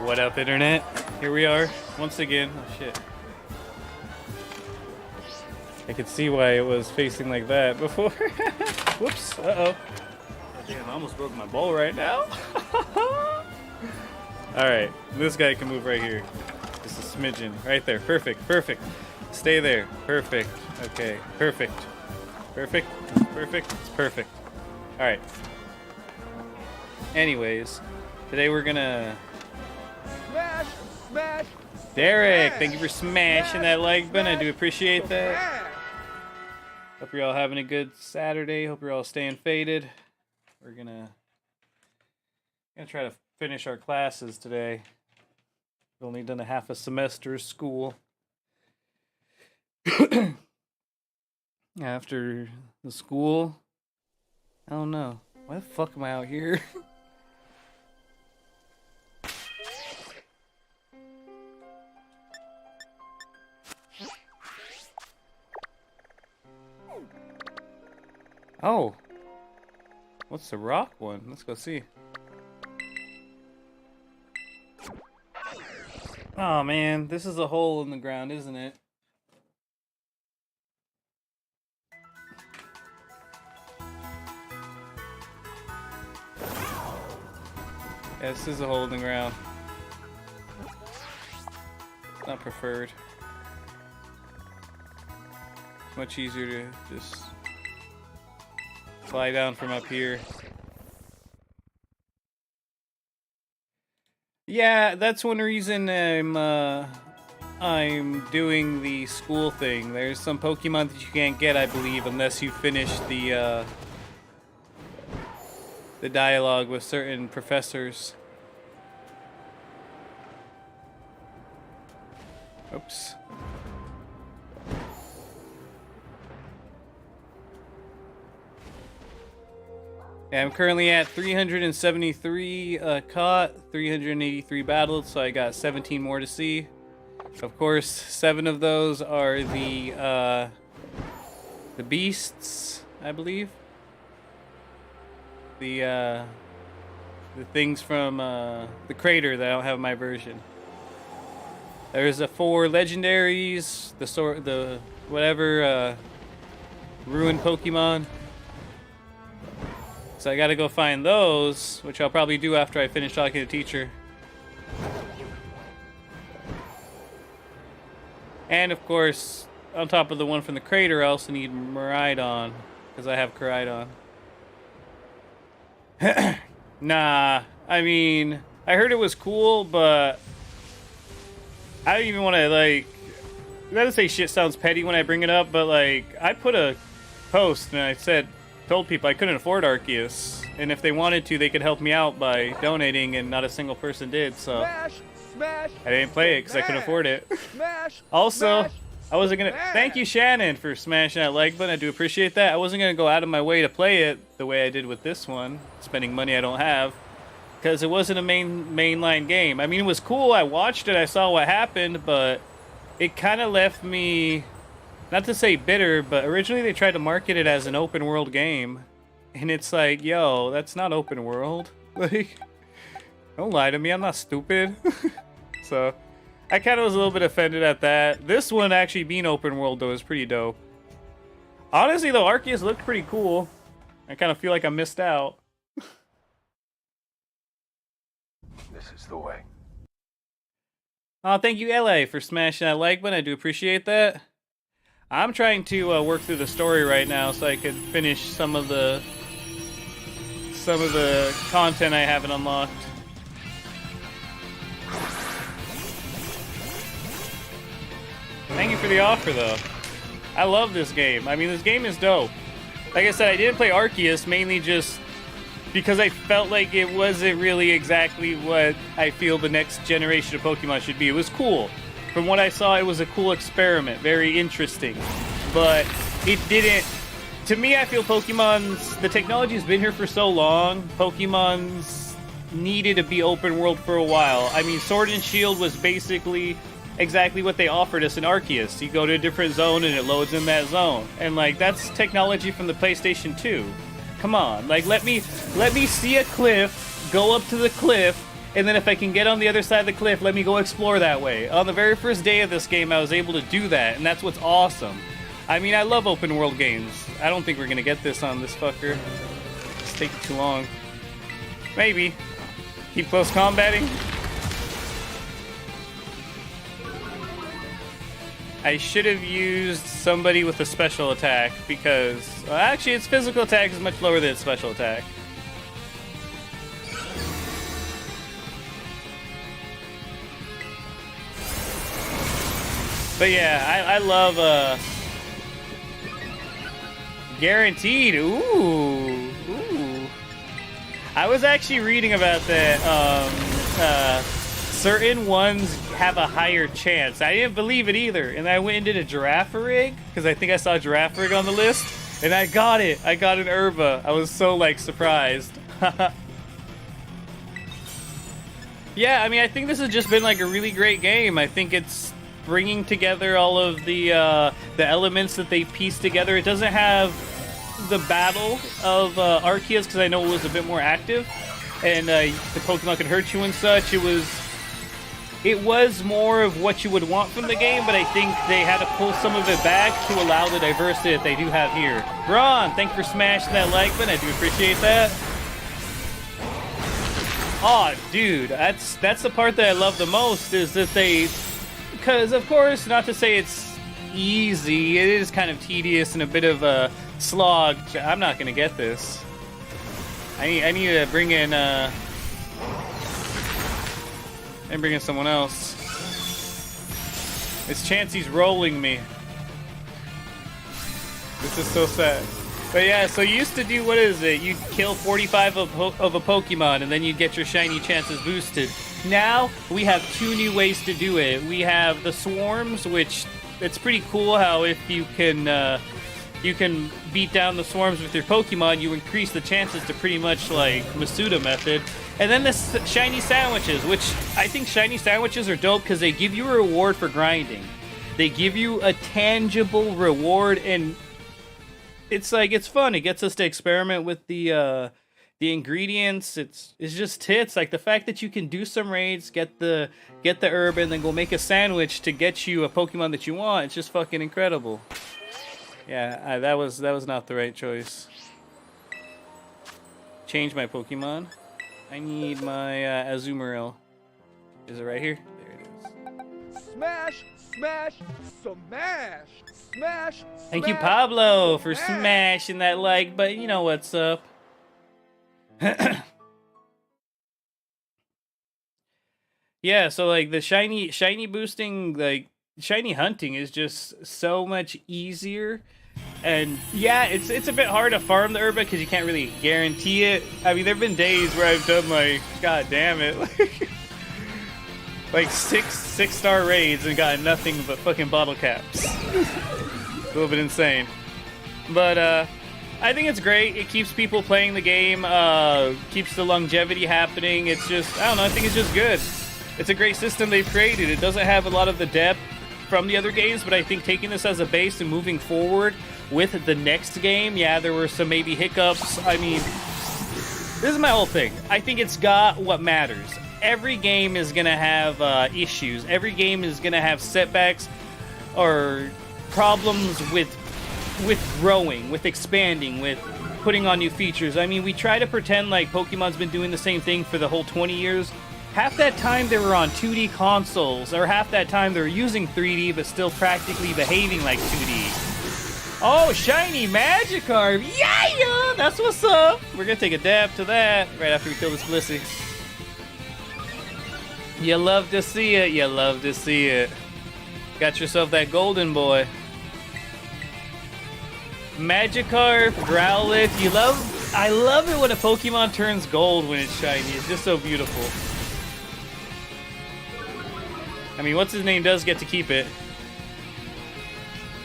What up, internet? Here we are once again. Oh shit. I could see why it was facing like that before. Whoops. Uh-oh. Damn, I almost broke my bowl right now. Alright, this guy can move right here. Just a smidgen. Right there. Perfect. Perfect. Stay there. Perfect. Okay. Perfect. Perfect. Perfect. It's perfect. Alright. Anyways, today we're gonna... Smash! Smash! Derek, smash, thank you for smashing that like button. I do appreciate that. Hope you're all having a good Saturday. Hope you're all staying faded. We're gonna try to finish our classes today. We've only done a half a semester of school. After the school, I don't know. Why the fuck am I out here? Oh. What's the rock one? Let's go see. Oh man, this is a hole in the ground, isn't it? Yeah, this is a hole in the ground. Not preferred. It's much easier to just fly down from up here. Yeah, that's one reason I'm doing the school thing. There's some Pokemon that you can't get, I believe, unless you finish the dialogue with certain professors. Oops. Yeah, I'm currently at 373 caught, 383 battled, so I got 17 more to see. Of course, 7 of those are the beasts, I believe. The things from the crater that I don't have in my version. There's the 4 legendaries, the whatever ruined Pokemon. So I gotta go find those, which I'll probably do after I finish talking to the teacher. And of course, on top of the one from the crater, I also need Miraidon, because I have Koraidon. Nah, I mean, I heard it was cool, but I don't even want to, like, not to say shit sounds petty when I bring it up, but, like, I put a post and I told people I couldn't afford Arceus, and if they wanted to, they could help me out by donating, and not a single person did, so Smash, I didn't play it because I couldn't afford it. smash, Also, smash, I wasn't gonna... Thank you, Shannon, for smashing that like button. I do appreciate that. I wasn't gonna go out of my way to play it the way I did with this one, spending money I don't have, because it wasn't a mainline game. I mean, it was cool. I watched it. I saw what happened, but it kind of left me... Not to say bitter, but originally they tried to market it as an open world game. And it's like, yo, that's not open world. Like, don't lie to me, I'm not stupid. So, I kind of was a little bit offended at that. This one actually being open world, though, is pretty dope. Honestly, though, Arceus looked pretty cool. I kind of feel like I missed out. This is the way. Oh, thank you, LA, for smashing that like button. I do appreciate that. I'm trying to work through the story right now so I could finish some of the content I haven't unlocked. Thank you for the offer, though. I love this game. I mean, this game is dope. Like I said, I didn't play Arceus mainly just because I felt like it wasn't really exactly what I feel the next generation of Pokemon should be. It was cool. From what I saw, it was a cool experiment, very interesting, but it didn't, to me, I feel the technology's been here for so long, Pokemon's needed to be open world for a while. I mean, Sword and Shield was basically exactly what they offered us in Arceus. You go to a different zone and it loads in that zone, and like, that's technology from the PlayStation 2. Come on, like, let me see a cliff, go up to the cliff, and then if I can get on the other side of the cliff, let me go explore that way. On the very first day of this game, I was able to do that, and that's what's awesome. I mean, I love open world games. I don't think we're gonna get this on this fucker. It's taking too long. Maybe. Keep close combating. I should have used somebody with a special attack because, well, actually, its physical attack is much lower than its special attack. But yeah, I love guaranteed. Ooh. I was actually reading about that. Certain ones have a higher chance. I didn't believe it either, and I went and did a giraffe rig because I think I saw giraffe rig on the list, and I got it. I got an herba. I was so like surprised. Yeah, I mean, I think this has just been like a really great game. I think it's bringing together all of the elements that they pieced together. It doesn't have the battle of Arceus because I know it was a bit more active, and the Pokemon could hurt you and such. It was more of what you would want from the game, but I think they had to pull some of it back to allow the diversity that they do have here. Ron, thank you for smashing that like button. I do appreciate that. Oh, dude, that's the part that I love the most is that they, because of course, not to say it's easy, it is kind of tedious and a bit of a slog. I'm not gonna get this. I need to bring in someone else. It's Chansey's rolling me. This is so sad. But yeah, so you used to do, what is it? You'd kill 45 of a Pokemon and then you'd get your shiny chances boosted. Now, we have two new ways to do it. We have the swarms, which it's pretty cool how if you can beat down the swarms with your Pokemon, you increase the chances to pretty much like Masuda method. And then the shiny sandwiches, which I think shiny sandwiches are dope because they give you a reward for grinding. They give you a tangible reward, and it's like, it's fun. It gets us to experiment with the ingredients. It's just tits. Like the fact that you can do some raids, get the herb, and then go make a sandwich to get you a Pokemon that you want. It's just fucking incredible. Yeah, that was not the right choice. Change my Pokemon. I need my Azumarill. Is it right here? There it is. Smash, smash, smash, smash. Thank you, Pablo, for smashing that like button. You know what's up. Yeah, so like the shiny boosting, like shiny hunting is just so much easier. And yeah, it's a bit hard to farm the herba because you can't really guarantee it. I mean, there have been days where I've done like, god damn it, like six star raids and got nothing but fucking bottle caps. A little bit insane, but I think it's great. It keeps people playing the game, keeps the longevity happening. It's just, I don't know, I think it's just good. It's a great system they've created. It doesn't have a lot of the depth from the other games, but I think taking this as a base and moving forward with the next game, yeah, there were some maybe hiccups. I mean, this is my whole thing. I think it's got what matters. Every game is gonna have issues. Every game is gonna have setbacks or problems with growing, with expanding, with putting on new features. I mean, we try to pretend like Pokemon's been doing the same thing for the whole 20 years. Half that time they were on 2D consoles, or half that time they were using 3D but still practically behaving like 2D. Oh, shiny Magikarp! Yeah! That's what's up! We're gonna take a dab to that right after we kill this Blissey. You love to see it, you love to see it. Got yourself that golden boy. Magikarp, Growlithe, I love it when a Pokemon turns gold when it's shiny. It's just so beautiful. I mean, what's his name does get to keep it.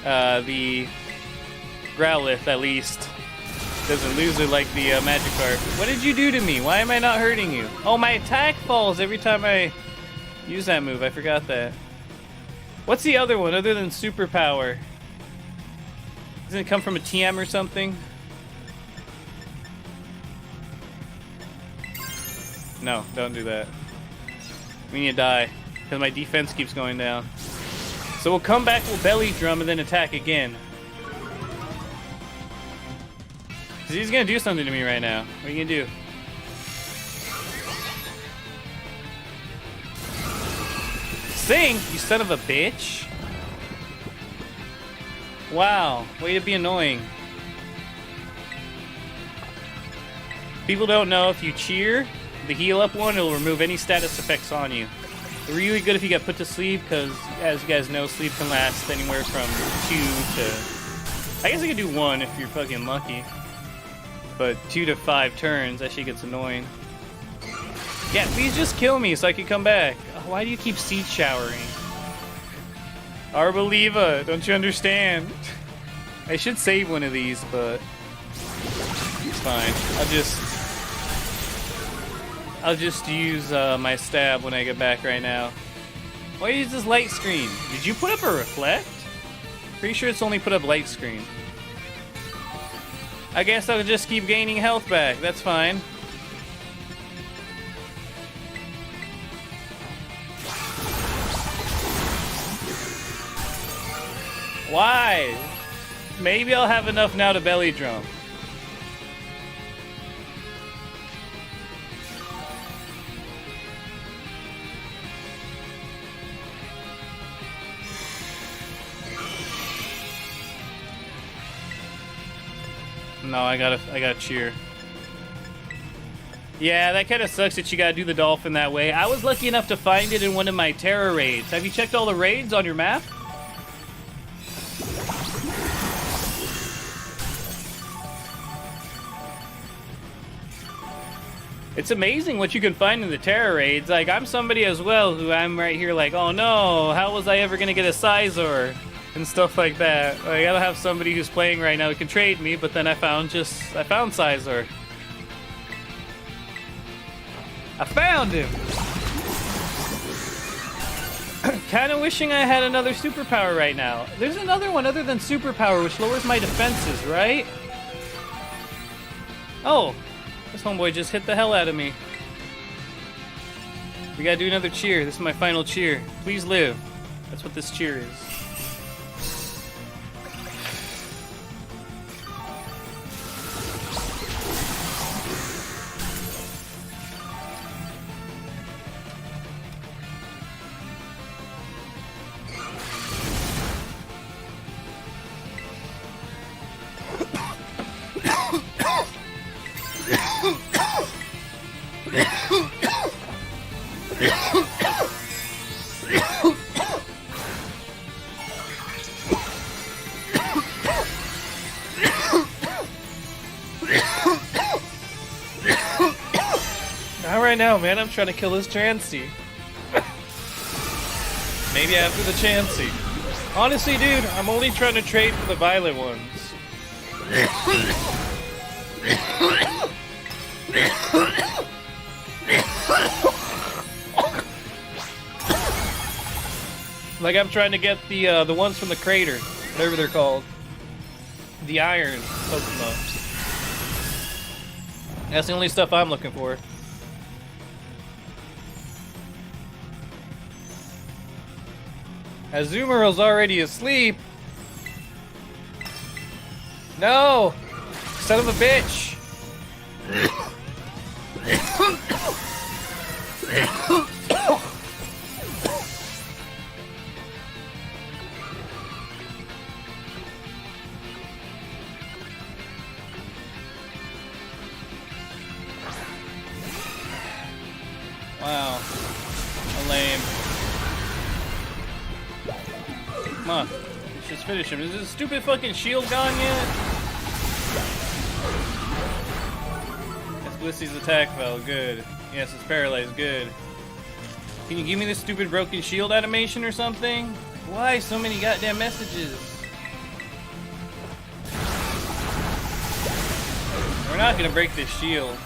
The Growlithe, at least, doesn't lose it like the Magikarp. What did you do to me? Why am I not hurting you? Oh, my attack falls every time I use that move. I forgot that. What's the other one other than Superpower? Doesn't it come from a TM or something? No, don't do that. We need to die, because my defense keeps going down. So we'll come back, we'll belly drum, and then attack again. Because he's going to do something to me right now. What are you going to do? Sing, you son of a bitch. Wow, way to be annoying. People don't know if you cheer, the heal up one, it'll remove any status effects on you. Really good if you get put to sleep, because as you guys know, sleep can last anywhere from 2 to... I guess I could do 1 if you're fucking lucky. But 2 to 5 turns, that shit gets annoying. Yeah, please just kill me so I can come back. Oh, why do you keep seed showering? Arboliva, don't you understand? I should save one of these, but it's fine. I'll just use my stab when I get back right now. Why use this light screen? Did you put up a reflect? Pretty sure it's only put up light screen. I guess I'll just keep gaining health back. That's fine. Why? Maybe I'll have enough now to belly drum. No, I gotta cheer. Yeah, that kind of sucks that you gotta do the dolphin that way. I was lucky enough to find it in one of my Tera raids. Have you checked all the raids on your map? It's amazing what you can find in the Tera raids. Like, I'm somebody as well who I'm right here like, oh no, how was I ever gonna get a Sizor? And stuff like that. I gotta have somebody who's playing right now who can trade me, but then I found Sizor. I found him! Kinda wishing I had another superpower right now. There's another one other than superpower which lowers my defenses, right? Oh! This homeboy just hit the hell out of me. We gotta do another cheer. This is my final cheer. Please live. That's what this cheer is. Not right now, man. I'm trying to kill this Chansey. Maybe after the Chansey. Honestly, dude, I'm only trying to trade for the violet ones. Like, I'm trying to get the ones from the crater, whatever they're called. The iron Pokemon. That's the only stuff I'm looking for. Azumarill's already asleep. No! Son of a bitch! Wow. How lame. Come on. Let's just finish him. Is this stupid fucking shield gone yet? Yes, Blissy's attack fell. Good. Yes, it's paralyzed. Good. Can you give me this stupid broken shield animation or something? Why so many goddamn messages? We're not gonna break this shield.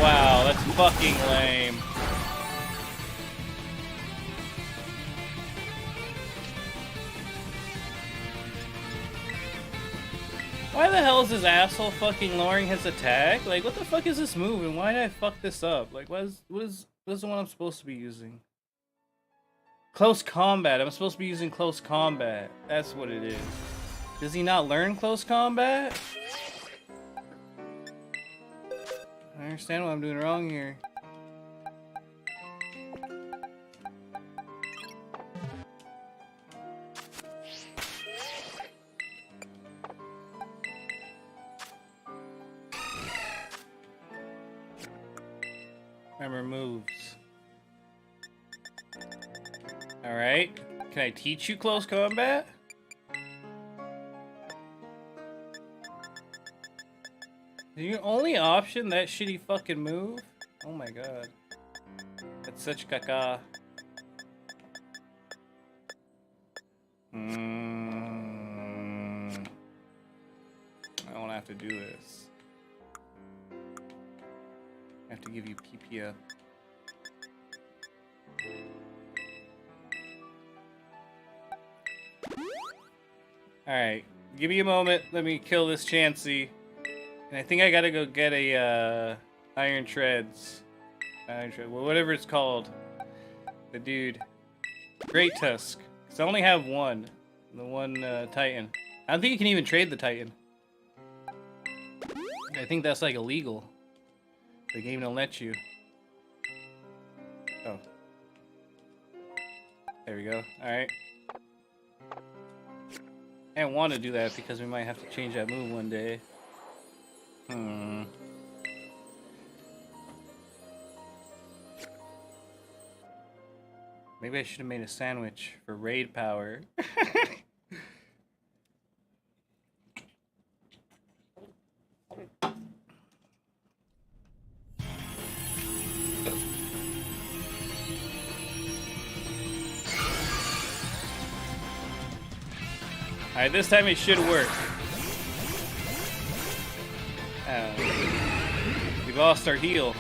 Wow, that's fucking lame. Why the hell is this asshole fucking lowering his attack? Like, what the fuck is this move, and why did I fuck this up? Like, what is the one I'm supposed to be using? Close combat. I'm supposed to be using close combat. That's what it is. Does he not learn close combat? I understand what I'm doing wrong here. Remember moves. Alright. Can I teach you close combat? Is your only option that shitty fucking move? Oh my god. That's such caca. I don't have to do this. I have to give you PPF. Alright, give me a moment. Let me kill this Chansey. And I think I gotta go get a Iron Treads. Well, whatever it's called. The dude. Great Tusk. Because I only have one. The one Titan. I don't think you can even trade the Titan. I think that's like illegal. The game don't let you. Oh. There we go. Alright. I don't want to do that because we might have to change that move one day. Maybe I should have made a sandwich for raid power. Alright, this time it should work. We've lost our heal.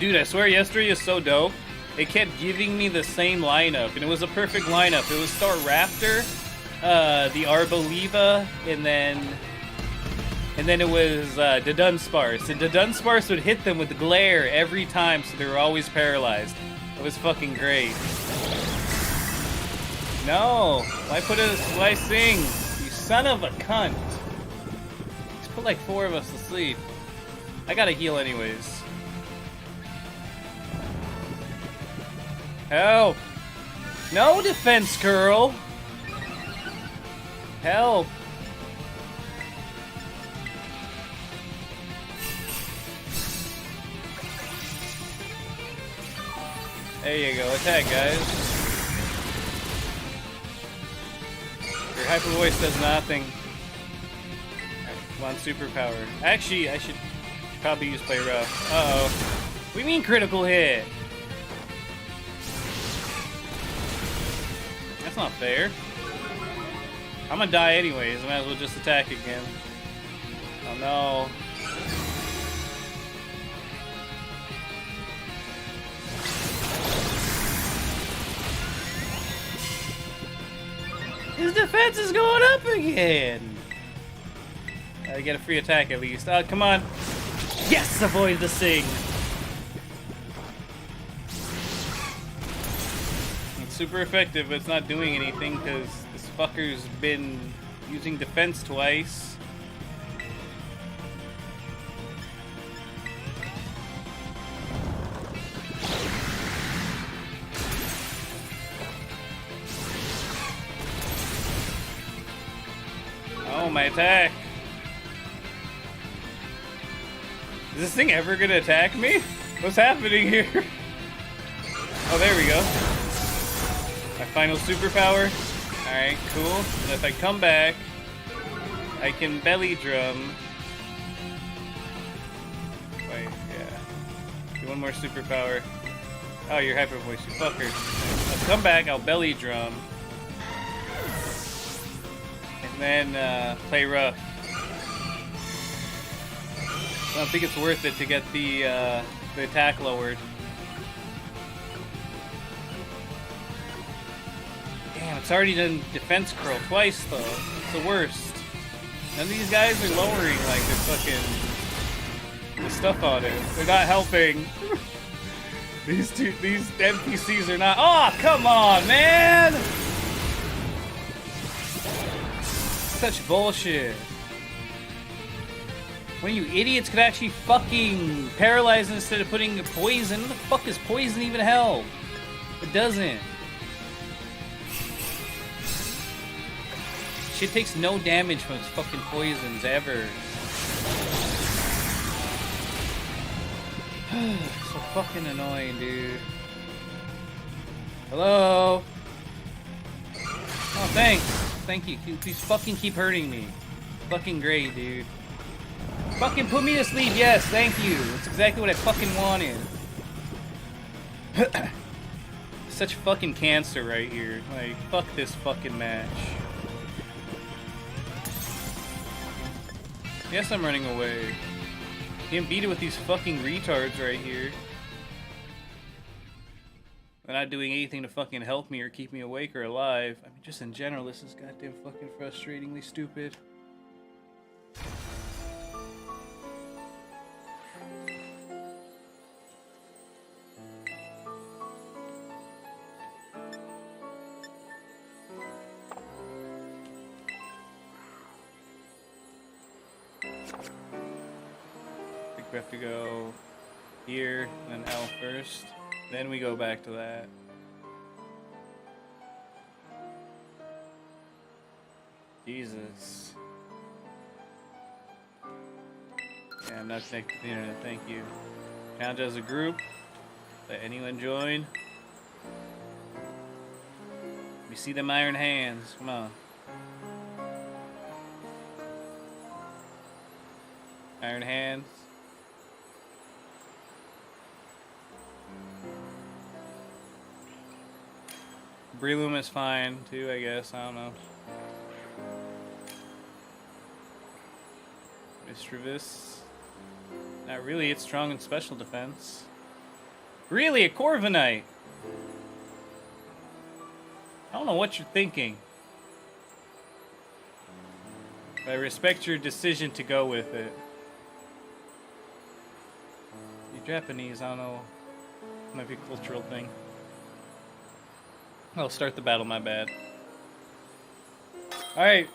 Dude, I swear yesterday is so dope. It kept giving me the same lineup, and it was a perfect lineup. It was Star Raptor, the Arboliva, and then it was the Dunsparce. And the Dunsparce would hit them with glare every time, so they were always paralyzed. It was fucking great. No! Why sing? You son of a cunt! Just put like 4 of us to sleep. I gotta heal anyways. Help! No defense curl! Help! There you go, attack guys. Your hyper voice does nothing. Right, come on, superpower. Actually, I should probably use play rough. Uh-oh. What do you mean critical hit? That's not fair. I'm gonna die anyways. I might as well just attack again. Oh no. His defense is going up again! I get a free attack at least. Come on. Yes! Avoid the sing! It's super effective, but it's not doing anything because this fucker's been using defense twice. Oh, my attack. Is this thing ever gonna attack me? What's happening here? Oh, there we go. My final superpower. Alright, cool. And if I come back, I can belly drum. Wait, yeah. Do one more superpower. Oh, you're hyper voice, you fucker. I'll come back, I'll belly drum. And then play rough. I don't think it's worth it to get the attack lowered. Damn, it's already done defense curl twice though. It's the worst. None of these guys are lowering like the stuff on it. They're not helping. These NPCs are not. Oh, come on, man! Such bullshit. When you idiots could actually fucking paralyze instead of putting poison. What the fuck does poison even help? It doesn't. Shit takes no damage from its fucking poisons ever. So fucking annoying, dude. Hello? Oh, thanks. Thank you. Please fucking keep hurting me. Fucking great, dude. Fucking put me to sleep, yes, thank you. That's exactly what I fucking wanted. Such fucking cancer right here. Like, fuck this fucking match. Yes, I'm running away. Can't beat it with these fucking retards right here. They're not doing anything to fucking help me or keep me awake or alive. I mean, just in general, this is goddamn fucking frustratingly stupid. We have to go here, then L first, then we go back to that. Jesus. Yeah, I'm not connected to the internet, thank you. Count as a group. Let anyone join. We see them iron hands, come on. Iron hands. Breloom is fine too, I guess. I don't know. Mischievous. Not really, it's strong in special defense. Really, a Corviknight? I don't know what you're thinking. But I respect your decision to go with it. You're Japanese, I don't know. Might be a cultural thing. I'll start the battle, my bad. Alright.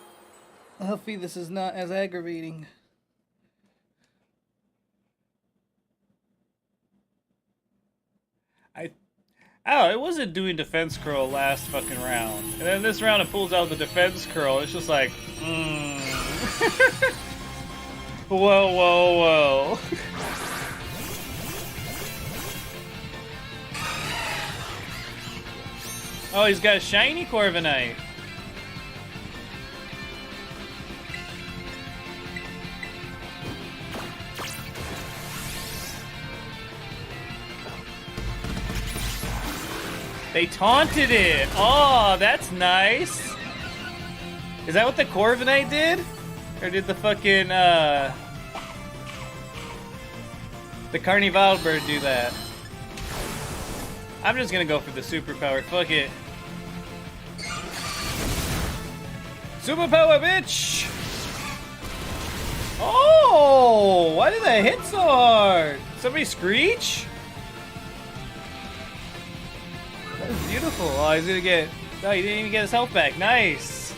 Hopefully this is not as aggravating. Oh, it wasn't doing defense curl last fucking round. And then this round it pulls out the defense curl. It's just like, Whoa, whoa, whoa. Oh, he's got a shiny Corviknight. They taunted it. Oh, that's nice. Is that what the Corviknight did? Or did the fucking, the Carnival bird do that? I'm just gonna go for the superpower. Fuck it. Superpower, bitch! Oh! Why did that hit so hard? Somebody screech? That was beautiful. Oh, he's gonna get... No, he didn't even get his health back. Nice!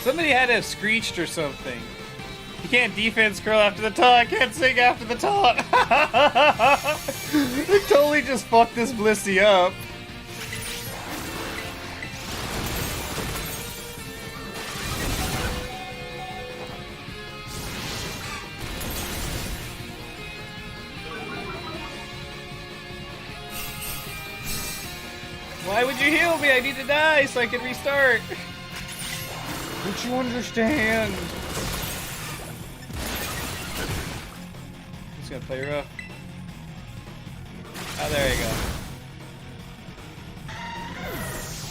Somebody had to have screeched or something. You can't defense curl after the taunt. I can't sing after the taunt. They totally just fucked this Blissey up. Why would you heal me? I need to die so I can restart. Don't you understand? Just gonna play rough. Oh, there you go.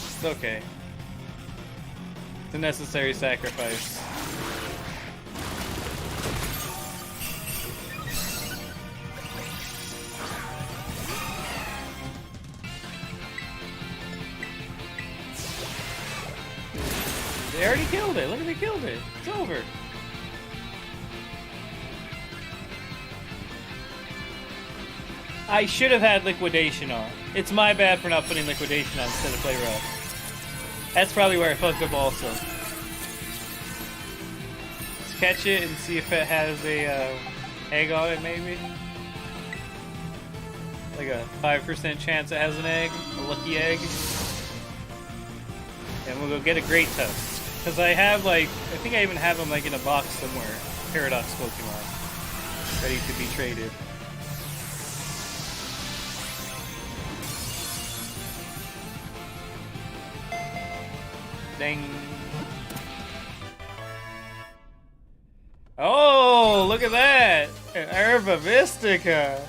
It's okay. It's a necessary sacrifice. They already killed it. Look at they killed it. It's over. I should have had liquidation on. It's my bad for not putting liquidation on instead of play rough. That's probably where I fucked up also. Let's catch it and see if it has a egg on it maybe. Like a 5% chance it has an egg. A lucky egg. And we'll go get a great tusk. Because I have like, I think I even have them like in a box somewhere. Paradox Pokemon. Ready to be traded. Dang. Oh, look at that! Herba Mystica!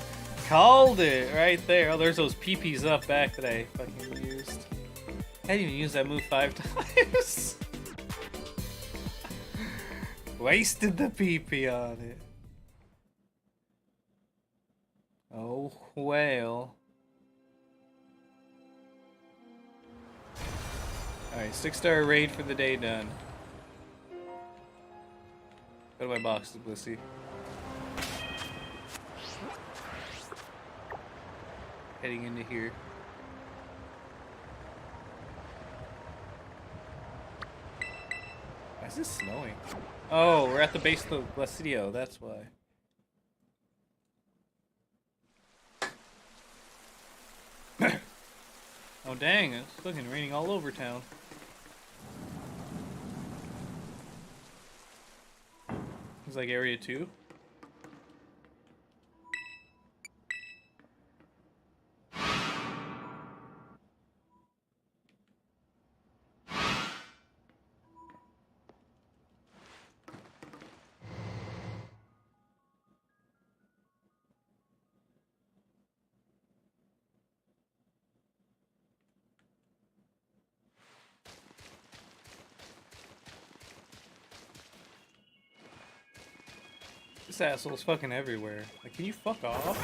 Called it right there. Oh, there's those PPs up back that I fucking used. I didn't even use that move 5 times. Wasted the PP on it. Oh, well. Alright, 6-star raid for the day done. Go to my box, Blissey. Heading into here. Why is this snowing? Oh, we're at the base of the Glacidio, that's why. Oh dang, it's fucking raining all over town. It's like area 2. This asshole's fucking everywhere. Like, can you fuck off?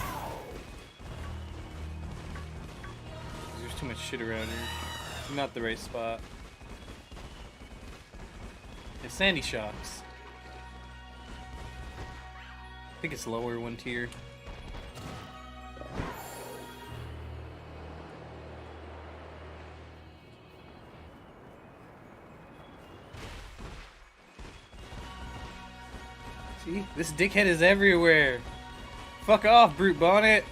There's too much shit around here. Not the right spot. It's Sandy Shocks. I think it's lower one tier. See? This dickhead is everywhere. Fuck off, Brute Bonnet.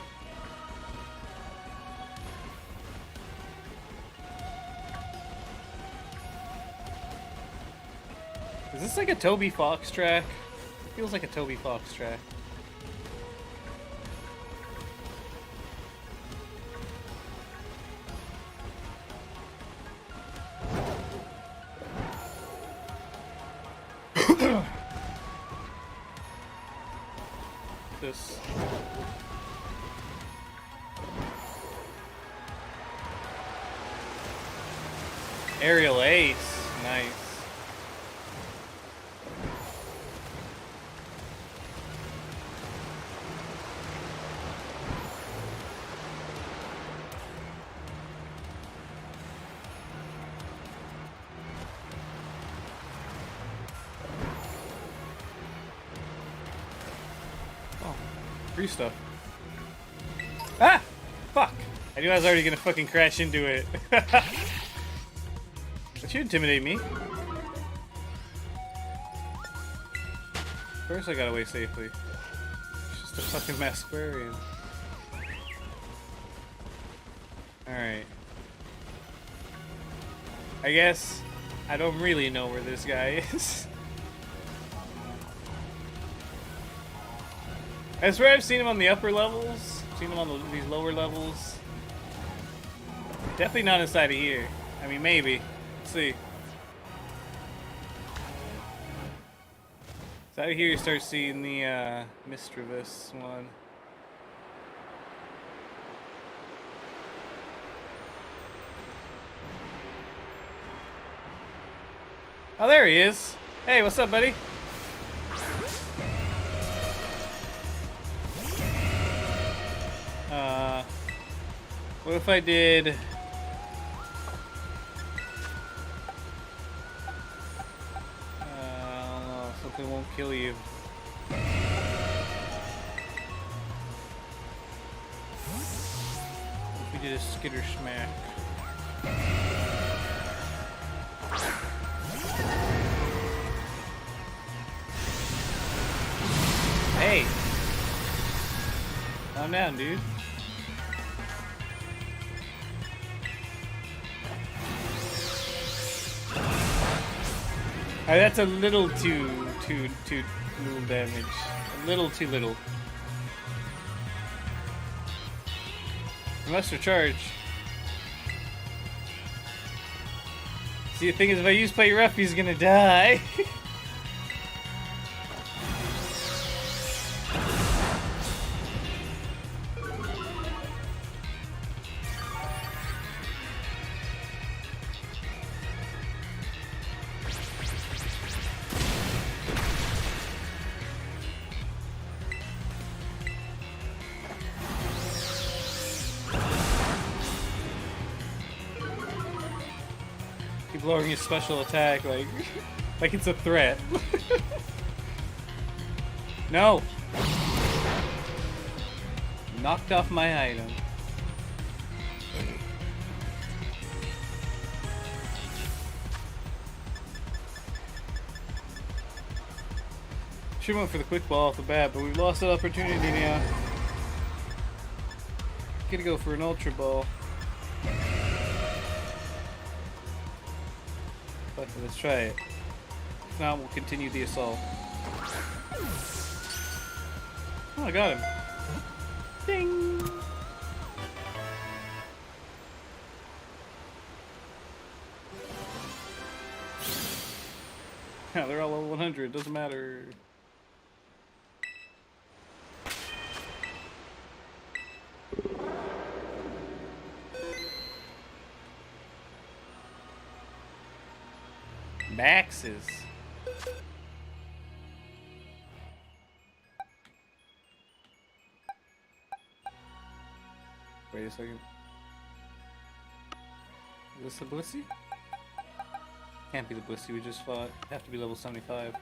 Is this like a Toby Fox track? Feels like a Toby Fox track. This. Aerial Ace. Nice. Free stuff. Ah! Fuck! I knew I was already gonna fucking crash into it. Don't you intimidate me. First I got away safely. It's just a fucking Masquerian. Alright. I guess I don't really know where this guy is. I swear I've seen him on the upper levels. Seen him on these lower levels. Definitely not inside of here. I mean, maybe. Let's see. Inside of here you start seeing the Mischievous one. Oh, there he is. Hey, what's up, buddy? What if I did... It won't kill you. If we did a skitter smack. Hey! Calm down, dude. Alright, that's a little too little damage. A little too little. I must recharge. See, the thing is, if I use Play Rough, he's gonna die. Keep lowering his special attack like it's a threat. No! Knocked off my item. Should have went for the quick ball off the bat, but we've lost that opportunity now. Gonna go for an ultra ball. But let's try it. If not, we'll continue the assault. Oh, I got him. Ding! Yeah, they're all level 100. Doesn't matter. Maxes. Wait a second. Is this the Blissey? Can't be the Blissey we just fought. Have to be level 75.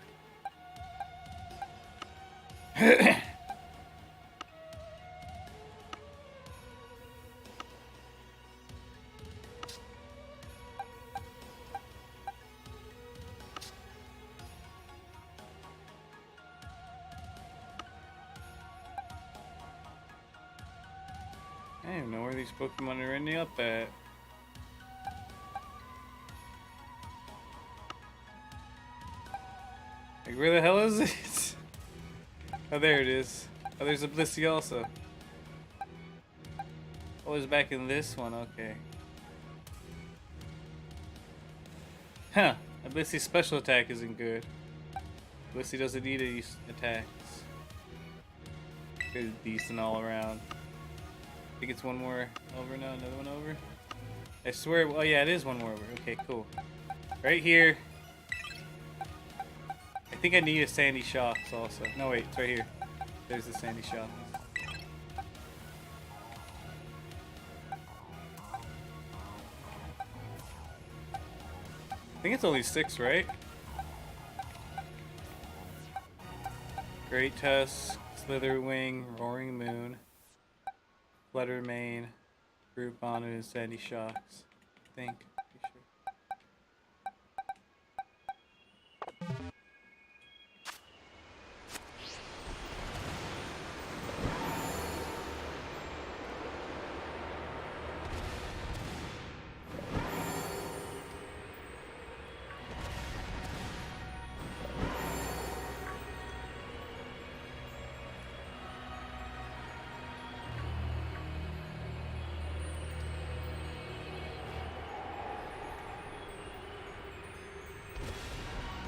I don't even know where these Pokemon are ending up at. Like, where the hell is it? Oh, there it is. Oh, there's a Blissey also. Oh, it's back in this one, okay. Huh, a Blissey's special attack isn't good. Blissey doesn't need any attacks. It's decent all around. I think it's one more over now, another one over. I swear, oh yeah, it is one more over. Okay, cool. Right here. I think I need a Sandy Shocks also. No, wait, it's right here. There's the Sandy Shocks. I think it's only 6, right? Great Tusk, Slitherwing, Roaring Moon, Fluttermane, Groupon, and Sandy Shocks. I think. Pretty sure.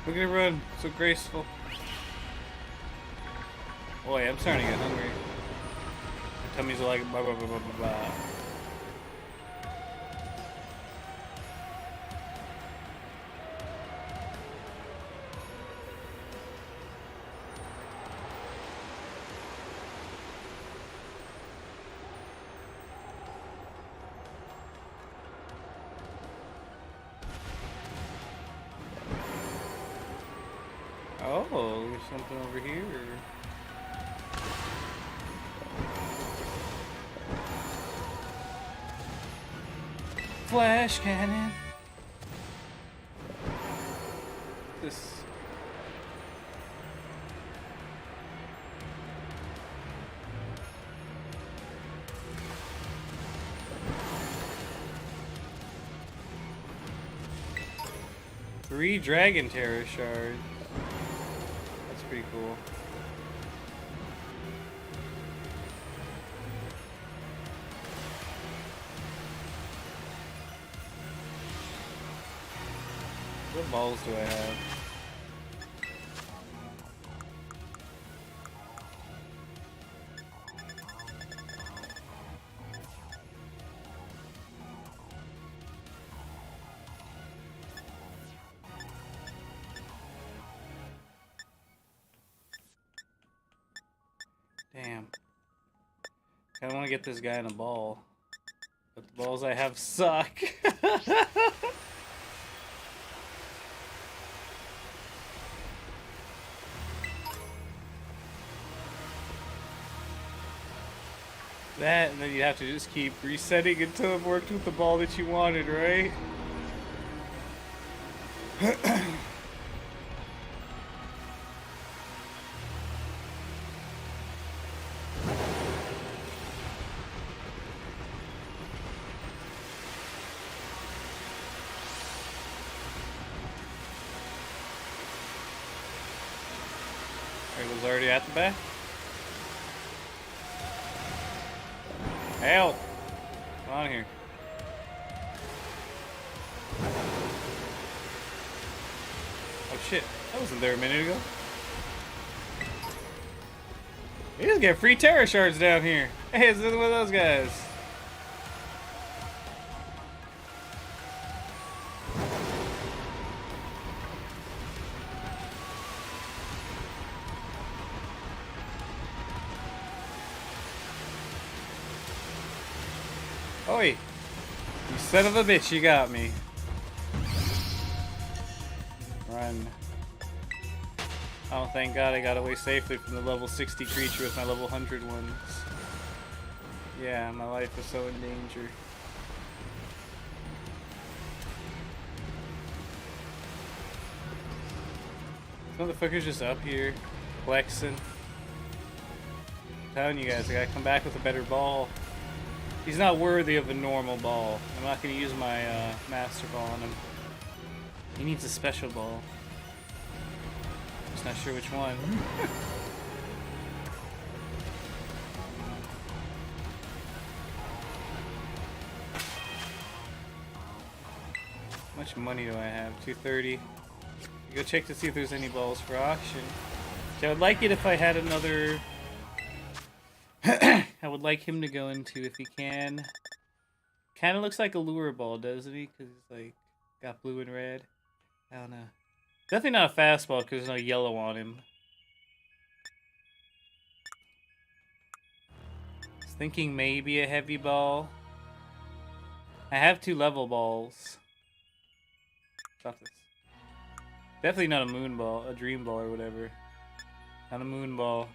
Look at it run, so graceful. Boy, I'm starting to get hungry. My tummy's like blah blah blah blah blah blah. Oh, there's something over here. Flash cannon. This. Three Dragon Tera shards. That's pretty cool. What balls do I have? Damn. I want to get this guy in a ball. But the balls I have suck. That, and then you have to just keep resetting until it worked with the ball that you wanted, right? It was already at the back. Help! Come on here. Oh shit, that wasn't there a minute ago. You just get free Tera shards down here. Hey, it's one of those guys. Oi! You son of a bitch, you got me. Run. Oh, thank God I got away safely from the level 60 creature with my level 100 ones. Yeah, my life was so in danger. This motherfucker's just up here, flexing. I'm telling you guys, I gotta come back with a better ball. He's not worthy of a normal ball. I'm not going to use my master ball on him. He needs a special ball. Just not sure which one. How much money do I have? 230. Go check to see if there's any balls for auction. So I would like it if I had another... I would like him to go into if he can. Kind of looks like a lure ball, doesn't he? Because he's like got blue and red. I don't know. Definitely not a fastball because there's no yellow on him. I was thinking maybe a heavy ball. I have 2 level balls. Stop this. Definitely not a moon ball, a dream ball or whatever. Not a moon ball.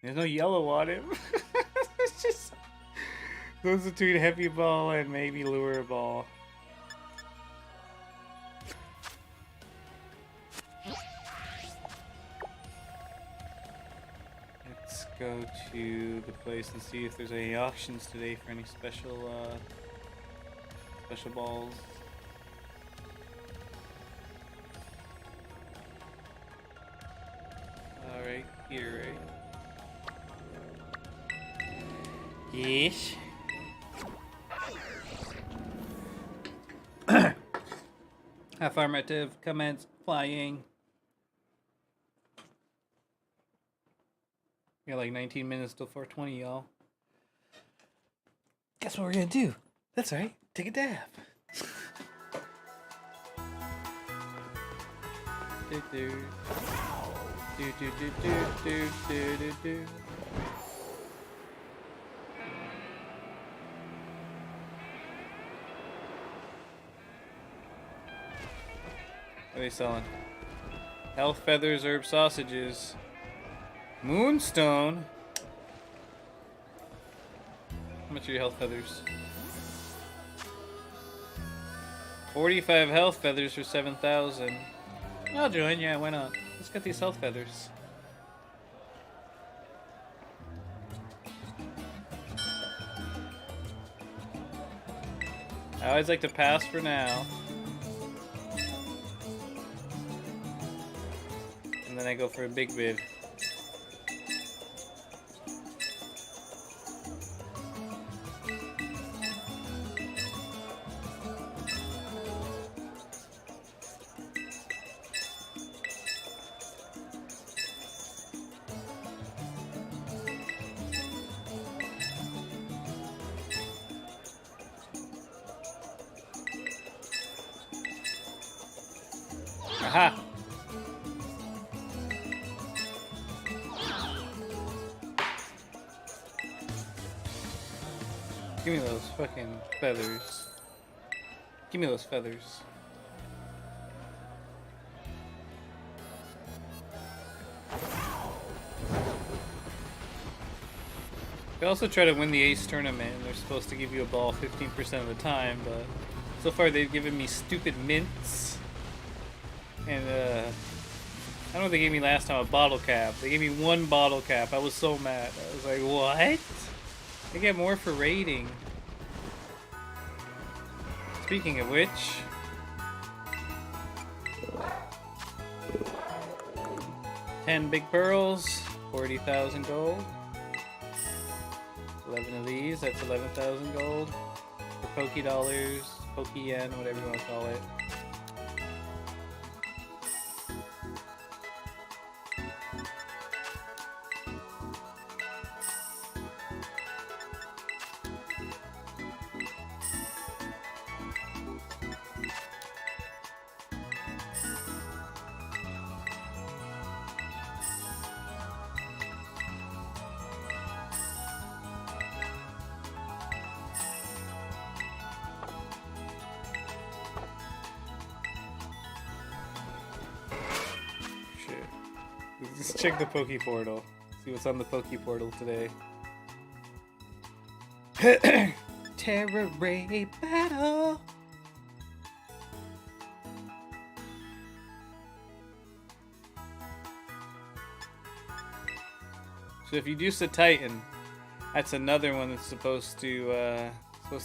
There's no yellow on him. It's just those between heavy ball and maybe lure ball. Let's go to the place and see if there's any auctions today for any special special balls. All right, here, right? Yes. Affirmative comments flying. We got like 19 minutes till 4:20, y'all. Guess what we're gonna do? That's right. Take a dab. Do do do do do do do do do. What are they selling? Health feathers, herb sausages. Moonstone? How much are your health feathers? 45 health feathers for 7,000. I'll join, yeah, why not? Let's get these health feathers. I always like to pass for now. And then I go for a big bid. Aha! Give me those fucking feathers. Give me those feathers. They also try to win the Ace tournament, and they're supposed to give you a ball 15% of the time, but so far they've given me stupid mints. And I don't know what they gave me last time, a bottle cap. They gave me one bottle cap. I was so mad. I was like, what? I get more for raiding. Speaking of which, $10 big pearls, 40,000 gold. 11 of these, that's 11,000 gold. For Poke Dollars, Poke Yen, whatever you want to call it. Let's check the Poke Portal. See what's on the Poke Portal today. Terra Ray Battle! So if you do a Titan, that's another one that's supposed to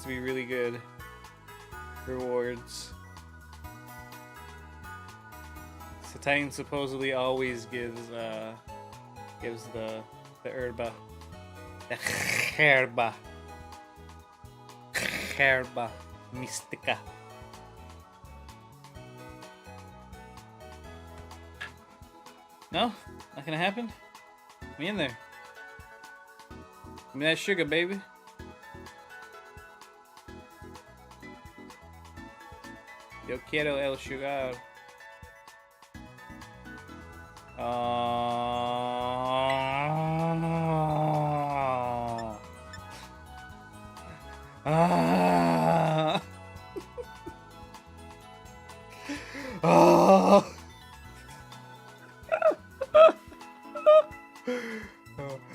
be really good rewards. So Titan supposedly always gives the herba. The herba mystica. No? Not gonna happen? Me in there. Give me that sugar, baby. Yo quiero el sugar.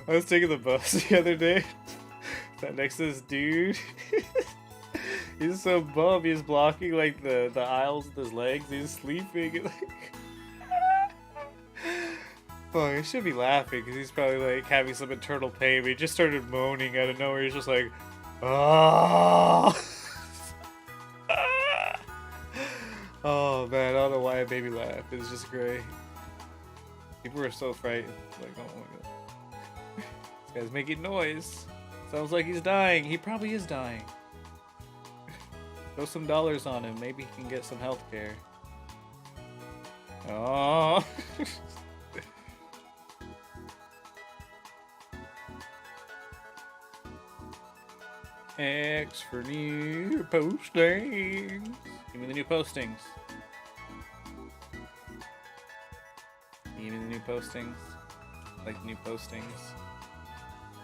I was taking the bus the other day. Sat next to this dude. He's so bummed. He's blocking like the aisles with his legs. He's sleeping. Fuck, I should be laughing because he's probably like having some internal pain, but he just started moaning out of nowhere. He's just like, oh. Oh man, I don't know why it made me laugh. It was just great. People were so frightened. Like, oh my god. This guy's making noise. Sounds like he's dying. He probably is dying. Throw some dollars on him. Maybe he can get some health care. Oh. X for new postings. Give me the new postings. Give me the new postings. I like the new postings.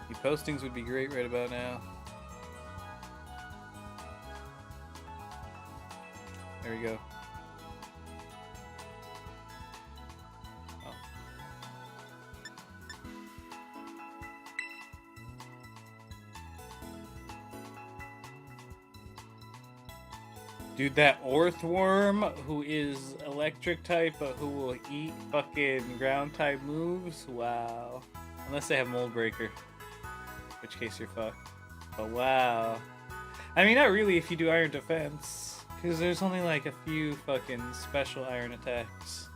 New postings would be great right about now. There we go. Dude, that Orthworm, who is electric type, but who will eat fucking ground type moves? Wow. Unless they have Mold Breaker. In which case you're fucked. But wow. I mean, not really if you do Iron Defense. Because there's only like a few fucking special Iron attacks.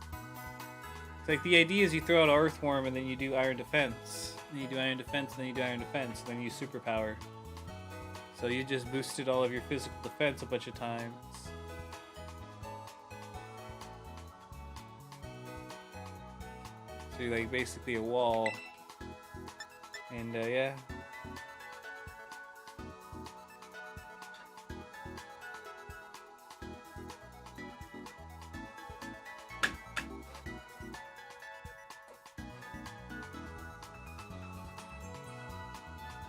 It's like the idea is you throw out Earthworm and then you do Iron Defense. Then you do Iron Defense, and then you do Iron Defense, and then you use Superpower. So you just boosted all of your physical defense a bunch of times. So you're like basically a wall. And yeah.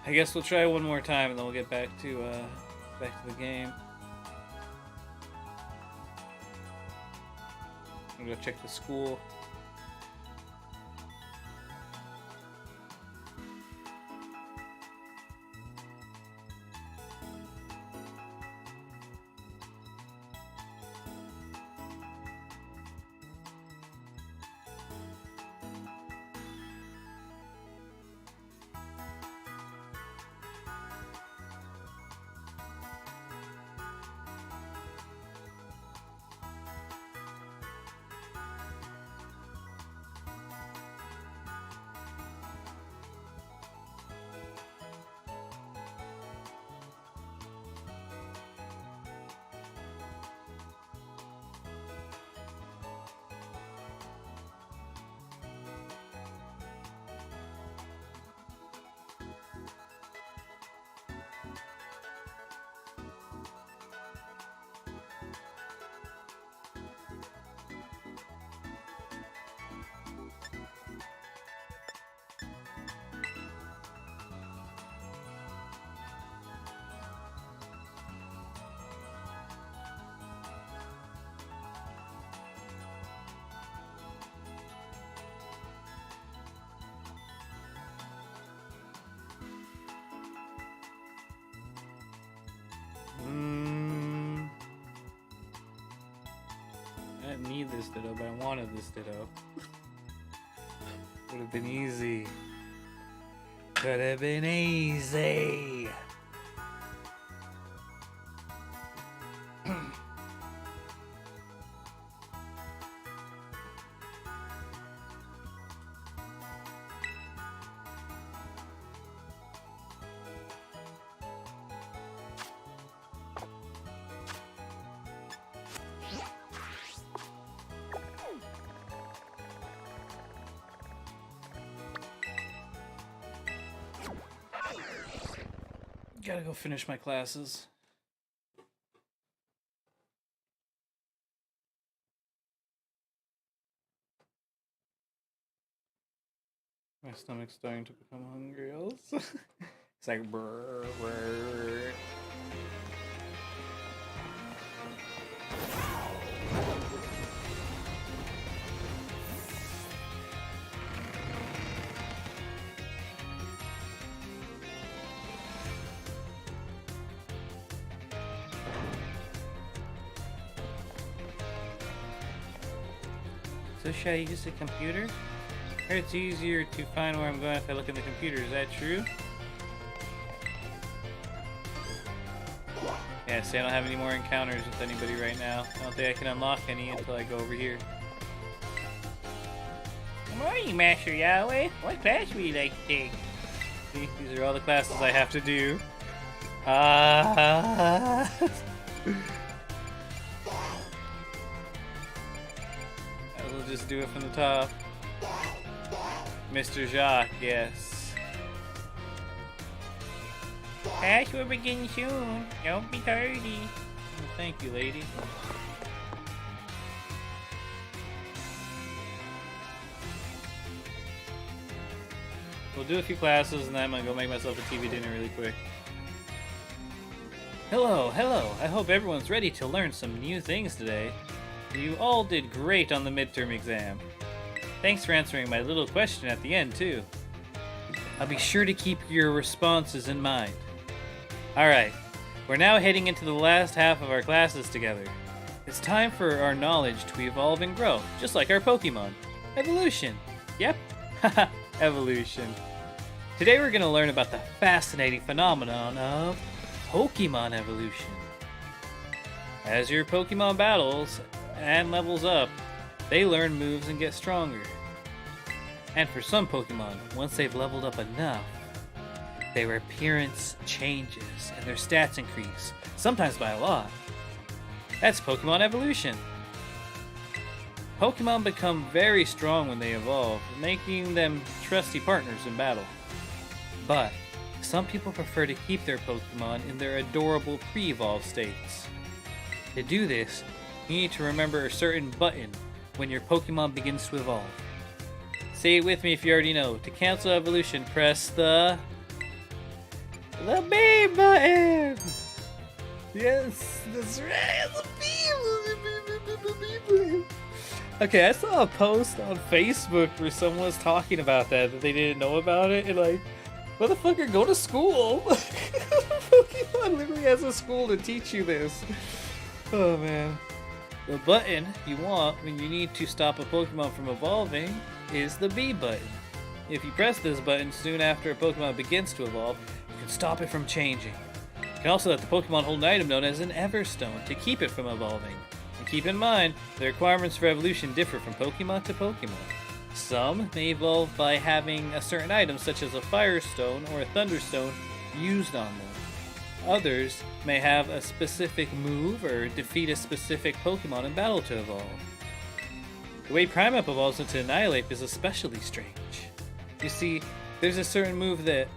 I guess we'll try one more time and then we'll get back to the game. I'm gonna go check the school. I didn't need this Ditto, but I wanted this Ditto. Would have been easy. Could have been easy. Gotta go finish my classes. My stomach's starting to become hungry also. It's like brr, brr. So should I use the computer? I heard it's easier to find where I'm going if I look in the computer. Is that true? Yeah, see, I don't have any more encounters with anybody right now. I don't think I can unlock any until I go over here. Good morning, Master Yahweh. What class would you like to take? See, these are all the classes I have to do. We'll just do it from the top. Mr. Jacques, yes. Class will begin soon. Don't be tardy. Oh, thank you, lady. We'll do a few classes and then I'm gonna go make myself a TV dinner really quick. Hello, hello. I hope everyone's ready to learn some new things today. You all did great on the midterm exam. Thanks for answering my little question at the end, too. I'll be sure to keep your responses in mind. Alright, We're now heading into the last half of our classes together. It's time for our knowledge to evolve and grow, just like our Pokemon. Evolution. Yep, haha, evolution. Today we're going to learn about the fascinating phenomenon of Pokemon evolution. As your Pokemon battles and levels up, they learn moves and get stronger. And for some Pokemon, once they've leveled up enough, their appearance changes and their stats increase, sometimes by a lot. That's Pokemon evolution. Pokemon become very strong when they evolve, making them trusty partners in battle. But some people prefer to keep their Pokemon in their adorable pre-evolved states. To do this, you need to remember a certain button when your Pokemon begins to evolve. Say it with me if you already know. To cancel evolution, press the B button! Yes, that's right, the B button! Okay, I saw a post on Facebook where someone was talking about that they didn't know about it, and like, motherfucker, go to school! Pokemon literally has a school to teach you this. Oh man. The button you want when you need to stop a Pokemon from evolving is the B button. If you press this button soon after a Pokemon begins to evolve, you can stop it from changing. You can also let the Pokemon hold an item known as an Everstone to keep it from evolving. And keep in mind, the requirements for evolution differ from Pokemon to Pokemon. Some may evolve by having a certain item such as a Firestone or a Thunderstone used on them. Others may have a specific move or defeat a specific Pokemon in battle to evolve. The way Primeape evolves into Annihilate is especially strange. You see, there's a certain move that...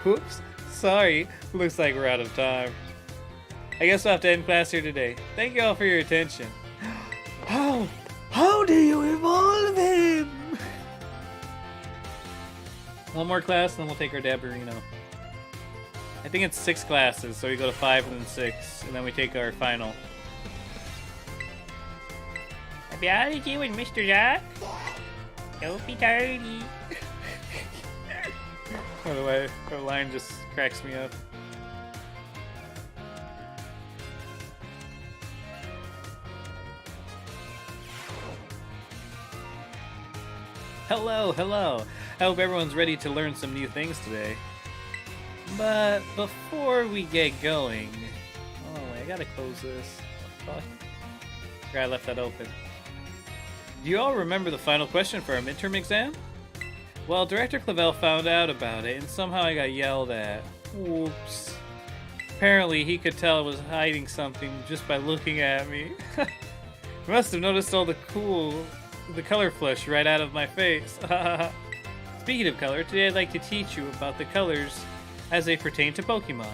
Whoops, sorry, looks like we're out of time. I guess we'll have to end class here today. Thank you all for your attention. How do you evolve him? One more class, and then we'll take our Dabarino. I think it's 6 classes, so we go to 5 and then 6, and then we take our final. I'll be out of here with Mr. Jack. Don't be tardy. By the way, the line just cracks me up. Hello, hello. I hope everyone's ready to learn some new things today. But before we get going... Oh, wait, I gotta close this. Fuck. I left that open. Do you all remember the final question for our midterm exam? Well, Director Clavel found out about it, and somehow I got yelled at. Whoops. Apparently, he could tell I was hiding something just by looking at me. He must have noticed all the color flush right out of my face. Speaking of color, today I'd like to teach you about the colors as they pertain to Pokemon.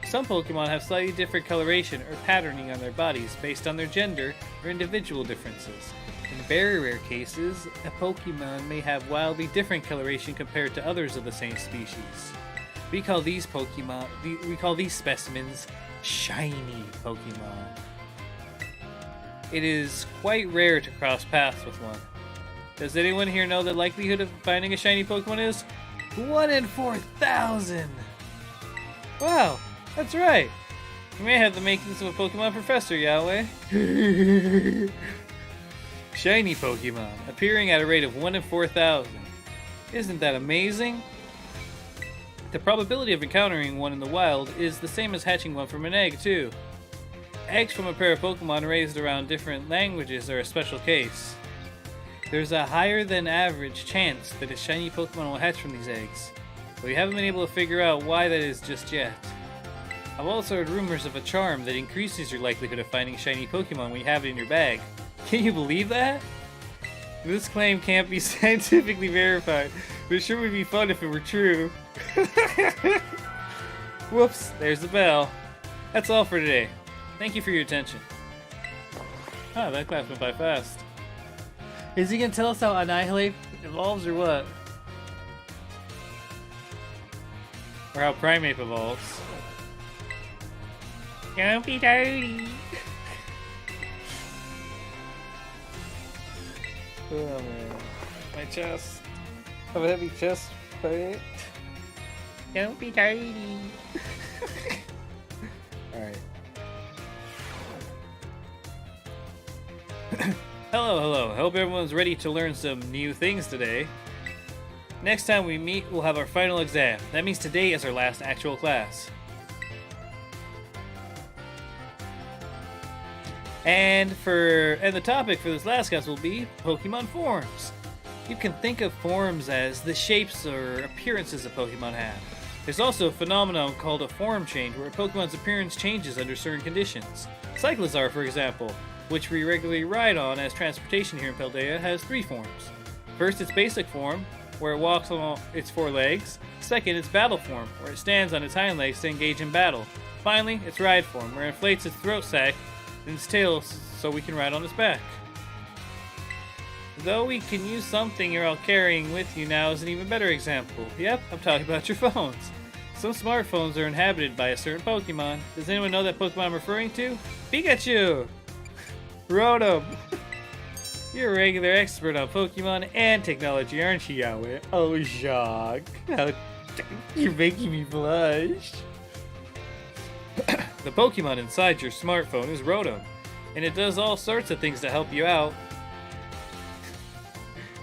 Some Pokemon have slightly different coloration or patterning on their bodies based on their gender or individual differences. In very rare cases, a Pokemon may have wildly different coloration compared to others of the same species. We call these specimens shiny Pokemon. It is quite rare to cross paths with one. Does anyone here know the likelihood of finding a shiny Pokemon is? 1 in 4,000! Wow, that's right. You may have the makings of a Pokemon professor, Yahweh. Shiny Pokemon, appearing at a rate of 1 in 4,000. Isn't that amazing? The probability of encountering one in the wild is the same as hatching one from an egg, too. Eggs from a pair of Pokemon raised around different languages are a special case. There's a higher than average chance that a shiny Pokemon will hatch from these eggs, but we haven't been able to figure out why that is just yet. I've also heard rumors of a charm that increases your likelihood of finding shiny Pokemon when you have it in your bag. Can you believe that? This claim can't be scientifically verified, but it sure would be fun if it were true. Whoops, there's the bell. That's all for today. Thank you for your attention. Ah, that class went by fast. Is he gonna tell us how Annihilate evolves or what? Or how Primeape evolves? Don't be dirty. Oh man, my chest. I have a heavy chest pain. Don't be tardy. Alright. Hello. Hope everyone's ready to learn some new things today. Next time we meet, we'll have our final exam. That means today is our last actual class. And the topic for this last class will be Pokemon forms. You can think of forms as the shapes or appearances a Pokemon have. There's also a phenomenon called a form change, where a Pokemon's appearance changes under certain conditions. Cyclizar, for example, which we regularly ride on as transportation here in Paldea, has 3 forms. First, its basic form, where it walks on its 4 legs. Second, its battle form, where it stands on its hind legs to engage in battle. Finally, its ride form, where it inflates its throat sac and its tail so we can ride on its back. Though we can use something you're all carrying with you now as an even better example. Yep, I'm talking about your phones. Some smartphones are inhabited by a certain Pokemon. Does anyone know that Pokemon I'm referring to? Pikachu! Rotom! You're a regular expert on Pokemon and technology, aren't you, Yahweh? Oh, Jacques. You're making me blush. The Pokemon inside your smartphone is Rotom, and it does all sorts of things to help you out.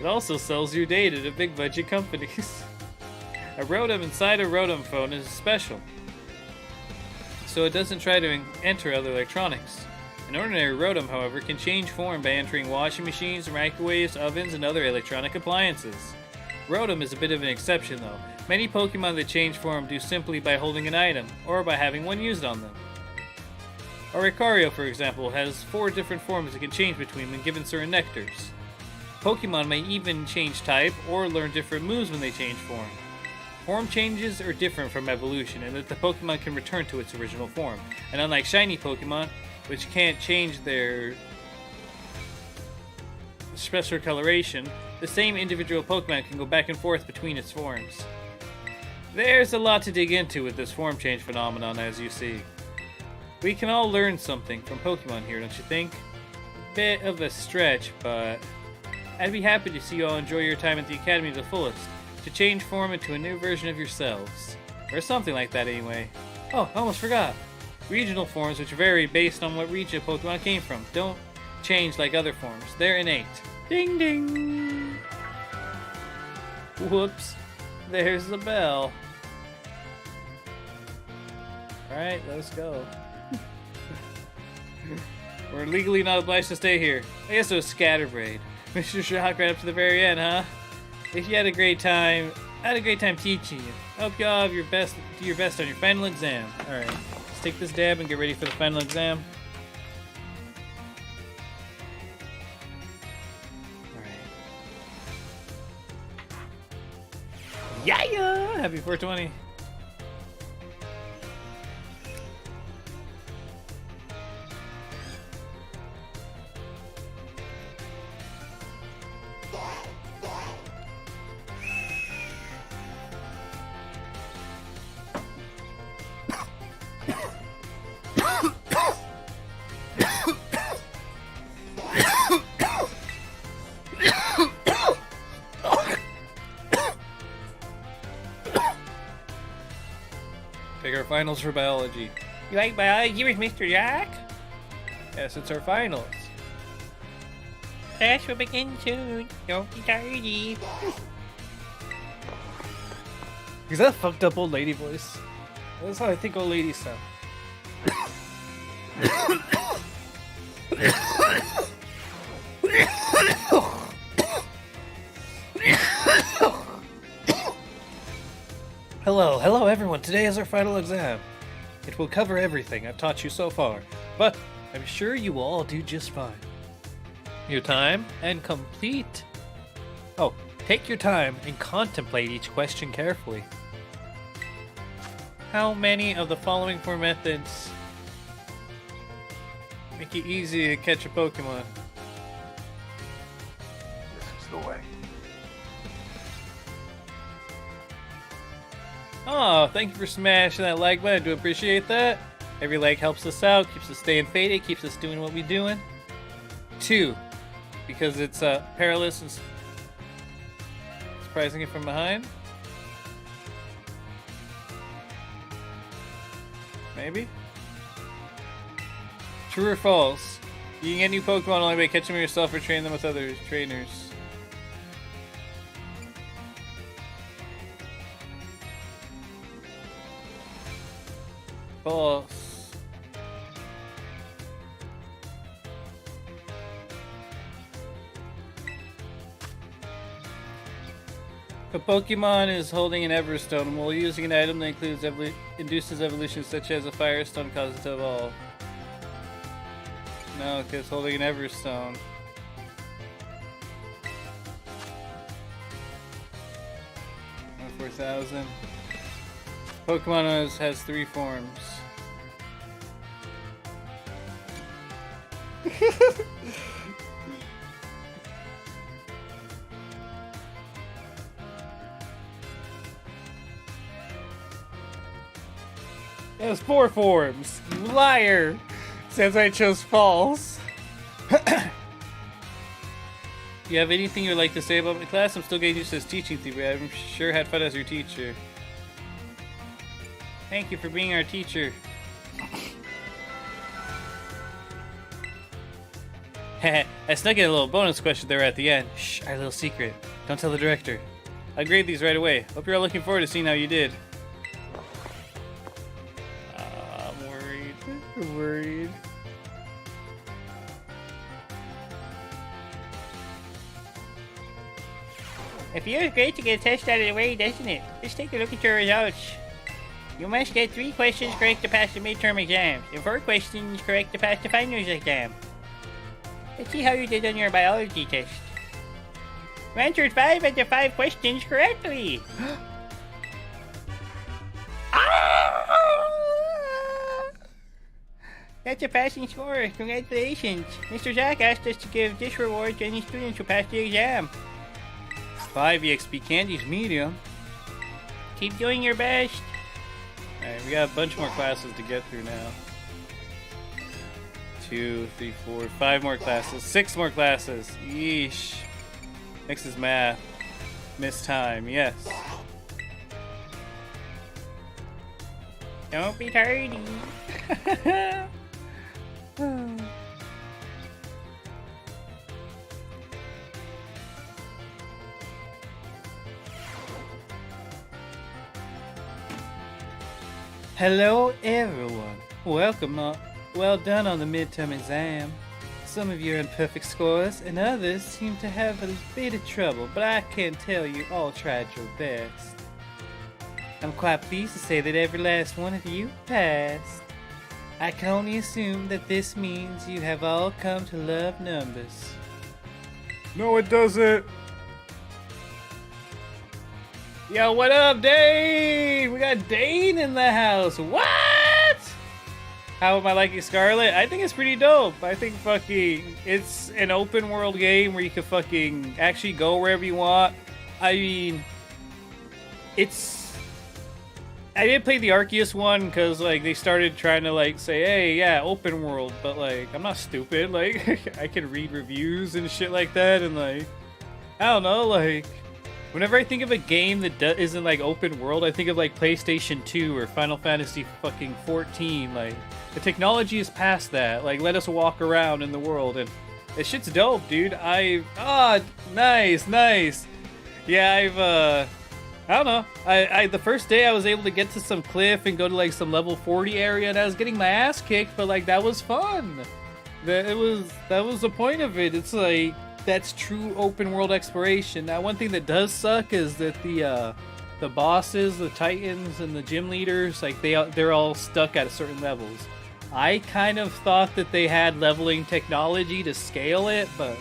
It also sells your data to big budget companies. A Rotom inside a Rotom phone is special, so it doesn't try to enter other electronics. An ordinary Rotom, however, can change form by entering washing machines, microwaves, ovens, and other electronic appliances. Rotom is a bit of an exception, though. Many Pokemon that change form do simply by holding an item, or by having one used on them. Oricario, for example, has 4 different forms it can change between when given certain nectars. Pokemon may even change type, or learn different moves when they change form. Form changes are different from evolution, in that the Pokemon can return to its original form, and unlike shiny Pokemon, which can't change their special coloration, the same individual Pokemon can go back and forth between its forms. There's a lot to dig into with this form change phenomenon, as you see. We can all learn something from Pokemon here, don't you think? Bit of a stretch, but I'd be happy to see you all enjoy your time at the Academy to the fullest, to change form into a new version of yourselves. Or something like that anyway. Oh, I almost forgot. Regional forms, which vary based on what region a Pokemon came from, don't change like other forms. They're innate. Ding ding! Whoops. There's the bell. Alright, let's go. We're legally not obliged to stay here. I guess it was Scatterbraid. Mr. Shock right up to the very end, huh? If you had a great time, I had a great time teaching you. I hope you all have your best, do your best on your final exam. Alright, let's take this dab and get ready for the final exam. Alright. Yeah! Happy 420. Take our finals for biology. You like biology with Mr. Jack? Yes, it's our finals. Class will begin soon. Don't be tardy. Is that a fucked up old lady voice? That's how I think old ladies sound. Hello everyone. Today is our final exam. It will cover everything I've taught you so far, but I'm sure you will all do just fine. Your time and complete. Oh, take your time and contemplate each question carefully. How many of the following 4 methods make it easy to catch a Pokemon? This is the way. Oh, thank you for smashing that like button. I do appreciate that. Every like helps us out, keeps us staying faded, keeps us doing what we're doing. 2, because it's perilous and surprising it from behind. Maybe? True or false? You can get new Pokemon only by catching them yourself or training them with other trainers. False. If a Pokemon is holding an Everstone while using an item that includes induces evolution such as a Firestone causes it to evolve. No, because holding an Everstone. Oh, 4,000. Pokemon has 3 forms. It has 4 forms. You liar! Since I chose false. You have anything you'd like to say about my class? I'm still getting used to this teaching thing, but I'm sure had fun as your teacher. Thank you for being our teacher. I snuck in a little bonus question there at the end. Shh, our little secret. Don't tell the director. I'll grade these right away. Hope you're all looking forward to seeing how you did. I'm worried. I'm worried. It feels great to get a test out of the way, doesn't it? Let's take a look at your results. You must get 3 questions correct to pass the midterm exams, and 4 questions correct to pass the finals exam. Let's see how you did on your biology test. You answered 5 of the 5 questions correctly. That's a passing score. Congratulations. Mr. Zach asked us to give this reward to any students who pass the exam. 5 EXP candies medium. Keep doing your best. Alright, we got a bunch more classes to get through now. 2, 3, 4, 5 more classes. 6 more classes. Yeesh. Next is math. Miss time, yes. Don't be tardy. Hello everyone. Welcome. Well done on the midterm exam. Some of you are in perfect scores and others seem to have a bit of trouble, but I can tell you all tried your best. I'm quite pleased to say that every last one of you passed. I can only assume that this means you have all come to love numbers. No, it doesn't. Yo, what up, Dane? We got Dane in the house. What? How am I liking Scarlet? I think it's pretty dope. I think fucking it's an open world game where you can fucking actually go wherever you want. I mean, I didn't play the Arceus one because like they started trying to like say, hey, yeah, open world, but like I'm not stupid. Like I can read reviews and shit like that, and like I don't know, like. Whenever I think of a game that isn't like open world, I think of like PlayStation 2 or Final Fantasy fucking 14. Like the technology is past that. Like let us walk around in the world, and this shit's dope, dude. Nice. Yeah, I don't know. I the first day I was able to get to some cliff and go to like some level 40 area, and I was getting my ass kicked, but like that was fun. That was the point of it. It's like. That's true open world exploration. Now, one thing that does suck is that the bosses, the titans, and the gym leaders, like they're all stuck at certain levels. I kind of thought that they had leveling technology to scale it, but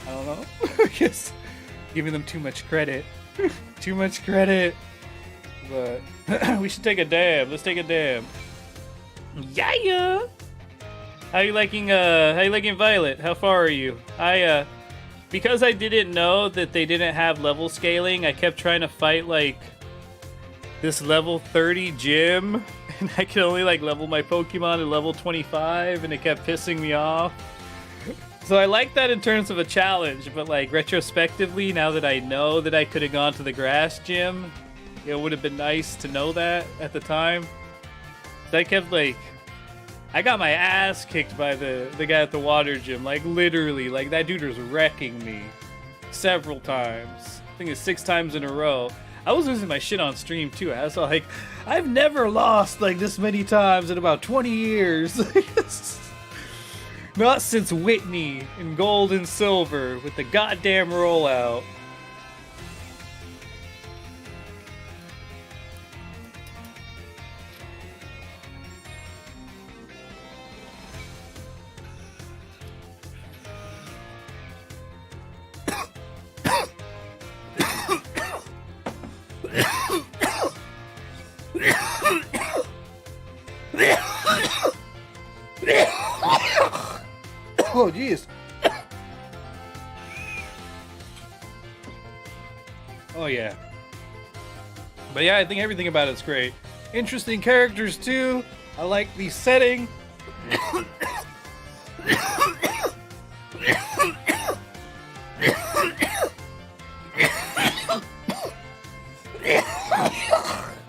I don't know. I guess giving them too much credit. Too much credit. But we should take a dab. Let's take a dab. Yeah. How you liking Violet? How far are you? Because I didn't know that they didn't have level scaling, I kept trying to fight like this level 30 gym, and I could only like level my Pokemon at level 25, and it kept pissing me off. So I like that in terms of a challenge, but like retrospectively, now that I know that I could have gone to the grass gym, it would have been nice to know that at the time. So I kept like, I got my ass kicked by the guy at the water gym. Like literally, like that dude was wrecking me several times. I think it's 6 times in a row. I was losing my shit on stream too. I was like, I've never lost like this many times in about 20 years. Not since Whitney in gold and silver with the goddamn rollout. Oh, jeez. Oh, yeah. But yeah, I think everything about it's great. Interesting characters, too. I like the setting.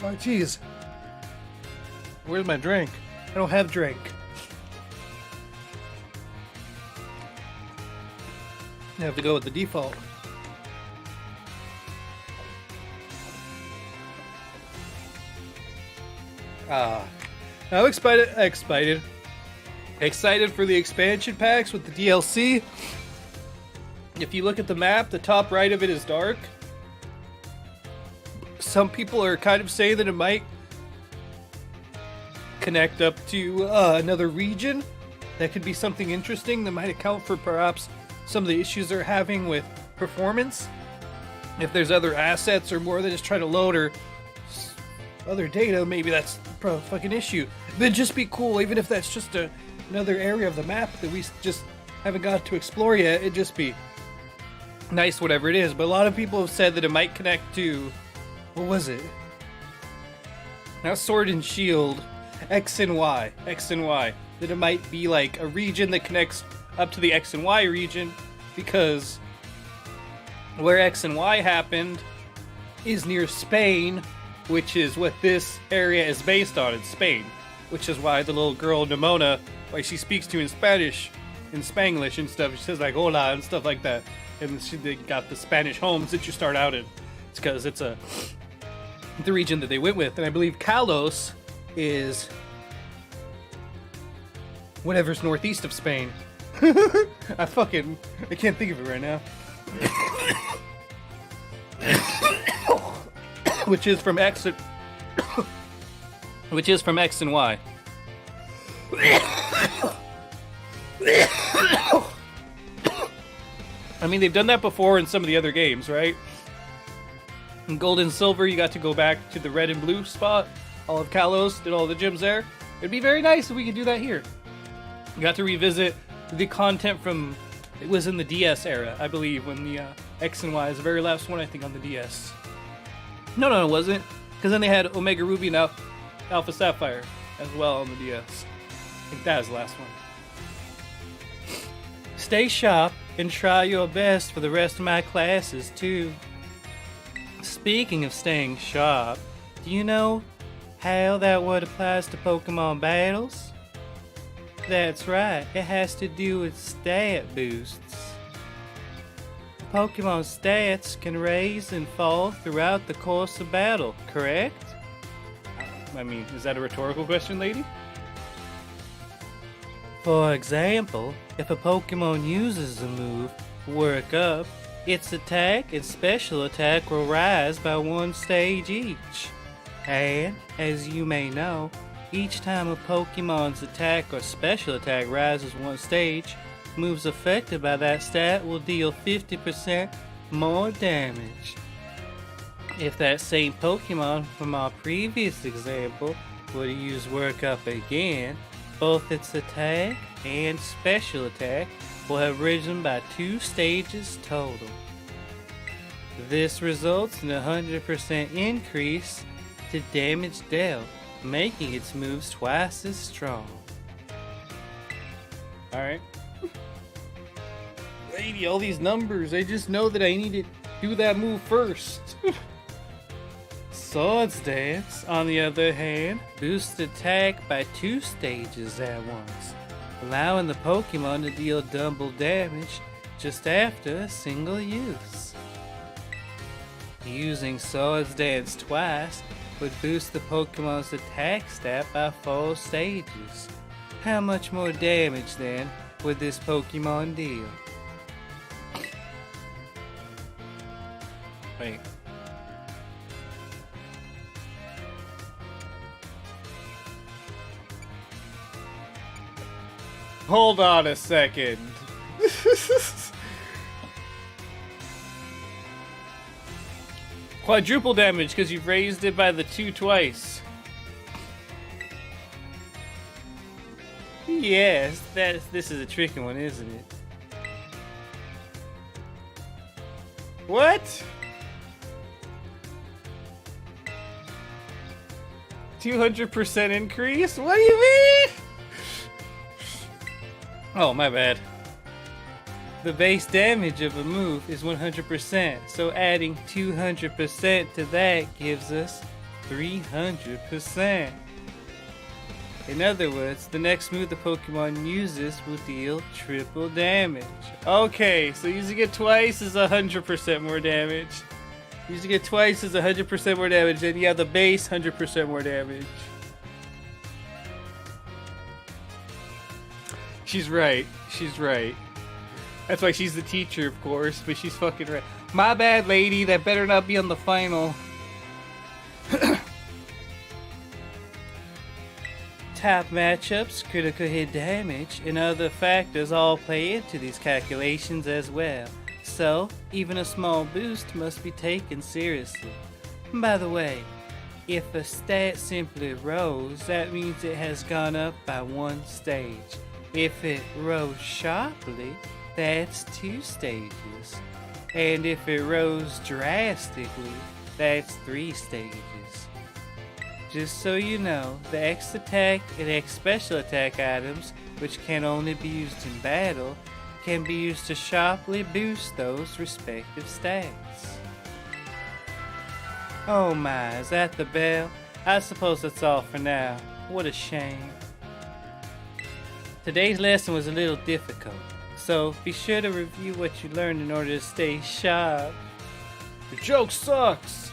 Oh, jeez. Where's my drink? I don't have drink. I have to go with the default. I'm excited for the expansion packs with the DLC. If you look at the map, the top right of it is dark. Some people are kind of saying that it might connect up to another region. That could be something interesting that might account for perhaps some of the issues they're having with performance. If there's other assets or more than just trying to load or other data, maybe that's a fucking issue. But it'd just be cool, even if that's just another area of the map that we just haven't got to explore yet. It'd just be nice, whatever it is. But a lot of people have said that it might connect to, what was it? Not Sword and Shield, X and Y. That it might be like a region that connects up to the X and Y region, because where X and Y happened is near Spain, which is what this area is based on, in Spain. Which is why the little girl Nimona, why she speaks to you in Spanish, in Spanglish and stuff. She says like hola and stuff like that. And they got the Spanish homes that you start out in. It's because it's the region that they went with. And I believe Kalos is whatever's northeast of Spain. I can't think of it right now. Which is from X and Y. I mean, they've done that before in some of the other games, right? In Gold and Silver, you got to go back to the red and blue spot. All of Kalos did all the gyms there. It'd be very nice if we could do that here. You got to revisit the content from, it was in the DS era, I believe, when the X and Y is the very last one, I think, on the DS. No, it wasn't. Because then they had Omega Ruby and Alpha Sapphire as well on the DS. I think that was the last one. Stay sharp and try your best for the rest of my classes, too. Speaking of staying sharp, do you know how that word applies to Pokemon battles? That's right, it has to do with stat boosts. Pokemon stats can raise and fall throughout the course of battle, correct? I mean, is that a rhetorical question, lady? For example, if a Pokemon uses a move, Work Up, its attack and special attack will rise by 1 stage each. And, as you may know, each time a Pokemon's attack or special attack rises 1 stage, moves affected by that stat will deal 50% more damage. If that same Pokemon from our previous example were to use Work Up again, both its attack and special attack will have risen by 2 stages total. This results in a 100% increase to damage dealt, making its moves twice as strong. Alright. Lady, all these numbers, I just know that I need to do that move first. Swords Dance, on the other hand, boosts attack by 2 stages at once, allowing the Pokemon to deal double damage just after a single use. Using Swords Dance twice would boost the Pokemon's attack stat by 4 stages. How much more damage then would this Pokemon deal? Wait. Hold on a second. Quadruple damage because you've raised it by the 2 twice. Yes, this is a tricky one, isn't it? What? 200% increase? What do you mean? Oh, my bad. The base damage of a move is 100%, so adding 200% to that gives us 300%. In other words, the next move the Pokemon uses will deal triple damage. Okay, so using it twice is 100% more damage. Using it twice is 100% more damage, and yeah, the base 100% more damage. She's right. She's right. That's why she's the teacher, of course, but she's fucking right. My bad, lady. That better not be on the final. Top matchups, critical hit damage, and other factors all play into these calculations as well. So, even a small boost must be taken seriously. By the way, if a stat simply rose, that means it has gone up by 1 stage. If it rose sharply, that's 2 stages. And if it rose drastically, that's 3 stages. Just so you know, the X attack and X special attack items, which can only be used in battle, can be used to sharply boost those respective stats. Oh my, is that the bell? I suppose that's all for now. What a shame. Today's lesson was a little difficult, so be sure to review what you learned in order to stay sharp. The joke sucks!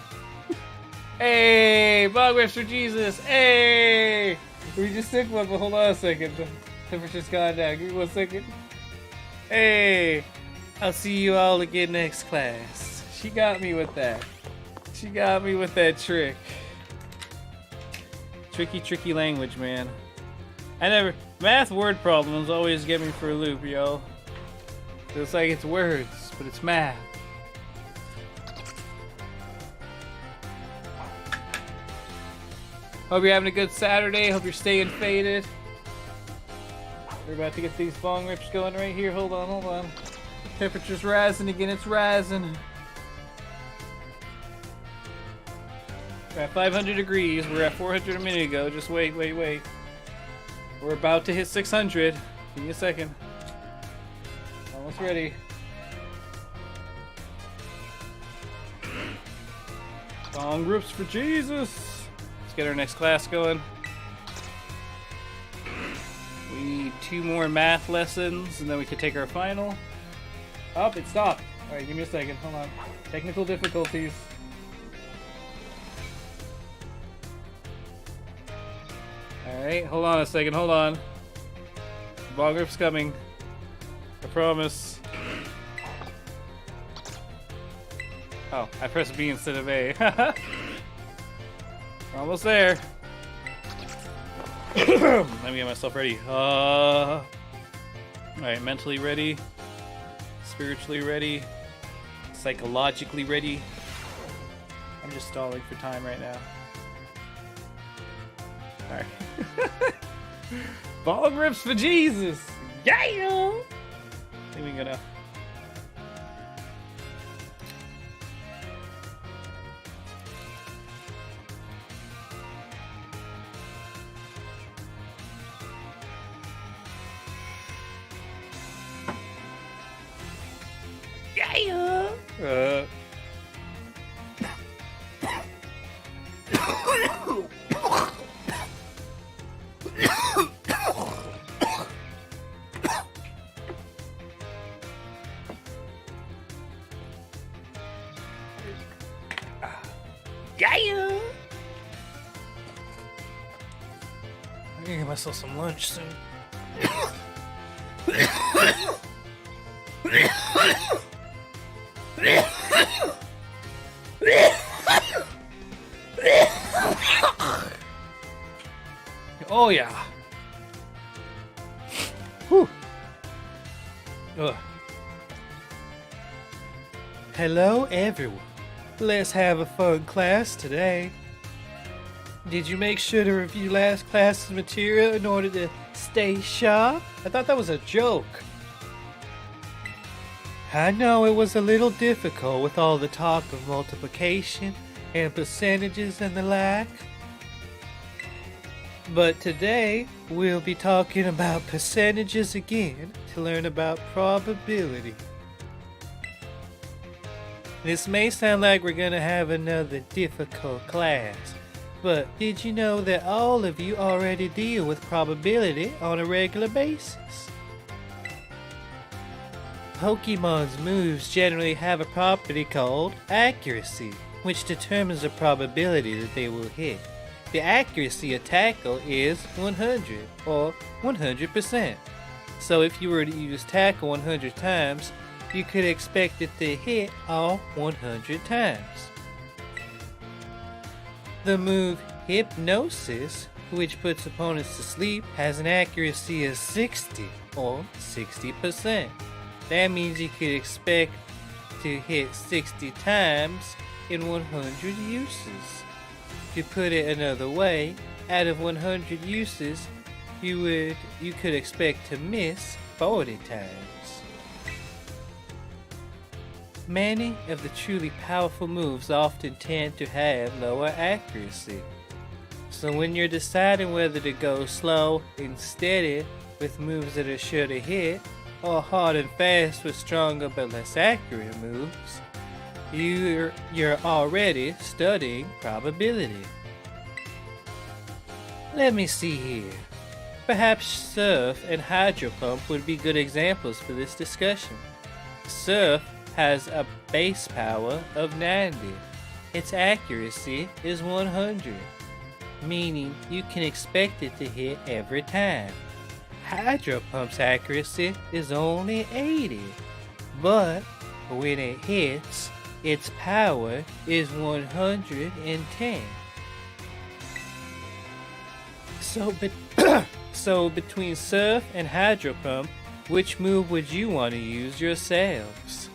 Hey! Bog rips for Jesus! Hey! We just took one, but hold on a second. The temperature's gone down. Give me 1 second. Hey! I'll see you all again next class. She got me with that. She got me with that trick. Tricky language, man. Math word problems always get me for a loop, yo. It's like it's words, but it's math. Hope you're having a good Saturday. Hope you're staying faded. We're about to get these bong rips going right here. Hold on. Temperature's rising again. It's rising. We're at 500 degrees. We're at 400 a minute ago. Just wait. We're about to hit 600. Give me a second. Almost ready. Bong rips for Jesus. Let's get our next class going. We need 2 more math lessons, and then we can take our final. Oh, it stopped. Alright, give me a second. Hold on. Technical difficulties. Alright, hold on a second. Hold on. Bong rip's coming. I promise. Oh, I pressed B instead of A. We're almost there. Let me get myself ready. Alright, mentally ready. Spiritually ready. Psychologically ready. I'm just stalling for time right now. Alright. Bong rips for Jesus! Yeah! I think we gotta. Yeah! I'm gonna get myself some lunch soon. Oh yeah. Whew. Ugh. Hello everyone. Let's have a fun class today. Did you make sure to review last class's material in order to stay sharp? I thought that was a joke. I know it was a little difficult with all the talk of multiplication and percentages and the like. But today, we'll be talking about percentages again to learn about probability. This may sound like we're gonna have another difficult class, but did you know that all of you already deal with probability on a regular basis? Pokemon's moves generally have a property called accuracy, which determines the probability that they will hit. The accuracy of tackle is 100, or 100%. So if you were to use tackle 100 times, you could expect it to hit all 100 times. The move Hypnosis, which puts opponents to sleep, has an accuracy of 60, or 60%. That means you could expect to hit 60 times in 100 uses. To put it another way, out of 100 uses, you could expect to miss 40 times. Many of the truly powerful moves often tend to have lower accuracy. So when you're deciding whether to go slow and steady with moves that are sure to hit, or hard and fast with stronger but less accurate moves, you're already studying probability. Let me see here. Perhaps Surf and Hydro Pump would be good examples for this discussion. Surf has a base power of 90. Its accuracy is 100, meaning you can expect it to hit every time. Hydro Pump's accuracy is only 80, but when it hits, its power is 110. So between Surf and Hydro Pump, which move would you want to use yourselves?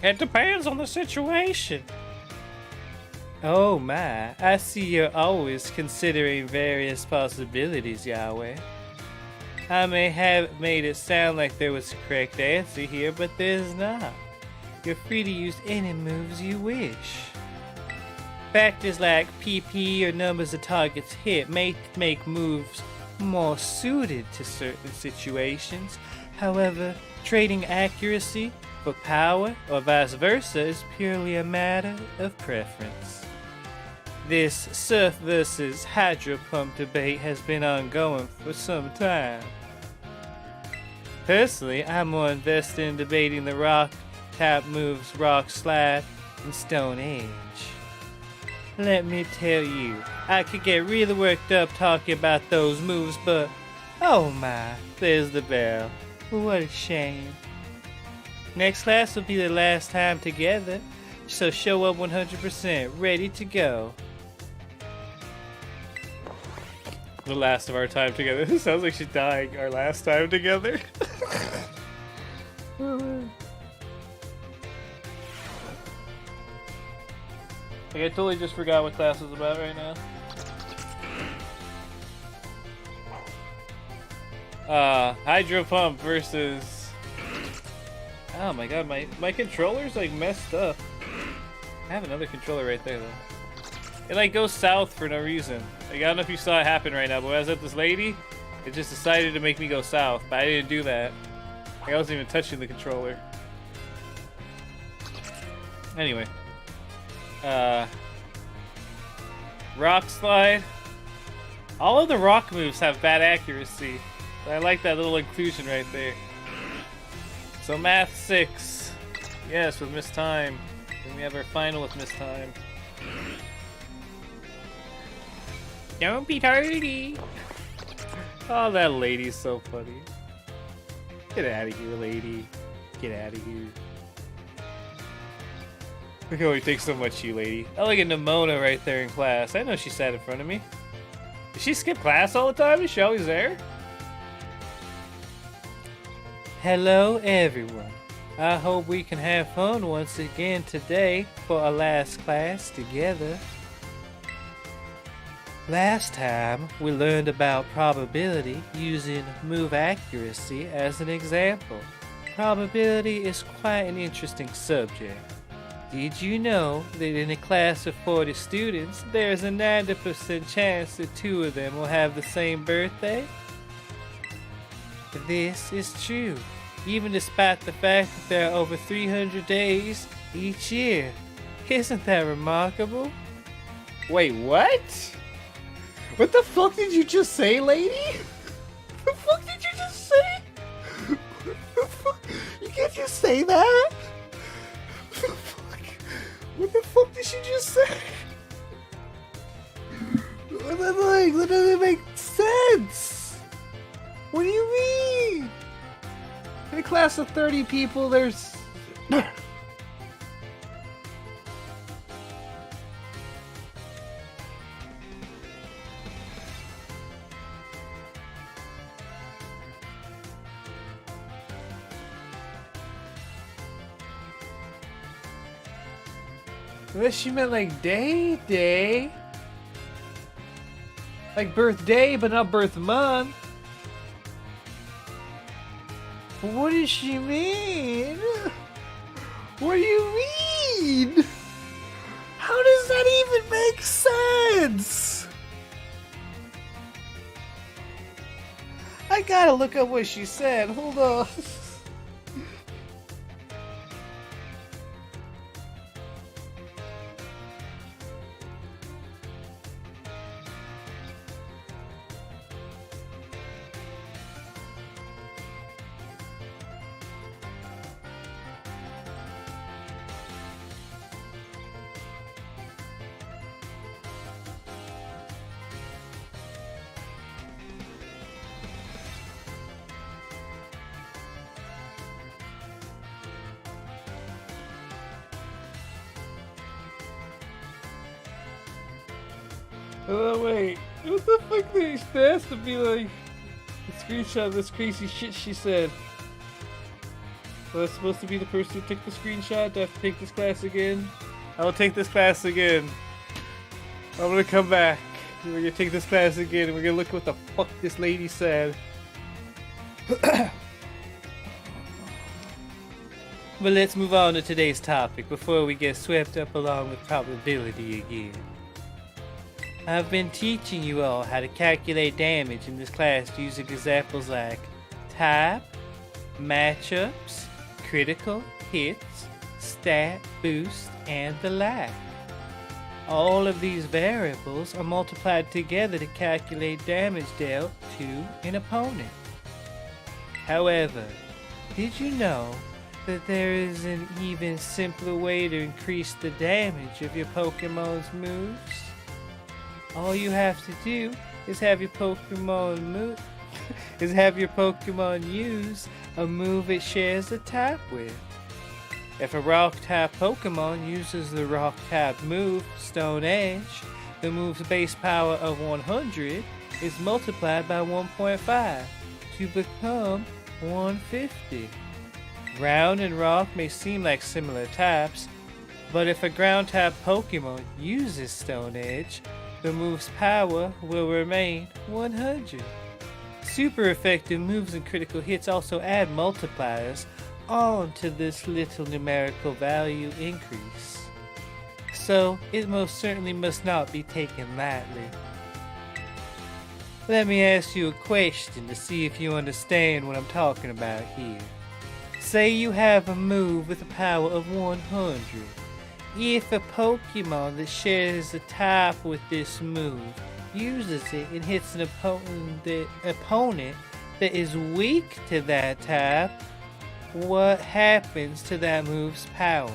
It depends on the situation. Oh my, I see you're always considering various possibilities, Yahweh. I may have made it sound like there was a correct answer here, but there's not. You're free to use any moves you wish. Factors like PP or numbers of targets hit may make moves more suited to certain situations. However, trading accuracy for power or vice versa is purely a matter of preference. This Surf versus Hydro Pump debate has been ongoing for some time. Personally, I'm more invested in debating the rock type moves Rock Slide and Stone Edge. Let me tell you, I could get really worked up talking about those moves, but oh my, there's the bell. What a shame. Next class will be the last time together, so show up 100% ready to go. The last of our time together. This sounds like she's dying our last time together. Like, I totally just forgot what class was about right now. Hydro Pump versus... Oh my god, my controller's like messed up. I have another controller right there though. It like goes south for no reason. Like, I don't know if you saw it happen right now, but when I was at this lady, it just decided to make me go south, but I didn't do that. Like, I wasn't even touching the controller. Anyway. Rock Slide. All of the rock moves have bad accuracy. I like that little inclusion right there. So Math 6. Yes, with Miss Time. Then we have our final with Miss Time. Don't be tardy. Oh, that lady's so funny. Get out of here, lady. Get out of here. Look how he thinks so much of you, lady. I like a Nimona right there in class. I know she sat in front of me. Does she skip class all the time? Is she always there? Hello, everyone. I hope we can have fun once again today for our last class together. Last time, we learned about probability using move accuracy as an example. Probability is quite an interesting subject. Did you know that in a class of 40 students, there's a 90% chance that 2 of them will have the same birthday? This is true, even despite the fact that there are over 300 days each year. Isn't that remarkable? Wait, what? What the fuck did you just say, lady? What the fuck did you just say? What the fuck? You can't just say that? What the fuck? What the fuck did she just say? That doesn't make sense. What do you mean? In a class of 30 people, there's... Unless she meant like day. Like birthday, but not birth month. What does she mean? What do you mean? How does that even make sense? I gotta look up what she said. Hold on. Oh wait, what the fuck? There has to be like a screenshot of this crazy shit she said. Was I supposed to be the person who took the screenshot? Do I have to take this class again? I will take this class again. I'm gonna come back. We're gonna take this class again and we're gonna look at what the fuck this lady said. But let's move on to today's topic before we get swept up along with probability again. I've been teaching you all how to calculate damage in this class using examples like type, matchups, critical hits, stat boost, and the like. All of these variables are multiplied together to calculate damage dealt to an opponent. However, did you know that there is an even simpler way to increase the damage of your Pokemon's moves? All you have to do is have your Pokemon use a move it shares a type with. If a rock type Pokemon uses the rock type move Stone Edge, the move's base power of 100 is multiplied by 1.5 to become 150. Ground and rock may seem like similar types, but if a ground type Pokemon uses Stone Edge, the move's power will remain 100. Super effective moves and critical hits also add multipliers onto this little numerical value increase. So it most certainly must not be taken lightly. Let me ask you a question to see if you understand what I'm talking about here. Say you have a move with a power of 100. If a Pokemon that shares a type with this move uses it and hits an opponent that is weak to that type, what happens to that move's power?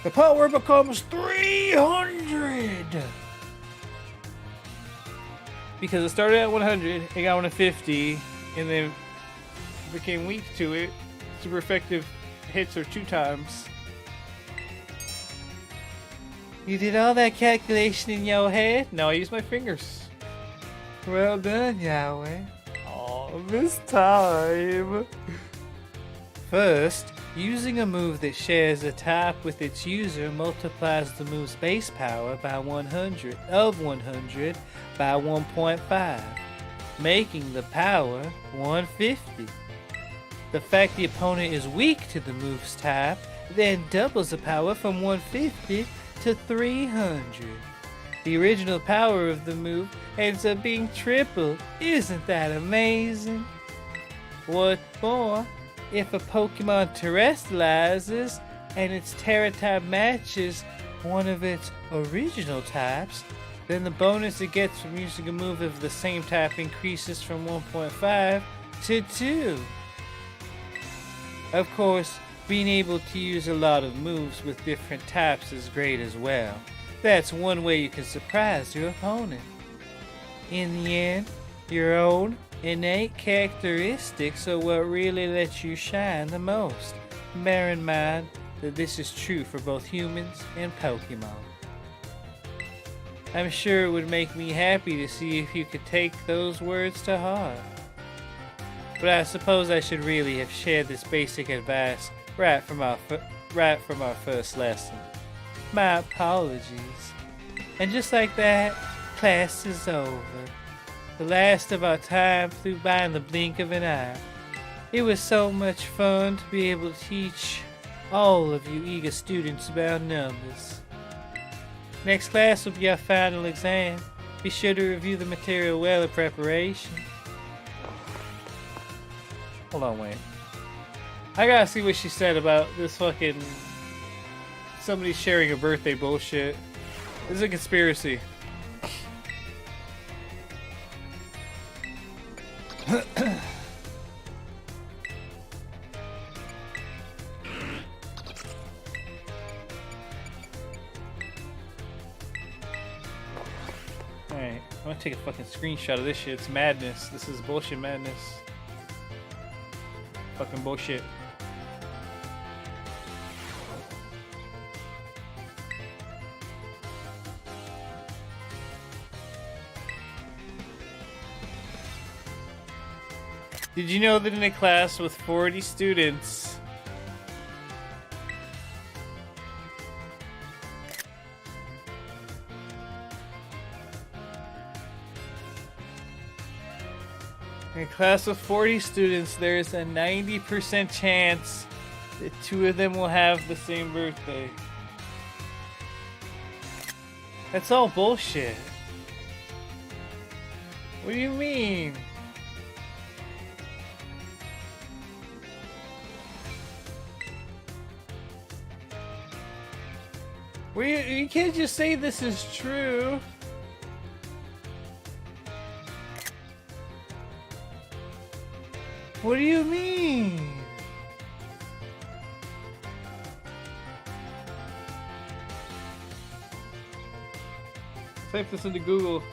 The power becomes 300! Because it started at 100, it got 150, and then became weak to it. Super effective hits her 2 times. You did all that calculation in your head? No, I used my fingers. Well done, Yahweh. Oh, this time. First, using a move that shares a type with its user multiplies the move's base power by 100 by 1.5, making the power 150. The fact the opponent is weak to the move's type then doubles the power from 150 to 300. The original power of the move ends up being tripled. Isn't that amazing? What more? If a Pokemon terrestrializes and its Tera type matches one of its original types, then the bonus it gets from using a move of the same type increases from 1.5 to 2. Of course, being able to use a lot of moves with different types is great as well. That's one way you can surprise your opponent. In the end, your own innate characteristics are what really lets you shine the most. Bear in mind that this is true for both humans and Pokemon. I'm sure it would make me happy to see if you could take those words to heart. But I suppose I should really have shared this basic advice right from our first lesson. My apologies. And just like that, class is over. The last of our time flew by in the blink of an eye. It was so much fun to be able to teach all of you eager students about numbers. Next class will be our final exam. Be sure to review the material well in preparation. Hold on, wait. I gotta see what she said about this fucking somebody sharing a birthday bullshit. This is a conspiracy. Alright, I'm gonna take a fucking screenshot of this shit. It's madness. This is bullshit madness. Fucking bullshit. Did you know that in a class with 40 students, there is a 90% chance that 2 of them will have the same birthday? That's all bullshit. What do you mean? You can't just say this is true. What do you mean? Type this into Google.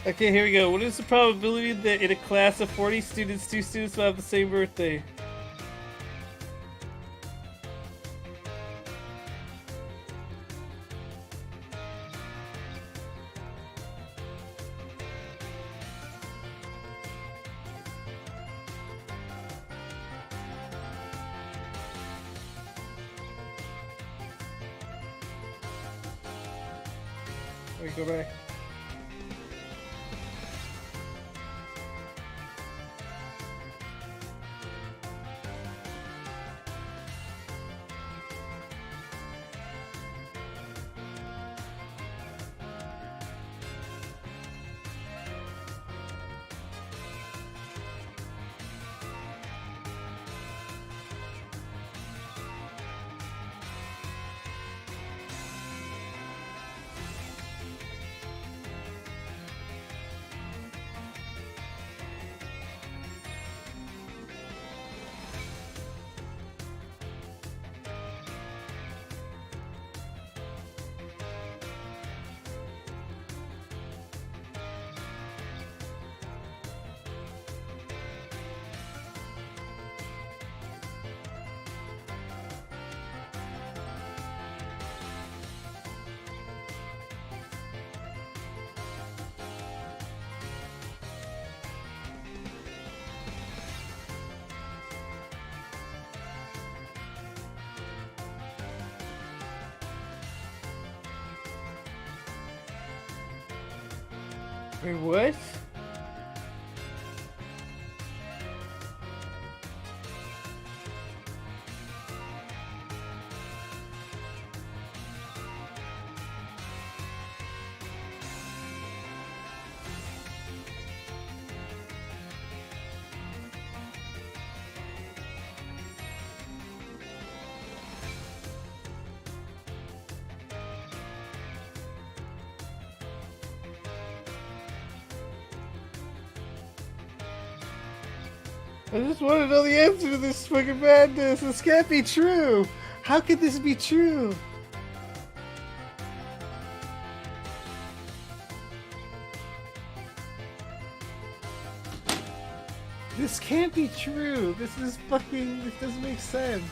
Okay, here we go. What is the probability that in a class of 40 students, 2 students will have the same birthday? Let me go back. Wait, what? I just want to know the answer to this fucking madness. This can't be true. How could this be true? This can't be true. This doesn't make sense.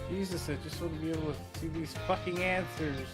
Jesus, I just want to be able to see these fucking answers.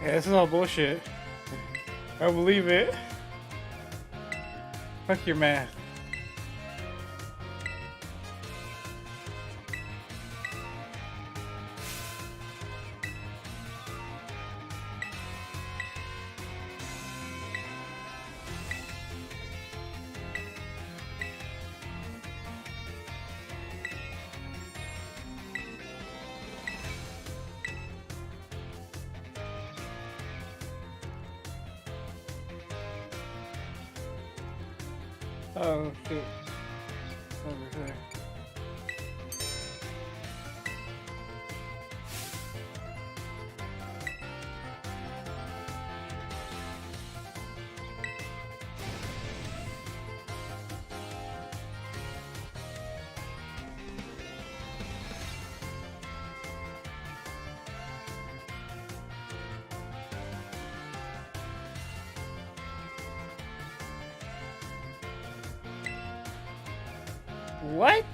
Yeah, this is all bullshit. I don't believe it. Fuck your math. Oh shit. Over there. What?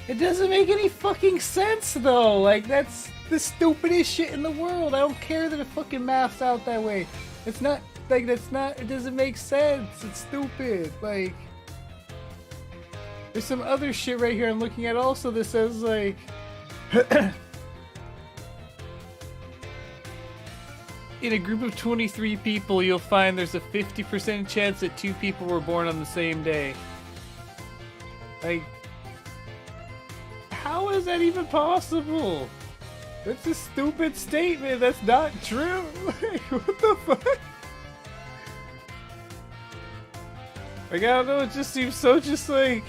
It doesn't make any fucking sense though. Like, that's the stupidest shit in the world. I don't care that it fucking maths out that way. It's not like it doesn't make sense. It's stupid. Like, there's some other shit right here I'm looking at also that says like in a group of 23 people you'll find there's a 50% chance that 2 people were born on the same day. Like, how How is that even possible? That's a stupid statement. That's not true. Like, what the fuck? Like, I don't know. It just seems so just like...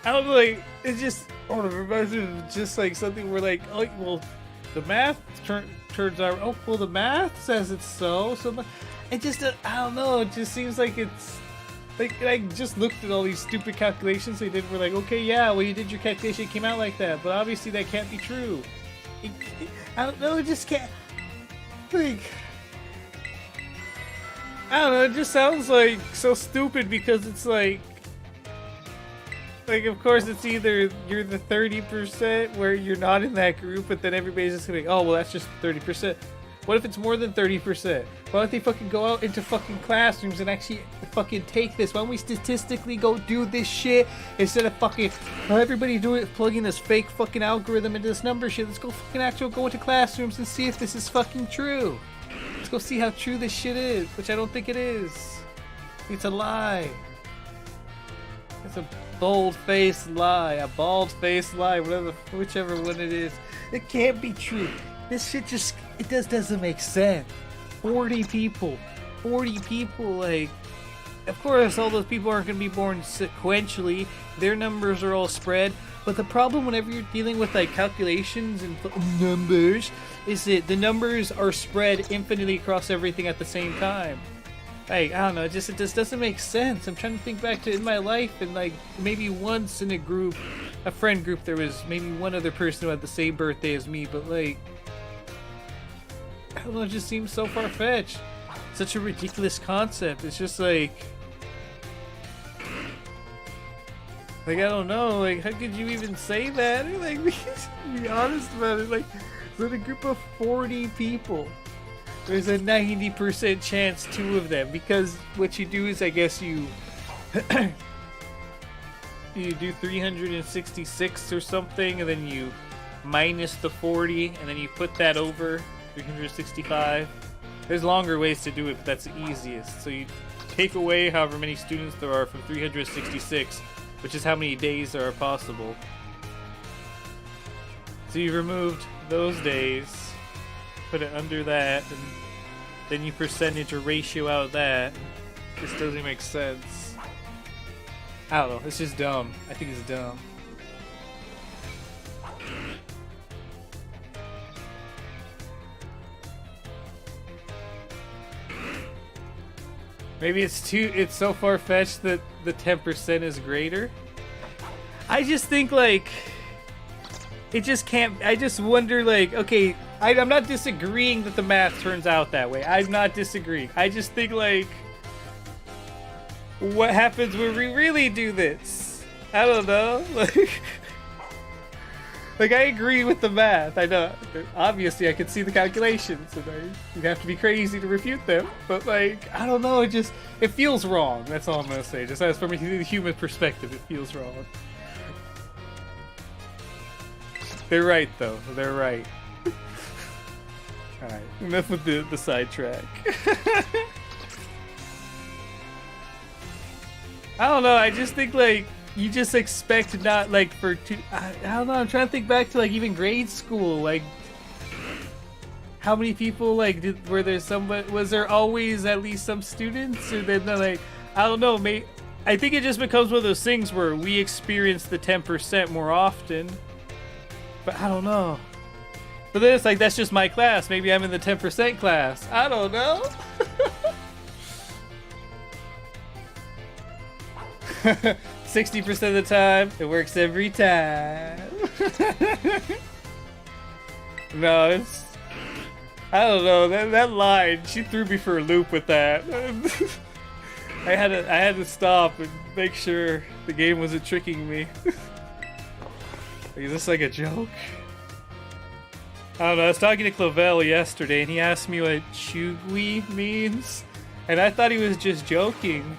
I don't know, like, it just... Oh, it reminds me of just like something where like, oh, well, the math turns out... Oh, well, the math says it's so. So it just... I don't know. It just seems like it's... Like, I just looked at all these stupid calculations they did. We're like, okay, yeah, well, you did your calculation, it came out like that. But obviously that can't be true. I don't know, it just can't... Like... I don't know, it just sounds like so stupid because it's like... Like, of course, it's either you're the 30% where you're not in that group, but then everybody's just gonna be, oh, well, that's just 30%. What if it's more than 30%? Why don't they fucking go out into fucking classrooms and actually fucking take this? Why don't we statistically go do this shit instead of fucking everybody do it, plugging this fake fucking algorithm into this number shit? Let's go fucking actually go into classrooms and see if this is fucking true. Let's go see how true this shit is, which I don't think it is. It's a lie. It's a bold-faced lie, a bald-faced lie, whichever one it is. It can't be true. This shit just, it doesn't make sense. 40 people, like, of course all those people aren't going to be born sequentially, their numbers are all spread, but the problem whenever you're dealing with like calculations and numbers is that the numbers are spread infinitely across everything at the same time. Like, I don't know, it just doesn't make sense. I'm trying to think back to in my life and like maybe once in a group, a friend group, there was maybe one other person who had the same birthday as me, but like, I don't know, it just seems so far-fetched. Such a ridiculous concept. It's just like... Like, I don't know, like, how could you even say that? Like, be honest about it. Like, so in a group of 40 people, there's a 90% chance 2 of them. Because what you do is, I guess you... you do 366 or something, and then you minus the 40, and then you put that over 365. There's longer ways to do it, but that's the easiest. So you take away however many students there are from 366, which is how many days there are possible. So you removed those days, put it under that, and then you percentage or ratio out that. This doesn't make sense. I don't know, it's just dumb. I think it's dumb. Maybe it's so far-fetched that the 10% is greater. I just think like it just can't. I just wonder like, okay, I'm not disagreeing that the math turns out that way. I'm not disagreeing. I just think like, what happens when we really do this? I don't know. Like I agree with the math. I know. Obviously, I can see the calculations, and you'd have to be crazy to refute them. But like, I don't know. It feels wrong. That's all I'm gonna say. Just as from a human perspective, it feels wrong. They're right, though. They're right. All right. Enough with the sidetrack. I don't know. I just think like. You just expect not like for I don't know, I'm trying to think back to like even grade school, like how many people like were there somebody, was there always at least some students, or then like I don't know, I think it just becomes one of those things where we experience the 10% more often, but I don't know. But then it's like that's just my class, maybe I'm in the 10% class, I don't know. 60% of the time, it works every time. No, it's... I don't know, that line, she threw me for a loop with that. I had to stop and make sure the game wasn't tricking me. Is this like a joke? I don't know, I was talking to Clavel yesterday and he asked me what chugui means. And I thought he was just joking.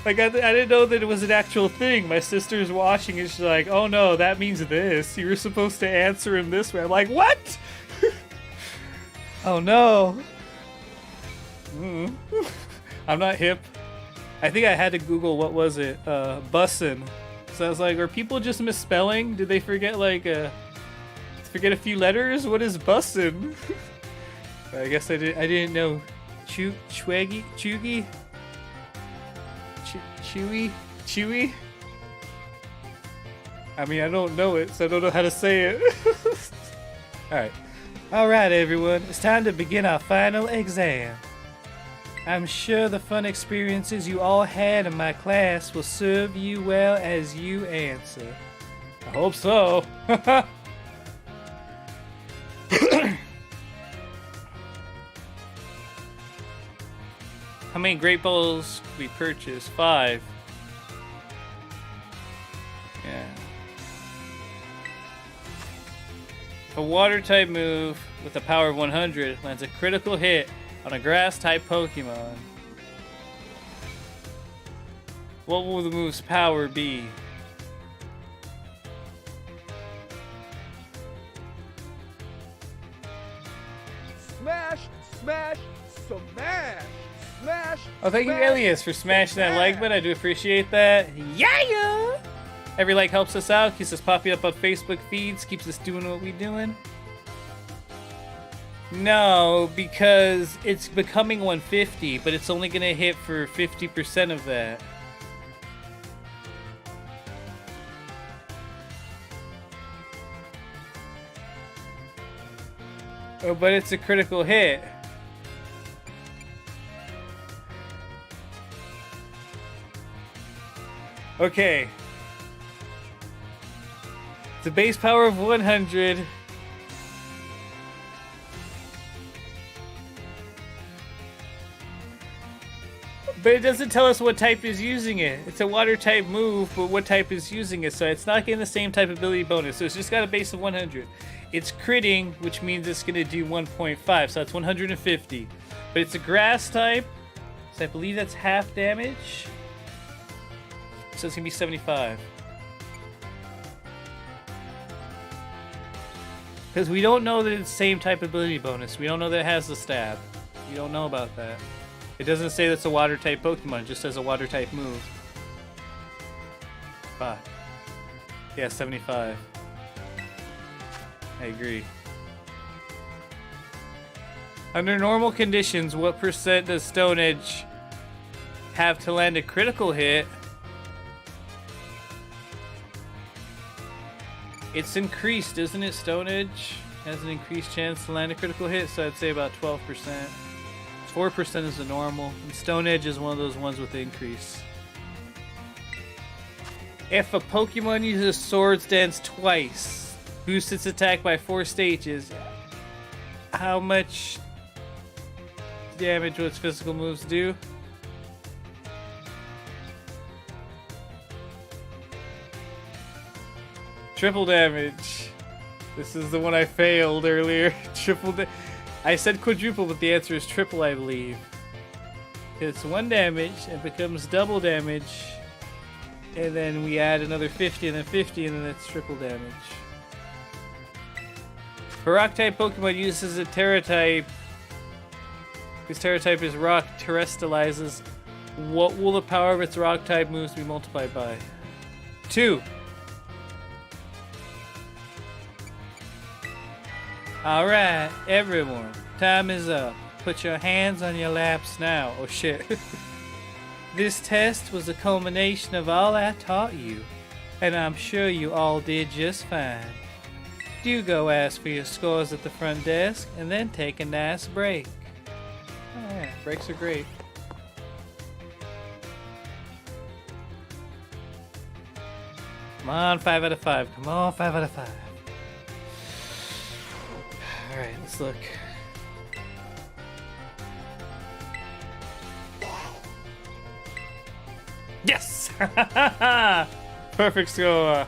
Like, I didn't know that it was an actual thing. My sister's watching and she's like, oh no, that means this. You were supposed to answer him this way. I'm like, what? Oh no. I'm not hip. I think I had to Google, what was it? Bussin'. So I was like, are people just misspelling? Did they forget like forget a few letters? What is bussin'? I guess I didn't know. Chewgy? Chewy? I mean, I don't know it, so I don't know how to say it. Alright, everyone. It's time to begin our final exam. I'm sure the fun experiences you all had in my class will serve you well as you answer. I hope so. How many Great Balls we purchased? 5. Yeah. A water type move with a power of 100 lands a critical hit on a grass type Pokemon. What will the move's power be? Smash, smash, smash, smash. Oh, thank you, Elias, for smashing that like button. I do appreciate that. Yeah! Every like helps us out, keeps us popping up on Facebook feeds, keeps us doing what we doing. No, because it's becoming 150, but it's only gonna hit for 50% of that. Oh, but it's a critical hit. Okay. It's a base power of 100. But it doesn't tell us what type is using it. It's a water type move, but what type is using it? So it's not getting the same type ability bonus. So it's just got a base of 100. It's critting, which means it's going to do 1.5. So that's 150. But it's a grass type. So I believe that's half damage. So it's going to be 75. Because we don't know that it's the same type ability bonus. We don't know that it has the stab. We don't know about that. It doesn't say that's a water type Pokemon, it just says a water type move. 5. Yeah, 75. I agree. Under normal conditions, what percent does Stone Edge have to land a critical hit? It's increased, isn't it? Stone Edge has an increased chance to land a critical hit, so I'd say about 12%. 4% is the normal, and Stone Edge is one of those ones with the increase. If a Pokemon uses Swords Dance twice, boosts its attack by 4 stages, how much damage will its physical moves do? Triple damage. This is the one I failed earlier. Triple damage. I said quadruple, but the answer is triple, I believe. It's 1 damage, it becomes double damage, and then we add another 50, and then 50, and then it's triple damage. If a Rock-type Pokemon uses a Tera type, whose Tera type is Rock, terrestrializes, what will the power of its Rock-type moves be multiplied by? 2. Alright, everyone, time is up. Put your hands on your laps now. Oh shit. This test was a culmination of all I taught you, and I'm sure you all did just fine. Do go ask for your scores at the front desk, and then take a nice break. Oh yeah, breaks are great. Come on, 5 out of 5. Come on, 5 out of 5. Alright, let's look. Yes! Perfect score!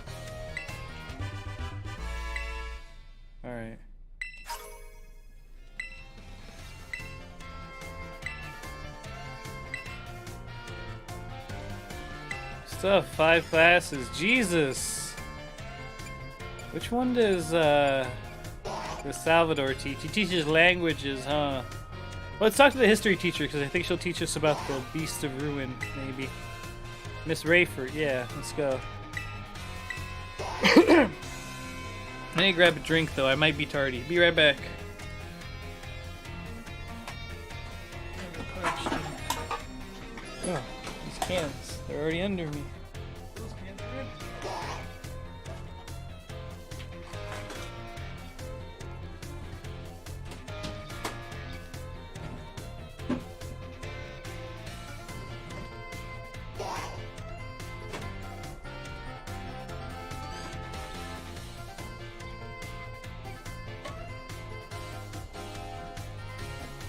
Alright. Still have 5 classes. Jesus! Which one does, Salvador teach? He teaches languages, huh? Well, let's talk to the history teacher, because I think she'll teach us about the Beast of Ruin, maybe. Miss Rayford, yeah, let's go. I need to grab a drink though. I might be tardy. Be right back. Oh, these cans. They're already under me. Those cans are in.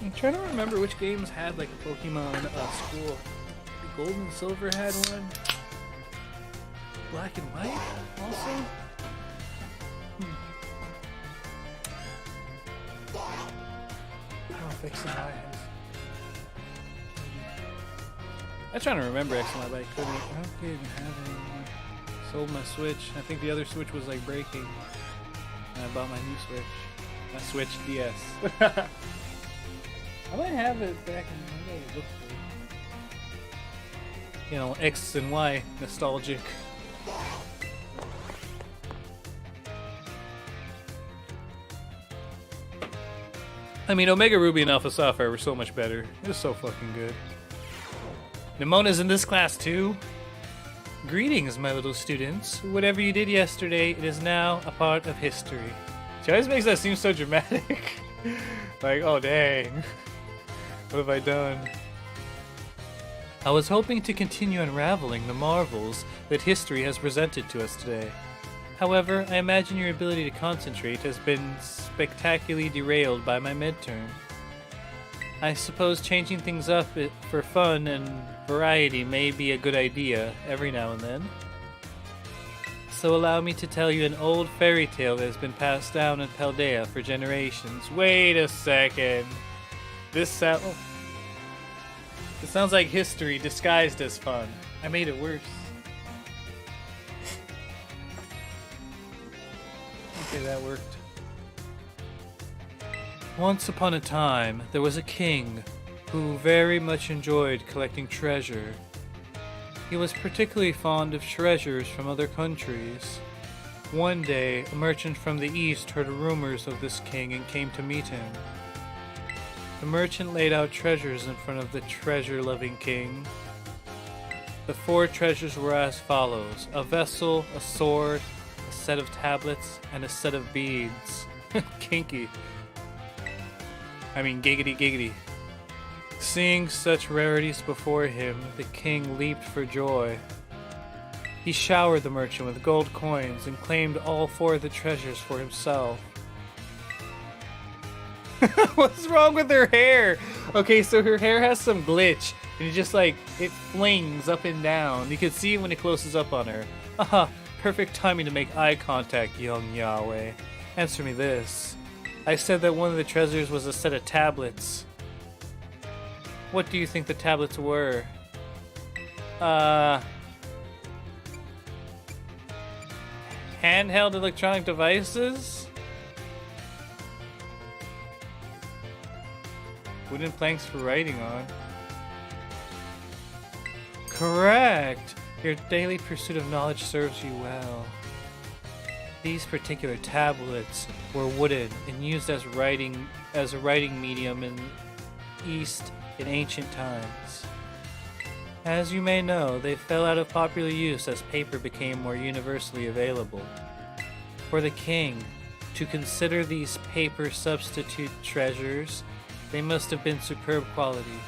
I'm trying to remember which games had like a Pokemon school. The Gold and Silver had one. Black and White also. I don't know if X and Y has. I'm trying to remember X and Y, but I couldn't. I don't think I even have it anymore. Sold my Switch. I think the other Switch was like breaking. And I bought my new Switch. My Switch DS. I might have it back in my day. Look for it. You know, X and Y nostalgic. I mean, Omega Ruby and Alpha Sapphire were so much better. It was so fucking good. Nimona's in this class too. Greetings, my little students. Whatever you did yesterday, it is now a part of history. She always makes that seem so dramatic. Like, oh dang. What have I done? I was hoping to continue unraveling the marvels that history has presented to us today. However, I imagine your ability to concentrate has been spectacularly derailed by my midterm. I suppose changing things up for fun and variety may be a good idea every now and then. So allow me to tell you an old fairy tale that has been passed down in Paldea for generations. Wait a second. This sounds like history disguised as fun. I made it worse. Okay, that worked. Once upon a time, there was a king who very much enjoyed collecting treasure. He was particularly fond of treasures from other countries. One day, a merchant from the east heard rumors of this king and came to meet him. The merchant laid out treasures in front of the treasure-loving king. The 4 treasures were as follows: a vessel, a sword, a set of tablets, and a set of beads. Kinky. I mean, giggity giggity. Seeing such rarities before him, the king leaped for joy. He showered the merchant with gold coins and claimed all 4 of the treasures for himself. What's wrong with her hair? Okay, so her hair has some glitch, and it just like, it flings up and down. You can see it when it closes up on her. Aha, perfect timing to make eye contact, young Yahweh. Answer me this. I said that one of the treasures was a set of tablets. What do you think the tablets were? Handheld electronic devices? Wooden planks for writing on. Correct! Your daily pursuit of knowledge serves you well. These particular tablets were wooden and used as a writing medium in East in ancient times. As you may know, they fell out of popular use as paper became more universally available. For the king to consider these paper substitute treasures, they must have been superb quality.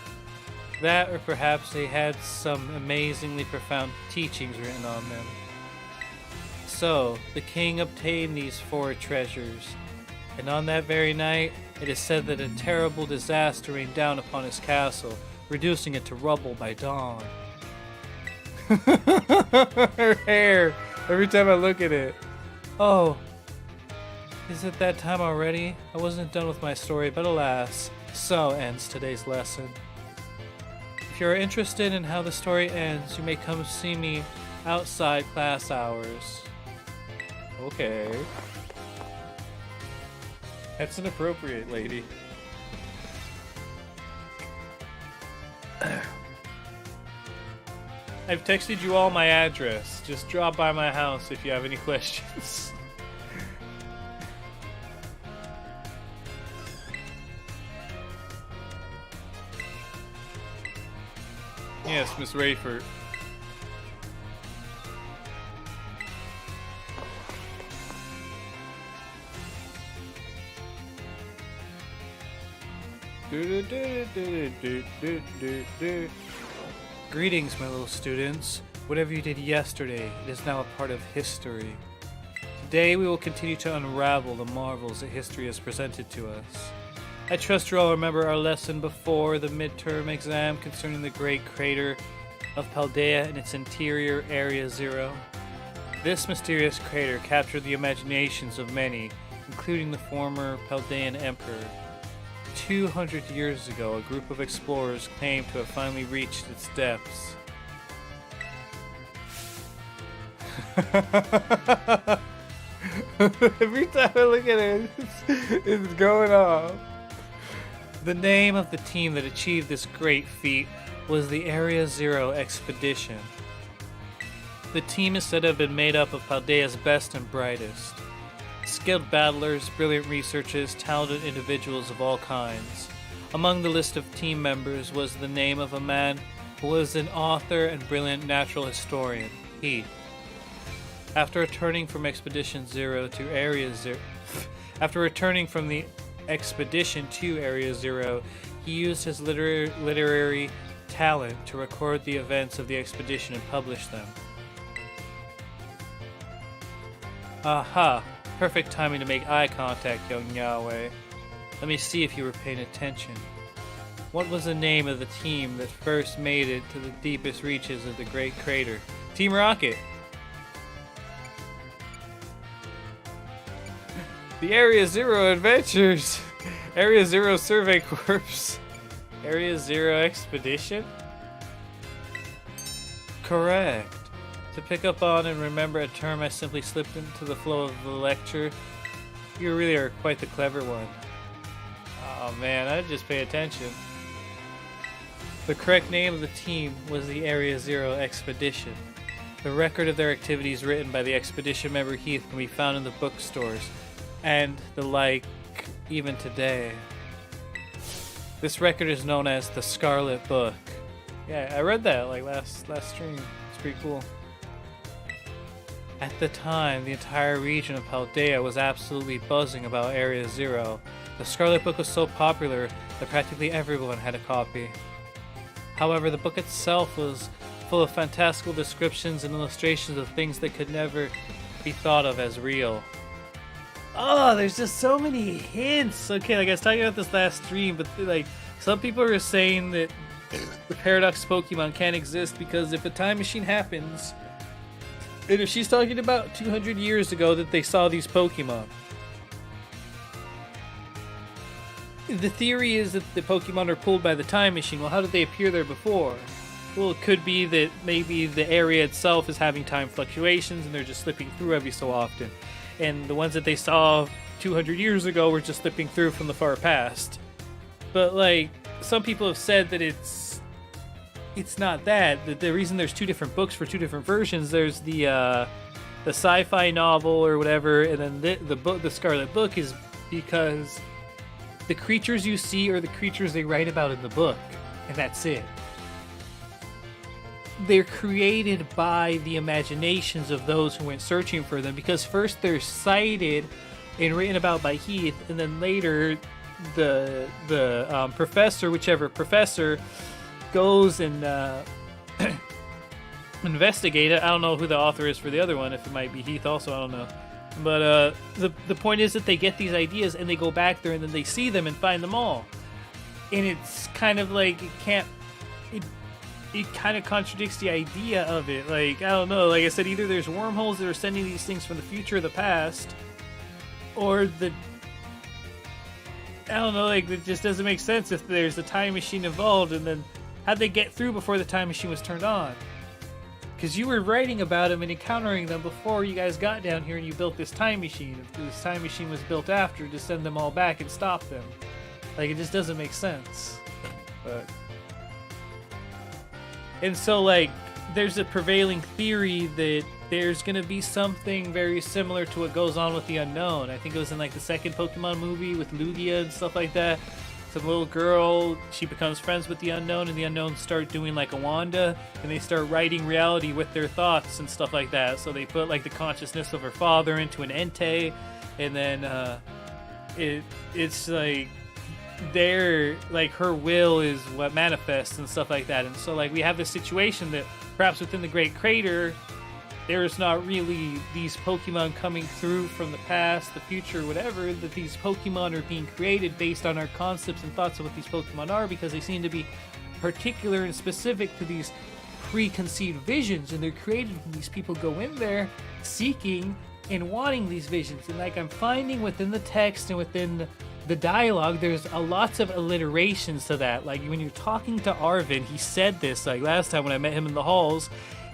That, or perhaps they had some amazingly profound teachings written on them. So, the king obtained these 4 treasures, and on that very night, it is said that a terrible disaster rained down upon his castle, reducing it to rubble by dawn. Her hair, every time I look at it. Oh, is it that time already? I wasn't done with my story, but alas, so ends today's lesson. If you're interested in how the story ends, you may come see me outside class hours. Okay. That's inappropriate, lady. I've texted you all my address. Just drop by my house if you have any questions. Yes, Miss Rayford. Greetings, my little students. Whatever you did yesterday, it is now a part of history. Today we will continue to unravel the marvels that history has presented to us. I trust you all remember our lesson before the midterm exam concerning the great crater of Paldea and its interior Area Zero. This mysterious crater captured the imaginations of many, including the former Paldean emperor. 200 years ago, a group of explorers claimed to have finally reached its depths. Every time I look at it, it's going off. The name of the team that achieved this great feat was the Area Zero Expedition. The team is said to have been made up of Paldea's best and brightest. Skilled battlers, brilliant researchers, talented individuals of all kinds. Among the list of team members was the name of a man who was an author and brilliant natural historian, Heath. After returning from Expedition Zero to Area Zero, after returning from the expedition to Area Zero, he used his literary talent to record the events of the expedition and publish them. Aha! Perfect timing to make eye contact, young Yahweh. Let me see if you were paying attention. What was the name of the team that first made it to the deepest reaches of the Great Crater? Team Rocket! The Area Zero Adventures! Area Zero Survey Corps! Area Zero Expedition? Correct. To pick up on and remember a term I simply slipped into the flow of the lecture, you really are quite the clever one. Oh man, I just pay attention. The correct name of the team was the Area Zero Expedition. The record of their activities written by the expedition member Heath can be found in the bookstores and the like even today. This record is known as the Scarlet Book. Yeah, I read that like last stream. It's pretty cool. At the time, the entire region of Paldea was absolutely buzzing about Area Zero. The Scarlet Book was so popular that practically everyone had a copy. However, the book itself was full of fantastical descriptions and illustrations of things that could never be thought of as real. Oh, there's just so many hints. Okay, like I was talking about this last stream, but like some people are saying that the Paradox Pokemon can't exist because if a time machine happens, and if she's talking about 200 years ago that they saw these Pokemon, the theory is that the Pokemon are pulled by the time machine. Well, how did they appear there before? Well, it could be that maybe the area itself is having time fluctuations and they're just slipping through every so often. And the ones that they saw 200 years ago were just slipping through from the far past. But, like, some people have said that it's not that. The reason there's two different books for two different versions, there's the sci-fi novel or whatever, and then the Scarlet Book is because the creatures you see are the creatures they write about in the book, and that's it. They're created by the imaginations of those who went searching for them, because first they're cited and written about by Heath, and then later the professor, whichever professor, goes and investigate it. I don't know who the author is for the other one, if it might be Heath also, I don't know. But the point is that they get these ideas and they go back there and then they see them and find them all. And it's kind of like it kind of contradicts the idea of it. Like, I don't know, like I said, either there's wormholes that are sending these things from the future or the past, or I don't know, like, it just doesn't make sense if there's a time machine involved, and then how'd they get through before the time machine was turned on? Because you were writing about them and encountering them before you guys got down here and you built this time machine. If this time machine was built after to send them all back and stop them. Like, it just doesn't make sense. But... And so, like, there's a prevailing theory that there's gonna be something very similar to what goes on with the Unknown. I think it was in like the second Pokemon movie with Lugia and stuff like that. Some little girl, she becomes friends with the Unknown, and the Unknown start doing like a Wanda, and they start writing reality with their thoughts and stuff like that. So they put like the consciousness of her father into an Entei, and then it's like like her will is what manifests and stuff like that. And so like we have this situation that perhaps within the Great Crater, there's not really these Pokemon coming through from the past, the future, whatever, that these Pokemon are being created based on our concepts and thoughts of what these Pokemon are, because they seem to be particular and specific to these preconceived visions, and they're created when these people go in there seeking and wanting these visions. And like I'm finding within the text and within the dialogue, there's a lots of alliterations to that. Like when you're talking to Arvin, he said this like last time when I met him in the halls.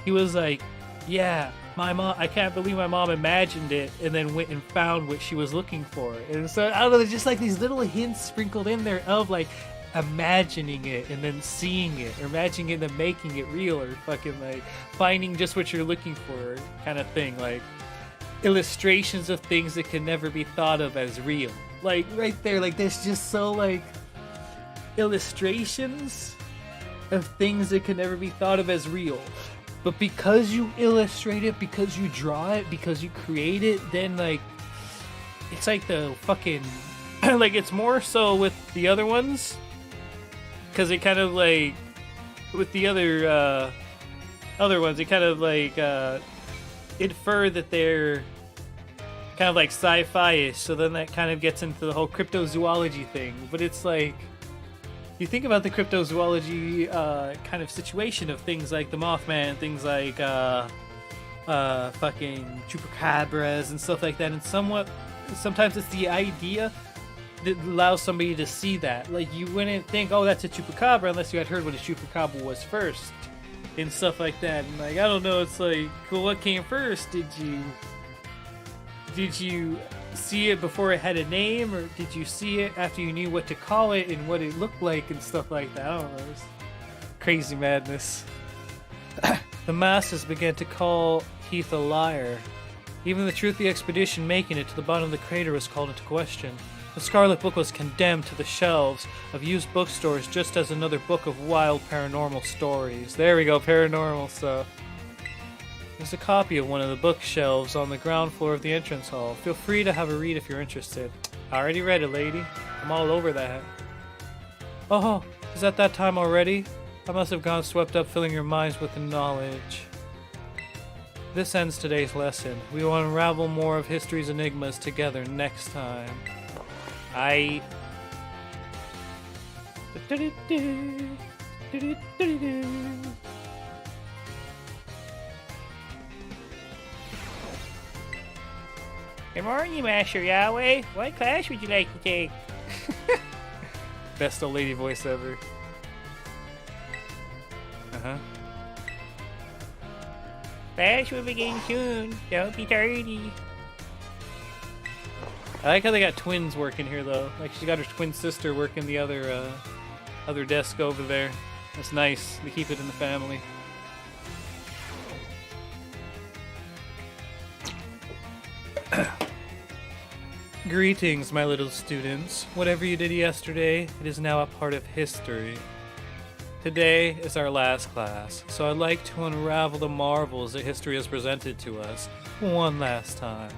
He was like, yeah, my mom, I can't believe my mom imagined it and then went and found what she was looking for. And so I don't know, there's just like these little hints sprinkled in there of like imagining it and then seeing it, or imagining it and then making it real, or fucking like finding just what you're looking for kind of thing. Like illustrations of things that can never be thought of as real. Like right there, like there's just so like illustrations of things that can never be thought of as real. But because you illustrate it, because you draw it, because you create it, then like it's like the fucking like it's more so with the other ones, because it kind of like with the other ones, it kind of like infer that they're kind of like sci-fi-ish, so then that kind of gets into the whole cryptozoology thing. But it's like, you think about the cryptozoology kind of situation of things like the Mothman, things like fucking chupacabras and stuff like that, and sometimes it's the idea that allows somebody to see that. Like you wouldn't think, oh, that's a chupacabra, unless you had heard what a chupacabra was first and stuff like that. And like, I don't know, it's like, well, what came first? Did you see it before it had a name, or did you see it after you knew what to call it and what it looked like and stuff like that? I don't know. It's crazy madness. The masses began to call Heath a liar. Even the truth of the expedition making it to the bottom of the crater was called into question. The Scarlet book was condemned to the shelves of used bookstores just as another book of wild paranormal stories. There we go, paranormal stuff. There's a copy of one of the bookshelves on the ground floor of the entrance hall. Feel free to have a read if you're interested. I already read it, lady. I'm all over that. Oh, is that time already? I must have gone swept up filling your minds with the knowledge. This ends today's lesson. We will unravel more of history's enigmas together next time. Good morning, Master Yahweh. What class would you like to take? Best old lady voice ever. Class will begin soon. Don't be tardy. I like how they got twins working here, though. Like, she got her twin sister working the other desk over there. That's nice. They keep it in the family. Greetings, my little students. Whatever you did yesterday, it is now a part of history. Today is our last class, so I'd like to unravel the marvels that history has presented to us one last time.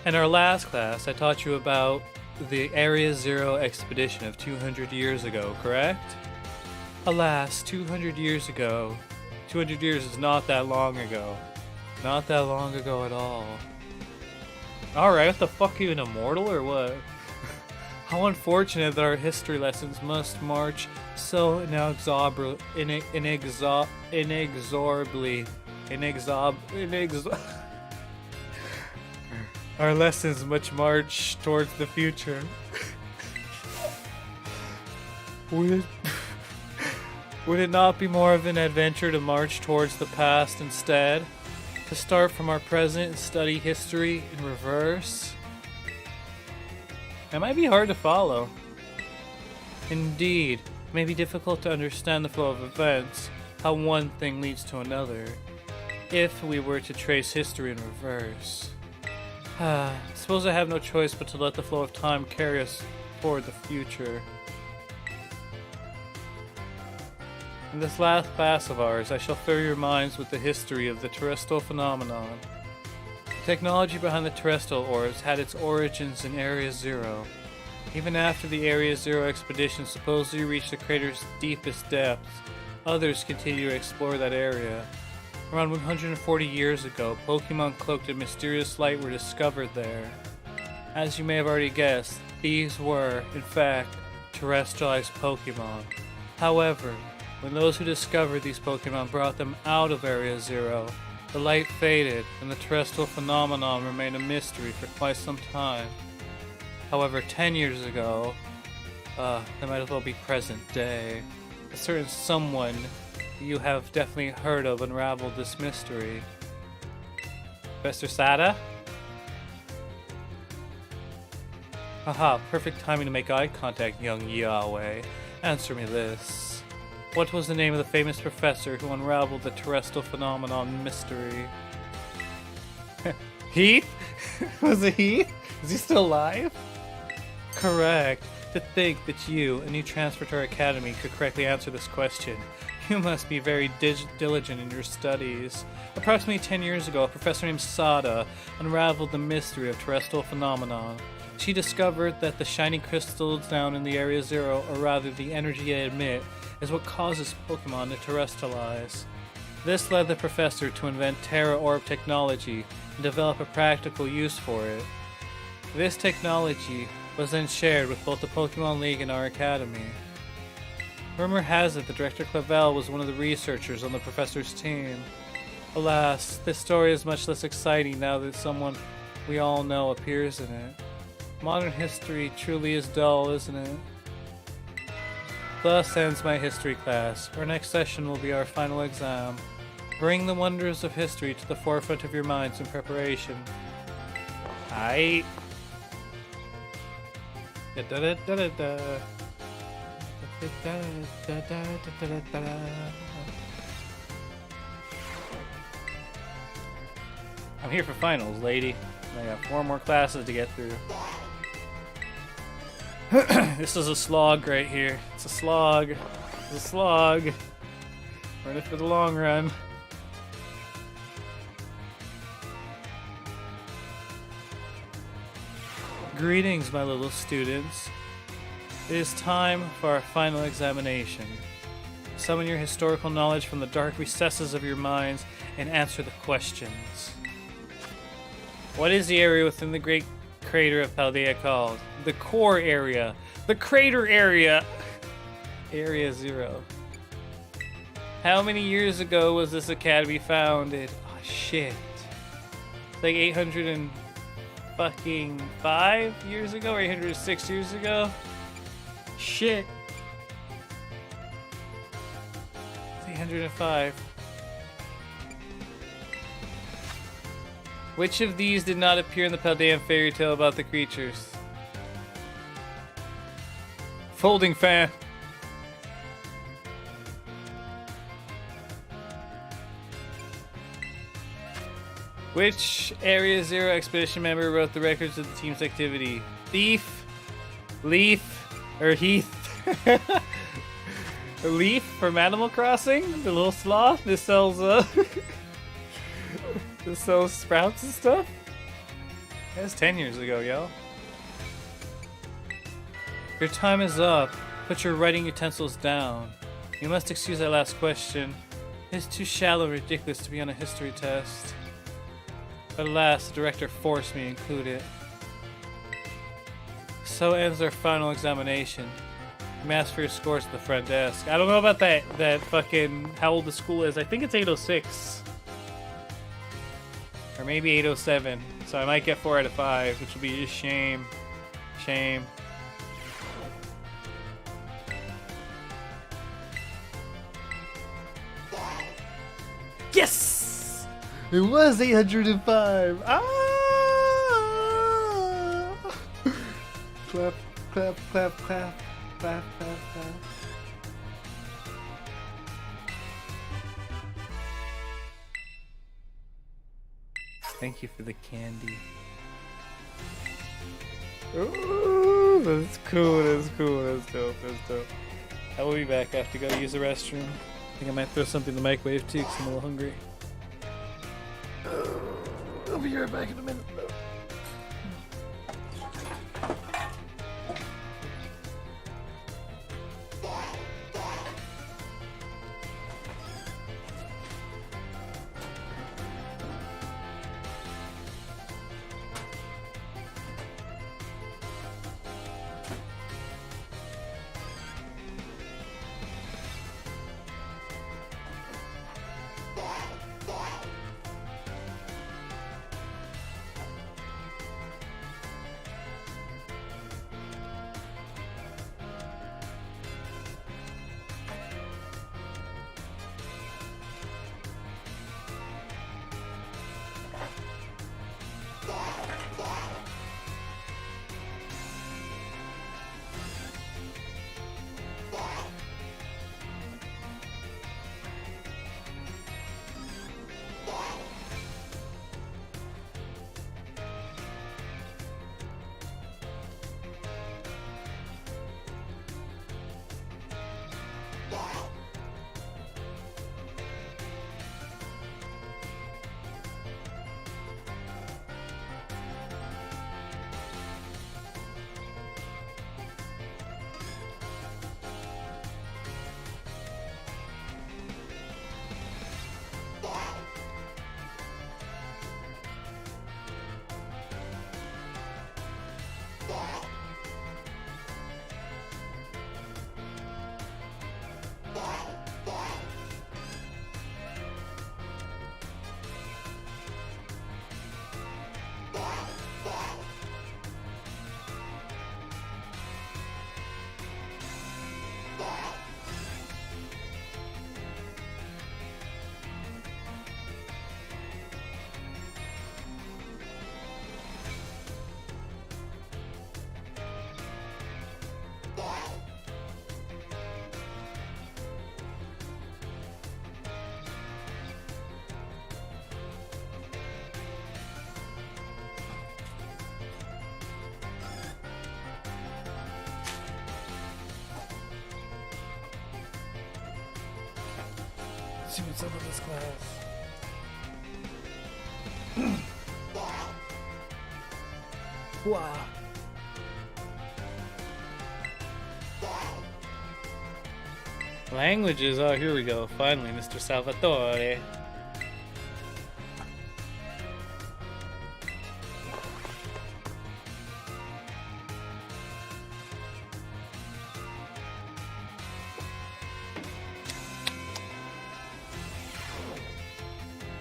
In our last class, I taught you about the Area Zero expedition of 200 years ago, correct? Alas, 200 years ago. 200 years is not that long ago. Not that long ago at all. Alright, what the fuck, are you an immortal or what? How unfortunate that our history lessons must march so inexorably. Our lessons must march towards the future. Would it not be more of an adventure to march towards the past instead? To start from our present and study history in reverse? It might be hard to follow. Indeed, it may be difficult to understand the flow of events, how one thing leads to another, if we were to trace history in reverse. Suppose I have no choice but to let the flow of time carry us toward the future. In this last class of ours, I shall fill your minds with the history of the terrestrial phenomenon. The technology behind the terrestrial orbs had its origins in Area Zero. Even after the Area Zero expedition supposedly reached the crater's deepest depths, others continue to explore that area. Around 140 years ago, Pokemon cloaked in mysterious light were discovered there. As you may have already guessed, these were, in fact, terrestrialized Pokemon. However, when those who discovered these Pokemon brought them out of Area Zero, the light faded and the terrestrial phenomenon remained a mystery for quite some time. However, 10 years ago, that might as well be present day, a certain someone you have definitely heard of unraveled this mystery. Professor Sada? Haha, perfect timing to make eye contact, young Yahweh. Answer me this. What was the name of the famous professor who unraveled the terrestrial phenomenon mystery? Heath? Was it Heath? Is he still alive? Correct. To think that you, a new transfer to our academy, could correctly answer this question. You must be very diligent in your studies. Approximately 10 years ago, a professor named Sada unraveled the mystery of terrestrial phenomenon. She discovered that the shiny crystals down in the Area Zero, or rather the energy they emit, is what causes Pokemon to terrestrialize. This led the professor to invent Tera Orb technology and develop a practical use for it. This technology was then shared with both the Pokemon League and our academy. Rumor has it that Director Clavel was one of the researchers on the professor's team. Alas, this story is much less exciting now that someone we all know appears in it. Modern history truly is dull, isn't it? Thus ends my history class. Our next session will be our final exam. Bring the wonders of history to the forefront of your minds in preparation. Aight. I'm here for finals, lady. I got 4 more classes to get through. This is a slog right here. It's a slog. It's a slog. We're in it for the long run. Greetings, my little students. It is time for our final examination. Summon your historical knowledge from the dark recesses of your minds and answer the questions. What is the area within the Great Crater of Paldea called? The core area. The crater area. Area Zero. How many years ago was this academy founded? Oh shit. It's like 805 years ago or 806 years ago? Shit. It's 805. Which of these did not appear in the Paldean fairy tale about the creatures? Folding fan. Which Area Zero expedition member wrote the records of the team's activity? Thief, Leaf, or Heath? Leaf from Animal Crossing? The little sloth? This sells, this sells sprouts and stuff? That's 10 years ago, yo. Your time is up. Put your writing utensils down. You must excuse that last question. It is too shallow and ridiculous to be on a history test. But alas, the director forced me to include it. So ends our final examination. You may ask for your scores at the front desk. I don't know about that fucking how old the school is. I think it's 806. Or maybe 807. So I might get 4 out of 5, which will be a shame. Shame. Yes! It was 805. Ah! Clap, clap, clap, clap, clap, clap, clap. Thank you for the candy. Ooh, that's cool, that's cool, that's dope, that's dope. I will be back. I have to go use the restroom. I think I might throw something in the microwave too because I'm a little hungry. I'll be right back in a minute. Let's see what's up with this class. Wow. Languages, oh here we go, finally Mr. Salvatore.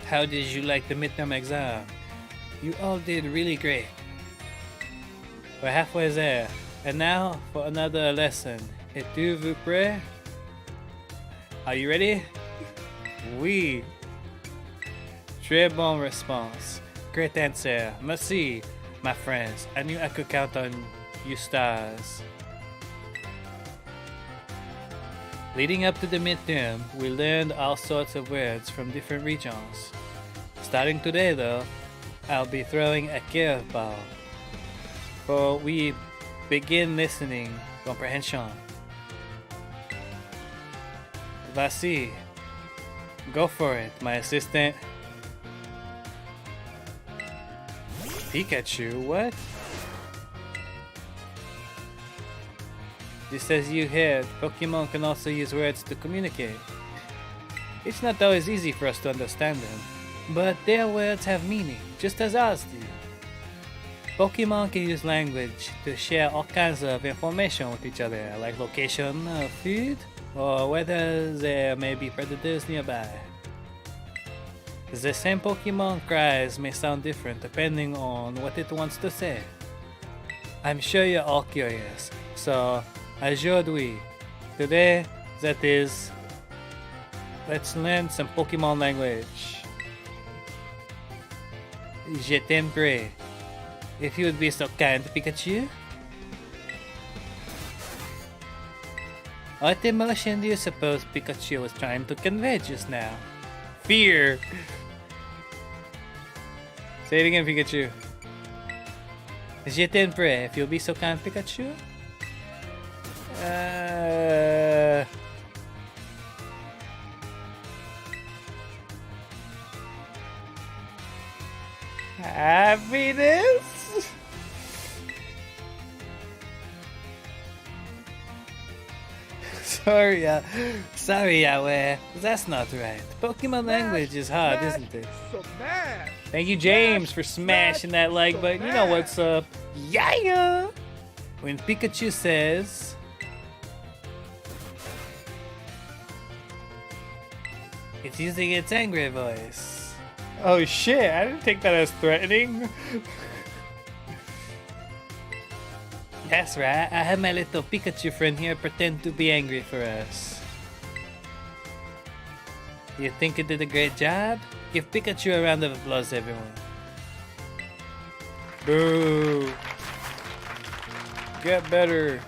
How did you like the midterm exam? You all did really great. We're halfway there, and now for another lesson. Êtes-vous prêts? Are you ready? Oui. Très bon response. Great answer. Merci, my friends. I knew I could count on you stars. Leading up to the midterm, we learned all sorts of words from different regions. Starting today though, I'll be throwing a curveball. For we begin listening comprehension. Vas-y. Go for it, my assistant. Pikachu, what? Just as you heard, Pokemon can also use words to communicate. It's not always easy for us to understand them, but their words have meaning, just as ours do. Pokemon can use language to share all kinds of information with each other, like location of food, or whether there may be predators nearby. The same Pokemon cries may sound different depending on what it wants to say. I'm sure you're all curious, so aujourd'hui, today, that is, let's learn some Pokemon language. Je t'aimerais. If you would be so kind, Pikachu. What emotion do you suppose Pikachu was trying to convey just now? Fear. Say it again, Pikachu. Je t'en prie, if you'll be so kind, Pikachu. Happiness? Sorry, Yahweh. That's not right. Pokemon language is hard, isn't it? Smash! Thank you, James, for smashing that like button. You know what's up. Yeah! When Pikachu says... It's using its angry voice. Oh shit, I didn't take that as threatening. That's right, I had my little Pikachu friend here pretend to be angry for us. You think it did a great job? Give Pikachu a round of applause, everyone. Boo! Get better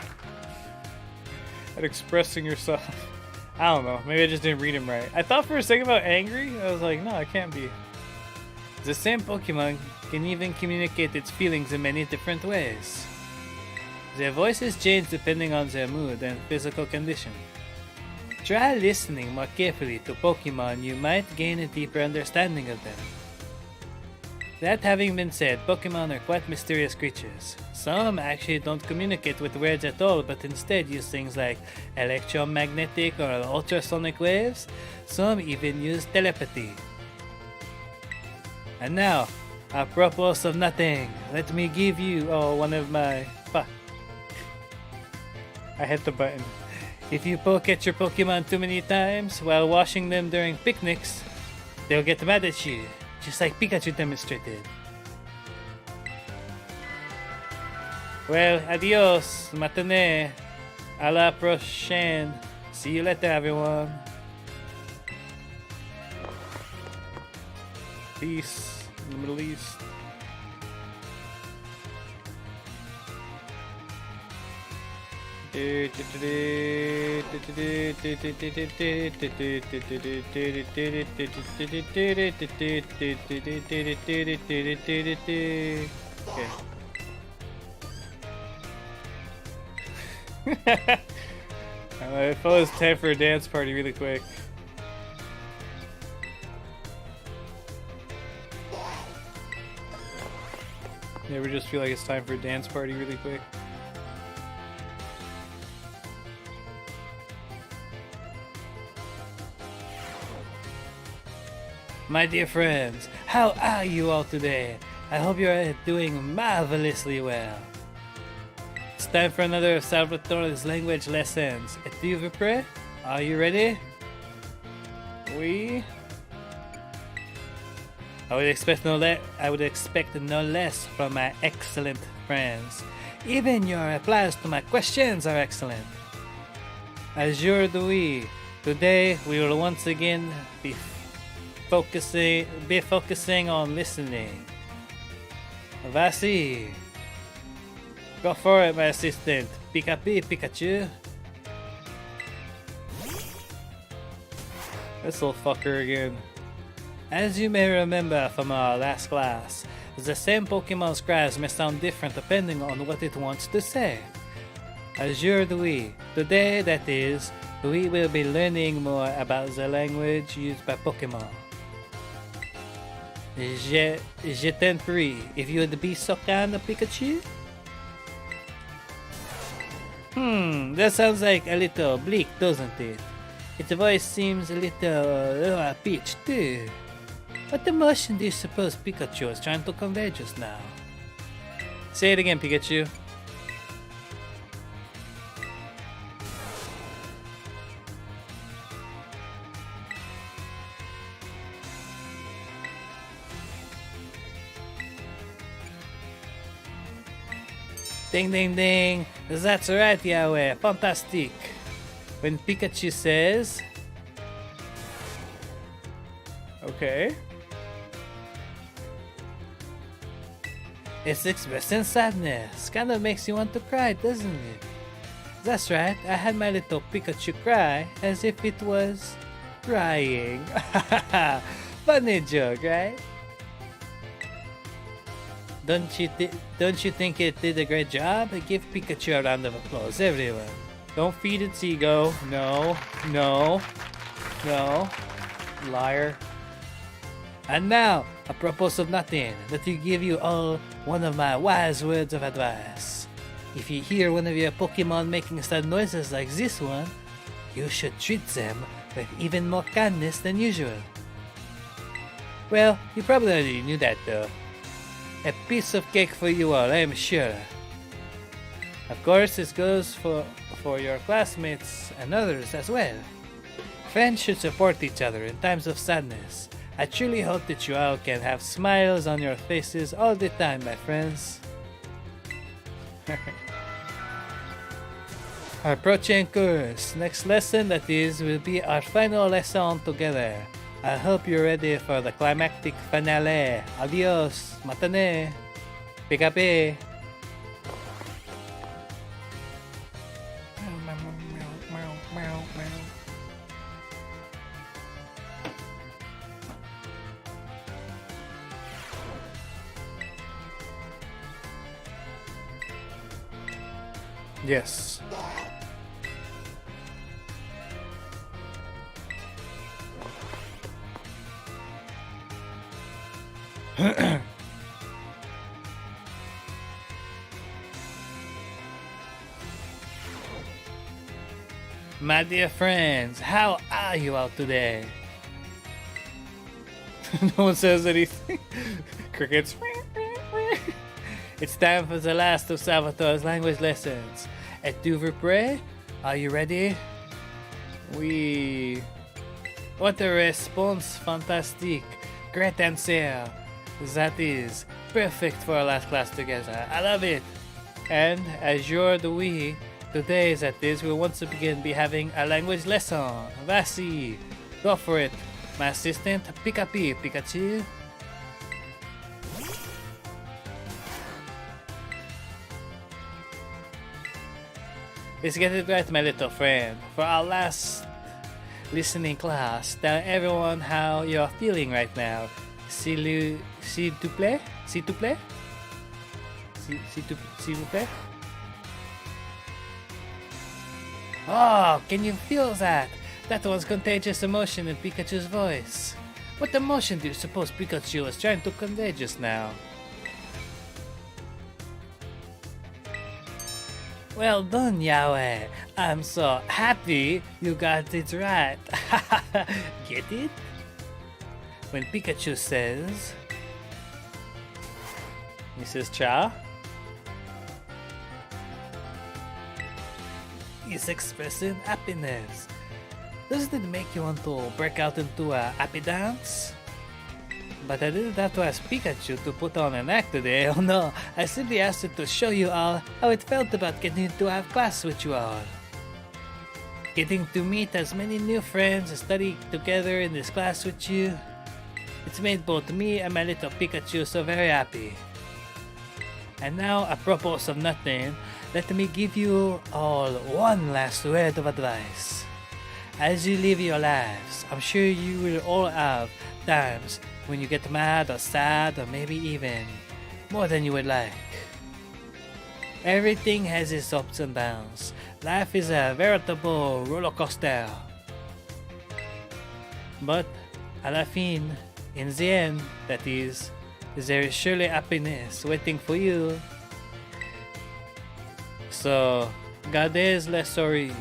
at expressing yourself. I don't know, maybe I just didn't read him right. I thought for a second about angry, I was like, no, it can't be. The same Pokemon can even communicate its feelings in many different ways. Their voices change depending on their mood and physical condition. Try listening more carefully to Pokemon, you might gain a deeper understanding of them. That having been said, Pokemon are quite mysterious creatures. Some actually don't communicate with words at all, but instead use things like electromagnetic or ultrasonic waves. Some even use telepathy. And now, apropos of nothing, let me give you one of my... Fuck. I hit the button. If you poke at your Pokemon too many times while washing them during picnics, they'll get mad at you, just like Pikachu demonstrated. Well, adios, matane, a la prochaine. See you later, everyone. Peace in the Middle East. Okay. I thought it was time for a dance party really quick. You ever just feel like it's time for a dance party really quick? My dear friends, how are you all today? I hope you're doing marvelously well. It's time for another of Salvatore's language lessons. Êtes-vous prêt? Are you ready? Oui. I would expect no less from my excellent friends. Even your replies to my questions are excellent. Aujourd'hui, today we will once again be focusing on listening. Vasi, go for it, my assistant. Pikachu. This little fucker again. As you may remember from our last class, the same Pokemon's cries may sound different depending on what it wants to say. Aujourd'hui, today that is, we will be learning more about the language used by Pokemon. Je t'en prie, if you would be so kind, Pikachu? That sounds like a little bleak, doesn't it? Its voice seems a little pitched too. What emotion do you suppose Pikachu is trying to convey just now? Say it again, Pikachu. Ding ding ding! That's right, Yahweh! Fantastic! When Pikachu says... Okay. It's expressing sadness. Kinda makes you want to cry, doesn't it? That's right, I had my little Pikachu cry as if it was... crying. Funny joke, right? Don't you think it did a great job? Give Pikachu a round of applause, everyone. Don't feed it, Seago. No, no, no. Liar. And now, apropos of nothing, let me give you all one of my wise words of advice. If you hear one of your Pokemon making sad noises like this one, you should treat them with even more kindness than usual. Well, you probably already knew that though. A piece of cake for you all, I am sure. Of course, this goes for your classmates and others as well. Friends should support each other in times of sadness. I truly hope that you all can have smiles on your faces all the time, my friends. Our approaching course. Next lesson, that is, will be our final lesson together. I hope you're ready for the climactic finale. Adios, matane, pikapi. Yes. My dear friends, how are you all today? No one says anything. Crickets. It's time for the last of Salvatore's language lessons. Êtes-vous prêt? Are you ready? We. What a response, fantastic. Great answer. That is perfect for our last class together. I love it. And as you're the we, today that is, we'll once again be having a language lesson. Vasi, go for it. My assistant, Pikachu. Let's get it right, my little friend. For our last listening class, tell everyone how you're feeling right now. S'il te plaît? S'il te plaît? S'il vous plaît? Oh, can you feel that? That was contagious emotion in Pikachu's voice. What emotion do you suppose Pikachu was trying to convey just now? Well done, Yahweh. I'm so happy you got it right. Get it? When Pikachu says, Mrs. Cha? he's expressing happiness. Doesn't it make you want to break out into a happy dance? But I didn't have to ask Pikachu to put on an act today, oh no, I simply asked him to show you all how it felt about getting to have class with you all. Getting to meet as many new friends and study together in this class with you. It's made both me and my little Pikachu so very happy. And now, apropos of nothing, let me give you all one last word of advice. As you live your lives, I'm sure you will all have times when you get mad or sad or maybe even more than you would like. Everything has its ups and downs. Life is a veritable roller coaster. But à la fin, in the end, that is, there is surely happiness waiting for you. So, gardez le sourire.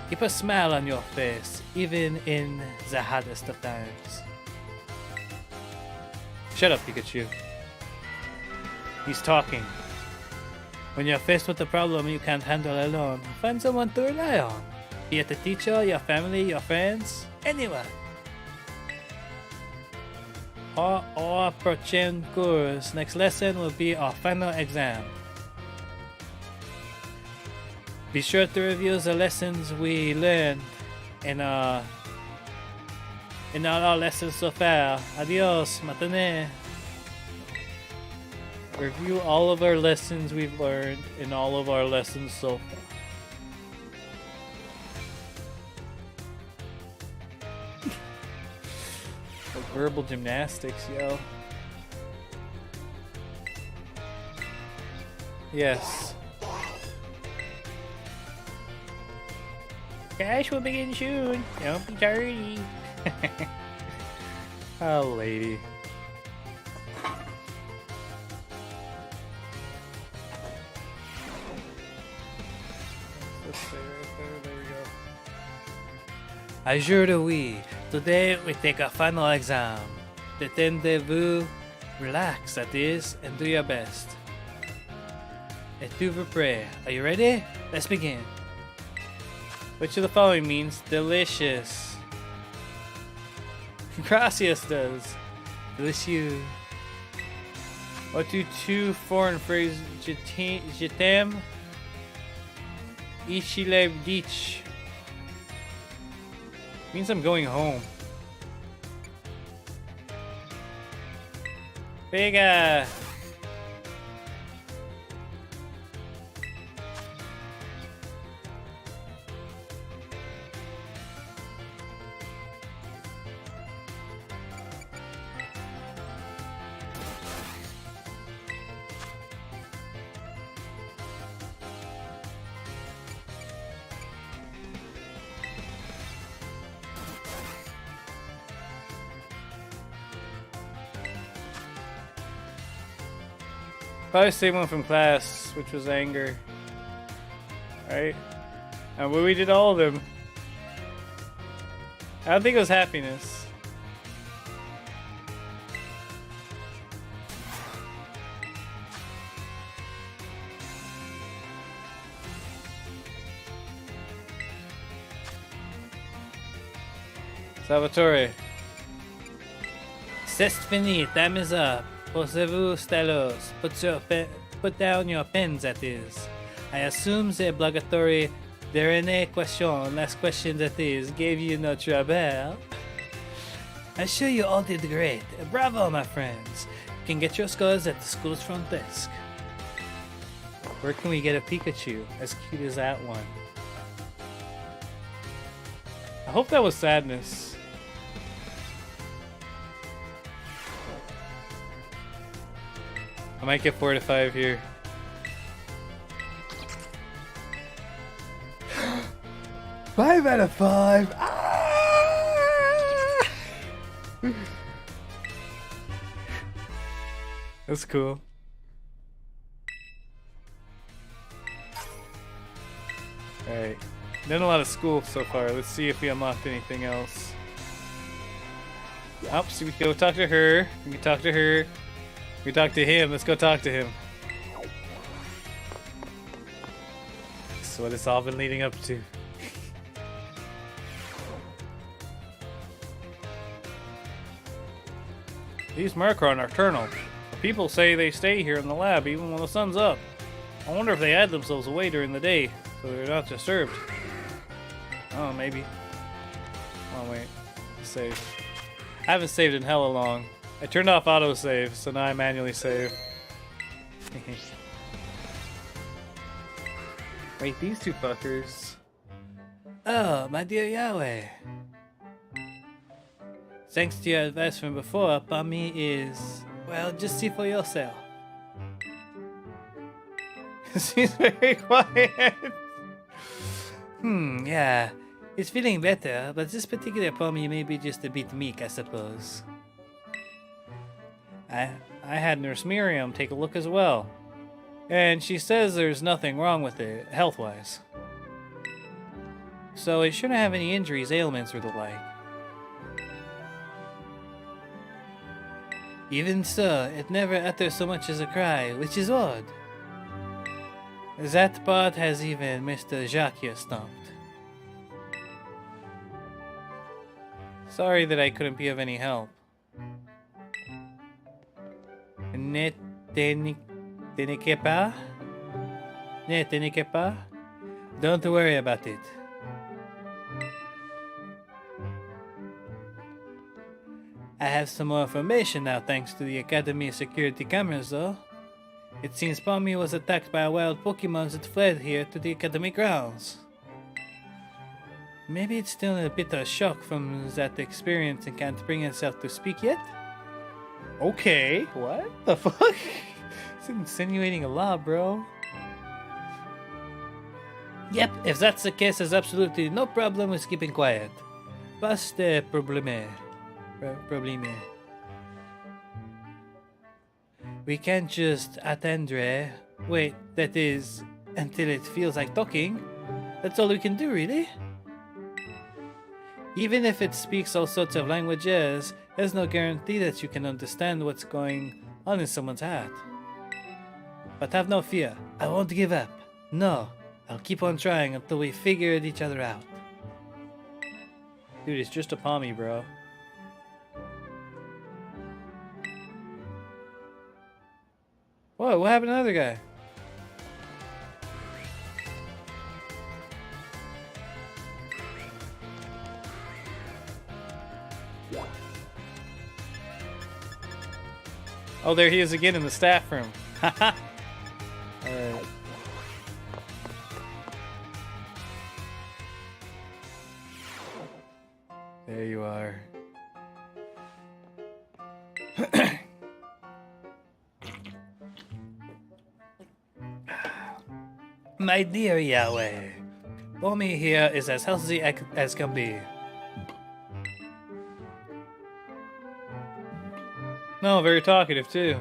Keep a smile on your face, even in the hardest of times. Shut up, Pikachu. He's talking. When you're faced with a problem you can't handle alone, find someone to rely on. Be it a teacher, your family, your friends, anyone. Our prochain course, next lesson will be our final exam. Be sure to review the lessons we learned in all our lessons so far. Adios, matane. Review all of our lessons we've learned in all of our lessons so far. Like verbal gymnastics, yo. Yes. Cash will begin soon. Don't be tardy. Oh, lady. Let's stay right there. There we go. Aujourd'hui, today we take our final exam. Détendez-vous, relax, that is, and do your best. Êtes-vous prêt? Are you ready? Let's begin. Which of the following means delicious? Gracias does. Delicious. What do two foreign phrases je t'aime? Ichile dich. Means I'm going home. Pega. Probably same one from class, which was anger. Right? And we did all of them. I don't think it was happiness. Salvatore. C'est fini, time is up. Posez-vous, stylos. Put down your pens, that is. I assume the obligatory dernière question, last question that is, gave you no trouble. I'm sure you all did great. Bravo, my friends. You can get your scores at the school's front desk. Where can we get a Pikachu as cute as that one? I hope that was sadness. I might get 4 to 5 here. Five out of five. Ah! That's cool. Alright. Done a lot of school so far. Let's see if we unlocked anything else. Oh, so we can go talk to her. We can talk to her. We can talk to him. Let's go talk to him. This is what it's all been leading up to. These Murkrow are nocturnal. People say they stay here in the lab even when the sun's up. I wonder if they hide themselves away during the day so they're not disturbed. Oh, maybe. Oh, wait. Save. I haven't saved in hella long. I turned off autosave, so now I manually save. Wait, these two fuckers. Oh, my dear Yahweh. Thanks to your advice from before, Pami is... Well, just see for yourself. She's very quiet. Yeah. It's feeling better, but this particular Pami may be just a bit meek, I suppose. I had Nurse Miriam take a look as well. And she says there's nothing wrong with it, health-wise. So it shouldn't have any injuries, ailments, or the like. Even so, it never utters so much as a cry, which is odd. That part has even Mr. Jacques here stumped. Sorry that I couldn't be of any help. Ne t'inquiète pas? Ne t'inquiète pas? Don't worry about it. I have some more information now thanks to the Academy security cameras though. It seems Pami was attacked by a wild Pokemon that fled here to the Academy grounds. Maybe it's still a bit of shock from that experience and can't bring itself to speak yet? Okay, what the fuck? It's insinuating a lot, bro. Yep, if that's the case, there's absolutely no problem with keeping quiet. Pas de probleme. Probleme. We can't just attendre. Wait, that is, until it feels like talking. That's all we can do, really? Even if it speaks all sorts of languages, there's no guarantee that you can understand what's going on in someone's heart. But have no fear, I won't give up. No, I'll keep on trying until we figured each other out. Dude, it's just a pommy, bro. Whoa, what happened to the other guy? Oh, there he is again in the staff room. Haha. There you are. My dear Yahweh, Bomi here is as healthy as can be. No, very talkative too.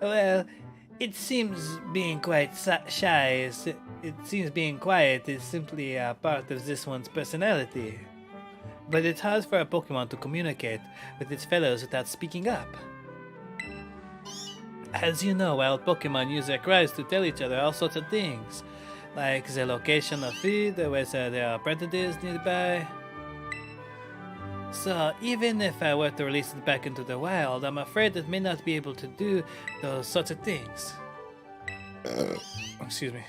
Well, it seems being quite shy it seems being quiet is simply a part of this one's personality. But it's hard for a Pokemon to communicate with its fellows without speaking up. As you know, wild Pokemon use their cries to tell each other all sorts of things, like the location of food, or whether there are predators nearby. So, even if I were to release it back into the wild, I'm afraid it may not be able to do those sorts of things. Excuse me.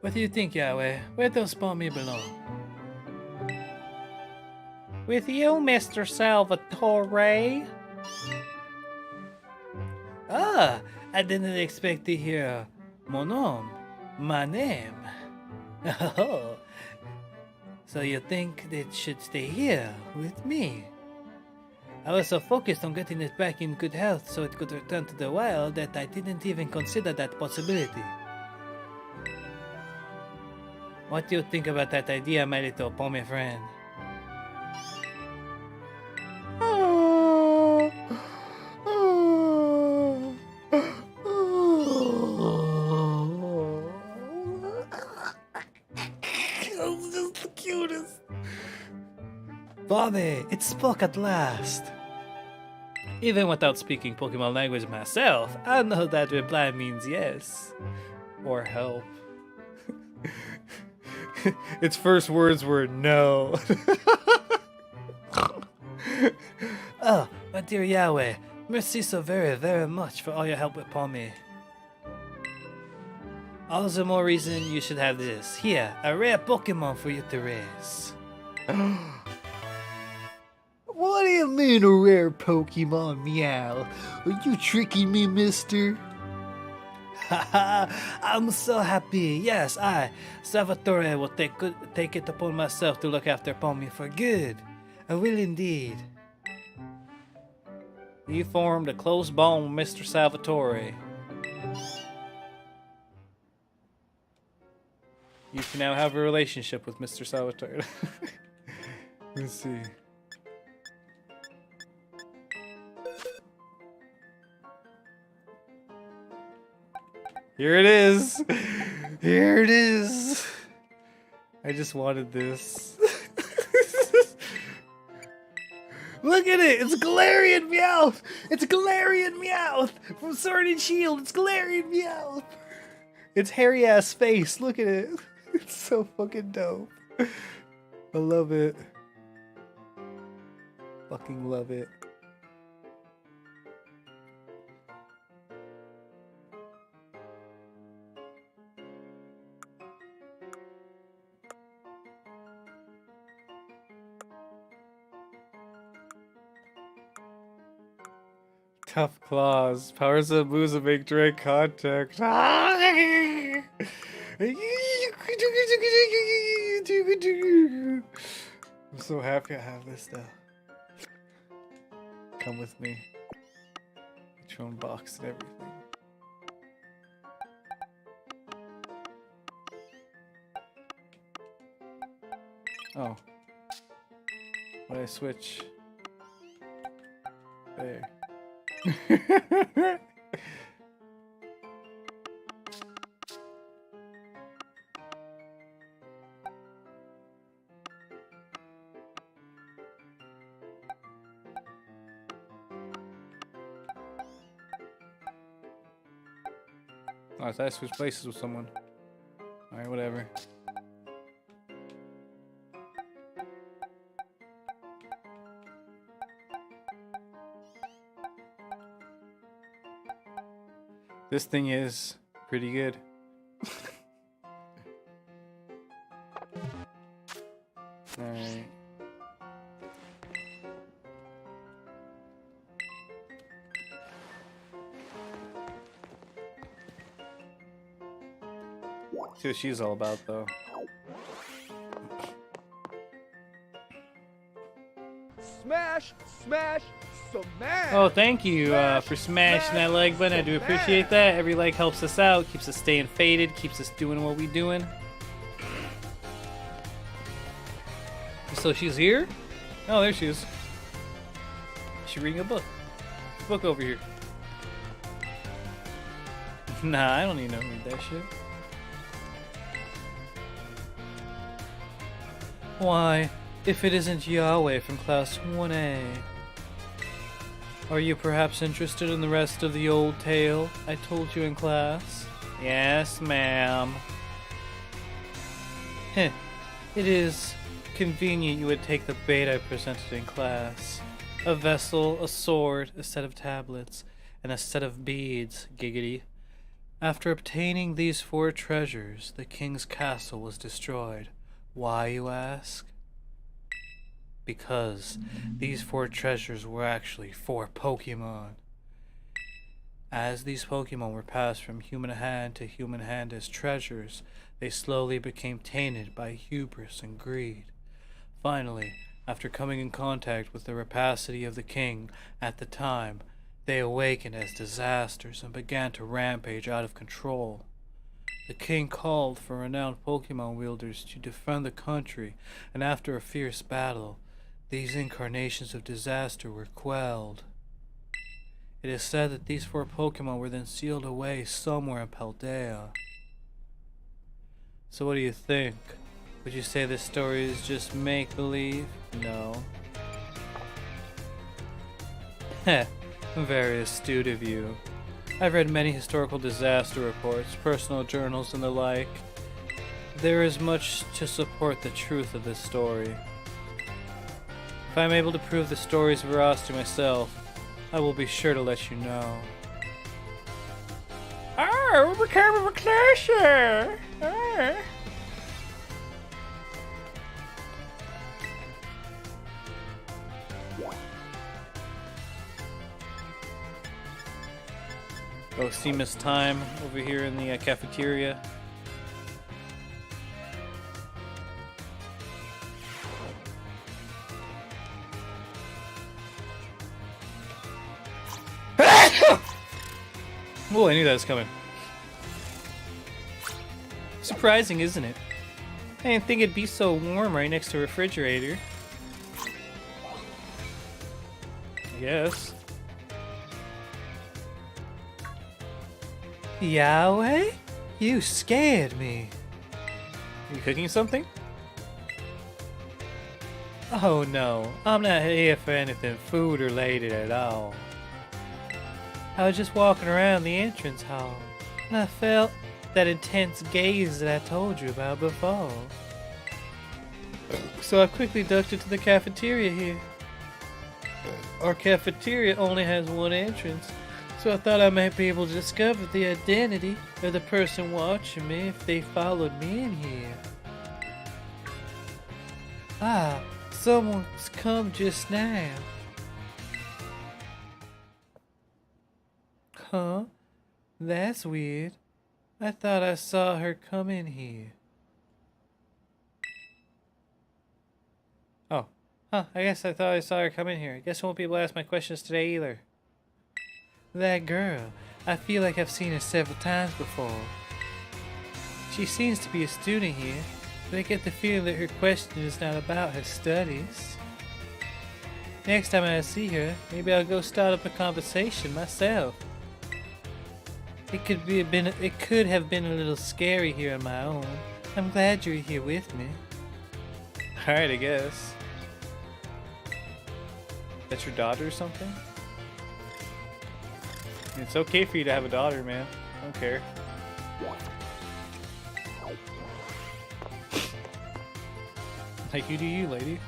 What do you think, Yahweh? Where does Pommy belong? With you, Mr. Salvatore. Ah, I didn't expect to hear mon nom, my name. Oh, so you think it should stay here with me? I was so focused on getting it back in good health so it could return to the wild that I didn't even consider that possibility. What do you think about that idea, my little Pommy friend? Bobby, it spoke at last. Even without speaking Pokemon language myself, I know that reply means yes. Or help. Its first words were no. Oh, my dear Yahweh, merci so very, very much for all your help with Pommy. All the more reason you should have this. Here, a rare Pokemon for you to raise. What do you mean a rare Pokemon, Meow? Are you tricking me, mister? Haha, I'm so happy. Yes, I, Salvatore, will take it upon myself to look after Pommy for good. I will indeed. You formed a close bond with Mr. Salvatore. You can now have a relationship with Mr. Salvatore. Let's see. Here it is. Here it is. I just wanted this. Look at it! It's Galarian Meowth! It's Galarian Meowth! From Sword and Shield, it's Galarian Meowth! Its hairy ass face, look at it. It's so fucking dope. I love it. Fucking love it. Tough claws. Powers of moves that make direct contact. I'm so happy I have this now. Come with me. Get your own box and everything. Oh. What did I switch? There. Oh, I thought I switched places with someone. Alright, whatever. This thing is pretty good. Alright. See what she's all about, though. Smash, smash, smash. Oh, thank you for smashing that like button. I do appreciate that. Every like helps us out, keeps us staying faded, keeps us doing what we doing. So she's here? Oh, there she is. She's reading a book. Book over here. Nah, I don't need to read that shit. Why, if it isn't Yahweh from Class 1A. Are you perhaps interested in the rest of the old tale I told you in class? Yes, ma'am. Heh, it is convenient you would take the bait I presented in class. A vessel, a sword, a set of tablets, and a set of beads, giggity. After obtaining these 4 treasures, the king's castle was destroyed. Why, you ask? Because these 4 treasures were actually 4 Pokemon. As these Pokemon were passed from human hand to human hand as treasures, they slowly became tainted by hubris and greed. Finally, after coming in contact with the rapacity of the king at the time, they awakened as disasters and began to rampage out of control. The king called for renowned Pokemon wielders to defend the country, and after a fierce battle, these incarnations of disaster were quelled. It is said that these 4 Pokemon were then sealed away somewhere in Paldea. So what do you think? Would you say this story is just make-believe? No. Heh, very astute of you. I've read many historical disaster reports, personal journals, and the like. There is much to support the truth of this story. If I'm able to prove the story's veracity myself, I will be sure to let you know. Oh, we're becoming closer! Oh, Seamus time over here in the cafeteria. Oh, I knew that was coming. Surprising, isn't it? I didn't think it'd be so warm right next to a refrigerator. I guess. Yahweh? You scared me. Are you cooking something? Oh no, I'm not here for anything food related at all. I was just walking around the entrance hall, and I felt that intense gaze that I told you about before. So I quickly ducked into the cafeteria here. Our cafeteria only has one entrance, so I thought I might be able to discover the identity of the person watching me if they followed me in here. Ah, someone's come just now. Huh? That's weird. I thought I saw her come in here. Oh. Huh, I guess I thought I saw her come in here. I guess I won't be able to ask my questions today either. That girl. I feel like I've seen her several times before. She seems to be a student here. but I get the feeling that her question is not about her studies. Next time I see her, maybe I'll go start up a conversation myself. It could have been a little scary here on my own. I'm glad you're here with me. Alright, I guess. That's your daughter or something? It's okay for you to have a daughter, man. I don't care. Like you do you, lady.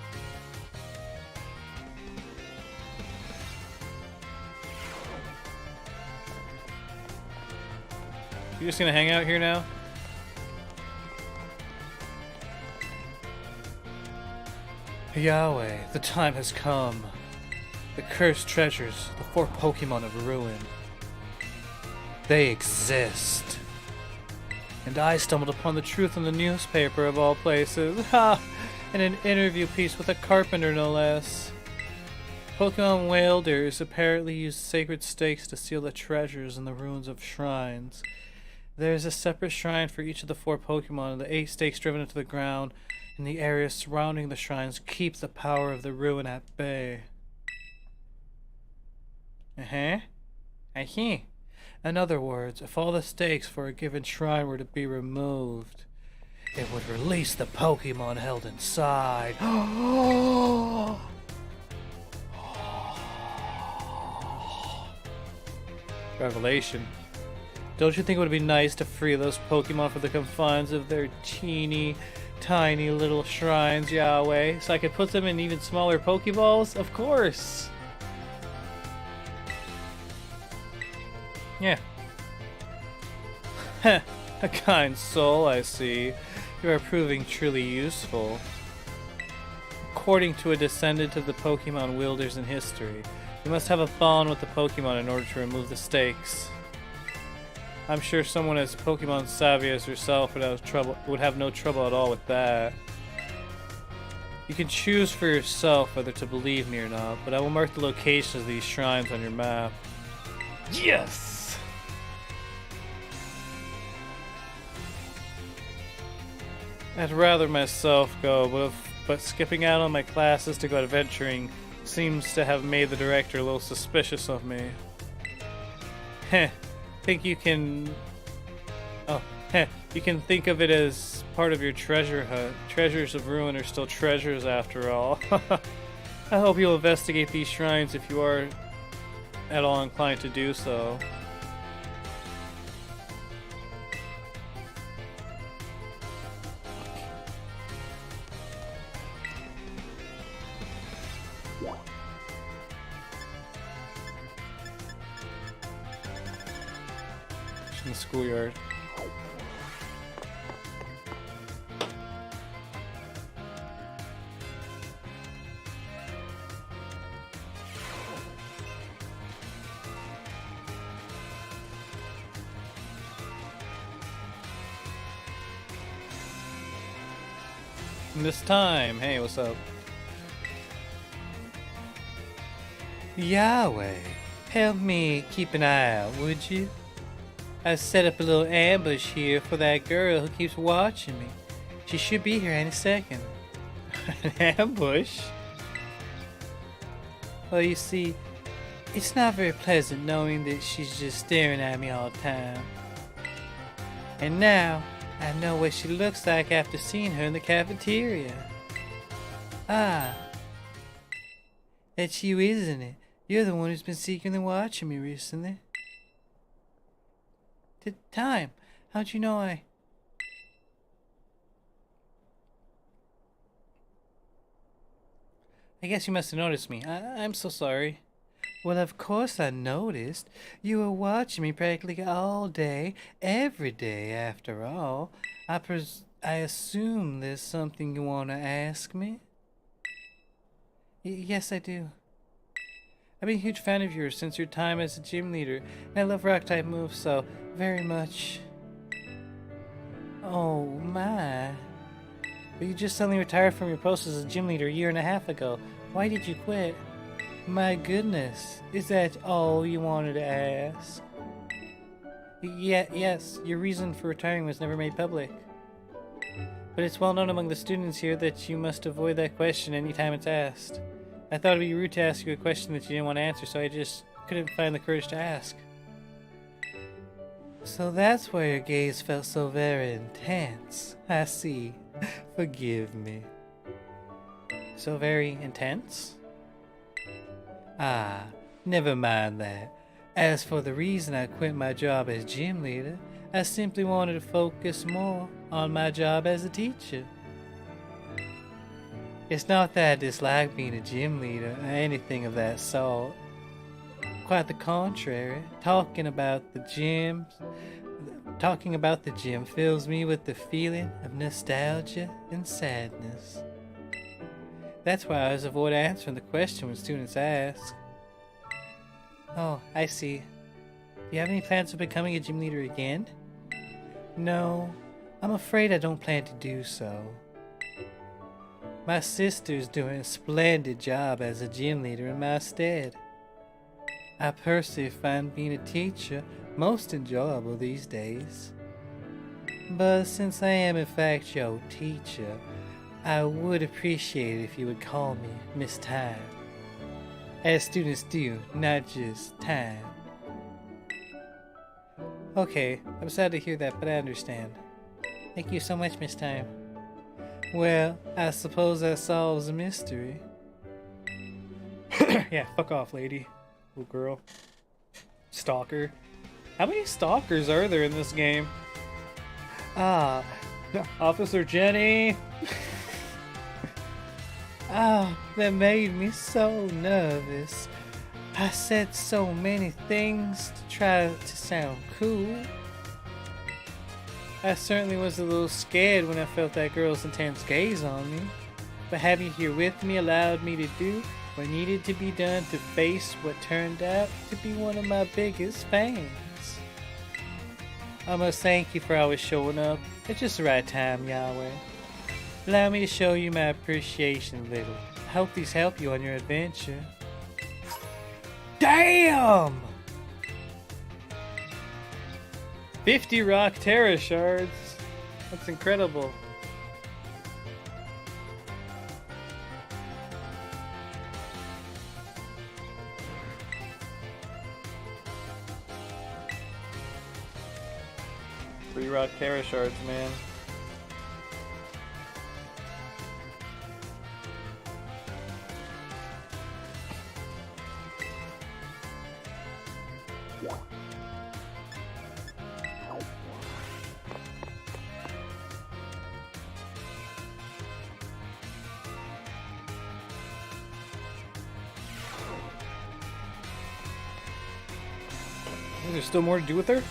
You just gonna hang out here now? Yahweh, the time has come. The cursed treasures, the 4 Pokemon of ruin. They exist. And I stumbled upon the truth in the newspaper of all places. Ha! In an interview piece with a carpenter, no less. Pokemon wielders apparently use sacred stakes to seal the treasures in the ruins of shrines. There is a separate shrine for each of the 4 Pokemon, and the 8 stakes driven into the ground in the areas surrounding the shrines keep the power of the ruin at bay. I see. In other words, if all the stakes for a given shrine were to be removed, it would release the Pokemon held inside. Revelation. Don't you think it would be nice to free those Pokemon from the confines of their teeny, tiny little shrines, Yahweh, so I could put them in even smaller Pokeballs? Of course! Yeah. Heh, a kind soul, I see. You are proving truly useful. According to a descendant of the Pokemon wielders in history, you must have a bond with the Pokemon in order to remove the stakes. I'm sure someone as Pokemon savvy as yourself would have no trouble at all with that. You can choose for yourself whether to believe me or not, but I will mark the locations of these shrines on your map. Yes! I'd rather myself go, but skipping out on my classes to go adventuring seems to have made the director a little suspicious of me. Heh. Think you can... Oh, heh. You can think of it as part of your treasure hunt. Treasures of ruin are still treasures after all. I hope you'll investigate these shrines if you are at all inclined to do so. In the schoolyard. And this time, hey, what's up? Yahweh, help me keep an eye out, would you? I set up a little ambush here for that girl who keeps watching me. She should be here any second. An ambush? Well, you see, it's not very pleasant knowing that she's just staring at me all the time. And now, I know what she looks like after seeing her in the cafeteria. Ah, that's you, isn't it? You're the one who's been secretly watching me recently. Time, how'd you know I guess you must have noticed me. I'm so sorry. Well, of course I noticed. You were watching me practically all day, every day after all. I assume there's something you want to ask me? Yes, I do. I've been a huge fan of yours since your time as a gym leader, and I love rock-type moves so very much. Oh my. But you just suddenly retired from your post as a gym leader a year and a half ago. Why did you quit? My goodness, is that all you wanted to ask? Yes, your reason for retiring was never made public. but it's well known among the students here that you must avoid that question anytime it's asked. I thought it'd be rude to ask you a question that you didn't want to answer, so I just couldn't find the courage to ask. So that's why your gaze felt so very intense. I see. Forgive me. So very intense? Ah, never mind that. As for the reason I quit my job as gym leader, I simply wanted to focus more on my job as a teacher. It's not that I dislike being a gym leader or anything of that sort. Quite the contrary. Talking about the gym fills me with the feeling of nostalgia and sadness. That's why I always avoid answering the question when students ask. Oh, I see. Do you have any plans of becoming a gym leader again? No, I'm afraid I don't plan to do so. My sister's doing a splendid job as a gym leader in my stead. I personally find being a teacher most enjoyable these days. But since I am in fact your teacher, I would appreciate it if you would call me Miss Time. As students do, not just time. Okay, I'm sad to hear that, but I understand. Thank you so much, Miss Time. Well, I suppose that solves the mystery. Yeah, fuck off, lady. Little girl. Stalker. How many stalkers are there in this game? Ah, Officer Jenny! that made me so nervous. I said so many things to try to sound cool. I certainly was a little scared when I felt that girl's intense gaze on me, but having you here with me allowed me to do what needed to be done to face what turned out to be one of my biggest fans. I must thank you for always showing up at just the right time, Yahweh. Allow me to show you my appreciation a little. I hope these help you on your adventure. Damn! 50 rock Tera shards. That's incredible. Three rock Tera shards, man. There's still more to do with her?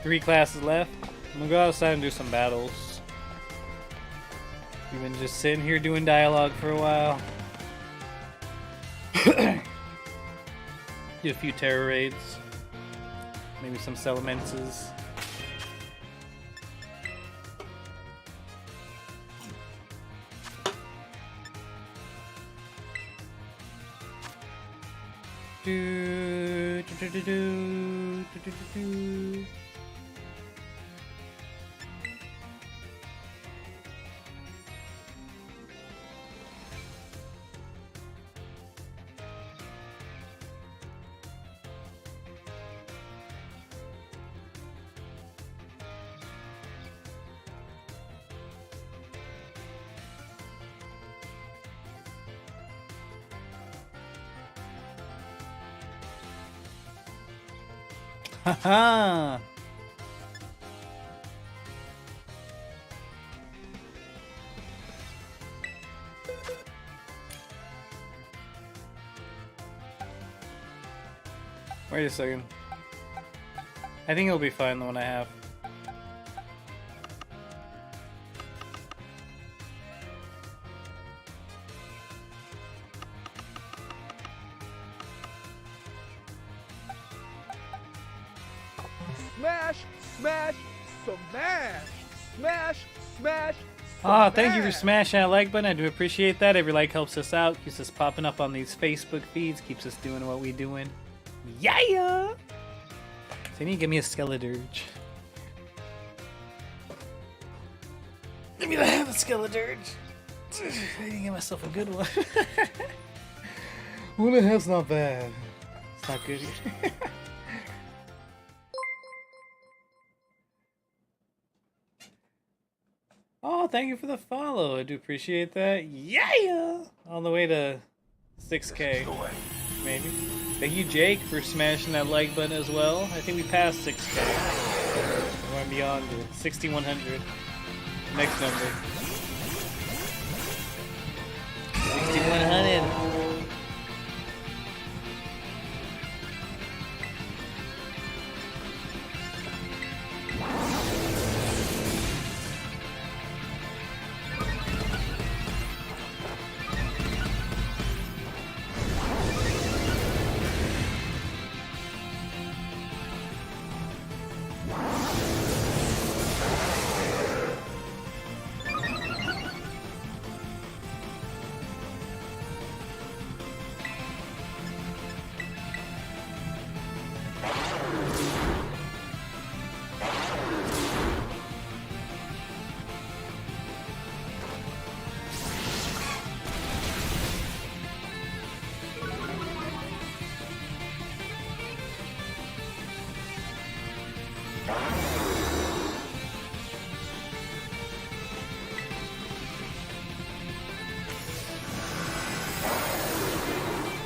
Three classes left. I'm gonna go outside and do some battles. We've been just sitting here doing dialogue for a while. Do a few terror raids. Maybe some Salamences. Do, do, do, do, do, do, do, do. Haha! Wait a second. I think it'll be fine, the one I have. smash, smash, smash, smash. Ah, thank you for smash. smashing that like button. I do appreciate that. Every like helps us out, keeps us popping up on these Facebook feeds, keeps us doing what we doing. Yeah! So you need to give me a Skeledirge. Give me the Skeledirge. I didn't get myself a good one. 1.5's not bad. It's not good either. Oh, thank you for the follow. I do appreciate that. Yeah! On the way to 6K, maybe. Thank you, Jake, for smashing that like button as well. I think we passed 6K. We're going beyond it. 6,100. Next number. 6,100.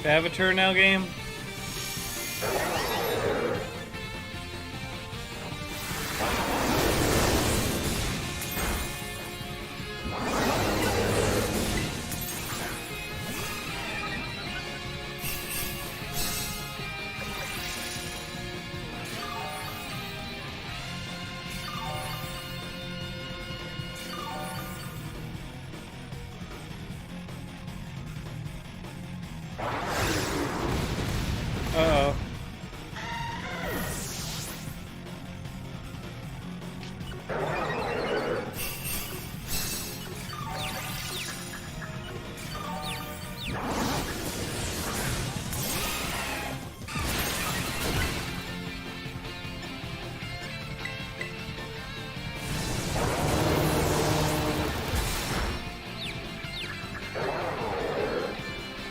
Do I have a turn now, game? Uh-oh.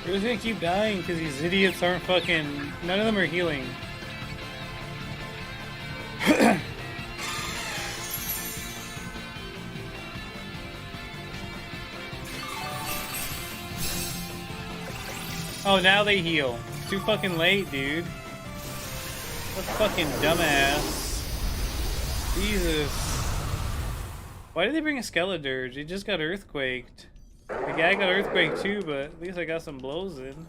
We're just gonna keep dying because these idiots aren't fucking... None of them are healing. Oh, now they heal. It's too fucking late, dude. What fucking dumbass. Jesus. Why did they bring a Skeledirge? He just got earthquaked. The guy got earthquake too, but at least I got some blows in.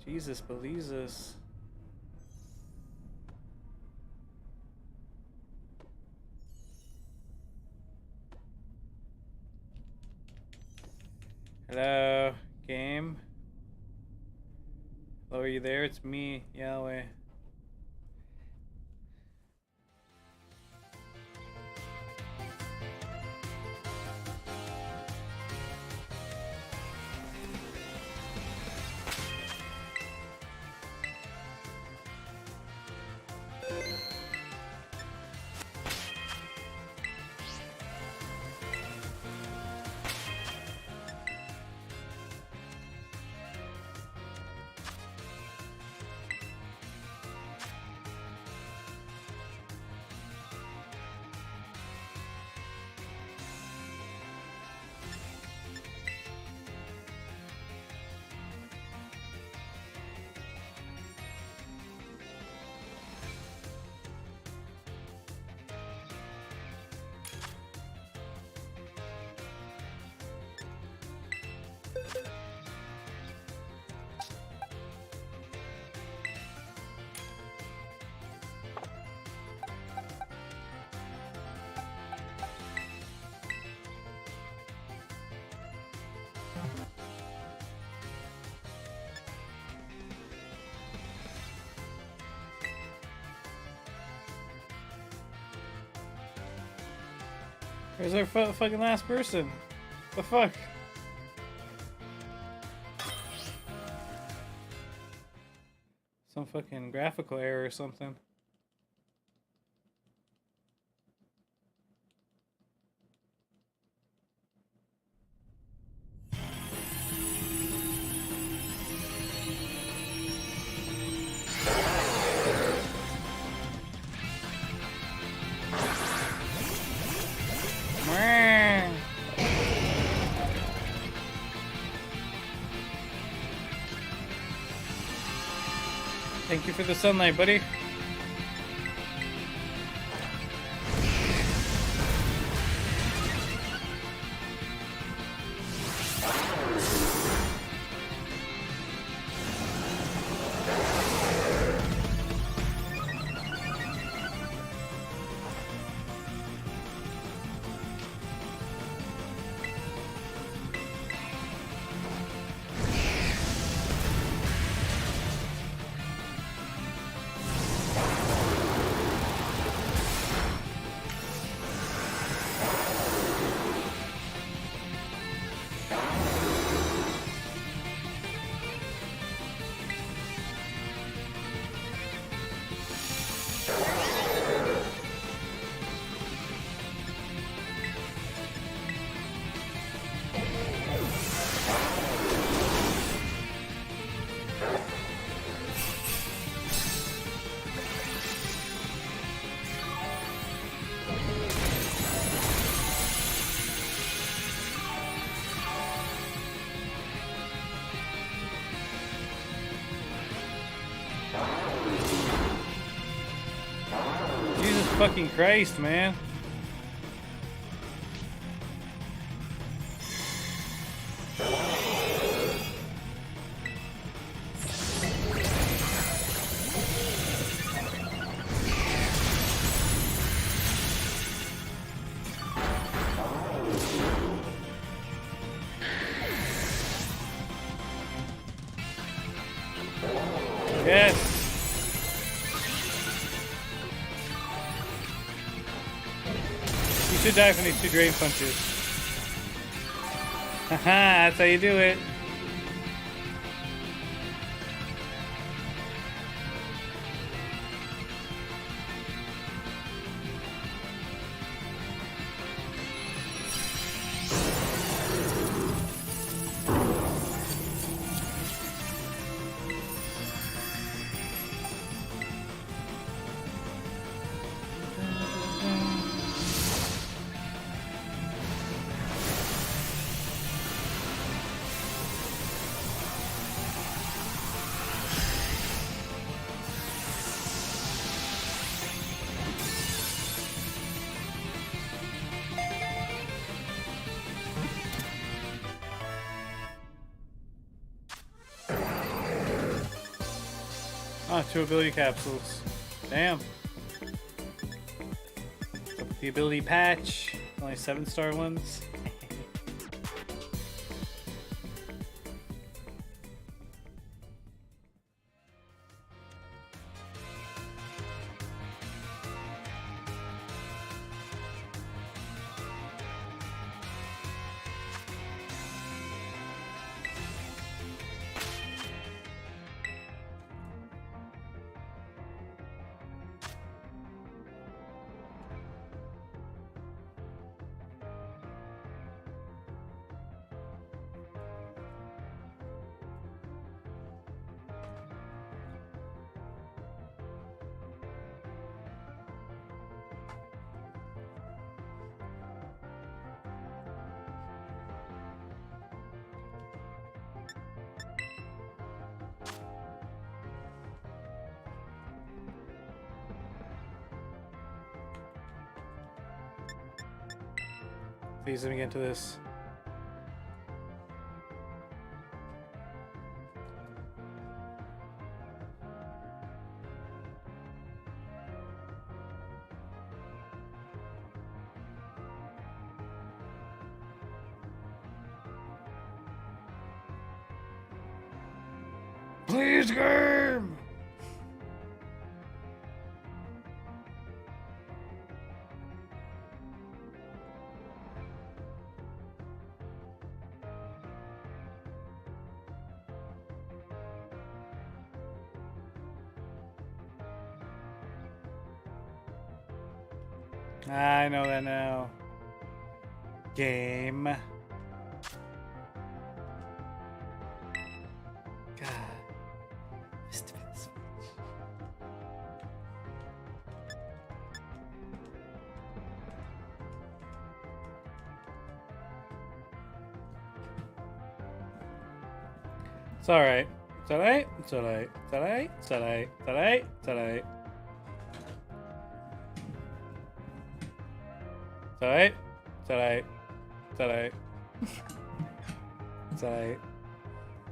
Jesus, believes us. Hello, game. Hello, are you there? It's me, Yahweh. Where's our fucking last person? The fuck? Some fucking graphical error or something. Thank you for the sunlight, buddy. Jesus fucking Christ, man. Yes. You should die from these two drain punches. Haha, that's how you do it. Ah, 2 ability capsules. Damn. The ability patch. Only 7-star ones. Please let me get into this. Please, game! I know that now. Game. God. It's alright. It's alright. It's alright. It's alright. It's alright. It's alright. It's alright. It's alright. It's alright. It's alright. It's alright.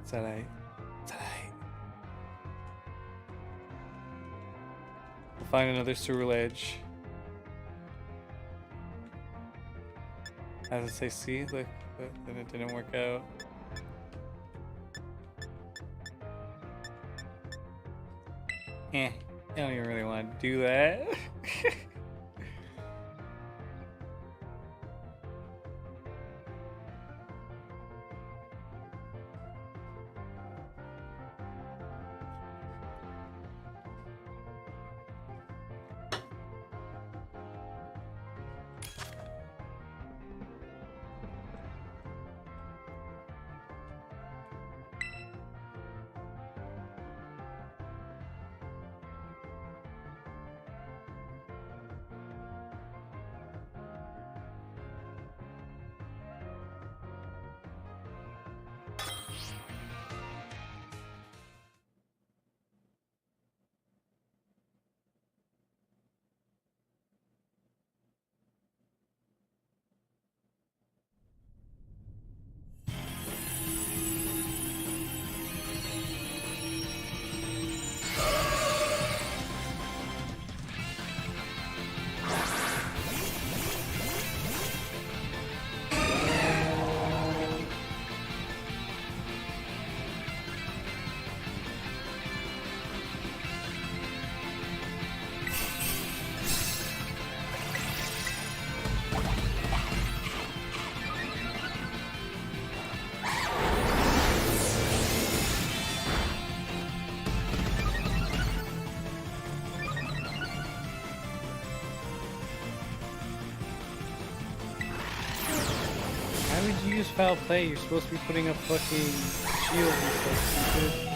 It's alright. It's alright. We'll find another sewer ledge. As I say, see, look, then it didn't work out. I don't even really want to do that. Why would you use foul play? You're supposed to be putting up fucking shields and stuff, stupid.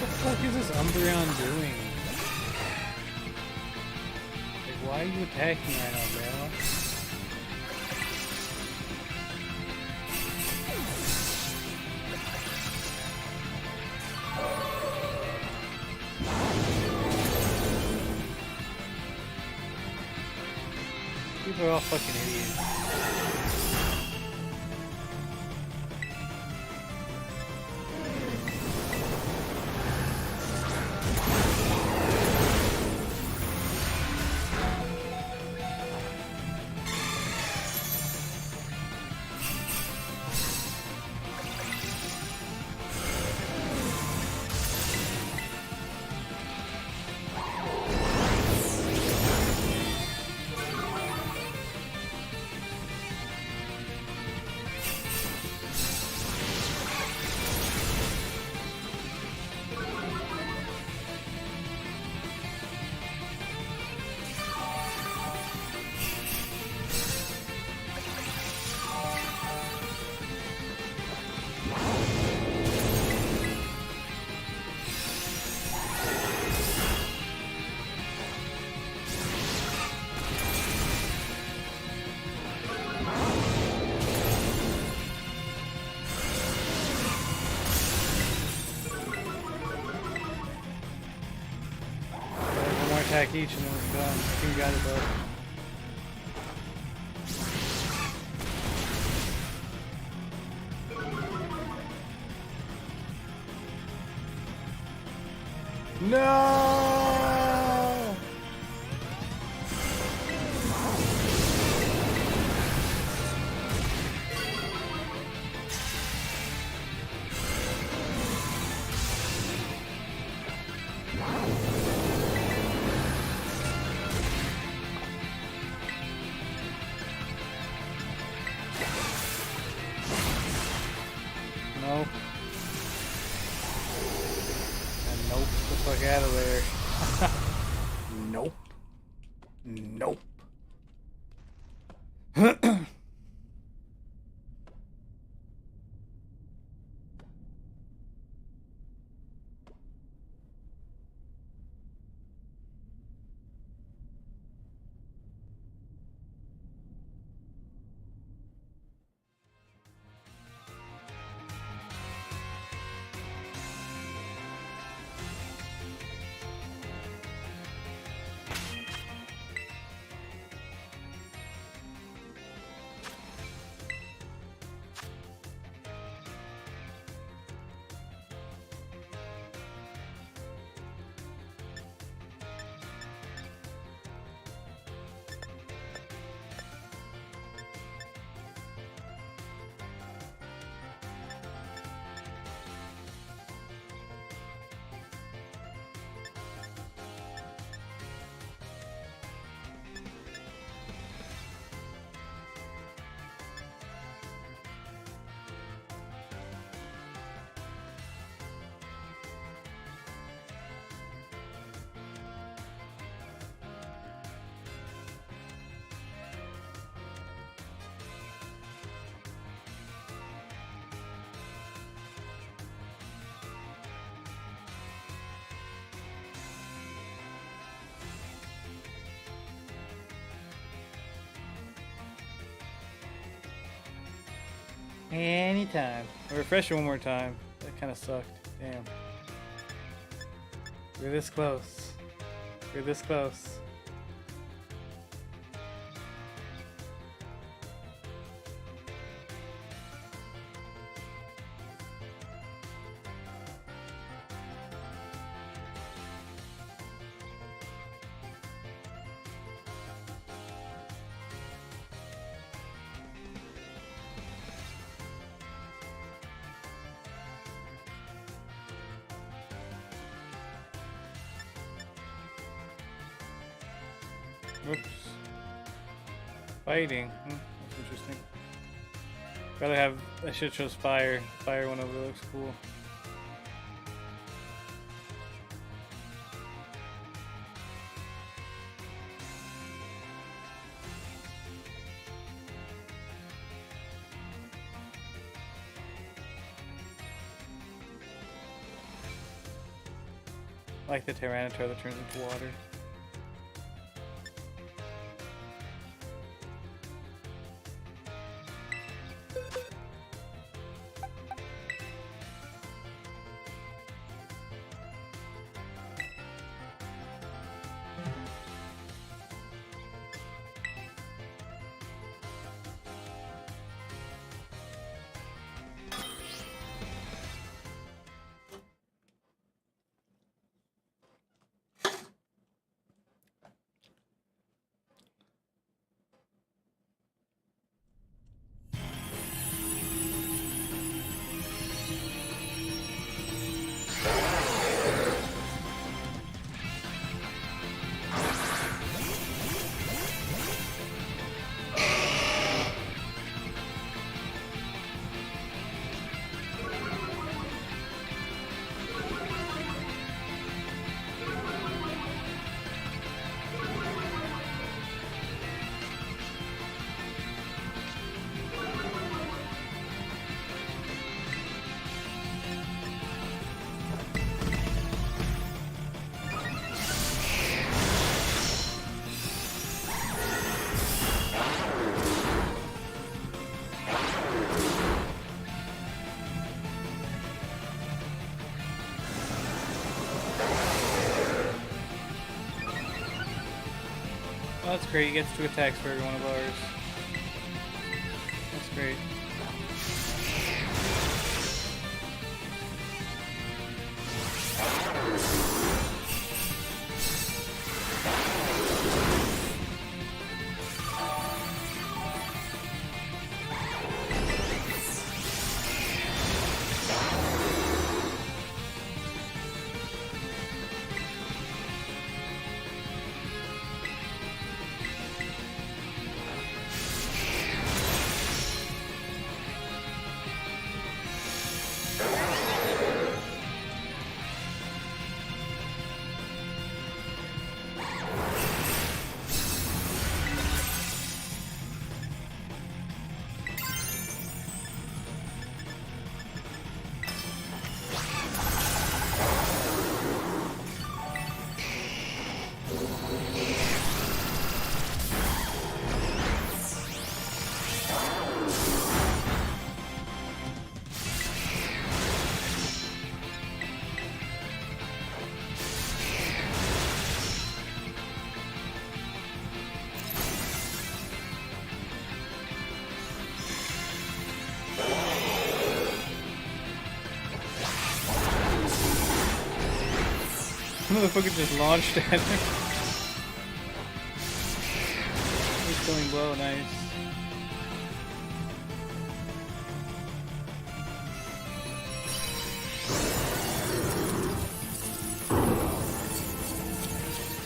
What the fuck is this Umbreon doing? Like, why are you attacking right now, bro? People are all fucking idiots. attack each and then we're done. I think we got it though. No! Nope. And nope the fuck out of there. Nope. Nope. Anytime. I'll refresh it one more time. That kind of sucked. Damn. We're this close. We're this close. Oops. Fighting. That's interesting. Gotta have. I should chose fire. Fire one over there looks cool. I like the Tyranitar that turns into water. Oh, that's great. He gets 2 attacks for every one of ours. That's great. Motherfucker just launched at him. He's going blow, nice.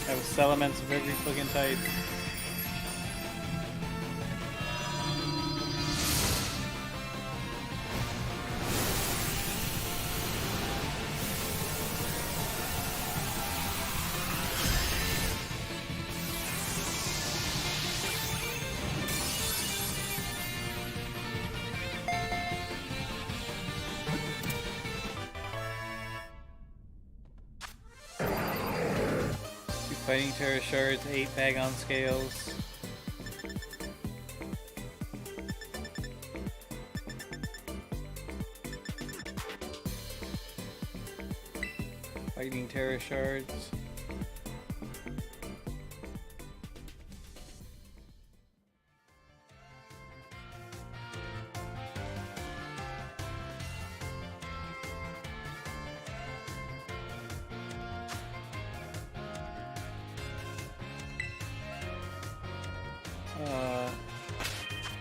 Have Salamence of every fucking type. Fighting Tera Shards, 8 Bagon Scales. Fighting Tera Shards.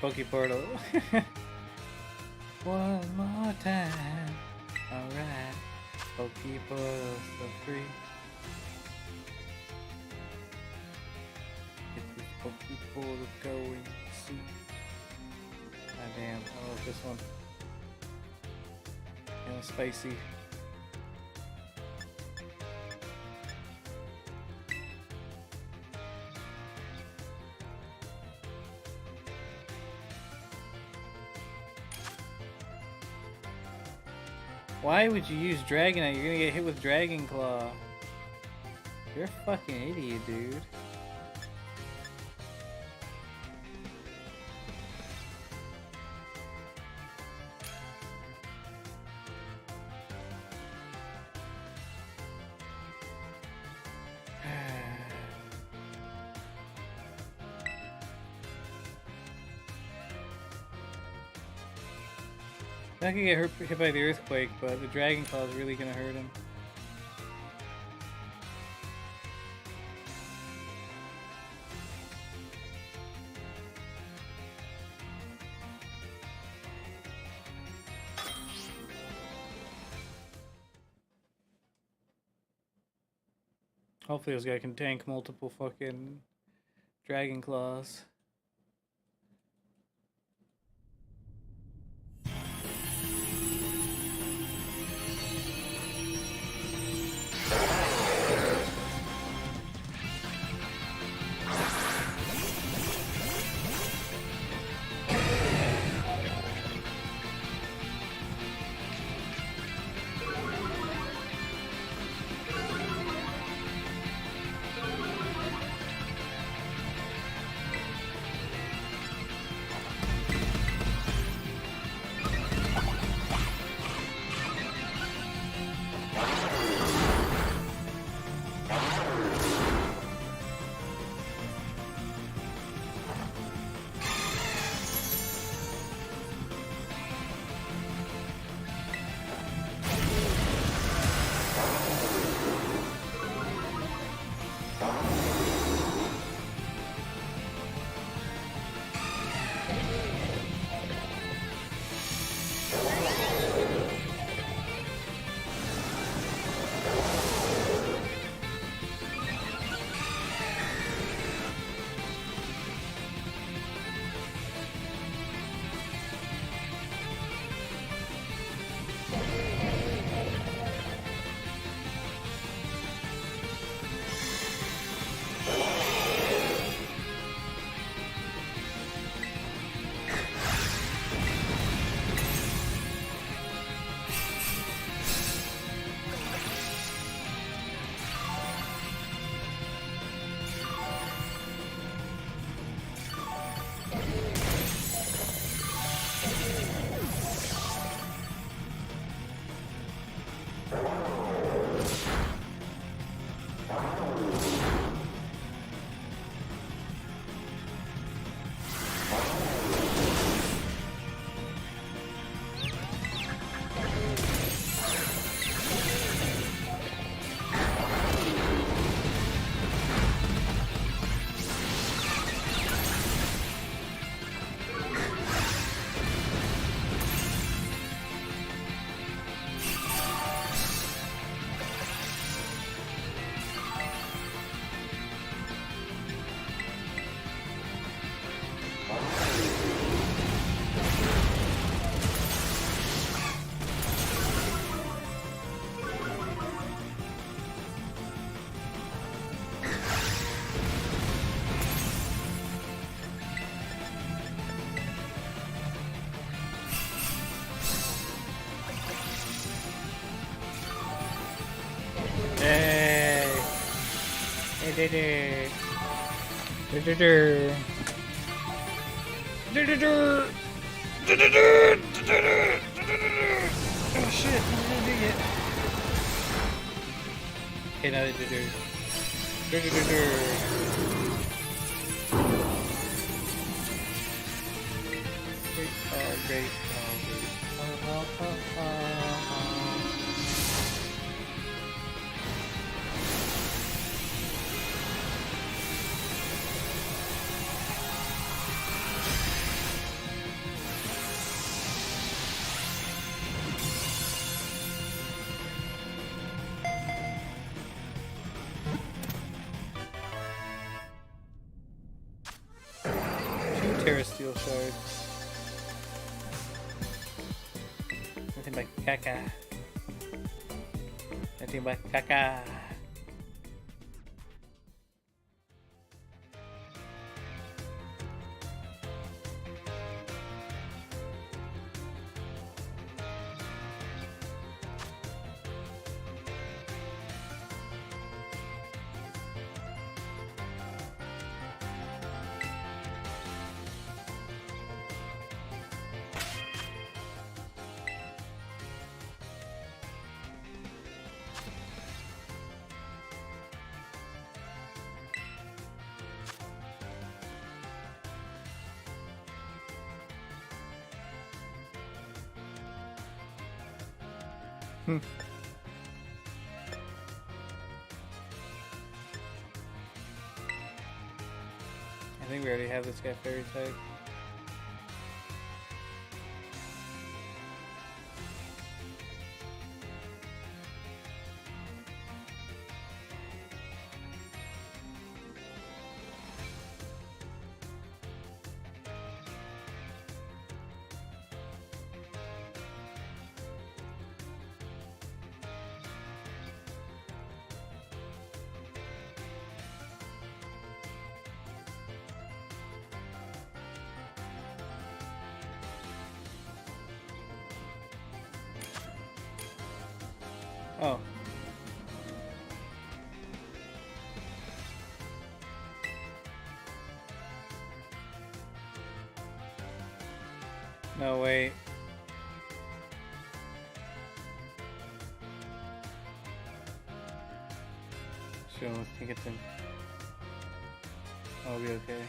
Pokeportal. One more time. Alright. Pokeportal for free. Get this Pokeportal going soon. Ah damn, I love this one. Kinda spicy. Why would you use Dragonite? You're gonna get hit with Dragon Claw. You're a fucking idiot, dude. Not gonna get hit by the earthquake, but the Dragon Claw is really gonna hurt him. Hopefully this guy can tank multiple fucking Dragon Claws. Oh shit, I'm gonna dig it. Okay, now great. Tera steel shards. Nothing but caca. Nothing but caca. I think we already have this guy fairy type. Oh. No, wait. Sure, let's take it then. I'll be okay.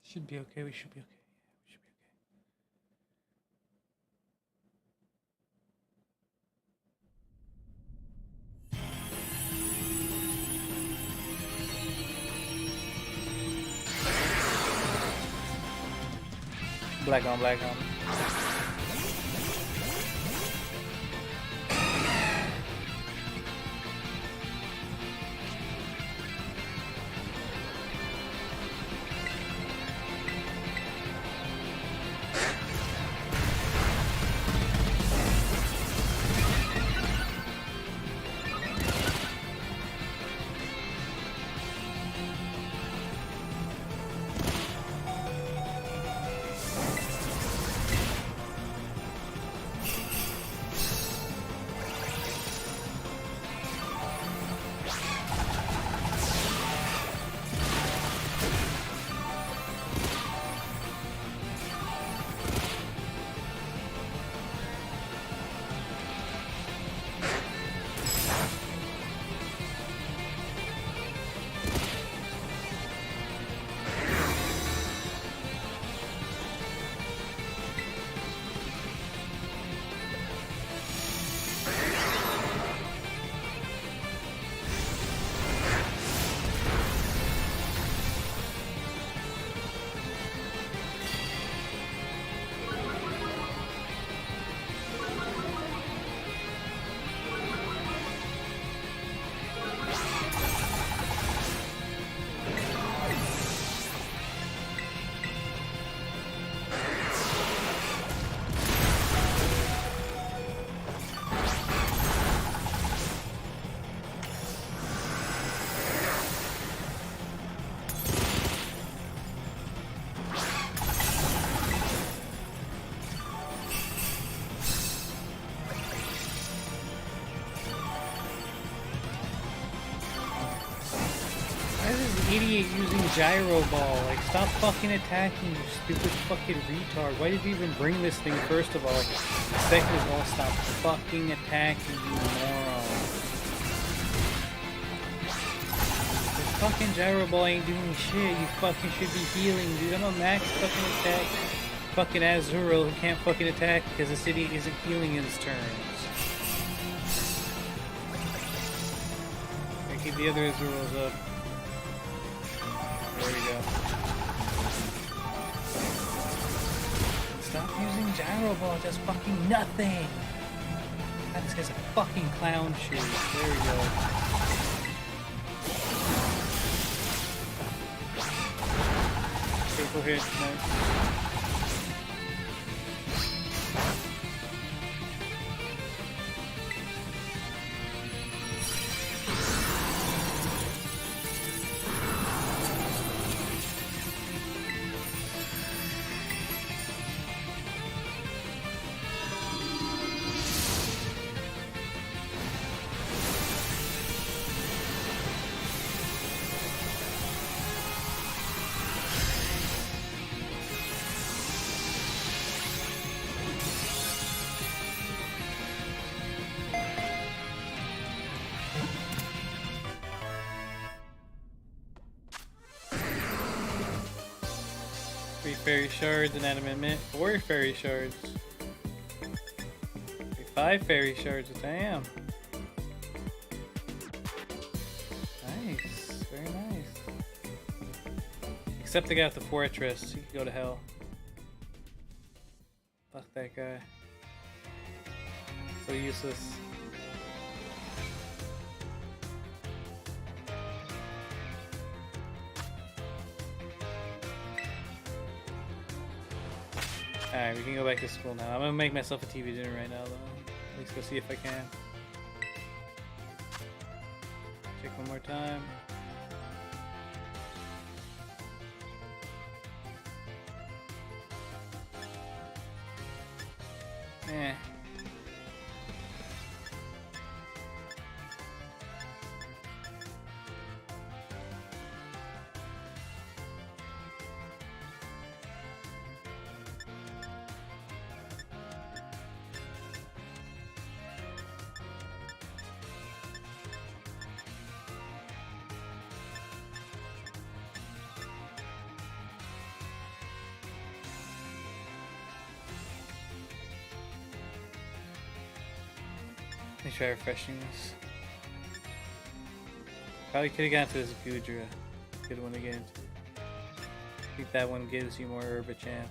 Should be okay, we should be okay. We should be okay. Black on, black on. me using Gyro Ball. Like, stop fucking attacking, you stupid fucking retard. Why did you even bring this thing, first of all? Second of all, stop fucking attacking, you moron. This fucking Gyro Ball ain't doing shit. You fucking should be healing, dude. I'm a max fucking attack. Fucking Azurill who can't fucking attack because the city isn't healing in his turns. I keep the other Azurills up. There we go. Stop using Gyro Ball, it does fucking nothing! God, this guy's a fucking clown shoe. There we go. Critical hit, nice. Fairy shards, an adamant, 4 fairy shards, 5 fairy shards, damn. Nice, very nice. Except the guy with the fortress, he could go to hell. Fuck that guy. So useless. Alright, we can go back to school now. I'm gonna make myself a TV dinner right now, though. At least go see if I can. Check one more time. Eh. Let me try refreshing this. Probably could have gotten to this Gudra. Good one to get into. I think that one gives you more herb a chance.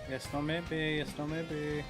Yes, no, maybe. Yes, no, maybe.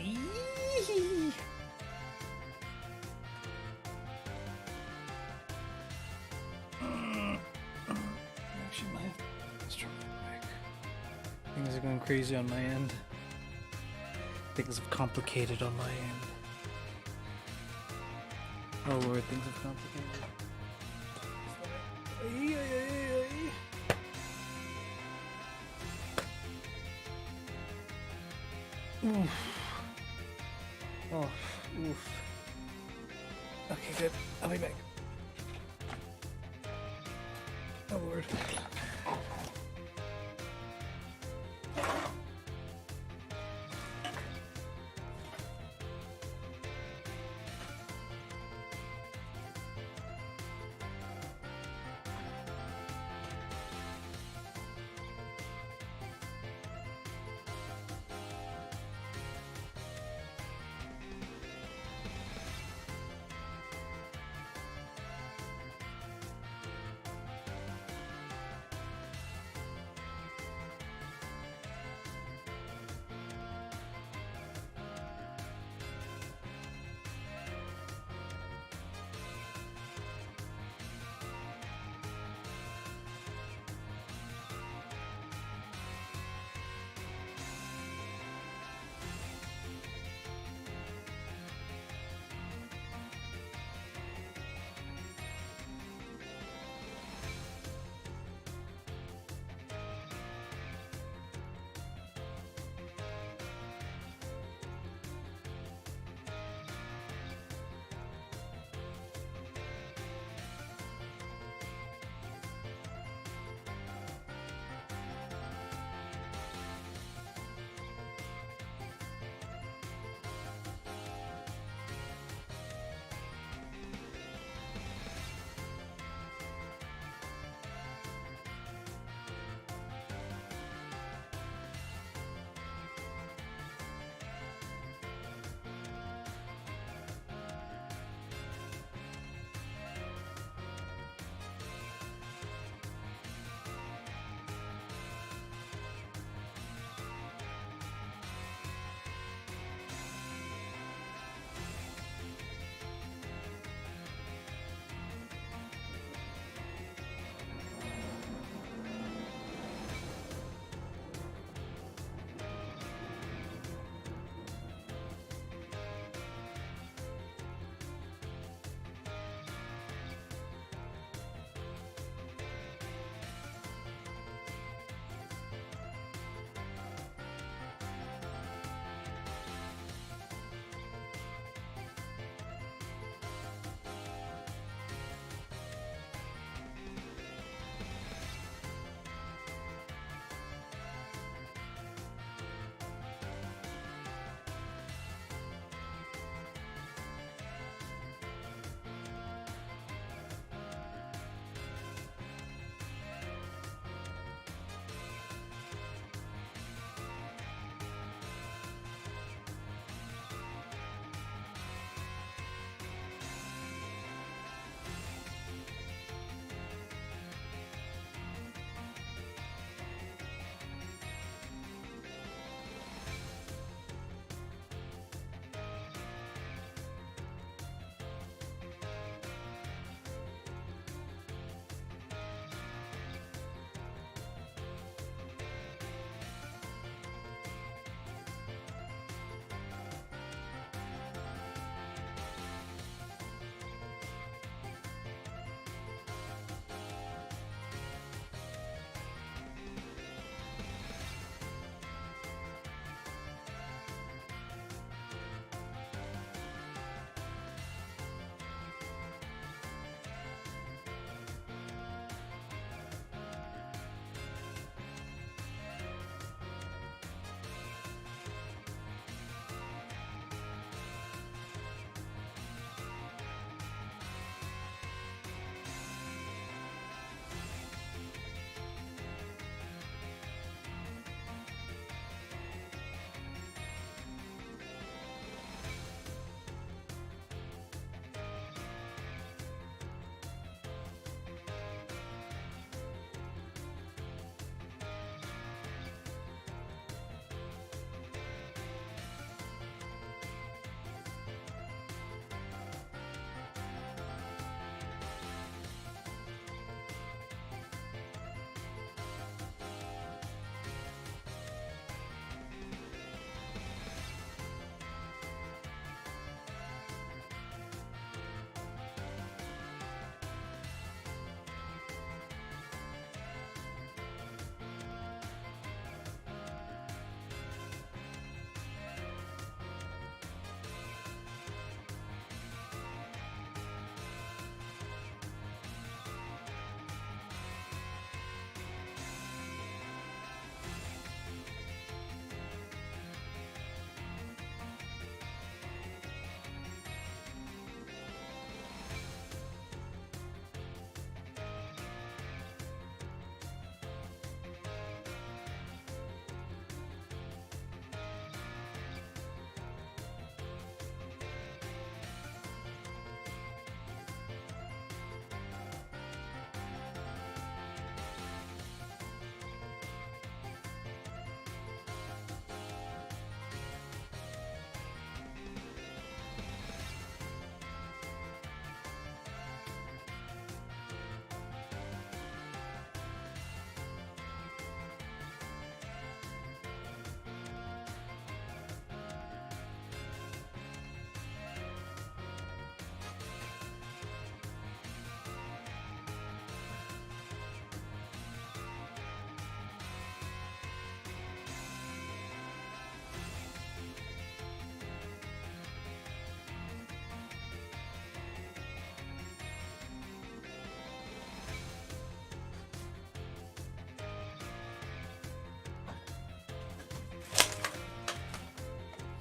Eee. Actually, let's try that back. Things are going crazy on my end. Things have complicated on my end. Oh lord, things have complicated. Ay, ay, ay, ay. Oof. Oh, oof. Okay, good. I'll be back. Oh lord.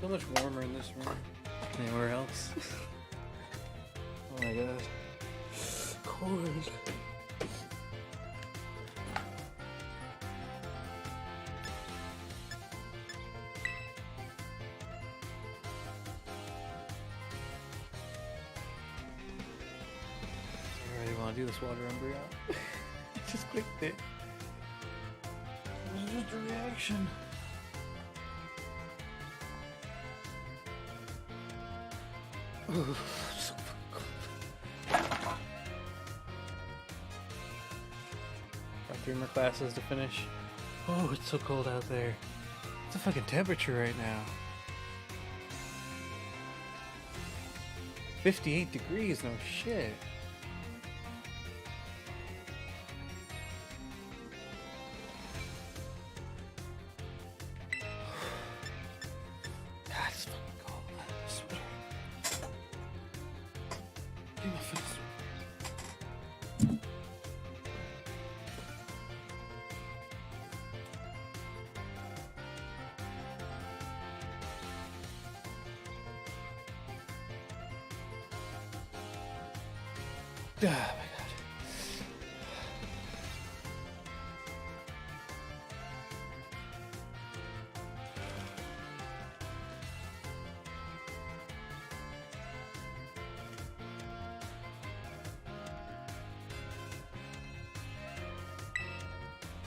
So much warmer in this room. Anywhere else? Oh my god. Cold. I really want to do this water embryo. Just clicked it. It was just a reaction. Ooh, so fucking cold. Got 3 more classes to finish. Oh, it's so cold out there. It's the fucking temperature right now. 58 degrees, no shit. God, it's fucking cold. I swear. Get my face. Oh my god.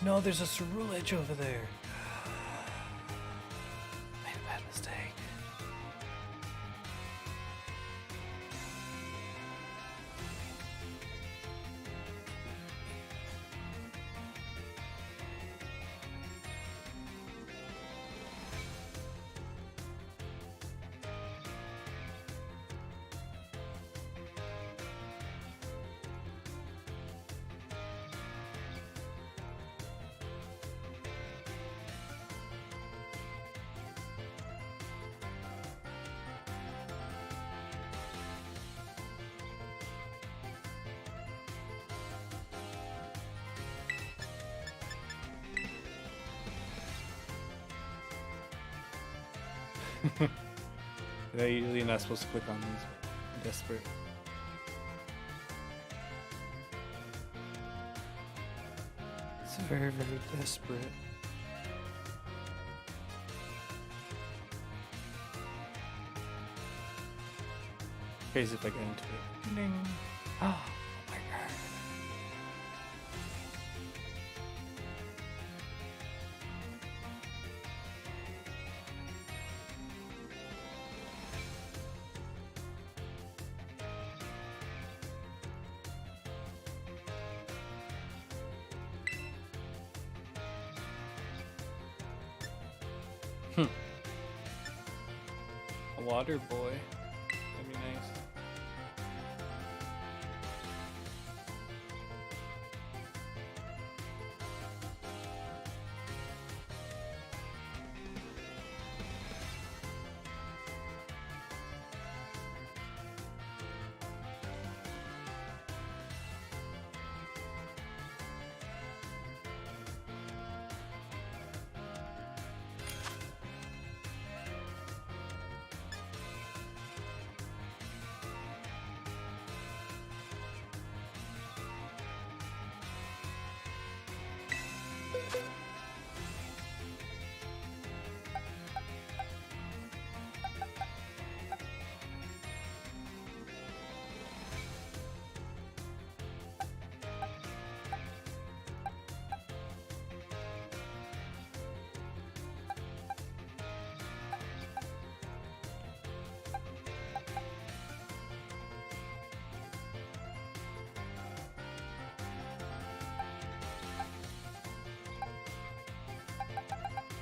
No, there's a cerulege over there. Made a bad mistake. They're usually not supposed to click on these. I'm desperate. It's very, very desperate. Crazy if I get into it. Ding. Oh my god. A water boy. That'd be nice.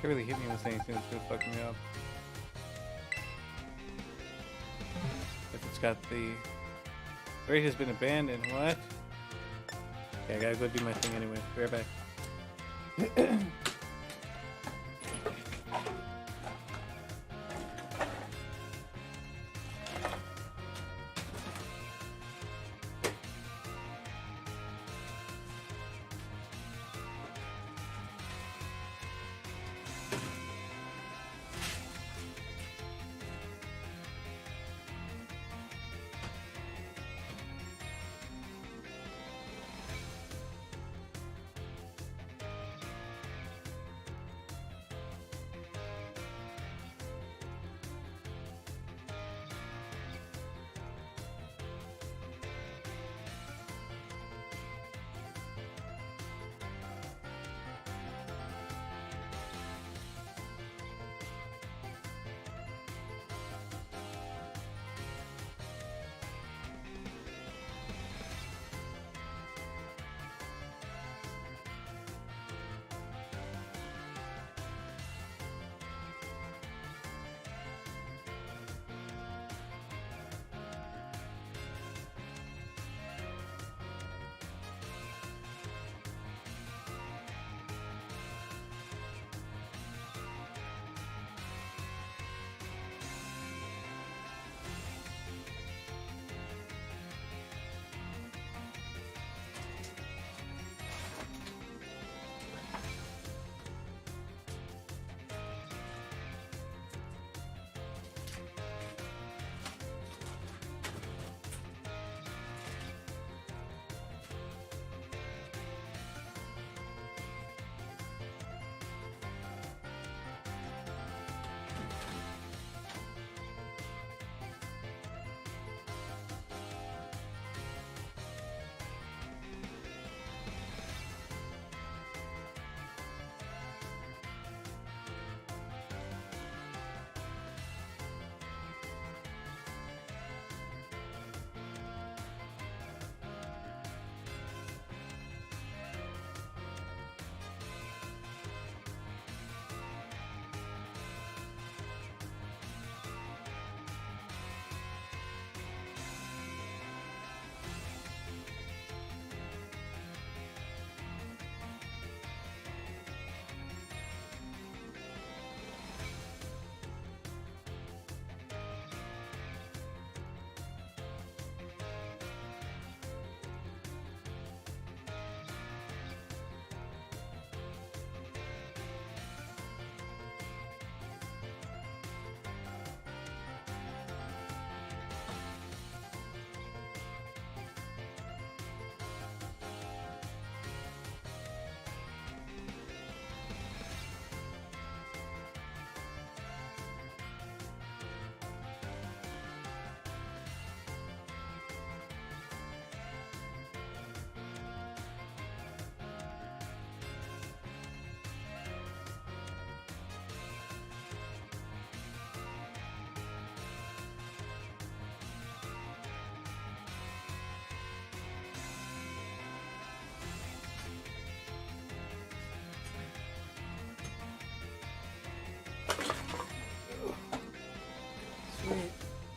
It really hit me with anything that's gonna fuck me up. If it's got the raid has been abandoned, what? Okay, I gotta go do my thing anyway. Be right back.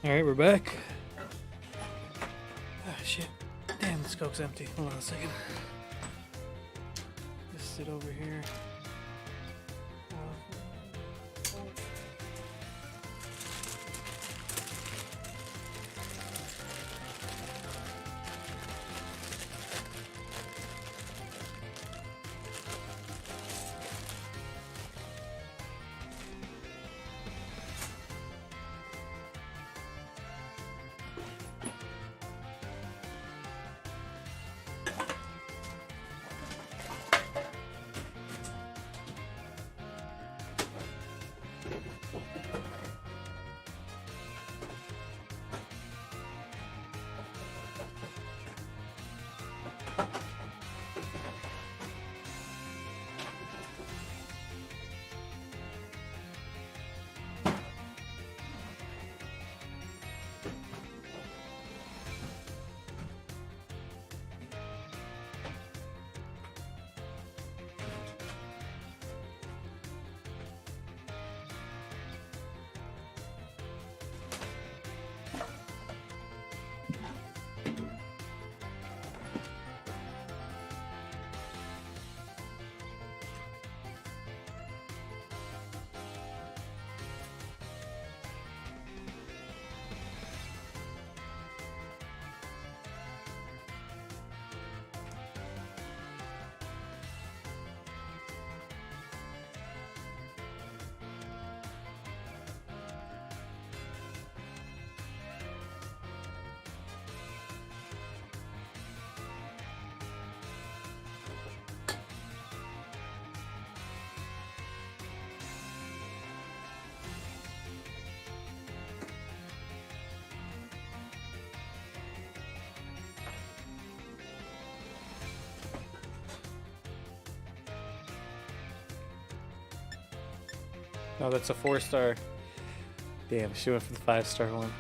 Alright, we're back. Ah, shit. Damn, this Coke's empty. Hold on a second. Just sit over here. No, that's a 4-star. Damn, she went for the 5-star one.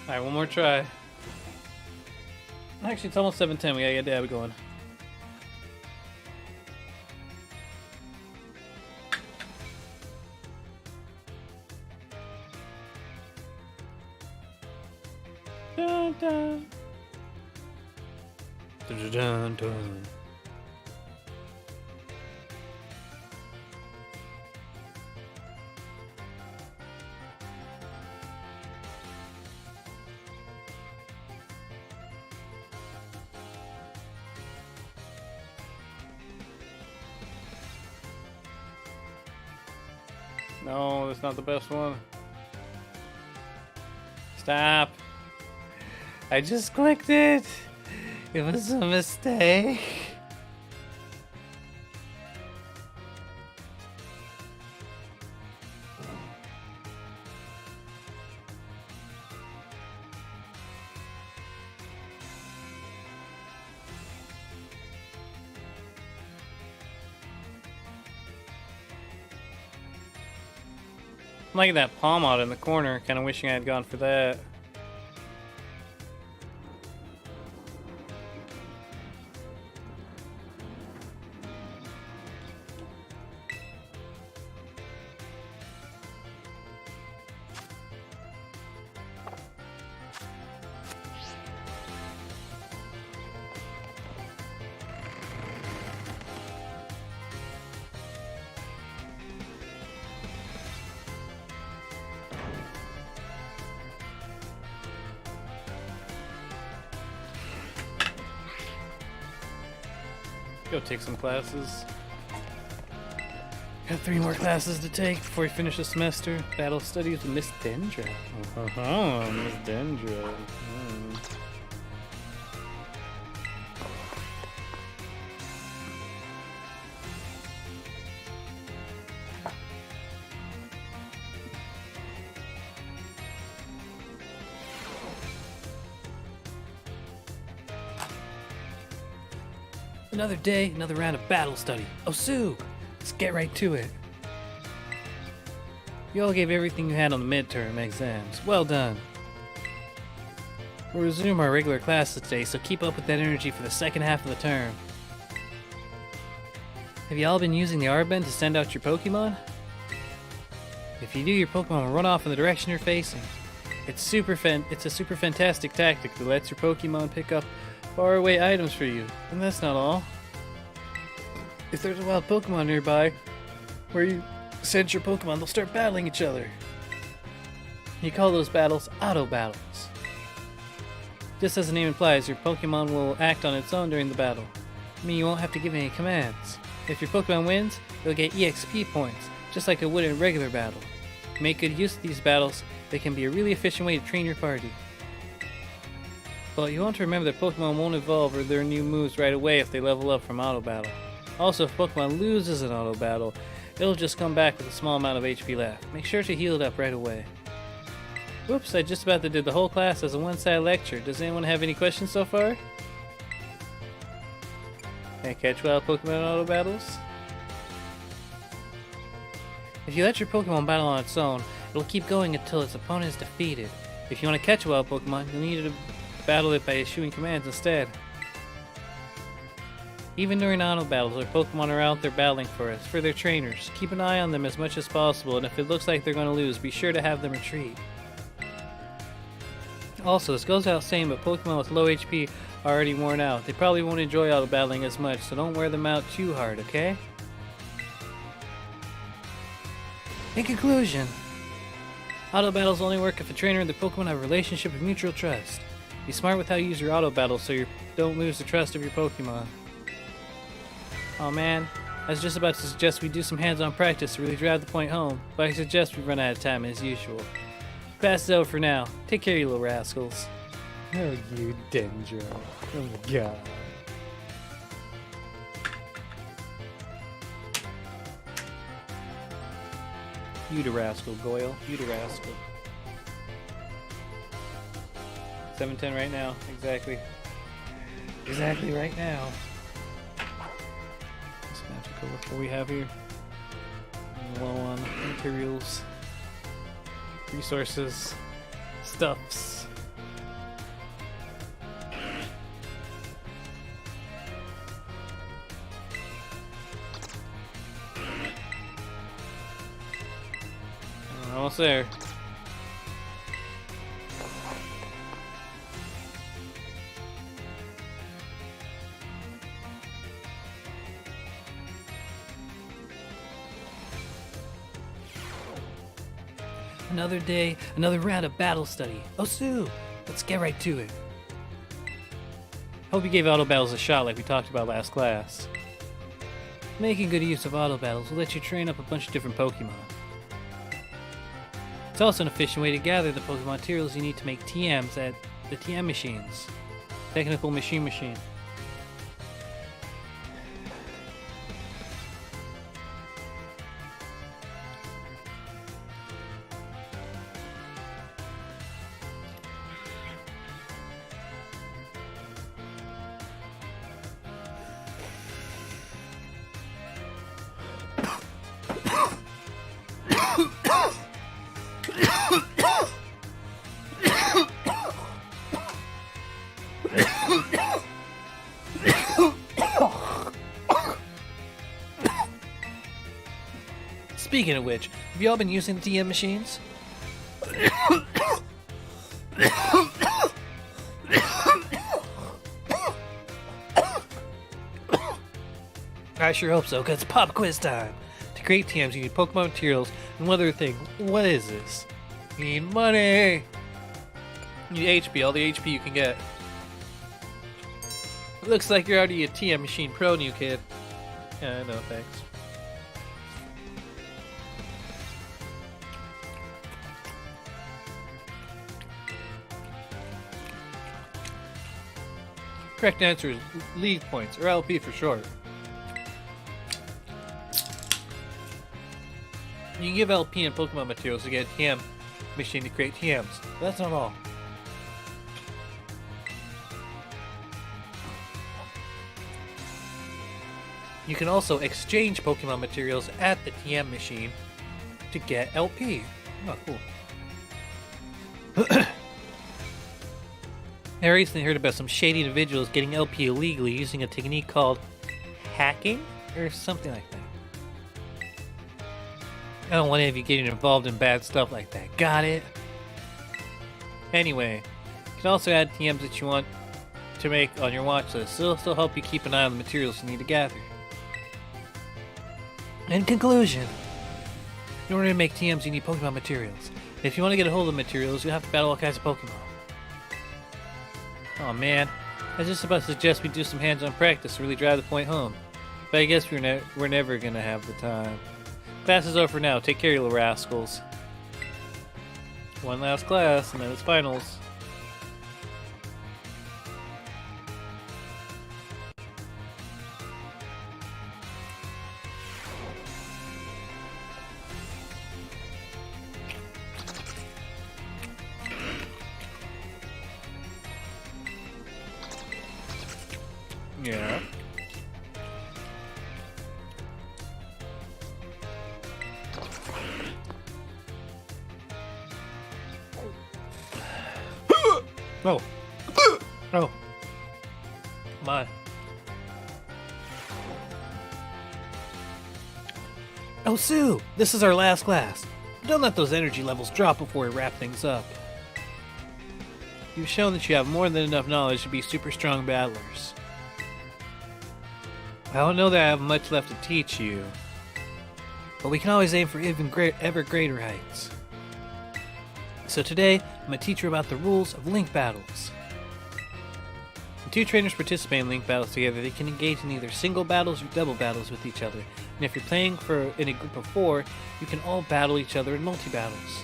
Alright, one more try. Actually, it's almost 7:10. We gotta get Dab going. Dun, dun. Dun, dun, dun. No, that's not the best one. Stop. I just clicked it. It was a mistake. I'm liking that palm out in the corner, kind of wishing I had gone for that. Go take some classes. Got 3 more classes to take before we finish the semester. Battle studies with Miss Dendra. Miss Dendra. Another day, another round of battle study. Oh, Sue! Let's get right to it. You all gave everything you had on the midterm exams. Well done. We'll resume our regular classes today, so keep up with that energy for the second half of the term. Have you all been using the R-Bend to send out your Pokemon? If you do, your Pokemon will run off in the direction you're facing. It's a super fantastic tactic that lets your Pokemon pick up faraway items for you. And that's not all. If there's a wild Pokemon nearby, where you send your Pokemon, they'll start battling each other. You call those battles auto battles. Just as the name implies, your Pokemon will act on its own during the battle. I mean, you won't have to give any commands. If your Pokemon wins, you'll get EXP points, just like it would in a regular battle. Make good use of these battles. They can be a really efficient way to train your party. But you want to remember that Pokemon won't evolve or learn new moves right away if they level up from auto battle. Also, if Pokemon loses an auto battle, it'll just come back with a small amount of HP left. Make sure to heal it up right away. Whoops, I just about did the whole class as a one-sided lecture. Does anyone have any questions so far? Can I catch wild Pokemon in auto battles? If you let your Pokemon battle on its own, it'll keep going until its opponent is defeated. If you want to catch a wild Pokemon, you'll need to battle it by issuing commands instead. Even during auto battles, our Pokemon are out there battling for us, for their trainers. Keep an eye on them as much as possible, and if it looks like they're going to lose, be sure to have them retreat. Also, this goes without saying, but Pokemon with low HP are already worn out. They probably won't enjoy auto battling as much, so don't wear them out too hard, okay? In conclusion, auto battles only work if a trainer and the Pokemon have a relationship of mutual trust. Be smart with how you use your auto battles so you don't lose the trust of your Pokemon. Oh man, I was just about to suggest we do some hands-on practice to really drive the point home, but I suggest we run out of time as usual. Class is over for now. Take care, you little rascals. Oh, you Dendro. Oh my god. You the rascal, Goyle. You the rascal. 7:10 right now. Exactly. Exactly right now. Just gonna have to go look what we have here. Low on materials, resources, stuffs. Almost there. Another day, another round of battle study. Oh, Sue! Let's get right to it. Hope you gave auto battles a shot like we talked about last class. Making good use of auto battles will let you train up a bunch of different Pokemon. It's also an efficient way to gather the Pokemon materials you need to make TMs at the TM machines. Technical machine. Speaking of which, have you all been using the TM machines? I sure hope so, because it's pop quiz time. To create TMs, you need Pokemon materials and one other thing. What is this? You need money! You need HP, all the HP you can get. Looks like you're already a TM machine pro, new kid. Yeah, no thanks. Correct answer is league points, or LP for short. You can give LP and Pokemon materials to get a TM machine to create TMs. But that's not all. You can also exchange Pokemon materials at the TM machine to get LP. Oh, cool. I recently heard about some shady individuals getting LP illegally using a technique called hacking or something like that. I don't want any of you getting involved in bad stuff like that. Got it? Anyway, you can also add TMs that you want to make on your watch list. It'll still help you keep an eye on the materials you need to gather. In conclusion, in order to make TMs, you need Pokemon materials. If you want to get a hold of the materials, you have to battle all kinds of Pokemon. Oh man, I was just about to suggest we do some hands-on practice to really drive the point home. But I guess we're never gonna have the time. Class is over for now. Take care, you little rascals. One last class, and then it's finals. Yeah. Oh. Oh. My. Oh, Sue! This is our last class. Don't let those energy levels drop before we wrap things up. You've shown that you have more than enough knowledge to be super strong battlers. I don't know that I have much left to teach you, but we can always aim for ever greater heights. So today, I'm going to teach you about the rules of link battles. When two trainers participate in link battles together, they can engage in either single battles or double battles with each other. And if you're playing in a group of 4, you can all battle each other in multi-battles.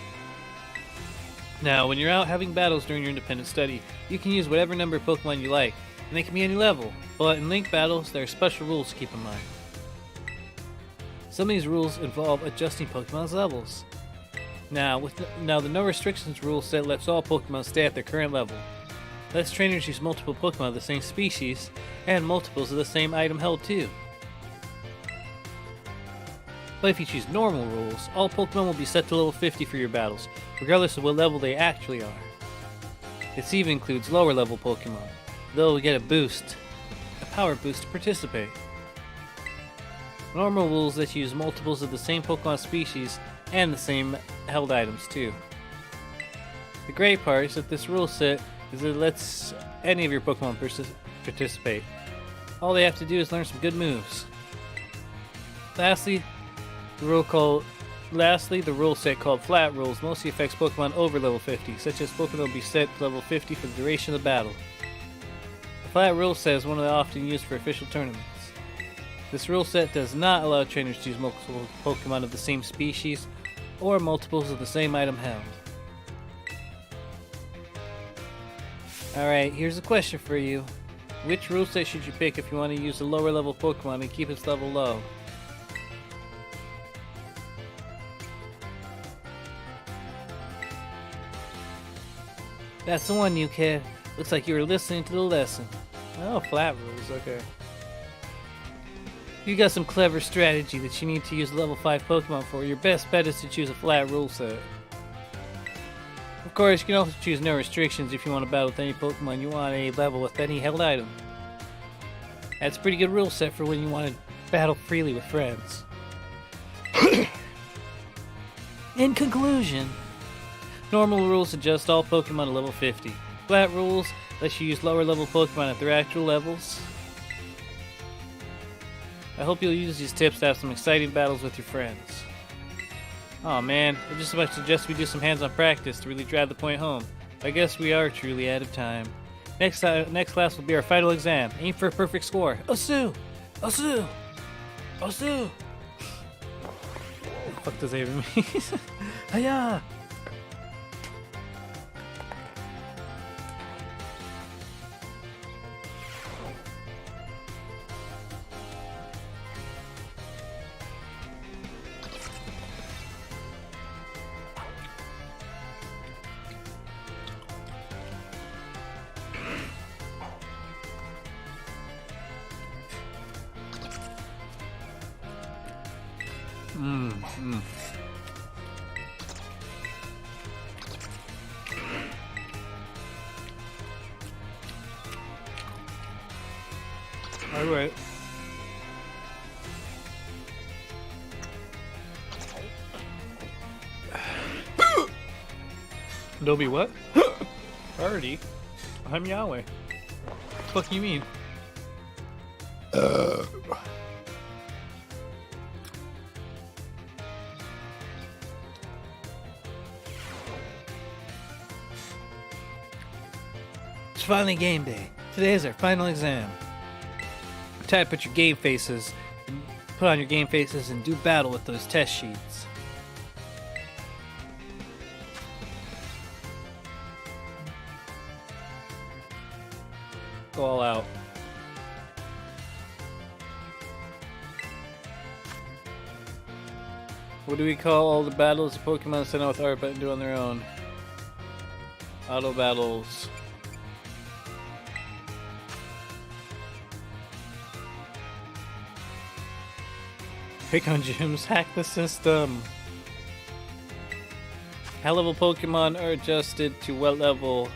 Now, when you're out having battles during your independent study, you can use whatever number of Pokemon you like, and they can be any level, but in link battles, there are special rules to keep in mind. Some of these rules involve adjusting Pokemon's levels. Now, the no restrictions rule set lets all Pokemon stay at their current level. Lets trainers use multiple Pokemon of the same species, and multiples of the same item held too. But if you choose normal rules, all Pokemon will be set to level 50 for your battles, regardless of what level they actually are. This even includes lower level Pokemon. They'll get a power boost to participate. Normal rules let you use multiples of the same Pokemon species and the same held items too. The great part is that this rule set is that it lets any of your Pokemon participate. All they have to do is learn some good moves. Lastly, the rule set called Flat Rules mostly affects Pokemon over level 50, such as Pokemon will be set to level 50 for the duration of the battle. The Flat Rule set is one of the often used for official tournaments. This rule set does not allow trainers to use multiple Pokemon of the same species or multiples of the same item held. Alright, here's a question for you. Which rule set should you pick if you want to use a lower level Pokemon and keep its level low? That's the one, you kid. Looks like you were listening to the lesson. Oh, flat rules, okay. You got some clever strategy that you need to use level 5 Pokemon for. Your best bet is to choose a flat rule set. Of course, you can also choose no restrictions if you want to battle with any Pokemon you want a level with any held item. That's a pretty good rule set for when you want to battle freely with friends. In conclusion, normal rules adjust all Pokemon to level 50. Flat rules let you use lower level Pokemon at their actual levels. I hope you'll use these tips to have some exciting battles with your friends. Aw man, I just about to suggest we do some hands-on practice to really drive the point home. I guess we are truly out of time. Next class will be our final exam. Aim for a perfect score. Osu! Osu! Osu! What the fuck does that even mean? Hiya! All right. Adobe what? Already? I'm Yahweh. Fuck you mean? It's finally game day. Today is our final exam. Time to put your game faces, put on your game faces and do battle with those test sheets. Go all out. What do we call all the battles the Pokemon send out with art but do on their own? Auto battles. Pick on gyms, hack the system. How level Pokemon are adjusted to what level?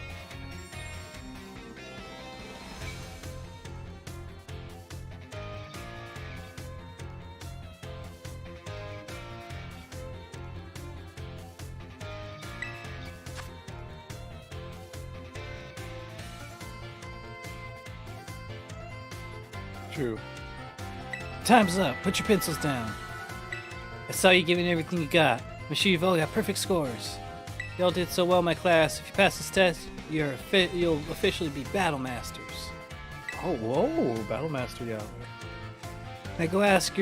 True. Time's up. Put your pencils down. I saw you giving everything you got. I'm sure you've all got perfect scores. Y'all did so well in my class. If you pass this test, you'll officially be Battle Masters. Oh, whoa, Battle Master Yahweh. Now go ask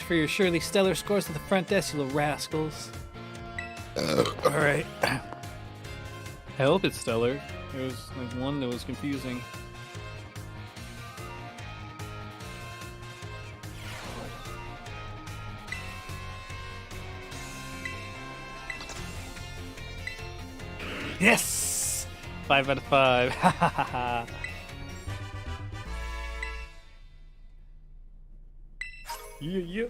for your surely stellar scores at the front desk, you little rascals. All right. I hope it's stellar. There was like one that was confusing. Yes! 5 out of 5. Ha ha ha ha. Yeah.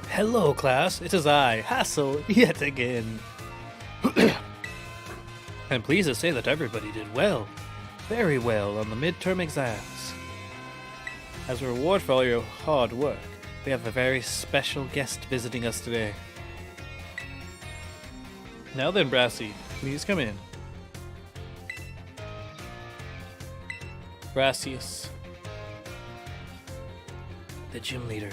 Hello, class. It is I, Hassel, yet again. I'm pleased to say that everybody did well, very well, on the midterm exams. As a reward for all your hard work, we have a very special guest visiting us today. Now then, Brassy, please come in. Brassius. The gym leader.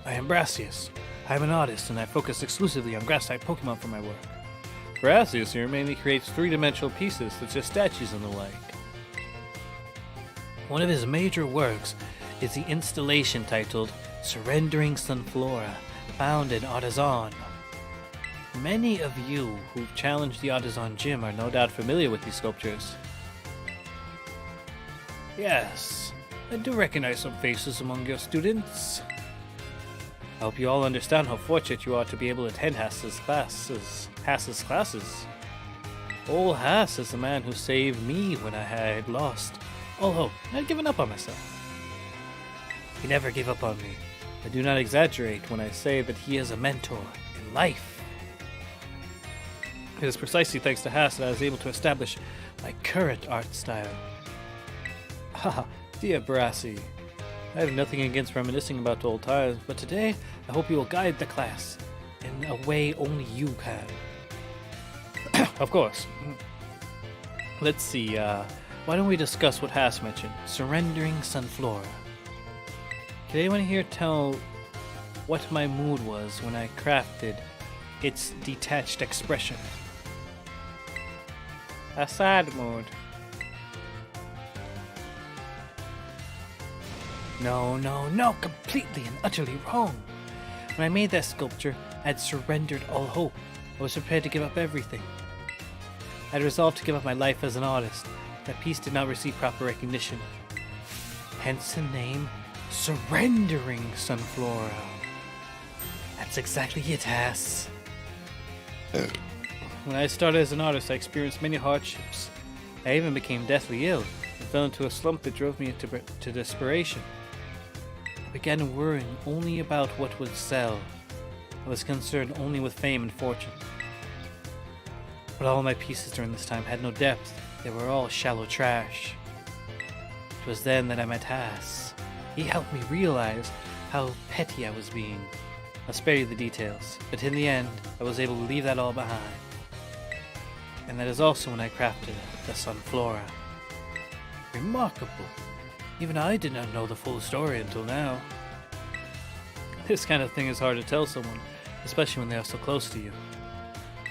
I am Brassius. I am an artist, and I focus exclusively on grass-type Pokemon for my work. Brassius here mainly creates three-dimensional pieces such as statues and the like. One of his major works is the installation titled Surrendering Sunflora, found in Artisan. Many of you who've challenged the Artisan Gym are no doubt familiar with these sculptures. Yes, I do recognize some faces among your students. I hope you all understand how fortunate you are to be able to attend Hass's classes. Old Hass is the man who saved me when I had lost all hope. I'd given up on myself. He never gave up on me. I do not exaggerate when I say that he is a mentor in life. It is precisely thanks to Hass that I was able to establish my current art style. Haha, dear Brassy. I have nothing against reminiscing about old times, but today I hope you will guide the class in a way only you can. Of course. Let's see, why don't we discuss what Hass mentioned? Surrendering Sunflora. Can anyone here tell what my mood was when I crafted its detached expression. A sad mood. No, completely and utterly wrong. When I made that sculpture, I had surrendered all hope. I was prepared to give up everything. I had resolved to give up my life as an artist. That piece did not receive proper recognition. Hence the name, Surrendering Sunflora. That's exactly it, Hass. When I started as an artist, I experienced many hardships. I even became deathly ill and fell into a slump that drove me to desperation. I began worrying only about what would sell. I was concerned only with fame and fortune. But all my pieces during this time had no depth. They were all shallow trash. It was then that I met Hass. He helped me realize how petty I was being. I'll spare you the details, but in the end, I was able to leave that all behind. And that is also when I crafted the Sunflora. Remarkable. Even I did not know the full story until now. This kind of thing is hard to tell someone, especially when they are so close to you.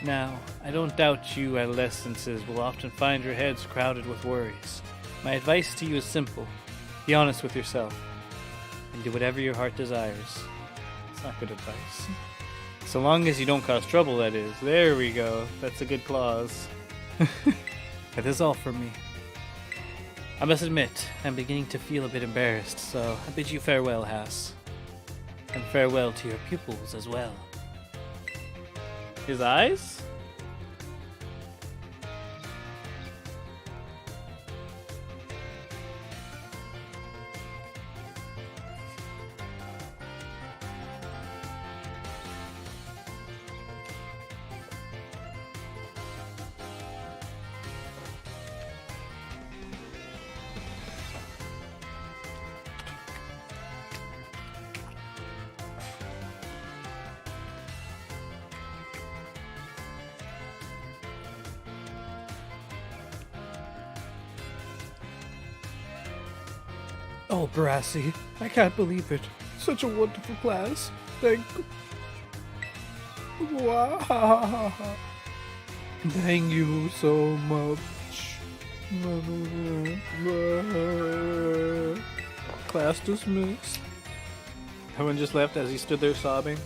Now, I don't doubt you adolescences will often find your heads crowded with worries. My advice to you is simple. Be honest with yourself, and do whatever your heart desires. It's not good advice. So long as you don't cause trouble, that is. There we go. That's a good clause. That is all from me. I must admit, I'm beginning to feel a bit embarrassed, so I bid you farewell, Hass. And farewell to your pupils as well. His eyes? Oh, Brassy, I can't believe it. Such a wonderful class. Thank you so much. Class dismissed. Everyone just left as he stood there sobbing.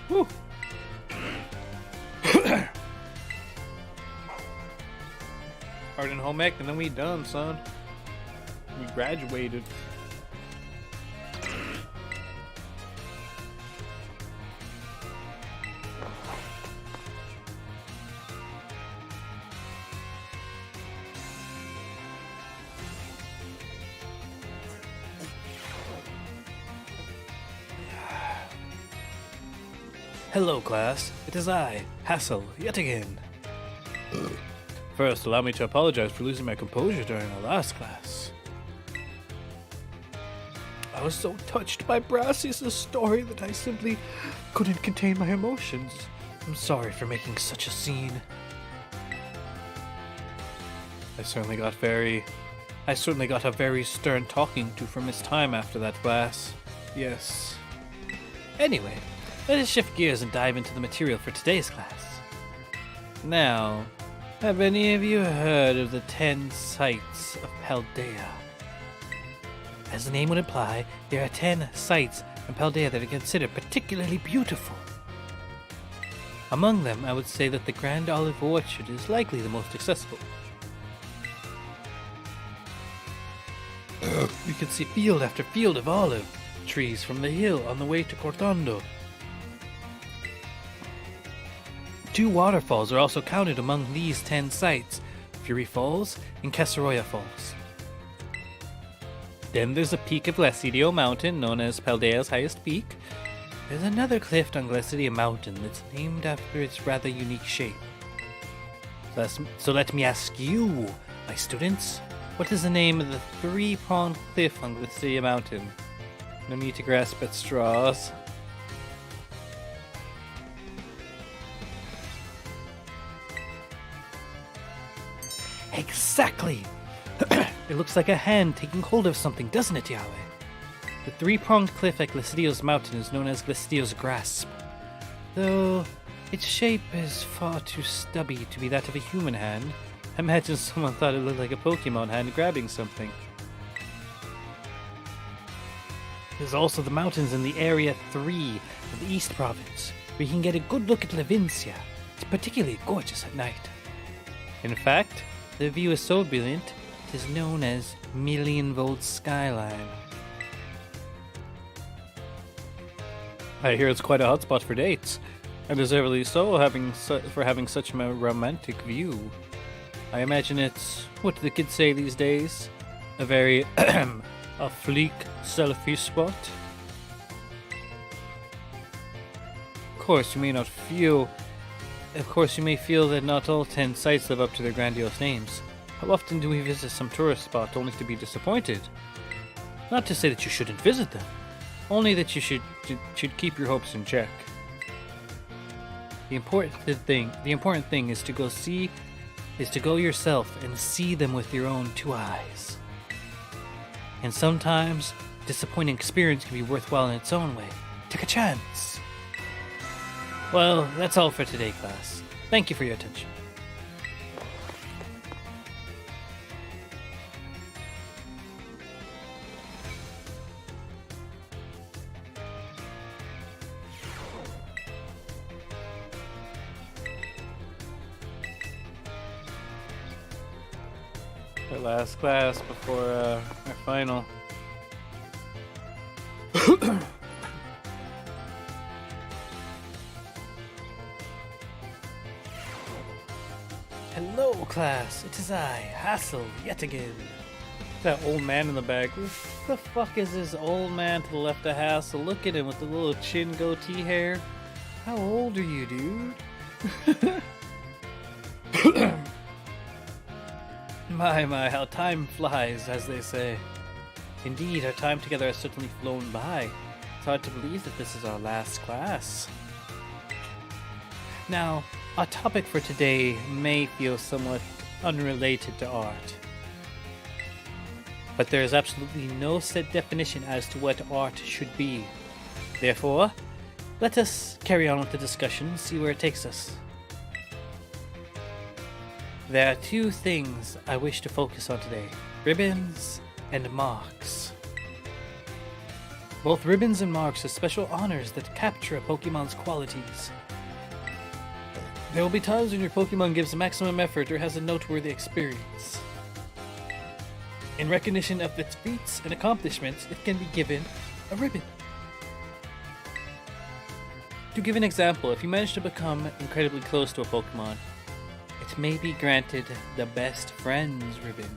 Whew. Art and home ec, and then we done, son. We graduated. Hello, class. It is I, Hassel, yet again. First, allow me to apologize for losing my composure during our last class. I was so touched by Brassius' story that I simply couldn't contain my emotions. I'm sorry for making such a scene. I certainly got a very stern talking to from his time after that class. Yes. Anyway, let us shift gears and dive into the material for today's class. Now, have any of you heard of the 10 sites of Paldea? As the name would imply, there are 10 sites in Paldea that are considered particularly beautiful. Among them, I would say that the Grand Olive Orchard is likely the most accessible. You can see field after field of olive trees from the hill on the way to Cortondo. 2 waterfalls are also counted among these 10 sites, Fury Falls and Casaroya Falls. Then there's a peak of Glacidio Mountain, known as Paldea's highest peak. There's another cliff on Glacidio Mountain that's named after its rather unique shape. So let me ask you, my students, what is the name of the 3-pronged cliff on Glacidio Mountain? No need to grasp at straws. Exactly! It looks like a hand taking hold of something, doesn't it, Yahweh? The 3-pronged cliff at Glacidio's mountain is known as Glacidio's grasp. Though its shape is far too stubby to be that of a human hand, I imagine someone thought it looked like a Pokemon hand grabbing something. There's also the mountains in the Area 3 of the East Province, where you can get a good look at Levincia. It's particularly gorgeous at night. In fact, the view is so brilliant, it is known as Million-Volt Skyline. I hear it's quite a hotspot for dates, and deservedly so, for having such a romantic view. I imagine it's, what do the kids say these days? A very, a fleek selfie spot? Of course, you may feel that not all 10 sites live up to their grandiose names. How often do we visit some tourist spot only to be disappointed? Not to say that you shouldn't visit them, only that you should keep your hopes in check. The important thing is to go yourself and see them with your own 2 eyes. And sometimes, disappointing experience can be worthwhile in its own way. Take a chance. Well, that's all for today, class. Thank you for your attention. Our last class before our final. Hello, class. It is I, Hassel, yet again. That old man in the back. Who the fuck is this old man to the left of Hassel? Look at him with the little chin goatee hair. How old are you, dude? My, how time flies, as they say. Indeed, our time together has certainly flown by. It's hard to believe that this is our last class. Now, our topic for today may feel somewhat unrelated to art. But there is absolutely no set definition as to what art should be. Therefore, let us carry on with the discussion and see where it takes us. There are 2 things I wish to focus on today: ribbons and marks. Both ribbons and marks are special honors that capture a Pokemon's qualities. There will be times when your Pokemon gives maximum effort or has a noteworthy experience. In recognition of its feats and accomplishments, it can be given a ribbon. To give an example, if you manage to become incredibly close to a Pokemon, it may be granted the Best Friends ribbon.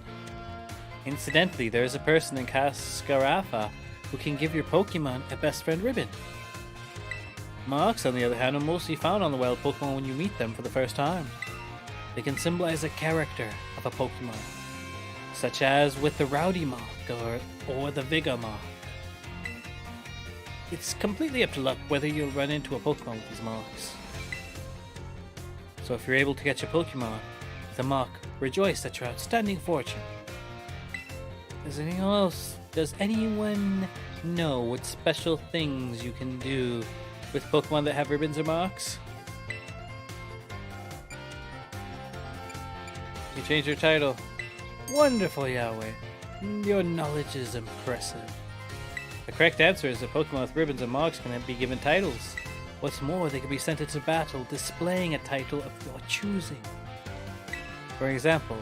Incidentally, there is a person in Cascarafa who can give your Pokemon a Best Friend ribbon. Marks, on the other hand, are mostly found on the wild Pokemon when you meet them for the first time. They can symbolize a character of a Pokemon, such as with the Rowdy Mark or the Vigor Mark. It's completely up to luck whether you'll run into a Pokemon with these marks. So if you're able to catch a Pokemon with a mark, rejoice at your outstanding fortune. Does anyone know what special things you can do with Pokemon that have ribbons or marks? You changed your title. Wonderful, Yahweh. Your knowledge is impressive. The correct answer is that Pokemon with ribbons and marks can be given titles. What's more, they can be sent into battle displaying a title of your choosing. For example,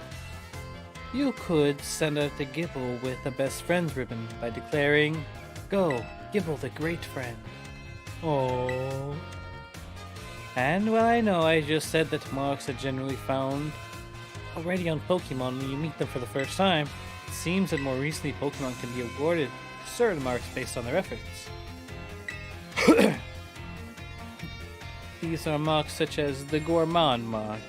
you could send out a Gibble with a best friends ribbon by declaring, "Go, Gibble the great friend." Oh. And while I know I just said that marks are generally found already on Pokemon when you meet them for the first time, it seems that more recently Pokemon can be awarded certain marks based on their efforts. These are marks such as the Gourmand mark,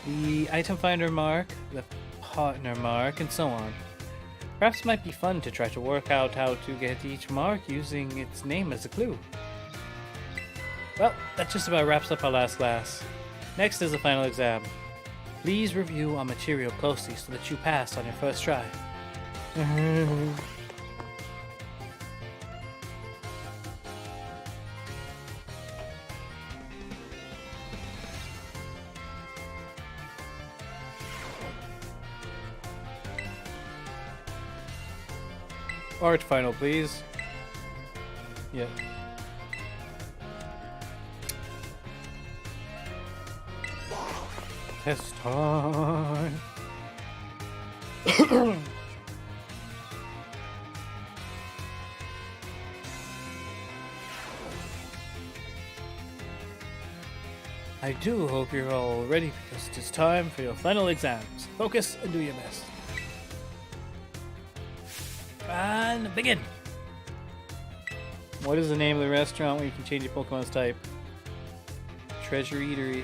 the Item Finder mark, the Partner mark, and so on. Perhaps it might be fun to try to work out how to get each mark using its name as a clue. Well, that just about wraps up our last class. Next is the final exam. Please review our material closely so that you pass on your first try. Art final, please. Yeah. Test time. I do hope you're all ready because it is time for your final exams. Focus and do your best. And begin! What is the name of the restaurant where you can change your Pokemon's type? Treasure Eatery.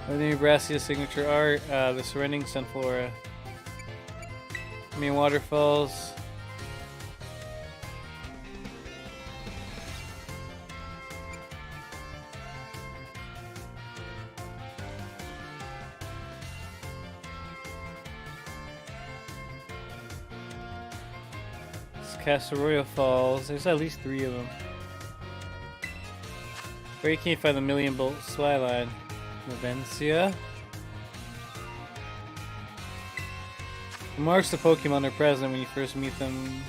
The Nebraska signature art, the surrounding Sunflora. I mean, waterfalls. Casaroya Falls. There's at least 3 of them. Where you can't find the Million Bolt Skyline. Novencia. The marks of Pokemon are present when you first meet them.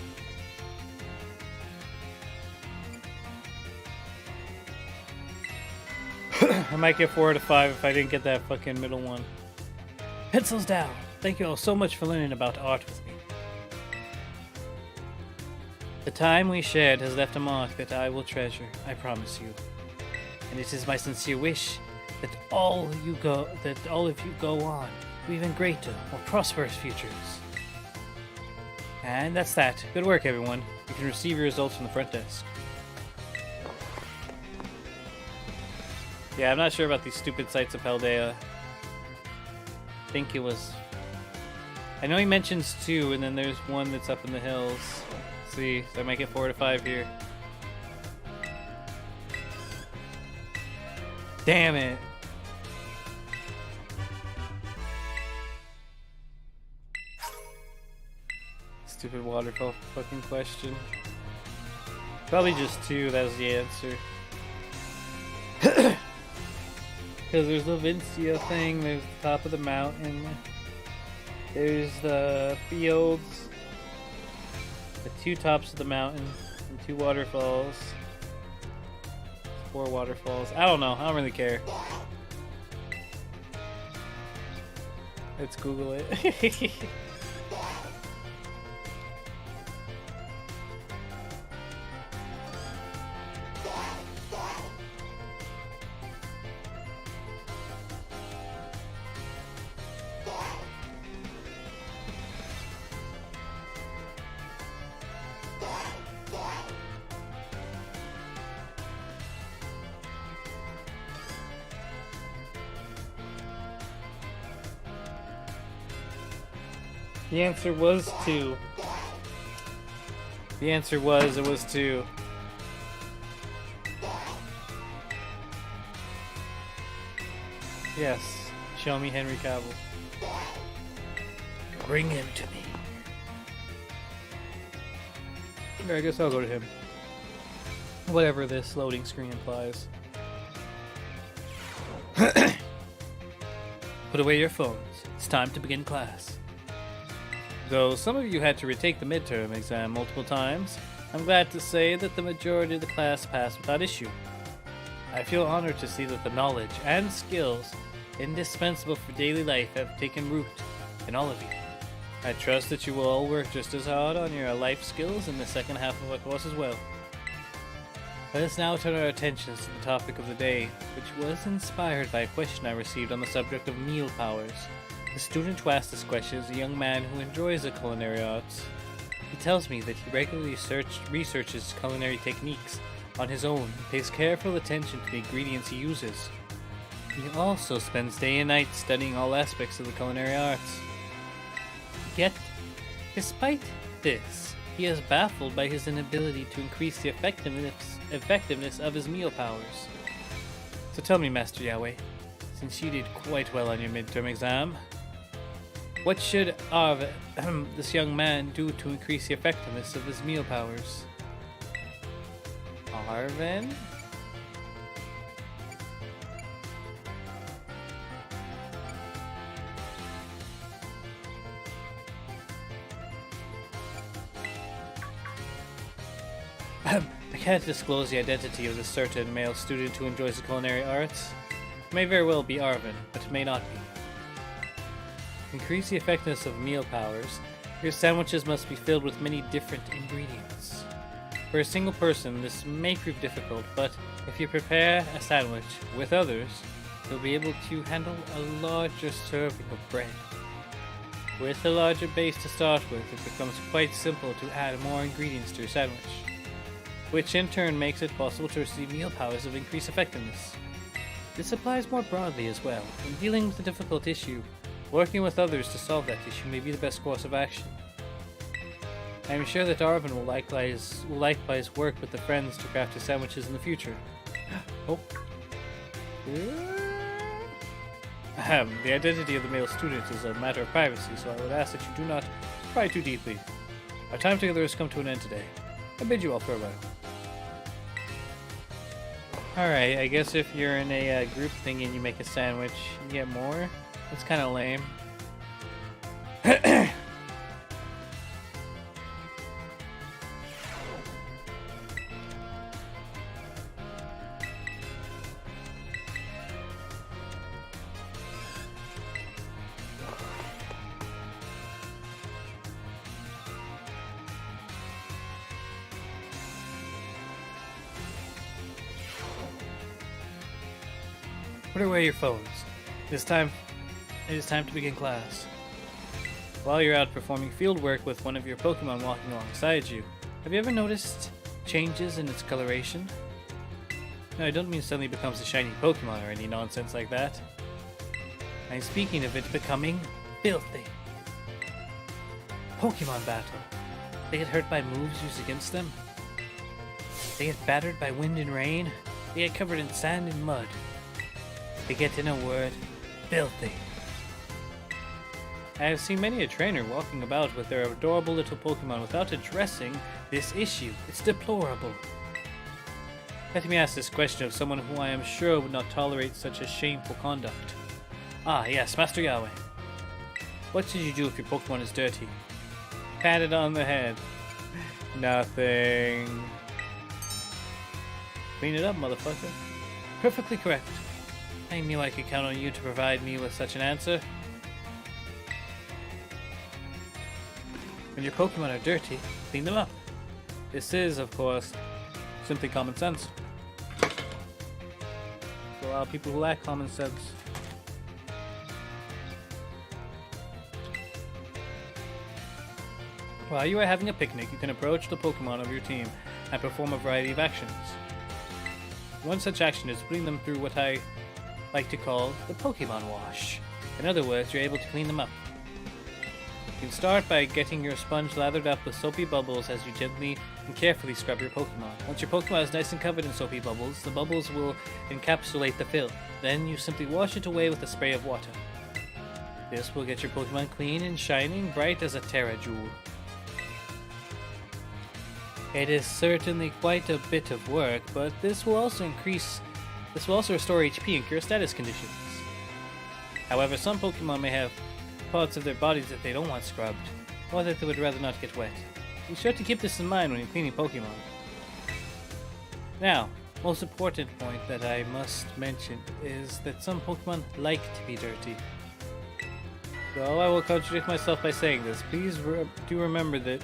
I might get 4 out of 5 if I didn't get that fucking middle one. Pencils down. Thank you all so much for learning about art with me. The time we shared has left a mark that I will treasure, I promise you. And it is my sincere wish that all of you go on to even greater, more prosperous futures. And that's that. Good work, everyone. You can receive your results from the front desk. Yeah, I'm not sure about these stupid sites of Paldea. I think it was... I know he mentions 2, and then there's one that's up in the hills. Let's see, so I might get 4 out of 5 here. Damn it! Stupid waterfall fucking question. Probably just 2, that was the answer. Because there's the Vincia thing, there's the top of the mountain, there's the fields, the 2 tops of the mountain, and 2 waterfalls. 4 waterfalls. I don't know, I don't really care. Let's Google it. The answer was 2. The answer was, it was 2. Yes, show me Henry Cavill. Bring him to me. I guess I'll go to him. Whatever this loading screen implies. Put away your phones. It's time to begin class. Though some of you had to retake the midterm exam multiple times, I'm glad to say that the majority of the class passed without issue. I feel honored to see that the knowledge and skills indispensable for daily life have taken root in all of you. I trust that you will all work just as hard on your life skills in the second half of our course as well. Let us now turn our attentions to the topic of the day, which was inspired by a question I received on the subject of meal powers. The student who asked this question is a young man who enjoys the culinary arts. He tells me that he regularly researches culinary techniques on his own and pays careful attention to the ingredients he uses. He also spends day and night studying all aspects of the culinary arts. Yet, despite this, he is baffled by his inability to increase the effectiveness of his meal powers. So tell me, Master Yahweh, since you did quite well on your midterm exam, what should this young man do to increase the effectiveness of his meal powers? Arvin? I can't disclose the identity of the certain male student who enjoys the culinary arts. It may very well be Arvin, but it may not be. To increase the effectiveness of meal powers, your sandwiches must be filled with many different ingredients. For a single person, this may prove difficult, but if you prepare a sandwich with others, you'll be able to handle a larger serving of bread. With a larger base to start with, it becomes quite simple to add more ingredients to your sandwich, which in turn makes it possible to receive meal powers of increased effectiveness. This applies more broadly as well. When dealing with a difficult issue, working with others to solve that issue may be the best course of action. I am sure that Arvin will likewise work with the friends to craft his sandwiches in the future. Oh. The identity of the male student is a matter of privacy, so I would ask that you do not pry too deeply. Our time together has come to an end today. I bid you all farewell. Alright, I guess if you're in a group thing and you make a sandwich, you get more. That's kind of lame. Put away your phones. It is time to begin class. While you're out performing field work with one of your Pokemon walking alongside you, have you ever noticed changes in its coloration? No, I don't mean suddenly becomes a shiny Pokemon or any nonsense like that. I'm speaking of it becoming filthy. Pokemon battle. They get hurt by moves used against them. They get battered by wind and rain. They get covered in sand and mud. They get, in a word, filthy. I have seen many a trainer walking about with their adorable little Pokemon without addressing this issue. It's deplorable. Let me ask this question of someone who I am sure would not tolerate such a shameful conduct. Ah, yes, Master Yahweh. What should you do if your Pokemon is dirty? Pat it on the head. Nothing. Clean it up, motherfucker. Perfectly correct. I knew I could count on you to provide me with such an answer. When your Pokemon are dirty, clean them up. This is, of course, simply common sense. For a lot of people who lack common sense. While you are having a picnic, you can approach the Pokemon of your team and perform a variety of actions. One such action is putting them through what I like to call the Pokemon wash. In other words, you're able to clean them up. You can start by getting your sponge lathered up with soapy bubbles as you gently and carefully scrub your Pokemon. Once your Pokemon is nice and covered in soapy bubbles, the bubbles will encapsulate the filth. Then you simply wash it away with a spray of water. This will get your Pokemon clean and shining, bright as a Tera jewel. It is certainly quite a bit of work, but this will also restore HP and cure status conditions. However, some Pokemon may have parts of their bodies that they don't want scrubbed, or that they would rather not get wet. Be sure to keep this in mind when you're cleaning Pokemon. Now, most important point that I must mention is that some Pokemon like to be dirty. Though I will contradict myself by saying this, please do remember that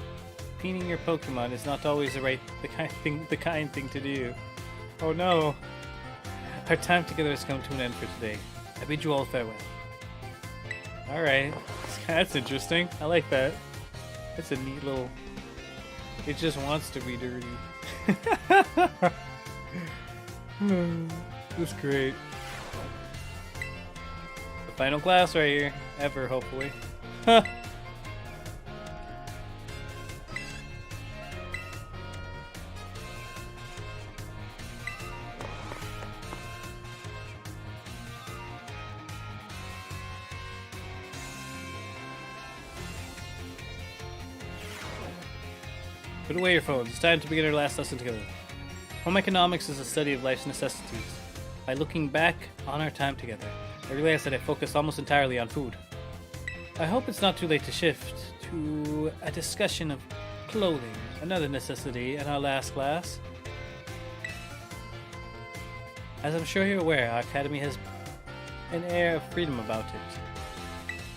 cleaning your Pokemon is not always the kind thing to do. Oh no! Our time together has come to an end for today. I bid you all farewell. Alright, that's interesting. I like that. It's a neat little... It just wants to be dirty. That's great. The final class right here. Ever, hopefully. Put away your phones. It's time to begin our last lesson together. Home economics is a study of life's necessities. By looking back on our time together, I realized that I focused almost entirely on food. I hope it's not too late to shift to a discussion of clothing, another necessity in our last class. As I'm sure you're aware, our academy has an air of freedom about it.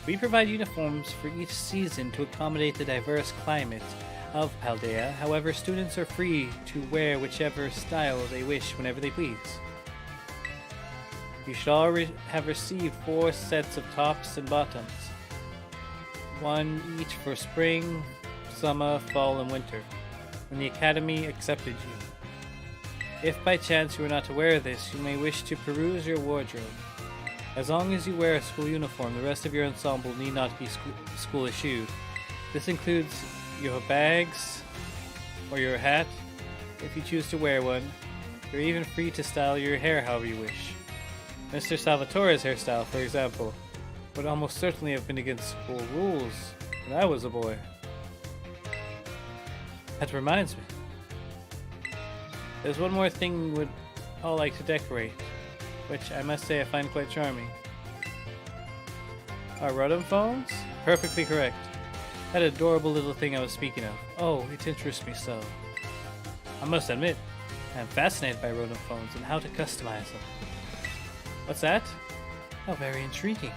We provide uniforms for each season to accommodate the diverse climate of Paldea. However, students are free to wear whichever style they wish whenever they please. You should all have received 4 sets of tops and bottoms, 1 each for spring, summer, fall, and winter, when the Academy accepted you. If by chance you are not aware of this, you may wish to peruse your wardrobe. As long as you wear a school uniform, the rest of your ensemble need not be school issued. This includes your bags or your hat, if you choose to wear one. You're even free to style your hair however you wish. Mr. Salvatore's hairstyle, for example, would almost certainly have been against school rules when I was a boy. That reminds me. There's one more thing we'd all like to decorate, which I must say I find quite charming. Our Rotom phones? Perfectly correct. That adorable little thing I was speaking of. Oh, it interests me so. I must admit, I'm fascinated by Rotom phones and how to customize them. What's that? Oh, very intriguing.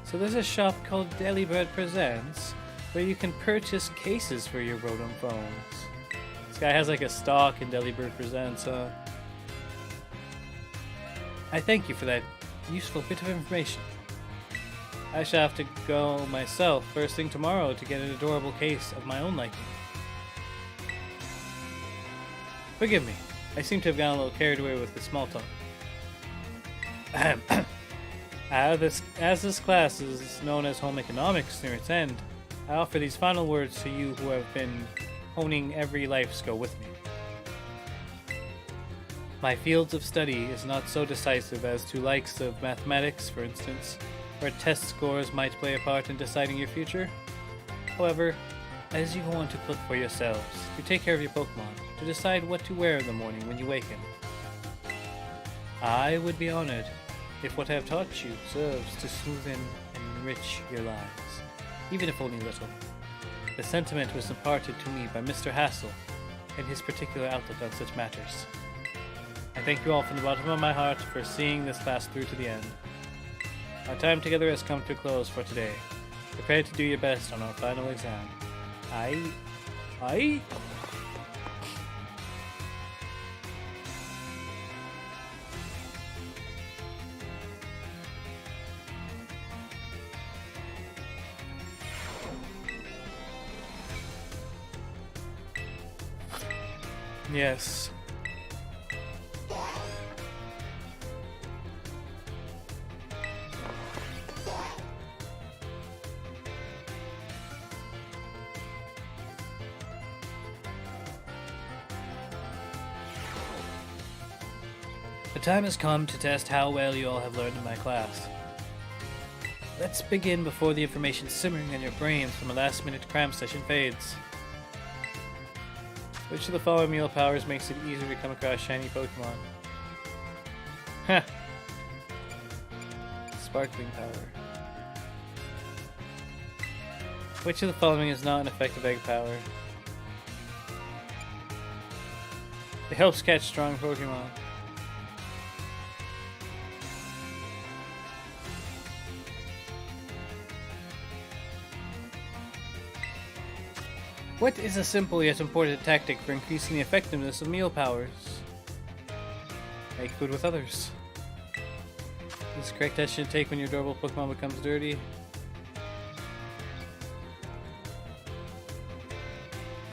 So there's a shop called Delibird Presents, where you can purchase cases for your Rotom phones. This guy has like a stock in Delibird Presents, I thank you for that useful bit of information. I shall have to go myself first thing tomorrow to get an adorable case of my own liking. Forgive me, I seem to have gotten a little carried away with the small talk. As this class is known as Home Economics near its end, I offer these final words to you who have been honing every life skill with me. My fields of study is not so decisive as to likes of mathematics, for instance, where test scores might play a part in deciding your future. However, as you go on to cook for yourselves, to take care of your Pokemon, to decide what to wear in the morning when you waken, I would be honored if what I have taught you serves to smoothen and enrich your lives, even if only a little. The sentiment was imparted to me by Mr. Hassel and his particular outlook on such matters. I thank you all from the bottom of my heart for seeing this class through to the end. Our time together has come to a close for today. Prepare to do your best on our final exam. I... Yes. The time has come to test how well you all have learned in my class. Let's begin before the information simmering in your brains from a last-minute cram session fades. Which of the following meal powers makes it easier to come across shiny Pokemon? Heh. Sparkling power. Which of the following is not an effective egg power? It helps catch strong Pokemon. What is a simple yet important tactic for increasing the effectiveness of meal powers? Make food with others. Is the correct action to take when your adorable Pokemon becomes dirty?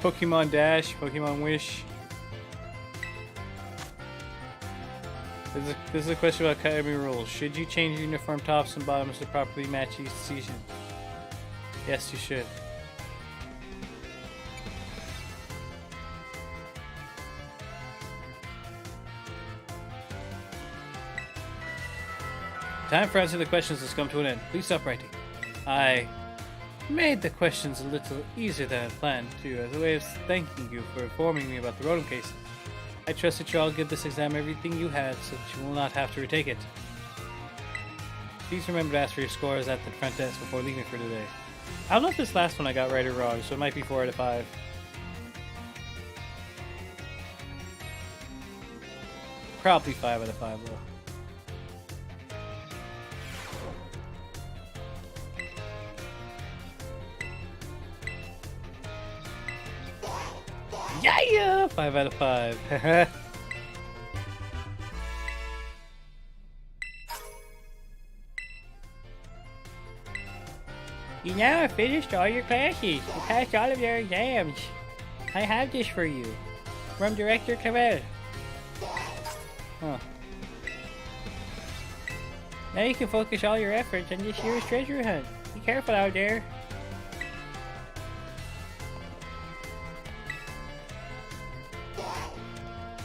Pokemon Dash, Pokemon Wish. This is a question about Academy rules. Should you change your uniform tops and bottoms to properly match each season? Yes, you should. Time for answering the questions has come to an end. Please stop writing. I made the questions a little easier than I planned to, as a way of thanking you for informing me about the Rotom cases. I trust that you all give this exam everything you had so that you will not have to retake it. Please remember to ask for your scores at the front desk before leaving for today. I don't know if this last one I got right or wrong, so it might be 4 out of 5. Probably 5 out of 5 though. Yeah! 5 out of 5. You now have finished all your classes. You passed all of your exams. I have this for you. From Director Cavell. Huh. Now you can focus all your efforts on this year's treasure hunt. Be careful out there.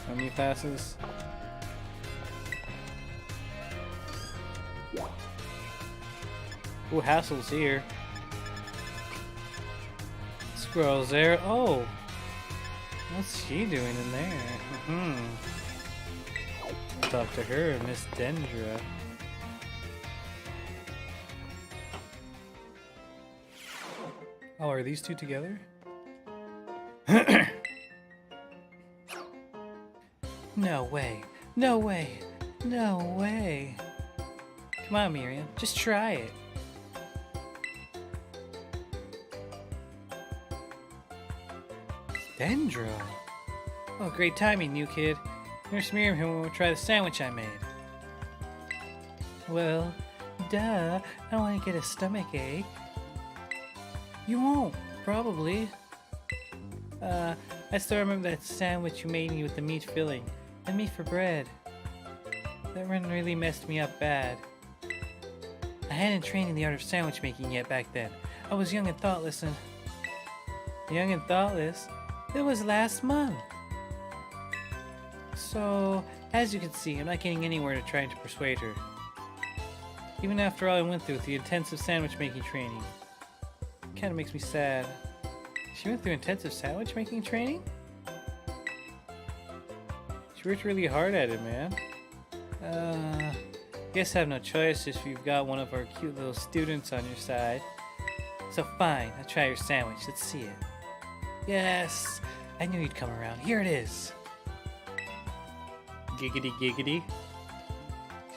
How many passes? Ooh, Hassle's here. Squirrel's there. Oh! What's she doing in there? Talk to her, Miss Dendra. Oh, are these two together? No way. No way. No way. Come on, Miriam. Just try it. Dendro. Oh, great timing, new kid. Nurse Miriam here will try the sandwich I made. Well, duh. I don't want to get a stomach ache. You won't, probably. I still remember that sandwich you made me with the meat filling. And meat for bread. That one really messed me up bad. I hadn't trained in the art of sandwich making yet back then. I was young and thoughtless and... Young and thoughtless? It was last month. So, as you can see, I'm not getting anywhere to trying to persuade her. Even after all I went through with the intensive sandwich making training. It kinda makes me sad. She went through intensive sandwich making training? She worked really hard at it, man. Guess I have no choice if you've got one of our cute little students on your side. So fine, I'll try your sandwich. Let's see it. Yes! I knew you'd come around. Here it is! Giggity giggity.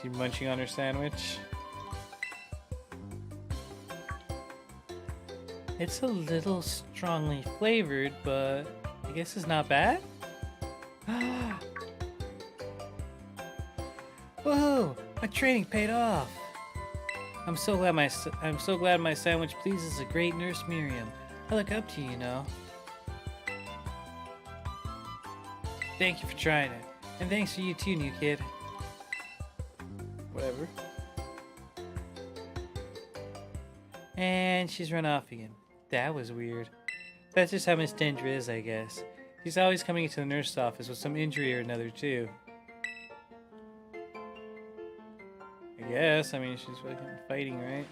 She munching on her sandwich. It's a little strongly flavored, but I guess it's not bad? Whoa! My training paid off! I'm so glad my sandwich pleases the great Nurse Miriam. I look up to you, you know. Thank you for trying it. And thanks to you too, new kid. Whatever. And she's run off again. That was weird. That's just how Miss Dendra is, I guess. She's always coming into the nurse's office with some injury or another, too. guess. I mean, she's fucking fighting, right?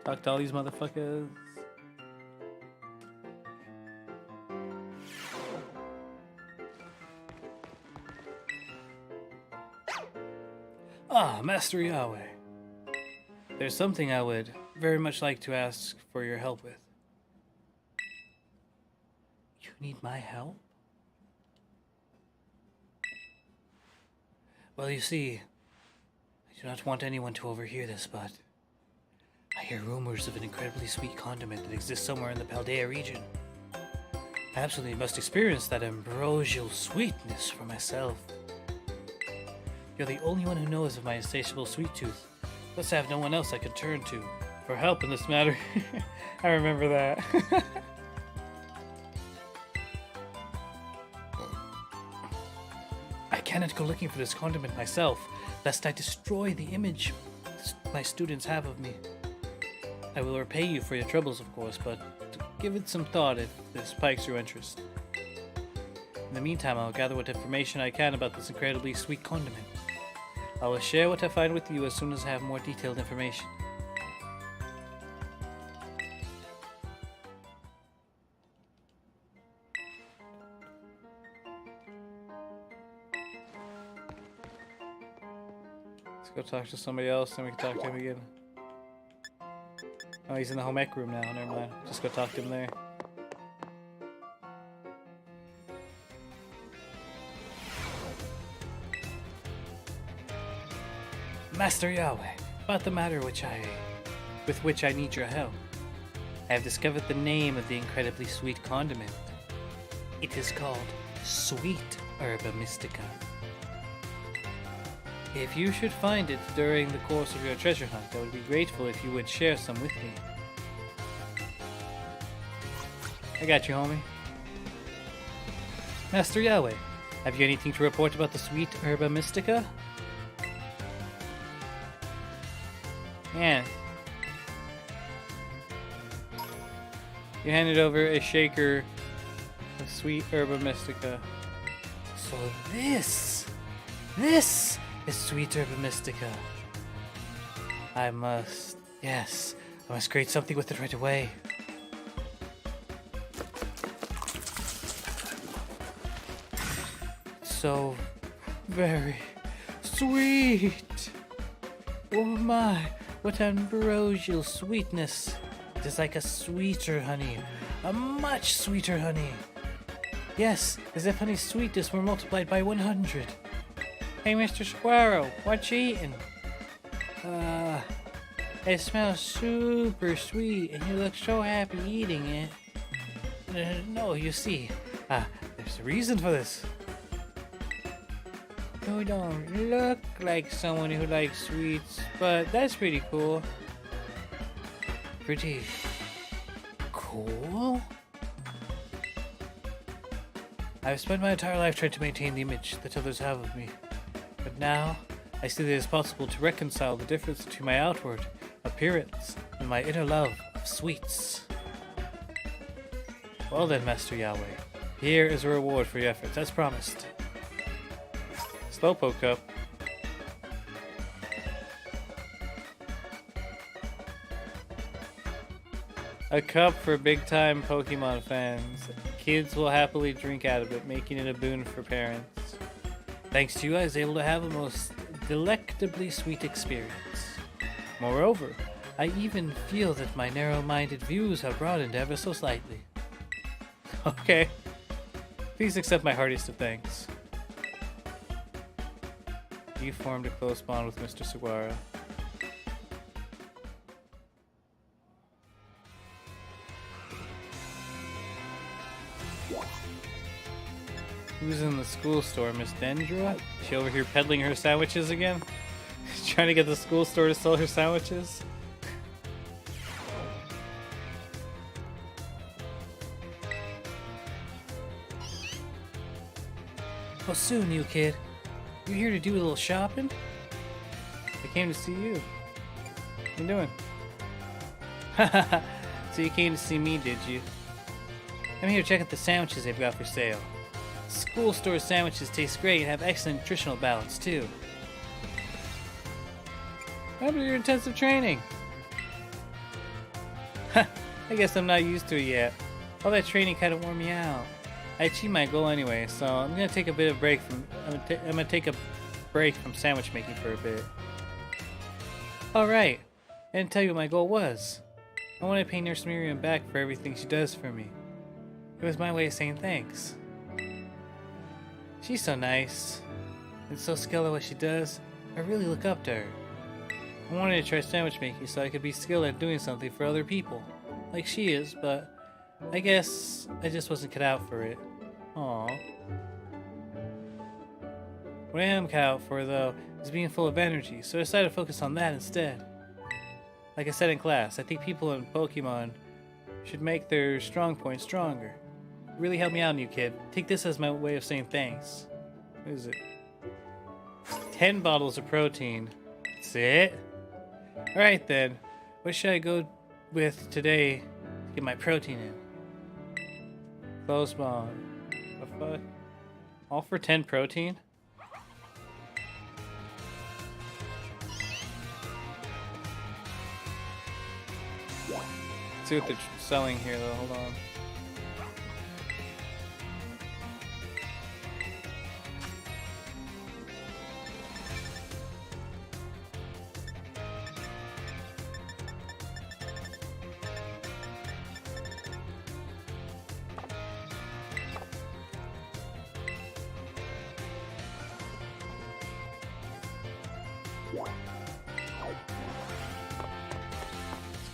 Talk to all these motherfuckers. Ah, Master Yahweh. There's something I would very much like to ask for your help with. You need my help? Well, you see, I do not want anyone to overhear this, but I hear rumors of an incredibly sweet condiment that exists somewhere in the Paldea region. I absolutely must experience that ambrosial sweetness for myself. You're the only one who knows of my insatiable sweet tooth. Thus I have no one else I could turn to for help in this matter. I remember that. I cannot go looking for this condiment myself, lest I destroy the image my students have of me. I will repay you for your troubles, of course, but give it some thought if this piques your interest. In the meantime, I'll gather what information I can about this incredibly sweet condiment. I will share what I find with you as soon as I have more detailed information. Let's go talk to somebody else, then we can talk to him again. Oh, he's in the home ec room now, never mind. Just go talk to him there. Master Yahweh, about the matter with which I need your help. I have discovered the name of the incredibly sweet condiment. It is called Sweet Herba Mystica. If you should find it during the course of your treasure hunt, I would be grateful if you would share some with me. I got you, homie. Master Yahweh, have you anything to report about the Sweet Herba Mystica? Yeah. You handed over a shaker of Sweet Herba Mystica. So this is Sweet Herba Mystica. I must create something with it right away. So very sweet. Oh my, what ambrosial sweetness. It is like a sweeter honey, a much sweeter honey. Yes, as if honey's sweetness were multiplied by 100. Hey, Mr. Squirrel, what you eating? It smells super sweet, and you look so happy eating it. No, you see, there's a reason for this. You don't look like someone who likes sweets, but that's pretty cool. Pretty cool? I've spent my entire life trying to maintain the image that others have of me. But now, I see that it is possible to reconcile the difference between my outward appearance and my inner love of sweets. Well then, Master Yahweh, here is a reward for your efforts, as promised. Slowpoke Cup. A cup for big-time Pokemon fans. Kids will happily drink out of it, making it a boon for parents. Thanks to you, I was able to have a most delectably sweet experience. Moreover, I even feel that my narrow-minded views have broadened ever so slightly. Okay. Please accept my heartiest of thanks. You formed a close bond with Mr. Saguara. Who's in the school store? Miss Dendra? She over here peddling her sandwiches again? Trying to get the school store to sell her sandwiches? Well, soon, you kid. You here to do a little shopping? I came to see you. What you doing? So you came to see me, did you? I'm here to check out the sandwiches they've got for sale. School store sandwiches taste great and have excellent nutritional balance, too. What happened to your intensive training? I guess I'm not used to it yet. All that training kind of wore me out. I achieved my goal anyway, so I'm gonna take a bit of break from. I'm gonna take a break from sandwich making for a bit. All right, I didn't tell you what my goal was. I want to pay Nurse Miriam back for everything she does for me. It was my way of saying thanks. She's so nice and so skilled at what she does. I really look up to her. I wanted to try sandwich making so I could be skilled at doing something for other people, like she is, but I guess I just wasn't cut out for it. Aww. What I am cut out for, though, is being full of energy, so I decided to focus on that instead. Like I said in class, I think people in Pokemon should make their strong points stronger. It really helped me out, new kid. Take this as my way of saying thanks. What is it? 10 bottles of protein. That's it? Alright then. What should I go with today to get my protein in? Close bond. What the fuck? All for 10 protein? Let's see what they're selling here though, hold on.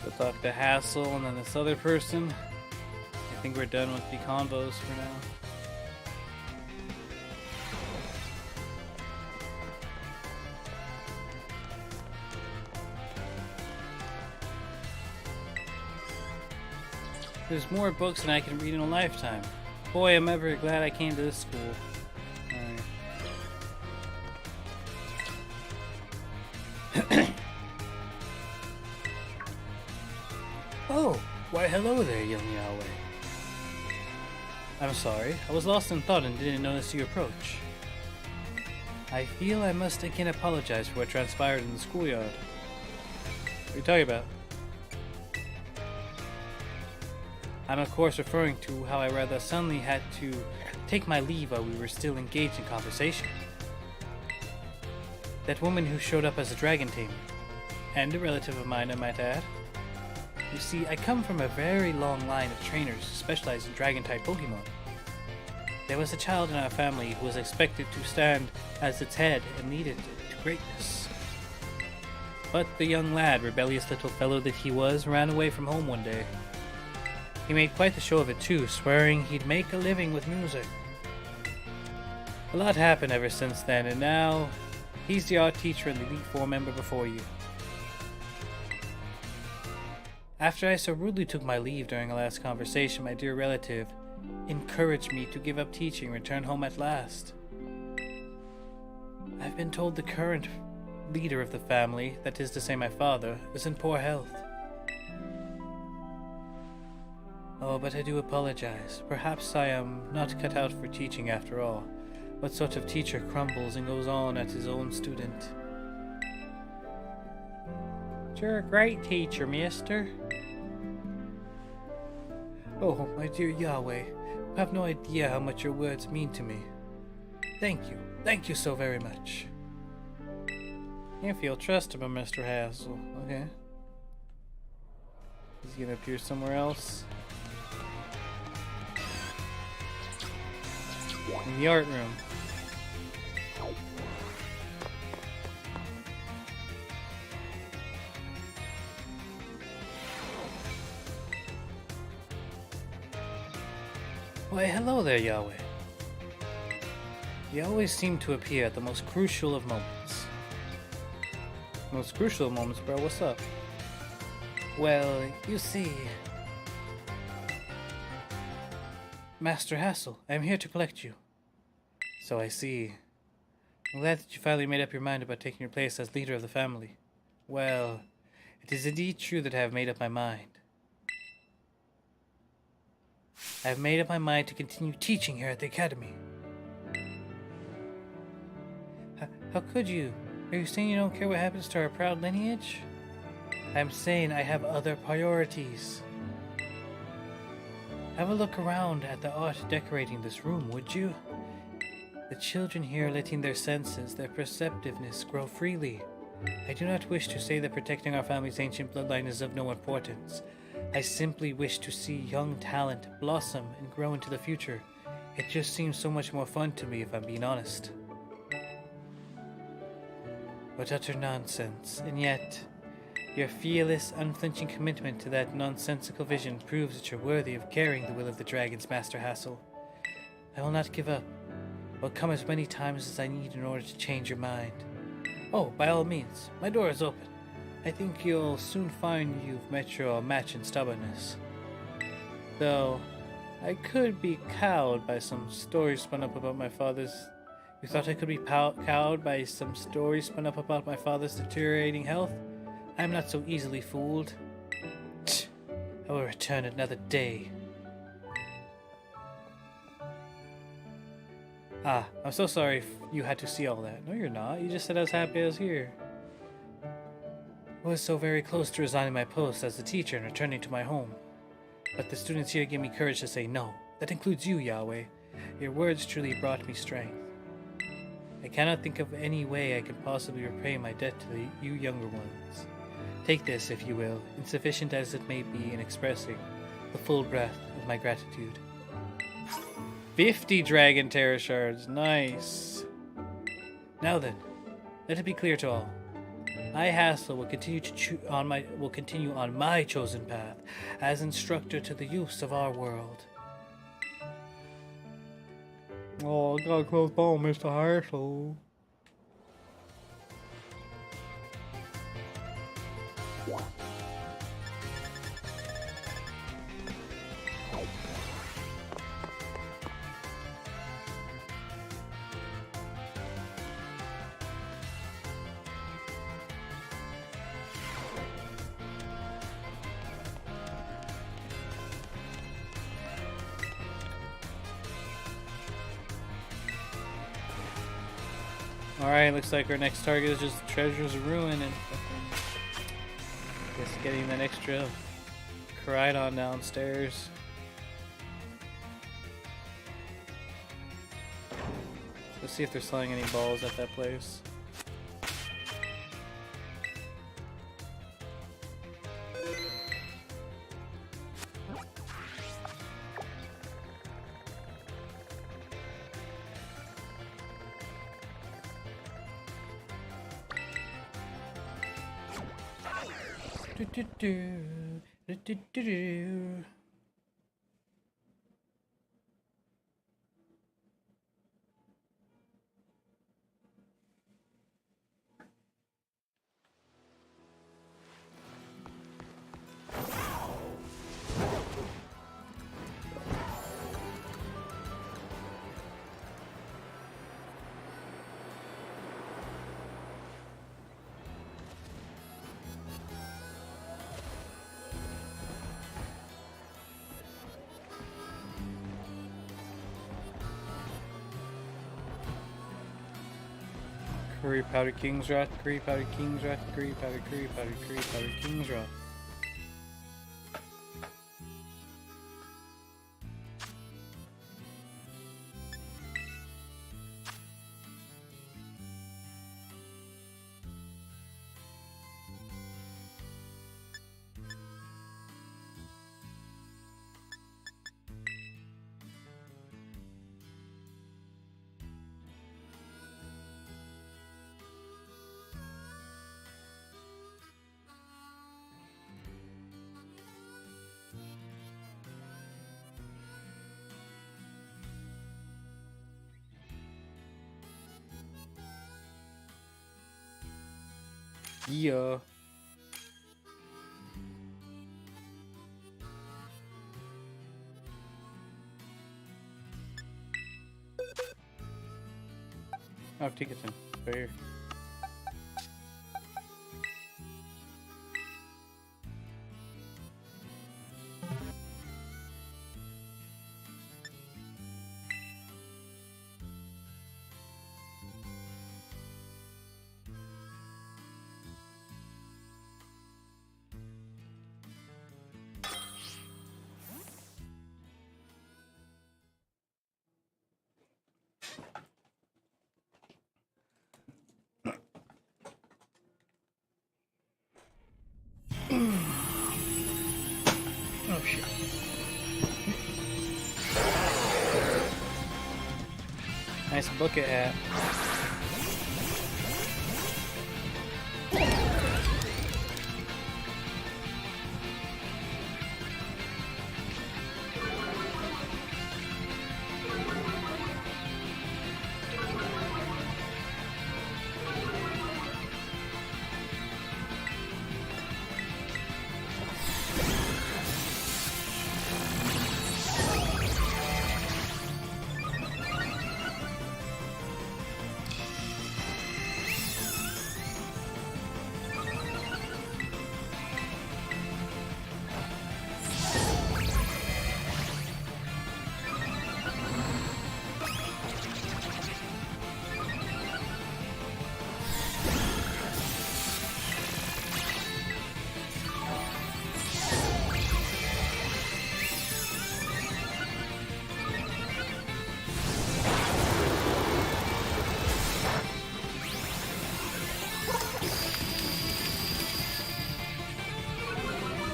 Let's go talk to Hassel and then this other person. I think we're done with the convos for now. There's more books than I can read in a lifetime. Boy, I'm ever glad I came to this school. Oh, why hello there, young Yahweh. I'm sorry, I was lost in thought and didn't notice you approach. I feel I must again apologize for what transpired in the schoolyard. What are you talking about? I'm of course referring to how I rather suddenly had to take my leave while we were still engaged in conversation. That woman who showed up as a dragon tamer, and a relative of mine I might add. You see, I come from a very long line of trainers who specialize in dragon-type Pokemon. There was a child in our family who was expected to stand as its head and lead it to greatness. But the young lad, rebellious little fellow that he was, ran away from home one day. He made quite the show of it too, swearing he'd make a living with music. A lot happened ever since then, and now he's the art teacher and the Elite Four member before you. After I so rudely took my leave during our last conversation, my dear relative encouraged me to give up teaching and return home at last. I've been told the current leader of the family, that is to say my father, is in poor health. Oh, but I do apologize. Perhaps I am not cut out for teaching after all. What sort of teacher crumbles and goes on at his own student? You're a great teacher, mister. Oh, my dear Yahweh, you have no idea how much your words mean to me. Thank you so very much. You feel trustable, Mr. Hassel. Okay. He's gonna appear somewhere else. In the art room. Why, hello there, Yahweh. You always seem to appear at the most crucial of moments. Most crucial of moments, bro? What's up? Well, you see... Master Hassel, I am here to collect you. So I see. I'm glad that you finally made up your mind about taking your place as leader of the family. Well, it is indeed true that I have made up my mind. I have made up my mind to continue teaching here at the academy. How could you? Are you saying you don't care what happens to our proud lineage? I'm saying I have other priorities. Have a look around at the art decorating this room, would you? The children here are letting their senses, their perceptiveness grow freely. I do not wish to say that protecting our family's ancient bloodline is of no importance. I simply wish to see young talent blossom and grow into the future. It just seems so much more fun to me, if I'm being honest. What utter nonsense, and yet your fearless, unflinching commitment to that nonsensical vision proves that you're worthy of carrying the will of the dragons, Master Hassel. I will not give up. I will come as many times as I need in order to change your mind. Oh, by all means, my door is open. I think you'll soon find you've met your match in stubbornness. Though, I could be cowed by some stories spun up about my father's... You thought I could be cowed by some stories spun up about my father's deteriorating health? I am not so easily fooled. I will return another day. Ah, I'm so sorry if you had to see all that. No, you're not. You just said I was happy I was here. I was so very close to resigning my post as a teacher and returning to my home. But the students here give me courage to say no. That includes you, Yahweh. Your words truly brought me strength. I cannot think of any way I can possibly repay my debt to you younger ones. Take this, if you will, insufficient as it may be in expressing the full breadth of my gratitude. 50 Dragon Tera shards, nice. Now then, let it be clear to all. I, Hassel, will continue on my chosen path as instructor to the youths of our world. Oh, I got a close ball, Mr. Hassel. Alright, looks like our next target is just Treasure's Ruin and just getting that extra Koridon downstairs. Let's see if they're selling any balls at that place. Curry powder king's rot, curry powder king's rot, curry powder king's rot. Yeah. Oh, tickets in. Fair. Oh shit. Nice bucket hat.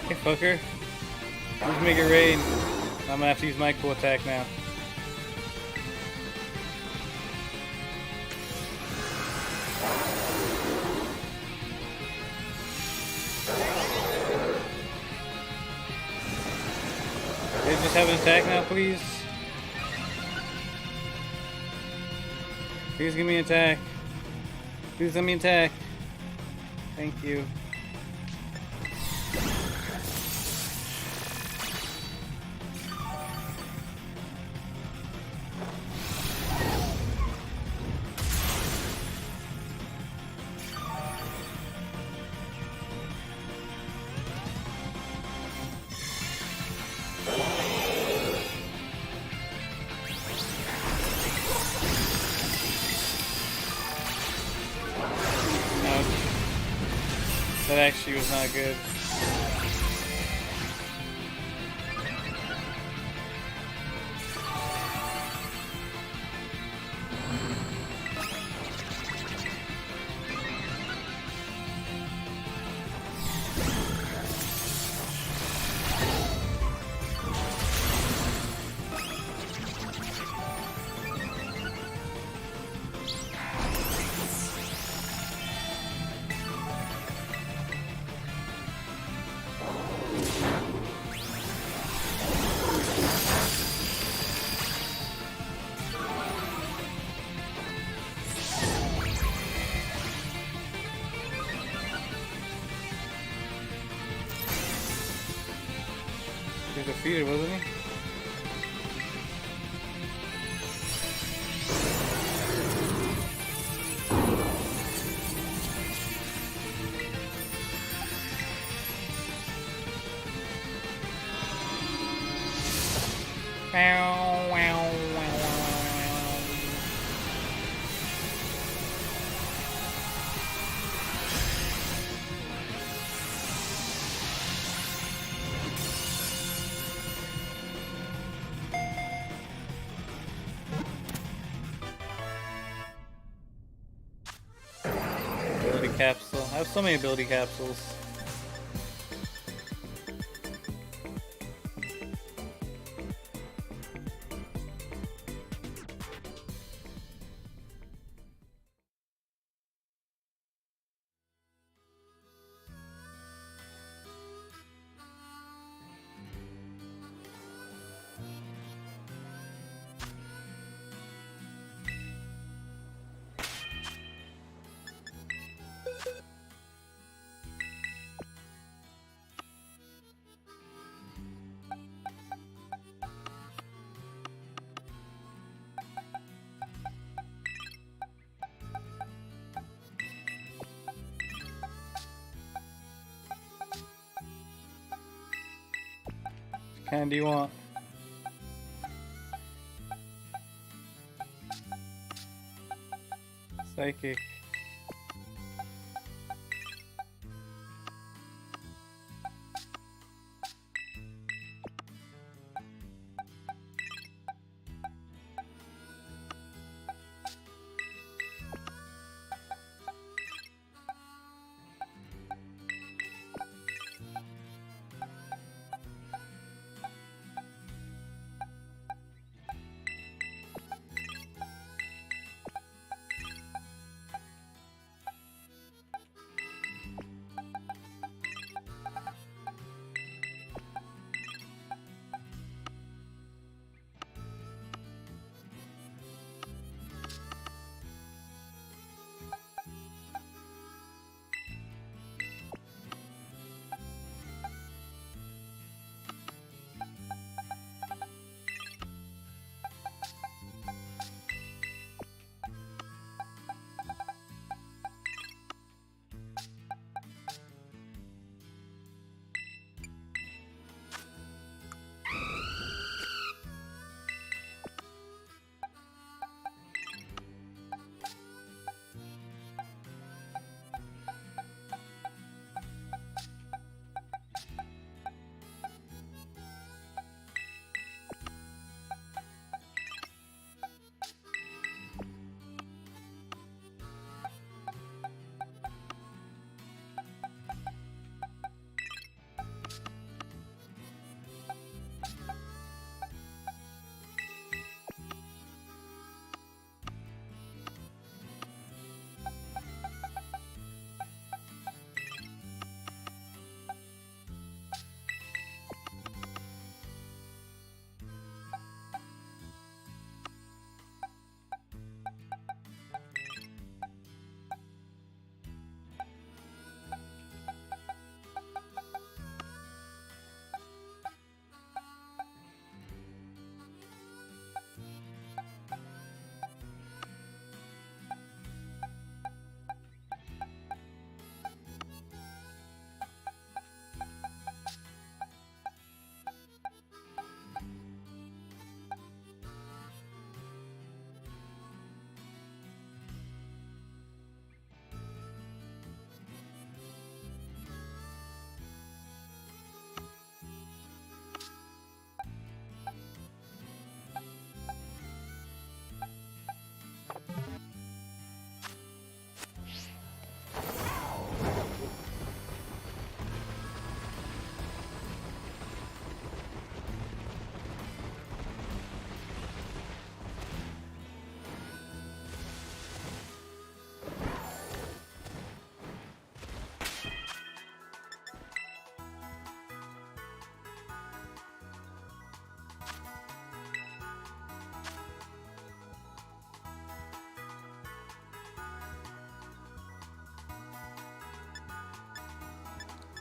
Hey fucker. Let's make it rain. I'm gonna have to use my cool attack now. Can I just have an attack now, please? Please give me an attack. Please let me attack. Thank you. That actually was not good. He was defeated, wasn't he? Wow, wow, wow, wow. Ability capsule. I have so many ability capsules. What kind do you want? Psychic.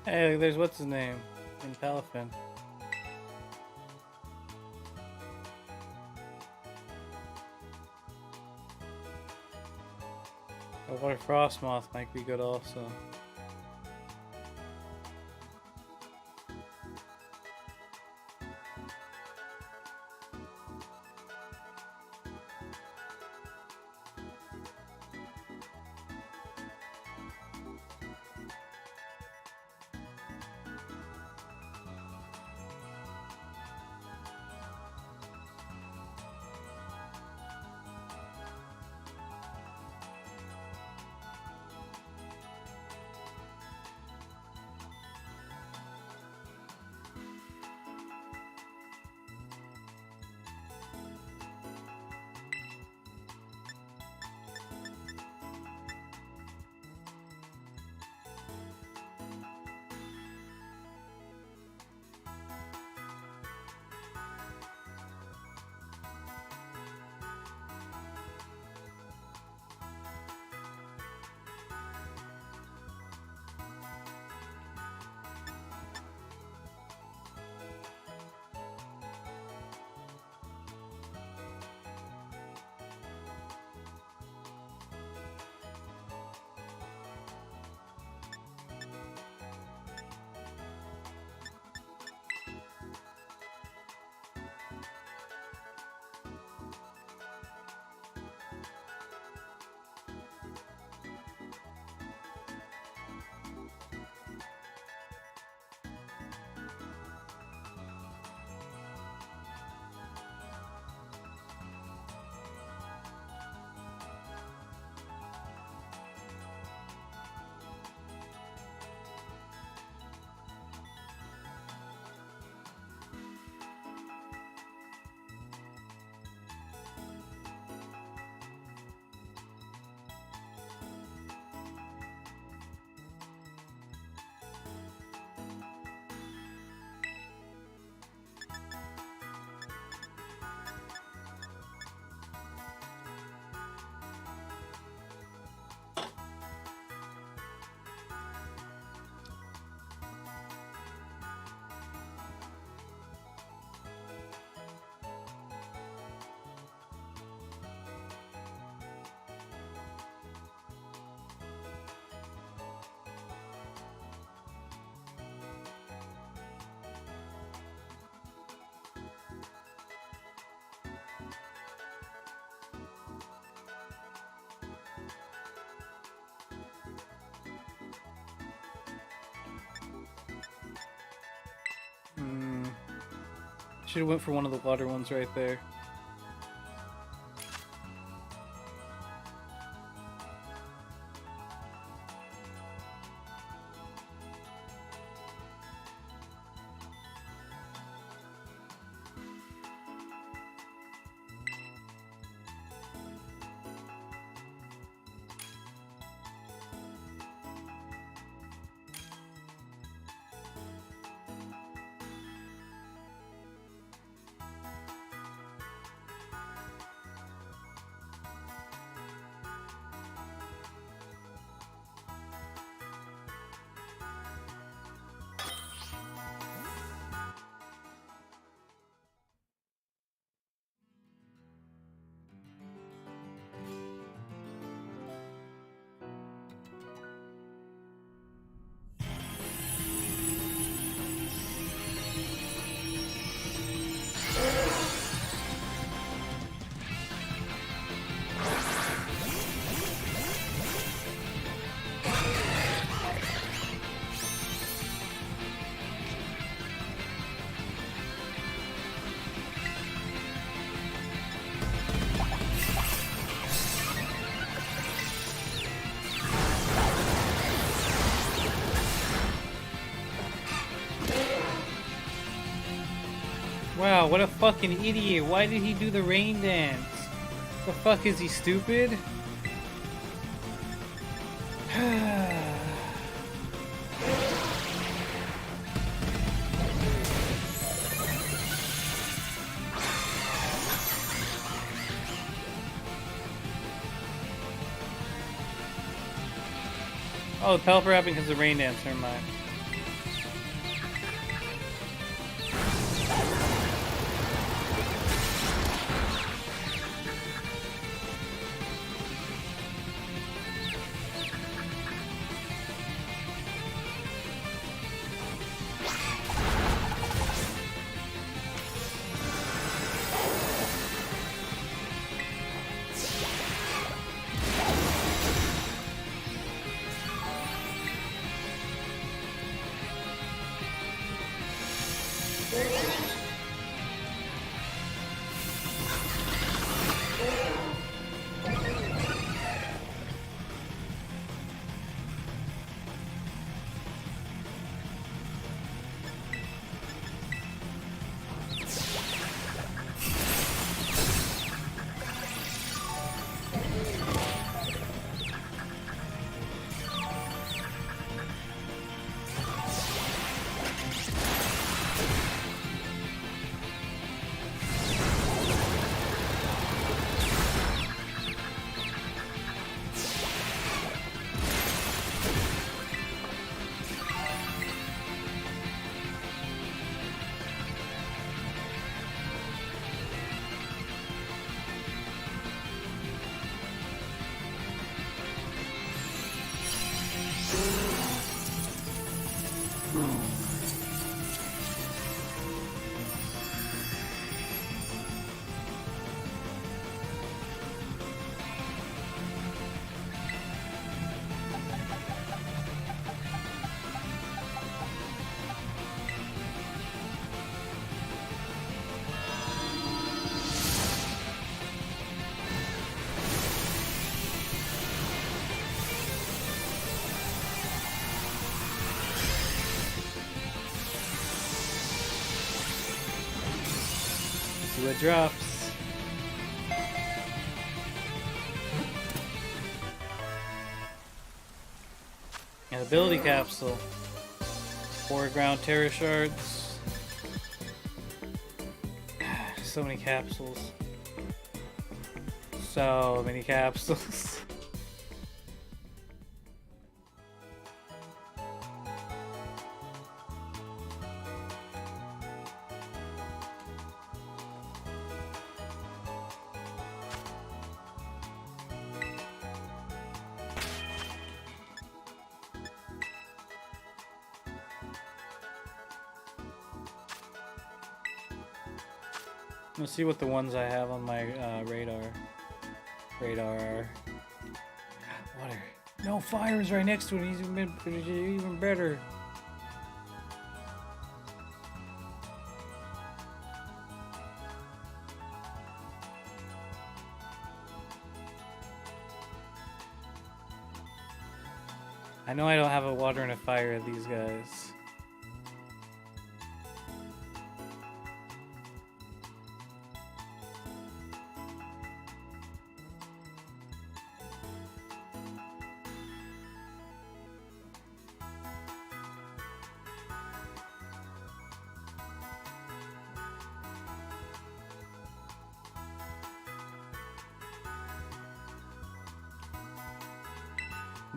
Hey, there's what's his name in Palafin. A water frost moth might be good also. Should have went for one of the water ones right there. Wow, what a fucking idiot. Why did he do the rain dance? The fuck, is he stupid? Oh, the Pelipper happened because of the rain dance, never mind. See what drops. An ability capsule. 4 ground Tera shards. So many capsules. So many capsules. Let's see what the ones I have on my radar. Water. No, fire is right next to it. He's even better. I know I don't have a water and a fire of these guys.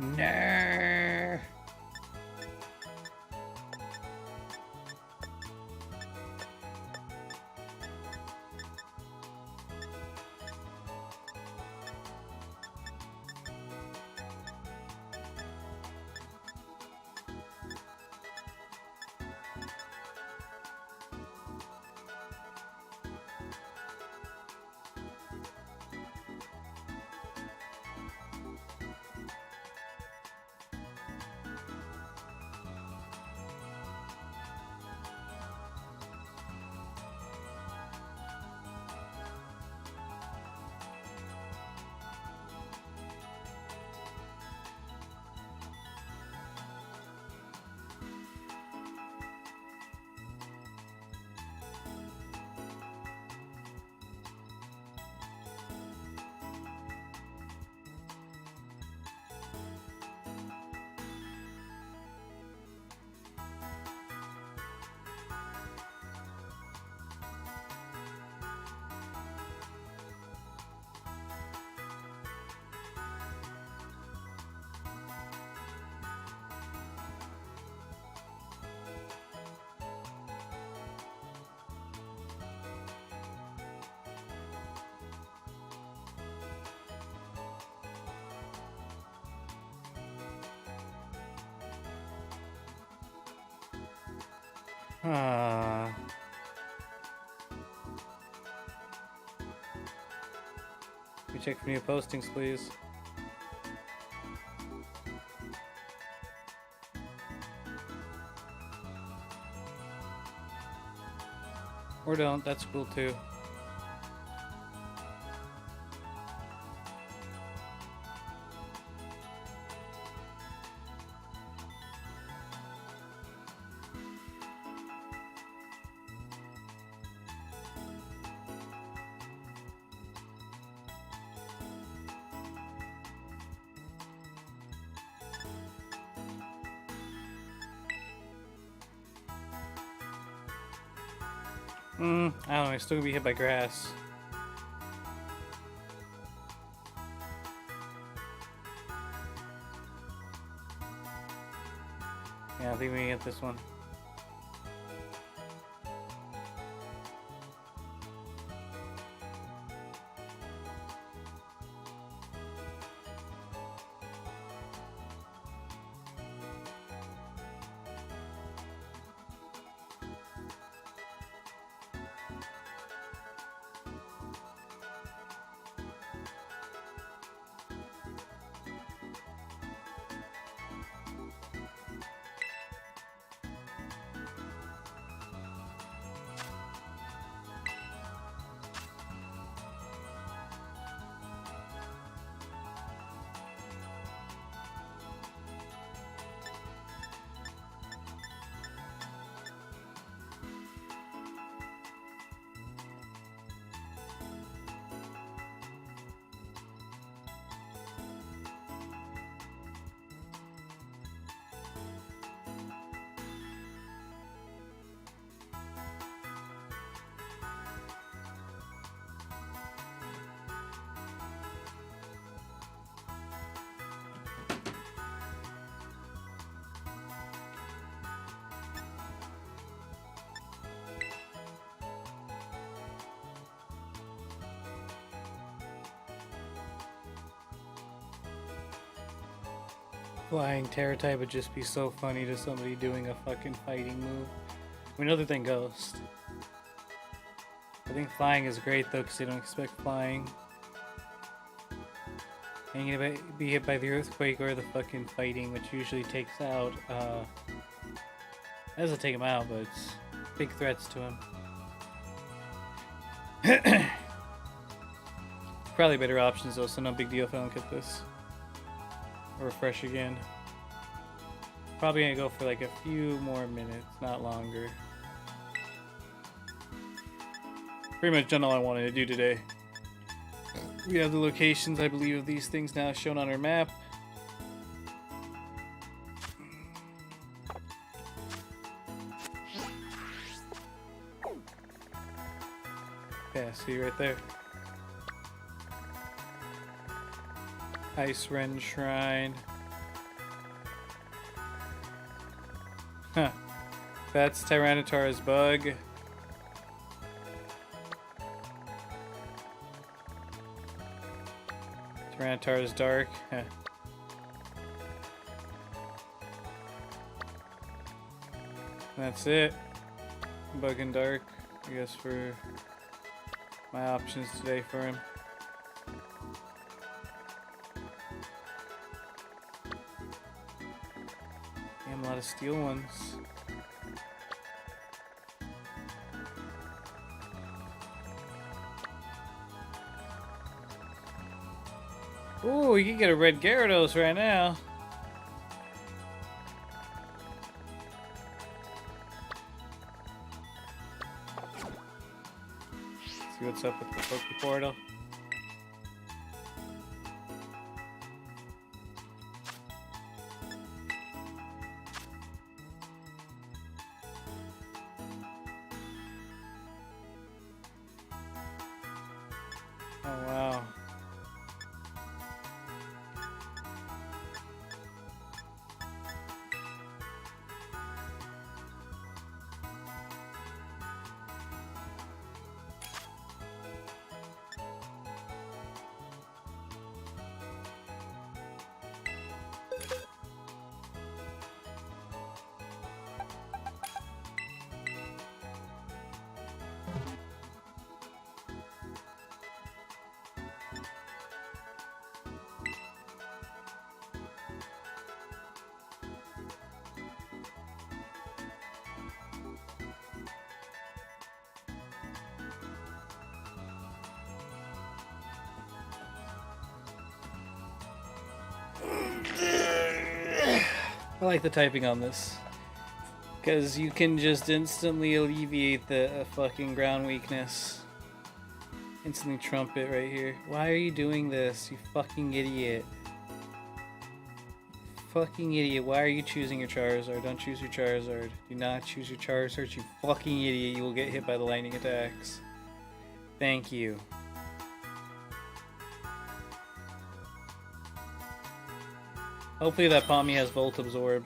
No. Ah. Can we check for new postings, please? Or don't, that's cool too. I don't know, I'm still gonna be hit by grass. Yeah, I think we can get this one. Flying Terra type would just be so funny to somebody doing a fucking fighting move. I mean, other than Ghost. I think flying is great though, because they don't expect flying. And you're gonna be hit by the earthquake or the fucking fighting, which usually takes out, it doesn't take him out, but it's big threats to him. Probably better options though, so no big deal if I don't get this. Refresh again. Probably gonna go for like a few more minutes, not longer. Pretty much done all I wanted to do today. We have the locations, I believe, of these things now shown on our map. Yeah, see right there. Ice Wren Shrine. Huh. That's Tyranitar's bug. Tyranitar's dark. Huh. That's it. Bug and dark, I guess, for my options today for him. Damn, a lot of steel ones. Ooh, you can get a red Gyarados right now. See what's up with the Poke Portal. Oh wow. I like the typing on this. Because you can just instantly alleviate the fucking ground weakness. Instantly trump it right here. Why are you doing this, you fucking idiot? Fucking idiot. Why are you choosing your Charizard? Don't choose your Charizard. Do not choose your Charizard, you fucking idiot. You will get hit by the lightning attacks. Thank you. Hopefully that Pommy has Volt Absorb.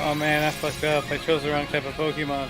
Oh man, I fucked up. I chose the wrong type of Pokemon.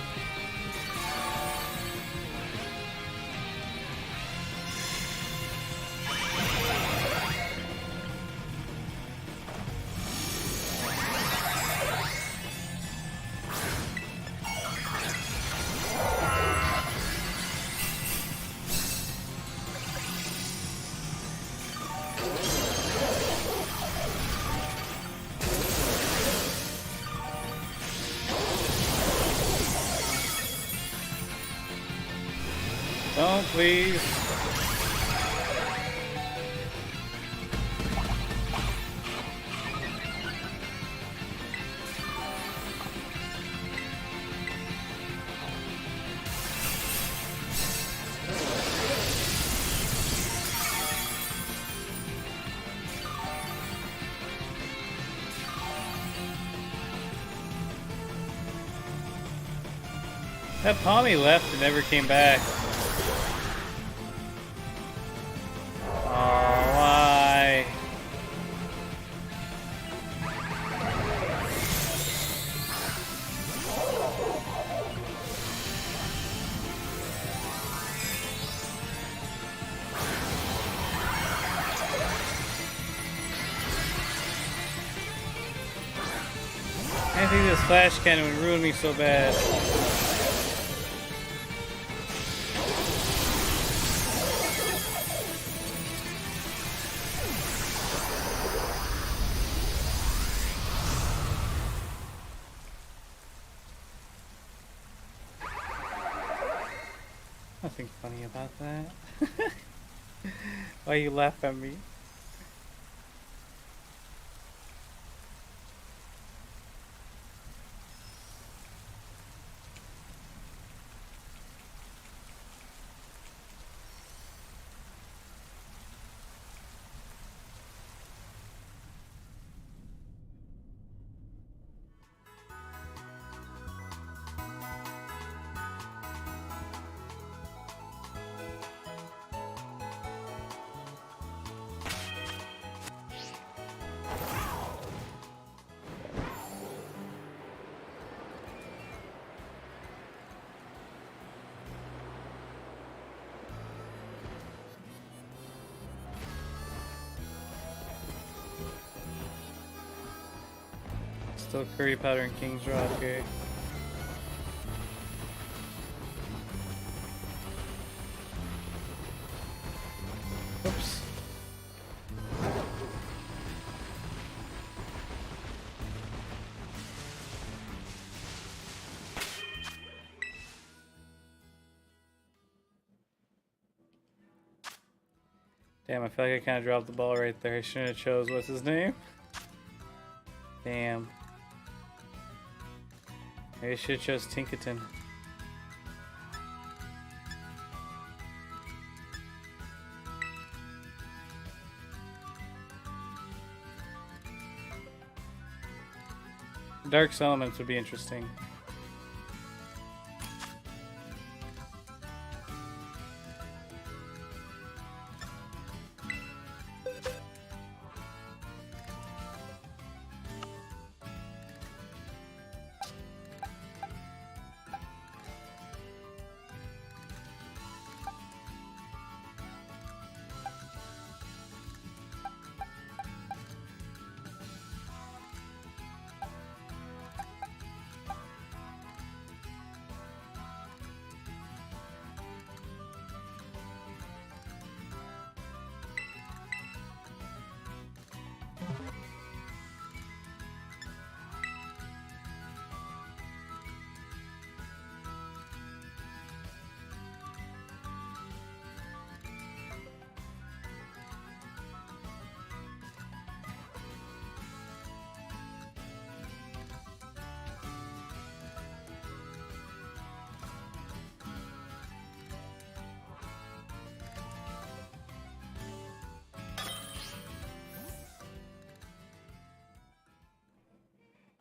Don't, please. That Pommy left and never came back. I think this flash cannon would ruin me so bad. Nothing funny about that. Why you laugh at me? Still Curry Powder and King's Rock, okay. Oops. Damn, I feel like I kind of dropped the ball right there. I shouldn't have chose what's his name. Damn. Maybe I should have chose Tinkaton. Dark Salamence would be interesting.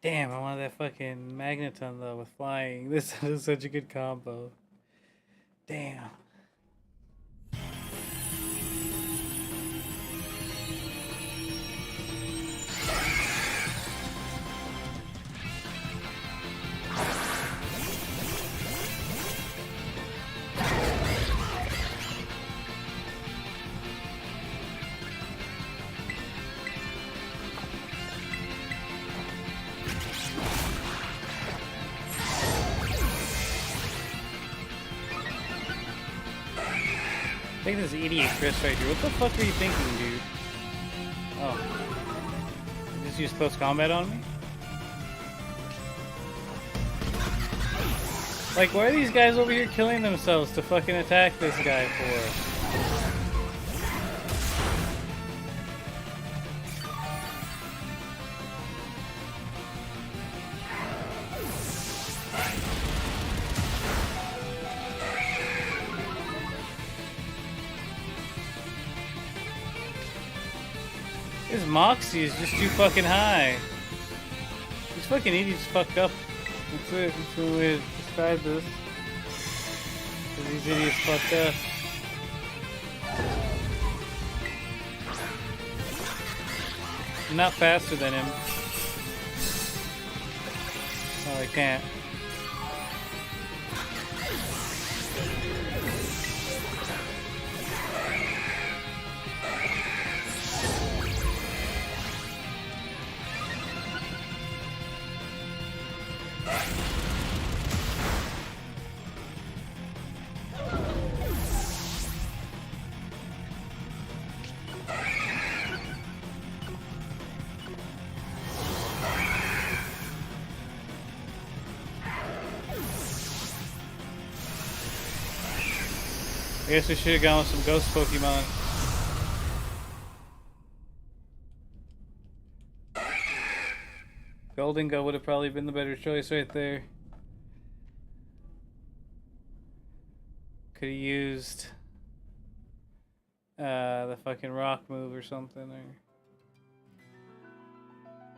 Damn, I wanted that fucking Magneton though with flying. This is such a good combo. Damn. Take this idiot Chris right here. What the fuck are you thinking, dude? Oh. You just use close combat on me? Like, why are these guys over here killing themselves to fucking attack this guy for? His Moxie is just too fucking high. These fucking idiots fucked up. That's it. That's the way to describe this. 'Cause these idiots fucked up. I'm not faster than him. Oh, I can't. I guess we should have gone with some ghost Pokemon. Goldingo would have probably been the better choice right there. Could have used the fucking rock move or something, or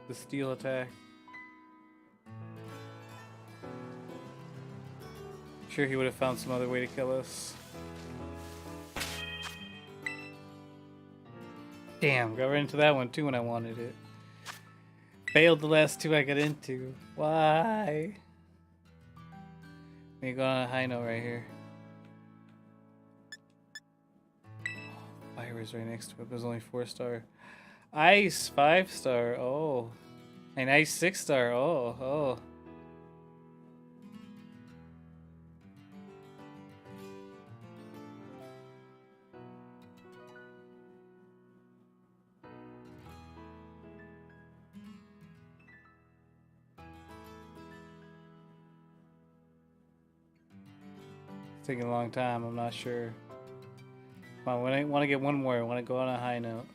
the steel attack. Sure, he would have found some other way to kill us. Damn, got right into that one too when I wanted it. Failed the last two I got into. Why? Let me go on a high note right here. Fire is right next to it, but it's only 4-star. Ice 5-star. Oh. And Ice 6-star. Oh, oh. taking a long time. I'm not sure. Come on, I want to get one more. I want to go on a high note.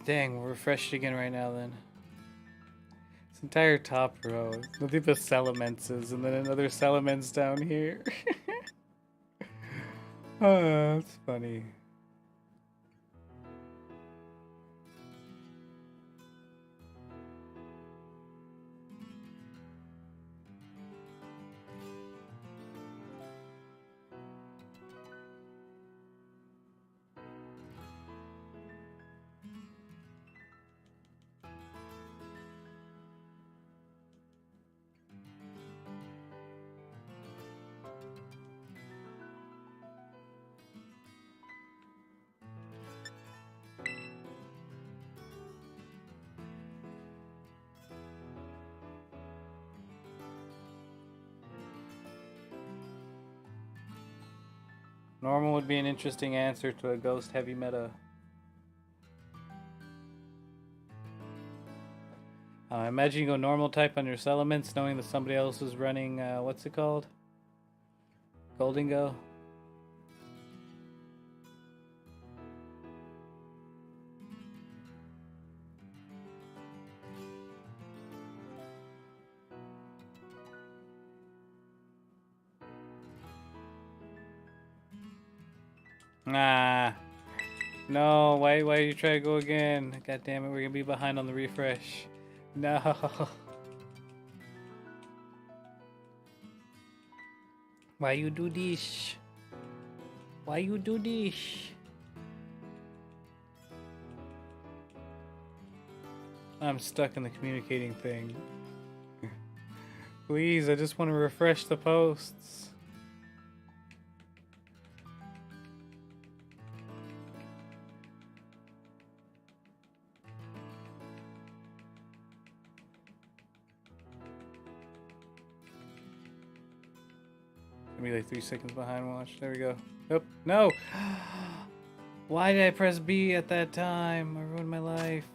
Dang, we're refreshed again right now then. This entire top row. Look at the Salamences and then another Salamence down here. Oh, that's funny. Normal would be an interesting answer to a ghost heavy meta. I imagine you go normal type on your Salamence knowing that somebody else is running, what's it called? Golden Go? Nah. No, why you try to go again? God damn it, we're gonna be behind on the refresh. No. Why you do this? Why you do this? I'm stuck in the communicating thing. Please, I just want to refresh the posts. Be like 3 seconds behind watch. There we go. Oh, no! Why did I press B at that time? I ruined my life.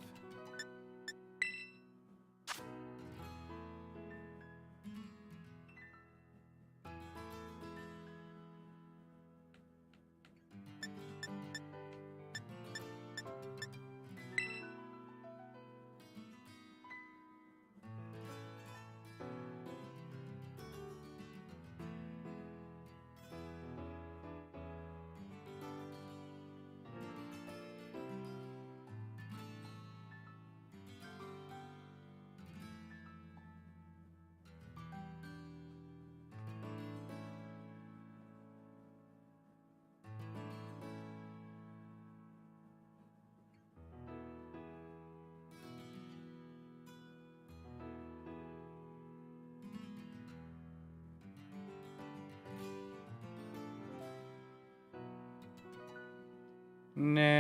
No.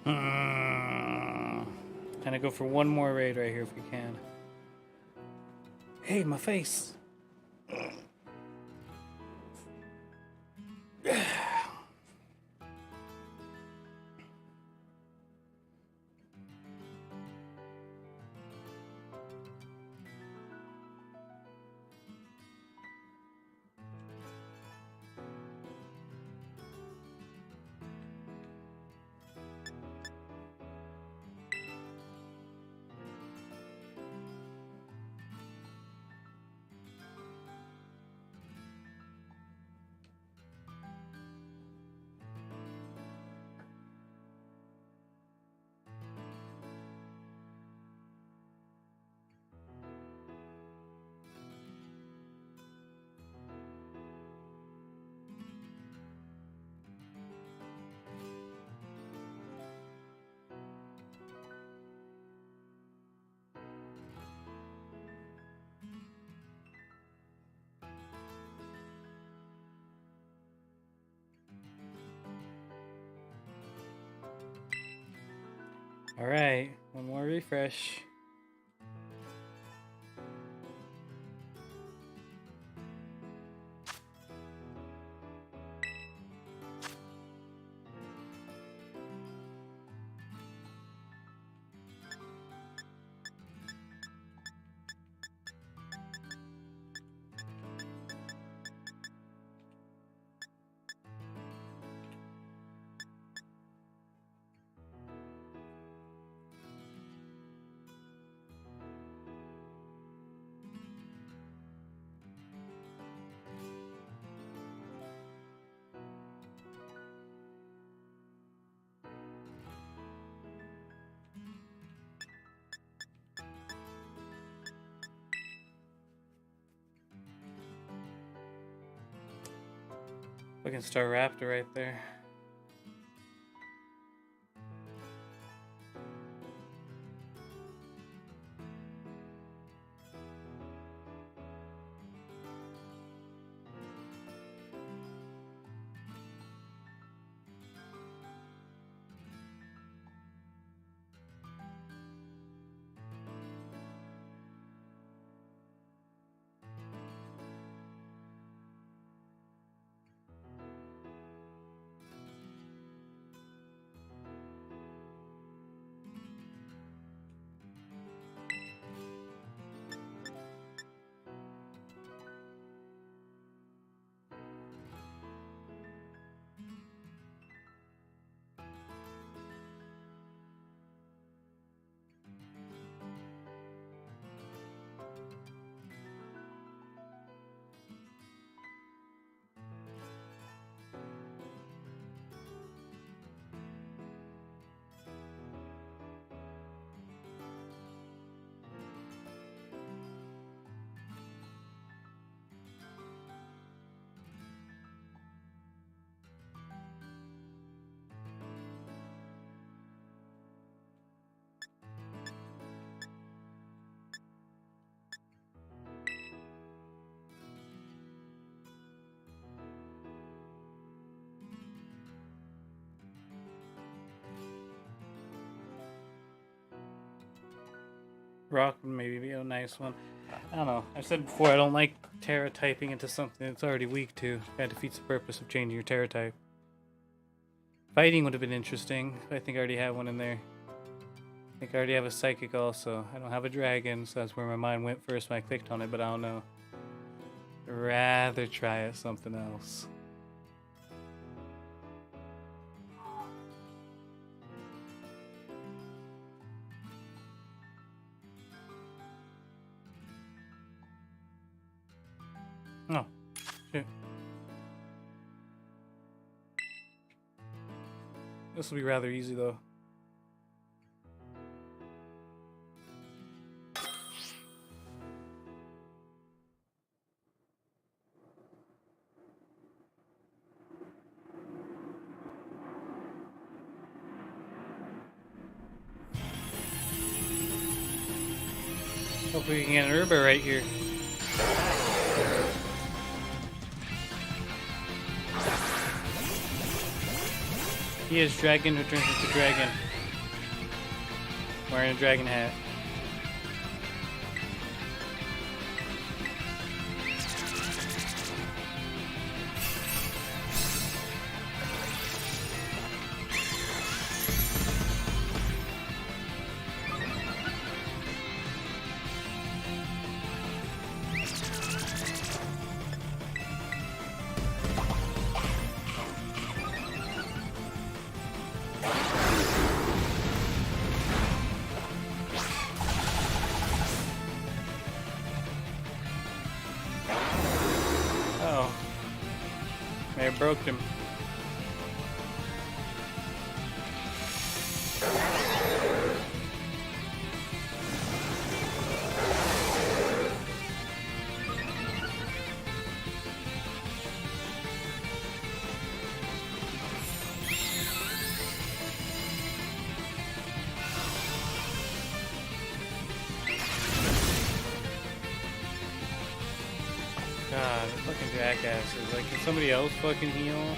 Kind of go for one more raid right here if we can. Hey, my face. All right, one more refresh. Fucking Star Raptor right there. Rock would maybe be a nice one. I don't know. I've said before, I don't like Tera typing into something that's already weak to. That defeats the purpose of changing your Tera type. Fighting would have been interesting, but I think I already have one in there. I think I already have a Psychic also. I don't have a Dragon, so that's where my mind went first when I clicked on it, but I don't know. I'd rather try it something else. Oh, shit. This will be rather easy though. Hopefully we can get an Urba right here. He is Dragon who turns into Dragon. Wearing a dragon hat. Oh. May have broke him. God, the fucking jackasses. Like, can somebody else fucking heal?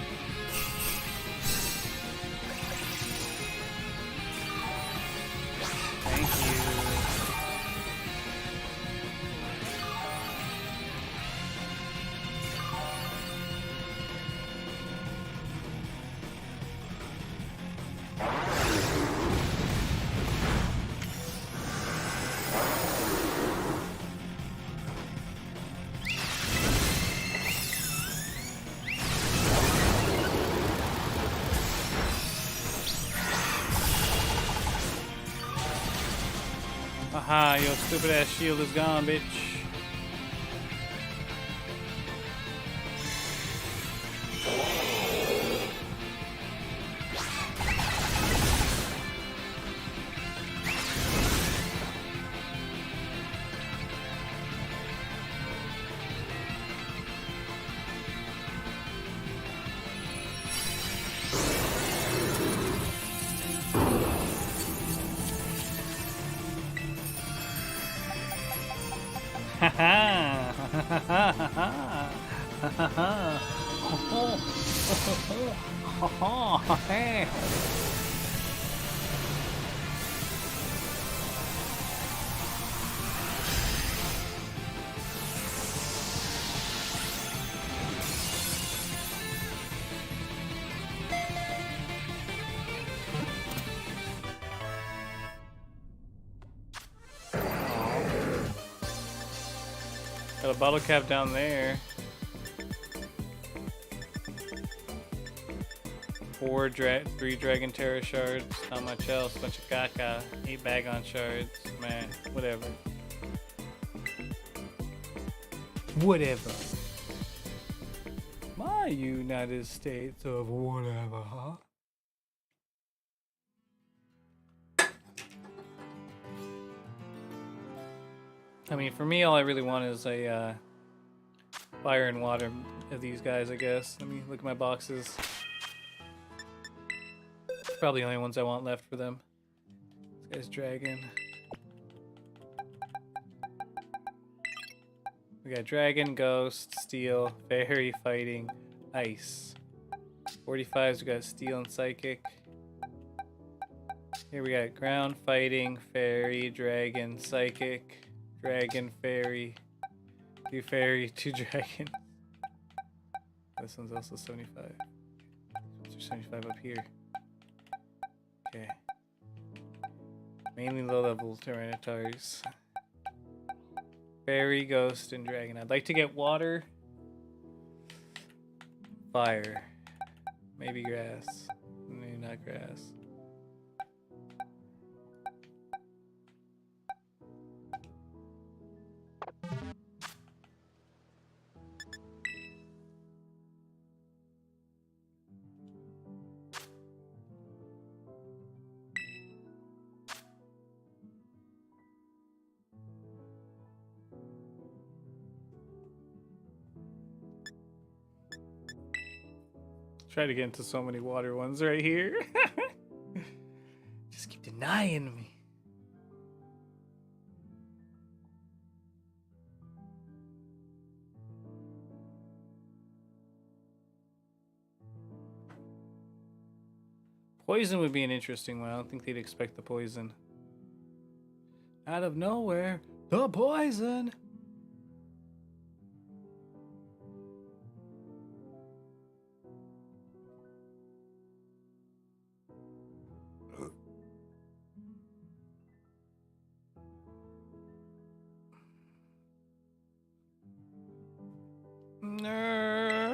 Thank you. Aha, your stupid ass shield is gone, bitch. Ha ha ha ha ha ha ha ha. Got a bottle cap down there. 3 Dragon Tera shards. Not much else. Bunch of caca. 8 Bagon shards. Man, whatever. Whatever. My United States of whatever, huh? I mean, for me, all I really want is a fire and water of these guys, I guess. Let me look at my boxes. Probably the only ones I want left for them. This guy's dragon. We got dragon, ghost, steel, fairy, fighting, ice. 45s, we got steel and psychic. Here we got ground, fighting, fairy, dragon, psychic. Dragon, fairy, 2 fairy, 2 dragon. This one's also 75. There's 75 up here. Okay. Mainly low level Tyranitars. Fairy, ghost, and dragon. I'd like to get water. Fire. Maybe grass. Maybe not grass. Try to get into so many water ones right here. Just keep denying me. Poison would be an interesting one. I don't think they'd expect the poison. Out of nowhere, the poison! Nerd.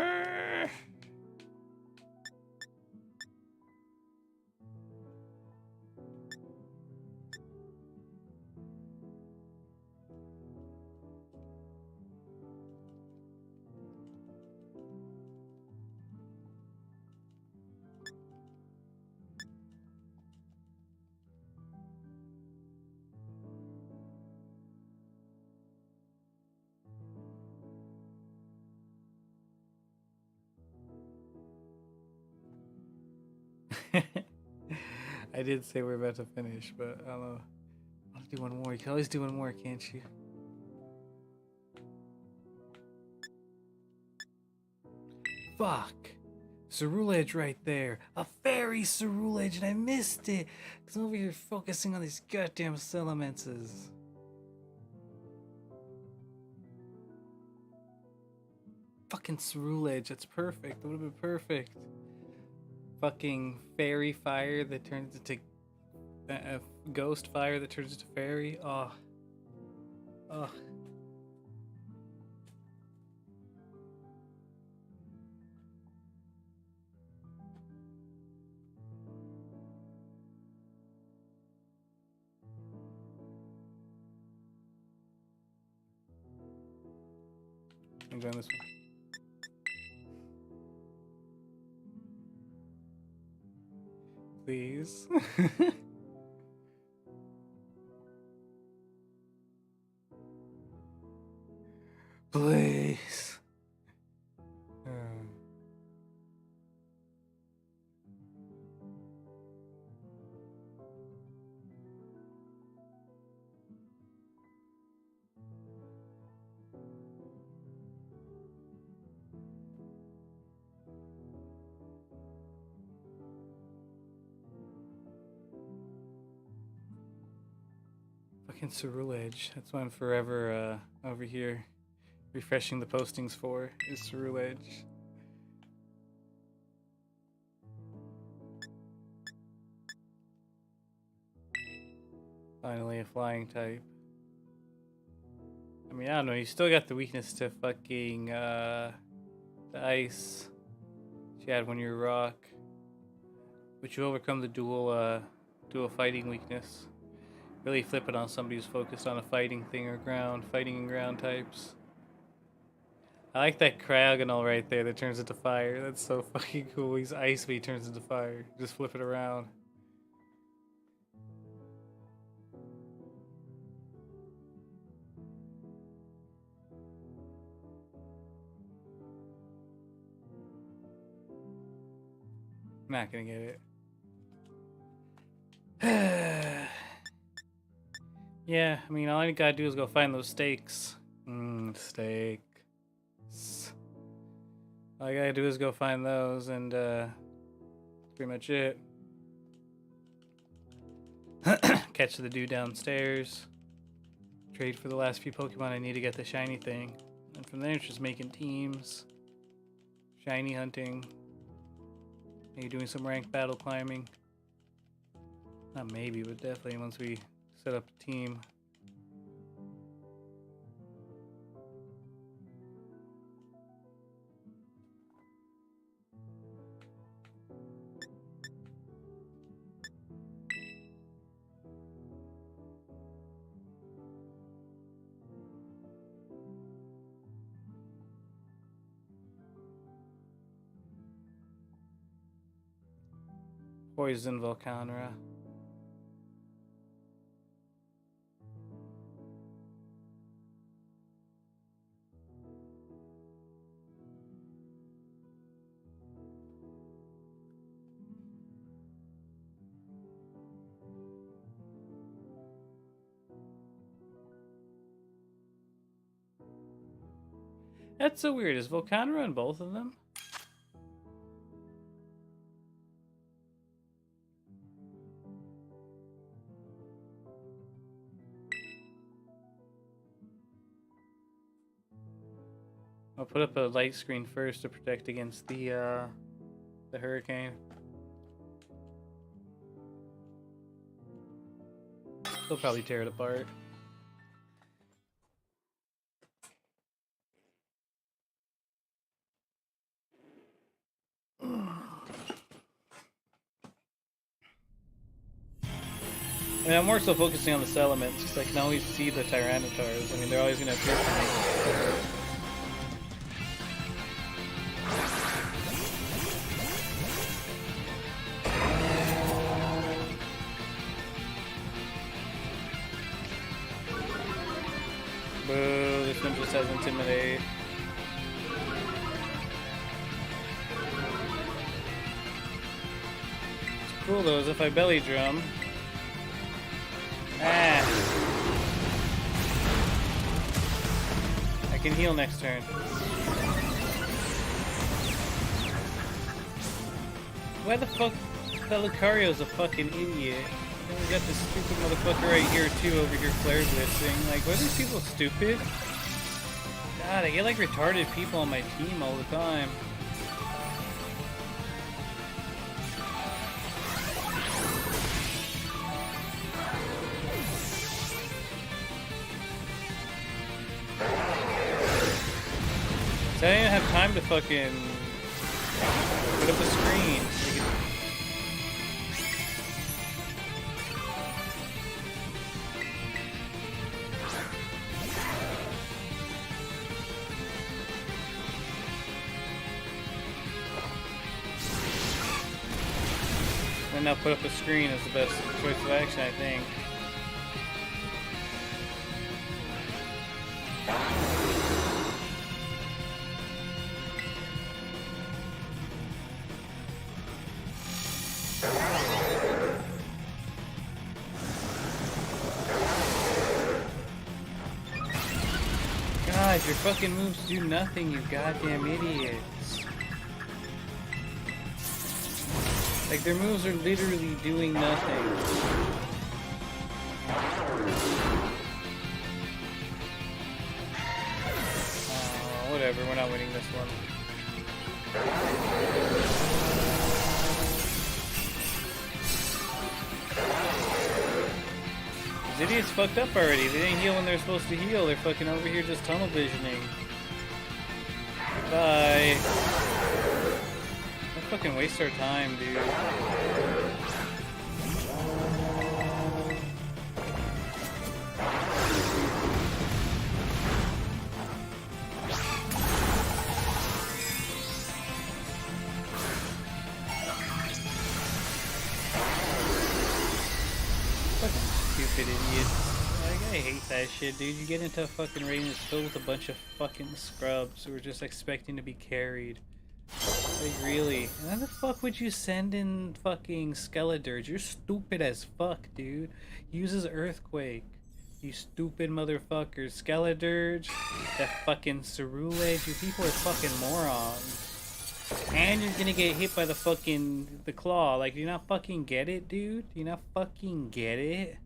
I did say we're about to finish, but I don't know. I'll do one more. You can always do one more, can't you? Fuck. Cerulege right there. A fairy Cerulege, and I missed it. Because I'm over here focusing on these goddamn Salamences. Fucking Cerulege, that's perfect. That would have been perfect. Fucking fairy fire that turns into ghost fire that turns into fairy. Oh. Oh. I'm going this one. Please. Please. Fucking Cerulege. That's what I'm forever over here refreshing the postings for, is Cerulege. Finally a flying type. I mean, I don't know, you still got the weakness to fucking the ice. You had when you're rock. But you overcome the dual fighting weakness. Really flip it on somebody who's focused on a fighting thing or fighting and ground types. I like that Cryogonal right there that turns into fire. That's so fucking cool. He's ice, but he turns into fire. Just flip it around. I'm not gonna get it. Yeah, I mean, all I gotta do is go find those steaks. Steaks. All I gotta do is go find those, and that's pretty much it. Catch the dude downstairs. Trade for the last few Pokemon I need to get the shiny thing. And from there, it's just making teams. Shiny hunting. Maybe doing some ranked battle climbing. Not maybe, but definitely once we set up a team. Poison Volcanra. That's so weird. Is Volcanra in both of them? I'll put up a light screen first to protect against the hurricane. They'll probably tear it apart. I mean, I'm more so focusing on the Salamence because I can always see the Tyranitars. I mean, they're always going to appear for me. Boo, this one just has Intimidate. It's cool though, is if I belly drum. Ah. I can heal next turn. Why the fuck? That Lucario's a fucking idiot. And we got this stupid motherfucker right here too, over here flare blitzing. Like, why are these people stupid? God, I get like retarded people on my team all the time. So I didn't have time to fucking put up a screen. And now put up a screen is the best choice of action, I think. God, your fucking moves do nothing, you goddamn idiots. Like, their moves are literally doing nothing. Whatever, we're not winning this one. These idiots fucked up already. They didn't heal when they're supposed to heal. They're fucking over here just tunnel visioning. Bye. Don't fucking waste our time, dude. Stupid idiots. Like, I hate that shit, dude. You get into a fucking raid that's filled with a bunch of fucking scrubs who are just expecting to be carried. Like, really? And how the fuck would you send in fucking Skeledirge? You're stupid as fuck, dude. Uses Earthquake. You stupid motherfuckers. Skeledirge, that fucking Cerule. You people are fucking morons. And you're gonna get hit by the fucking claw. Like, do you not fucking get it, dude? Do you not fucking get it?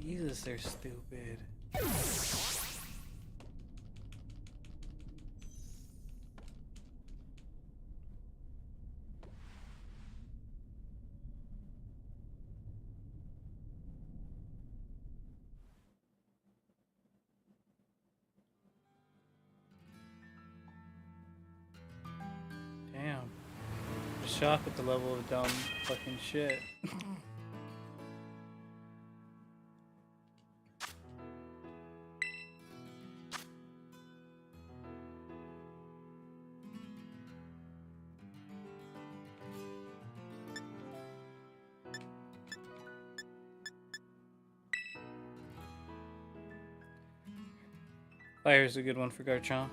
Jesus, they're stupid. Damn. I'm shocked at the level of dumb fucking shit. Fire's a good one for Garchomp.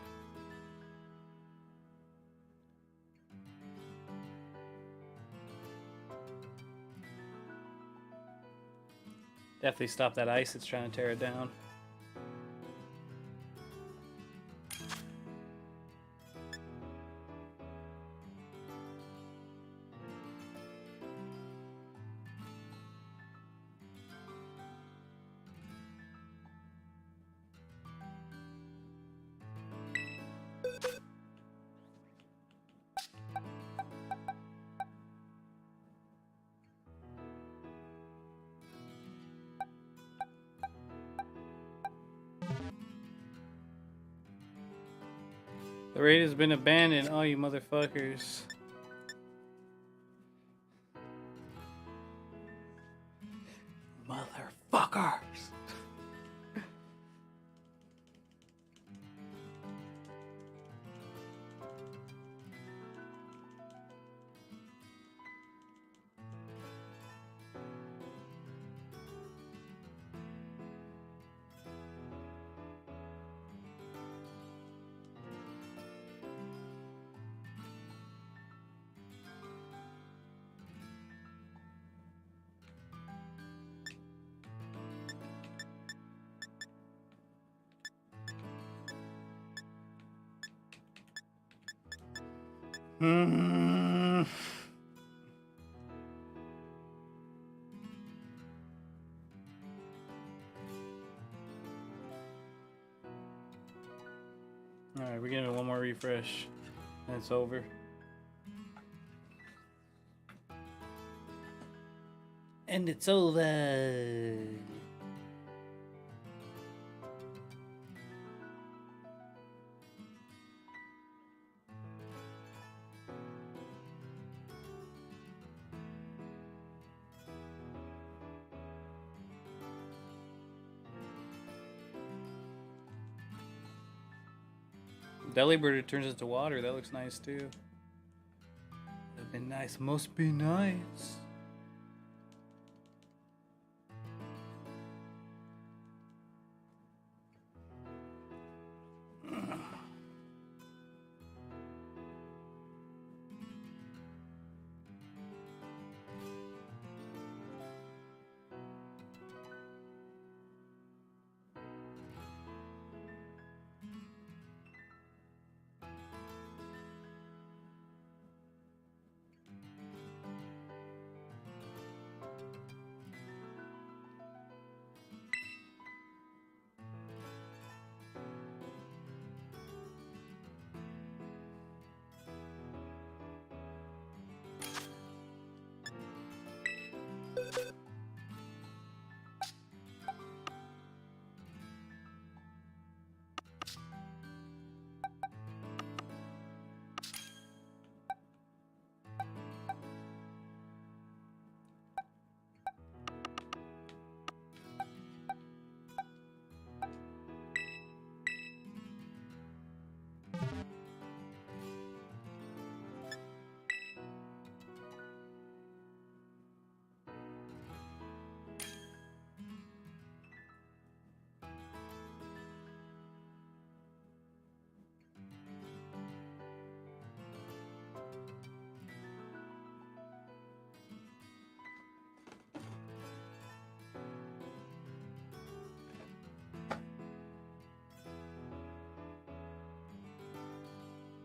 Definitely stop that ice, it's trying to tear it down. The raid has been abandoned. Oh, you motherfuckers. Motherfuckers. Alright, we're getting one more refresh. And it's over. And it's over. Delibird turns into water. That looks nice too. Would have been nice. Must be nice.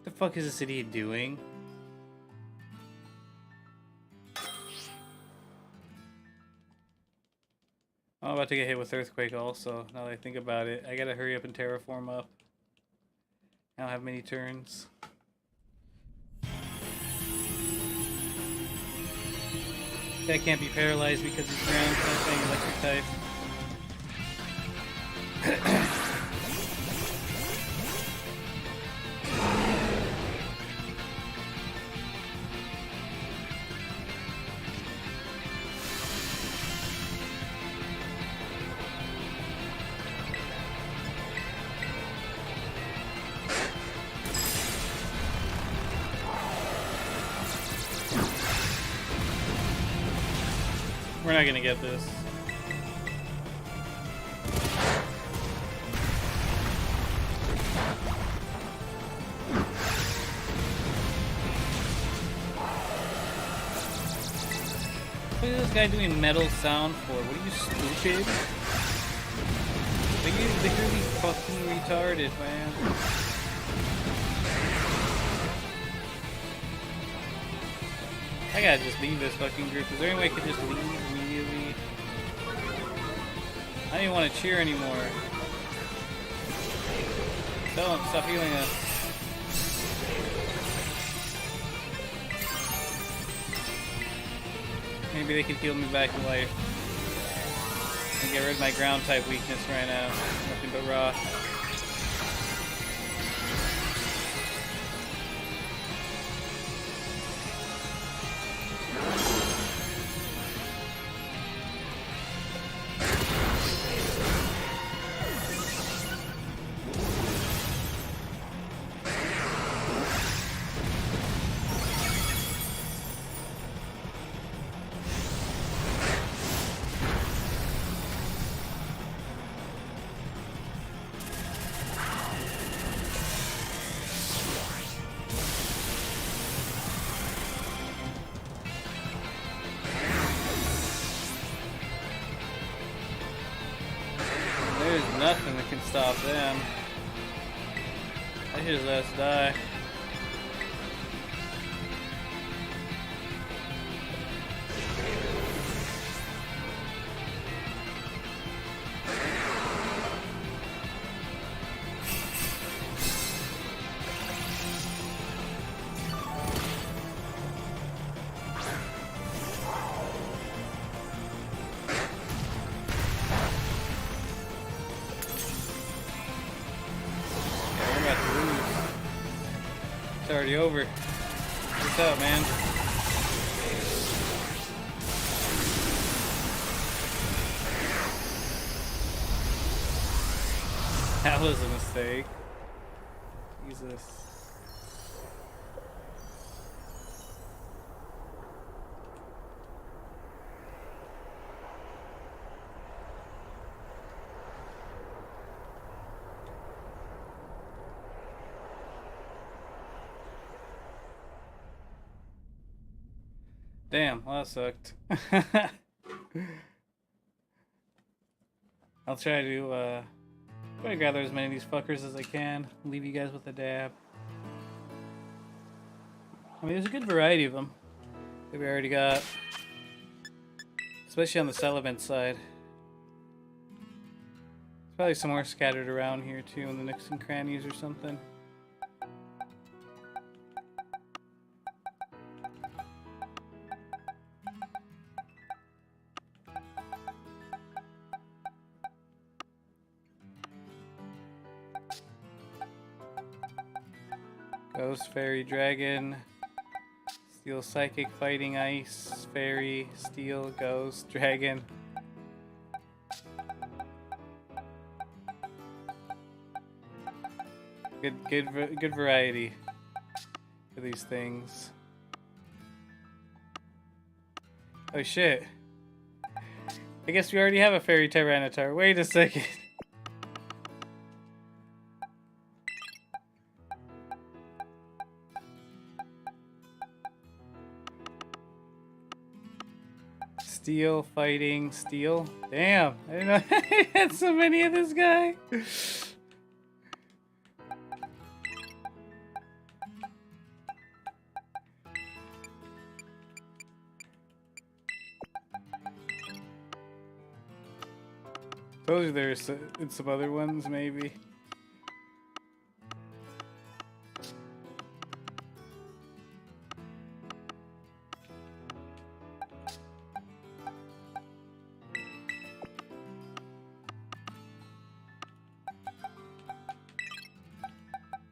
What the fuck is this idiot doing? I'm about to get hit with Earthquake also, now that I think about it. I gotta hurry up and terraform up. I don't have many turns. Guy can't be paralyzed because he's ground type and electric type. We're not gonna get this. Look at this guy doing metal sound for. What are you, stupid? They're really fucking retarded, man. I gotta just leave this fucking group. Is there any way I could just leave immediately? I don't even want to cheer anymore. Tell them, stop healing us. Maybe they can heal me back to life. And get rid of my ground type weakness right now. Nothing but raw. stop them. I should just let us die. It's already over. What's up, man? That was a mistake. Jesus. Damn, well that sucked. I'll try to gather as many of these fuckers as I can. Leave you guys with a dab. I mean, there's a good variety of them that we already got. Especially on the Salamence side. There's probably some more scattered around here too in the nooks and crannies or something. Ghost, Fairy, Dragon, Steel, Psychic, Fighting, Ice, Fairy, Steel, Ghost, Dragon. Good variety for these things. Oh shit. I guess we already have a Fairy Tyranitar. Wait a second. Steel, Fighting, Steel. Damn, I didn't know I had so many of this guy. Told you there's some other ones, maybe.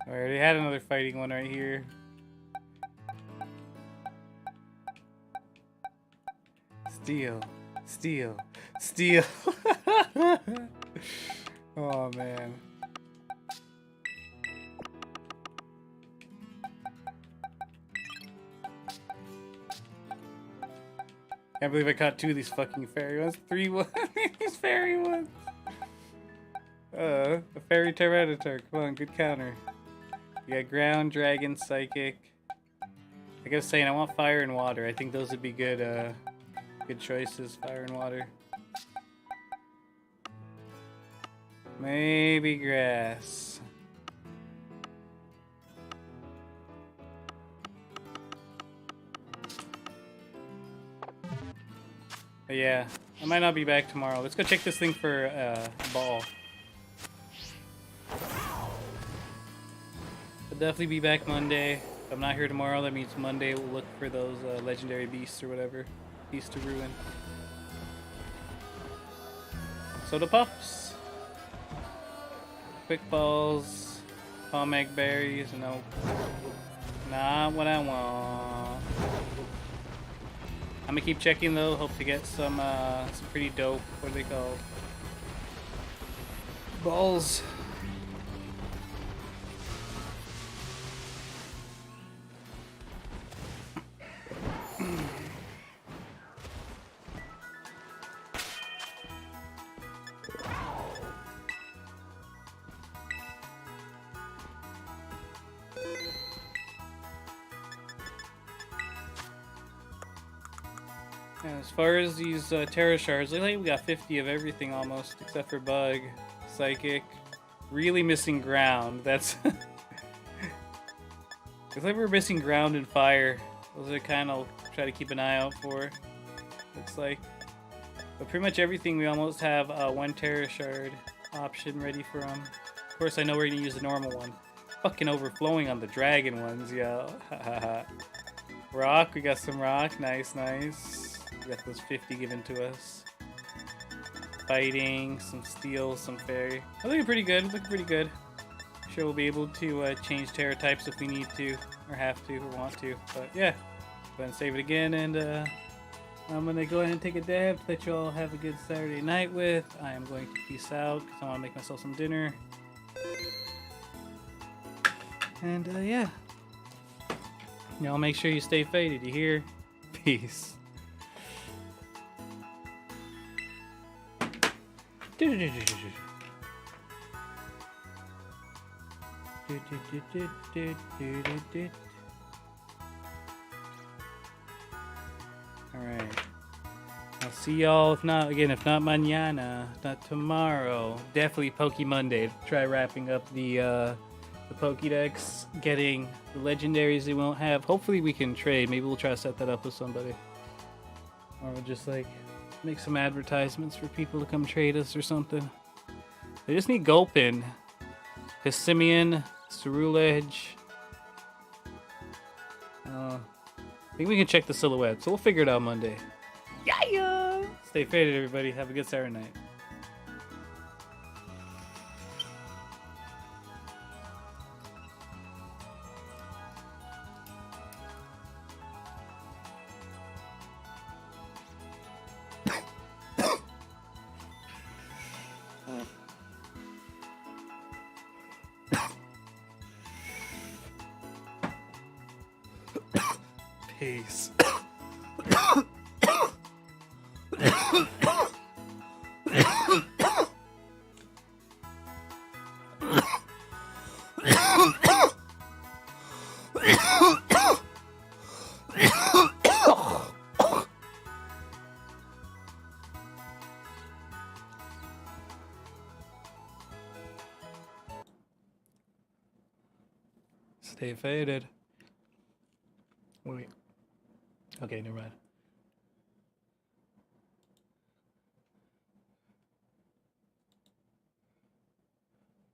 I already had another fighting one right here. Steel, Steel, Steel. Oh man. Can't believe I caught two of these fucking fairy ones. Three ones. These fairy ones. A Fairy Tyranitar. Come on, good counter. You got ground, dragon, psychic. I was saying I want fire and water. I think those would be good good choices, fire and water. Maybe grass. But yeah, I might not be back tomorrow. Let's go check this thing for a ball. I'll definitely be back Monday. If I'm not here tomorrow, that means Monday we'll look for those legendary beasts or whatever. Beast to ruin. Soda Puffs. Quick balls. Pomeg berries. Nope. Not what I want. I'm gonna keep checking though. Hope to get some pretty dope. What are they called? Balls. As far as these Tera shards, look like we got 50 of everything almost, except for Bug, Psychic, really missing ground. That's... It's like we're missing ground and fire. Those are kind of try to keep an eye out for. Looks like. But pretty much everything we almost have one Tera shard option ready for them. Of course, I know we're going to use the normal one. Fucking overflowing on the dragon ones, yo. Rock, we got some rock. Nice, nice. We got those 50 given to us. Fighting, some steel, some fairy. Looking pretty good, looking pretty good. Sure we'll be able to change Tera types if we need to, or have to, or want to. But yeah, go ahead and save it again, and I'm going to go ahead and take a dab to let you all have a good Saturday night with. I am going to peace out, because I want to make myself some dinner. And yeah. Y'all make sure you stay faded, you hear? Peace. Alright. I'll see y'all, if not mañana, if not tomorrow. Definitely Poke Monday. Try wrapping up the Pokédex, getting the legendaries they won't have. Hopefully we can trade. Maybe we'll try to set that up with somebody. Or we'll just like make some advertisements for people to come trade us or something. They just need Gulpin, Hissimian, Cerulege. I think we can check the silhouette, so we'll figure it out Monday. Yeah! Stay faded, everybody. Have a good Saturday night. Peace. Stay faded. Wait. Okay, never mind.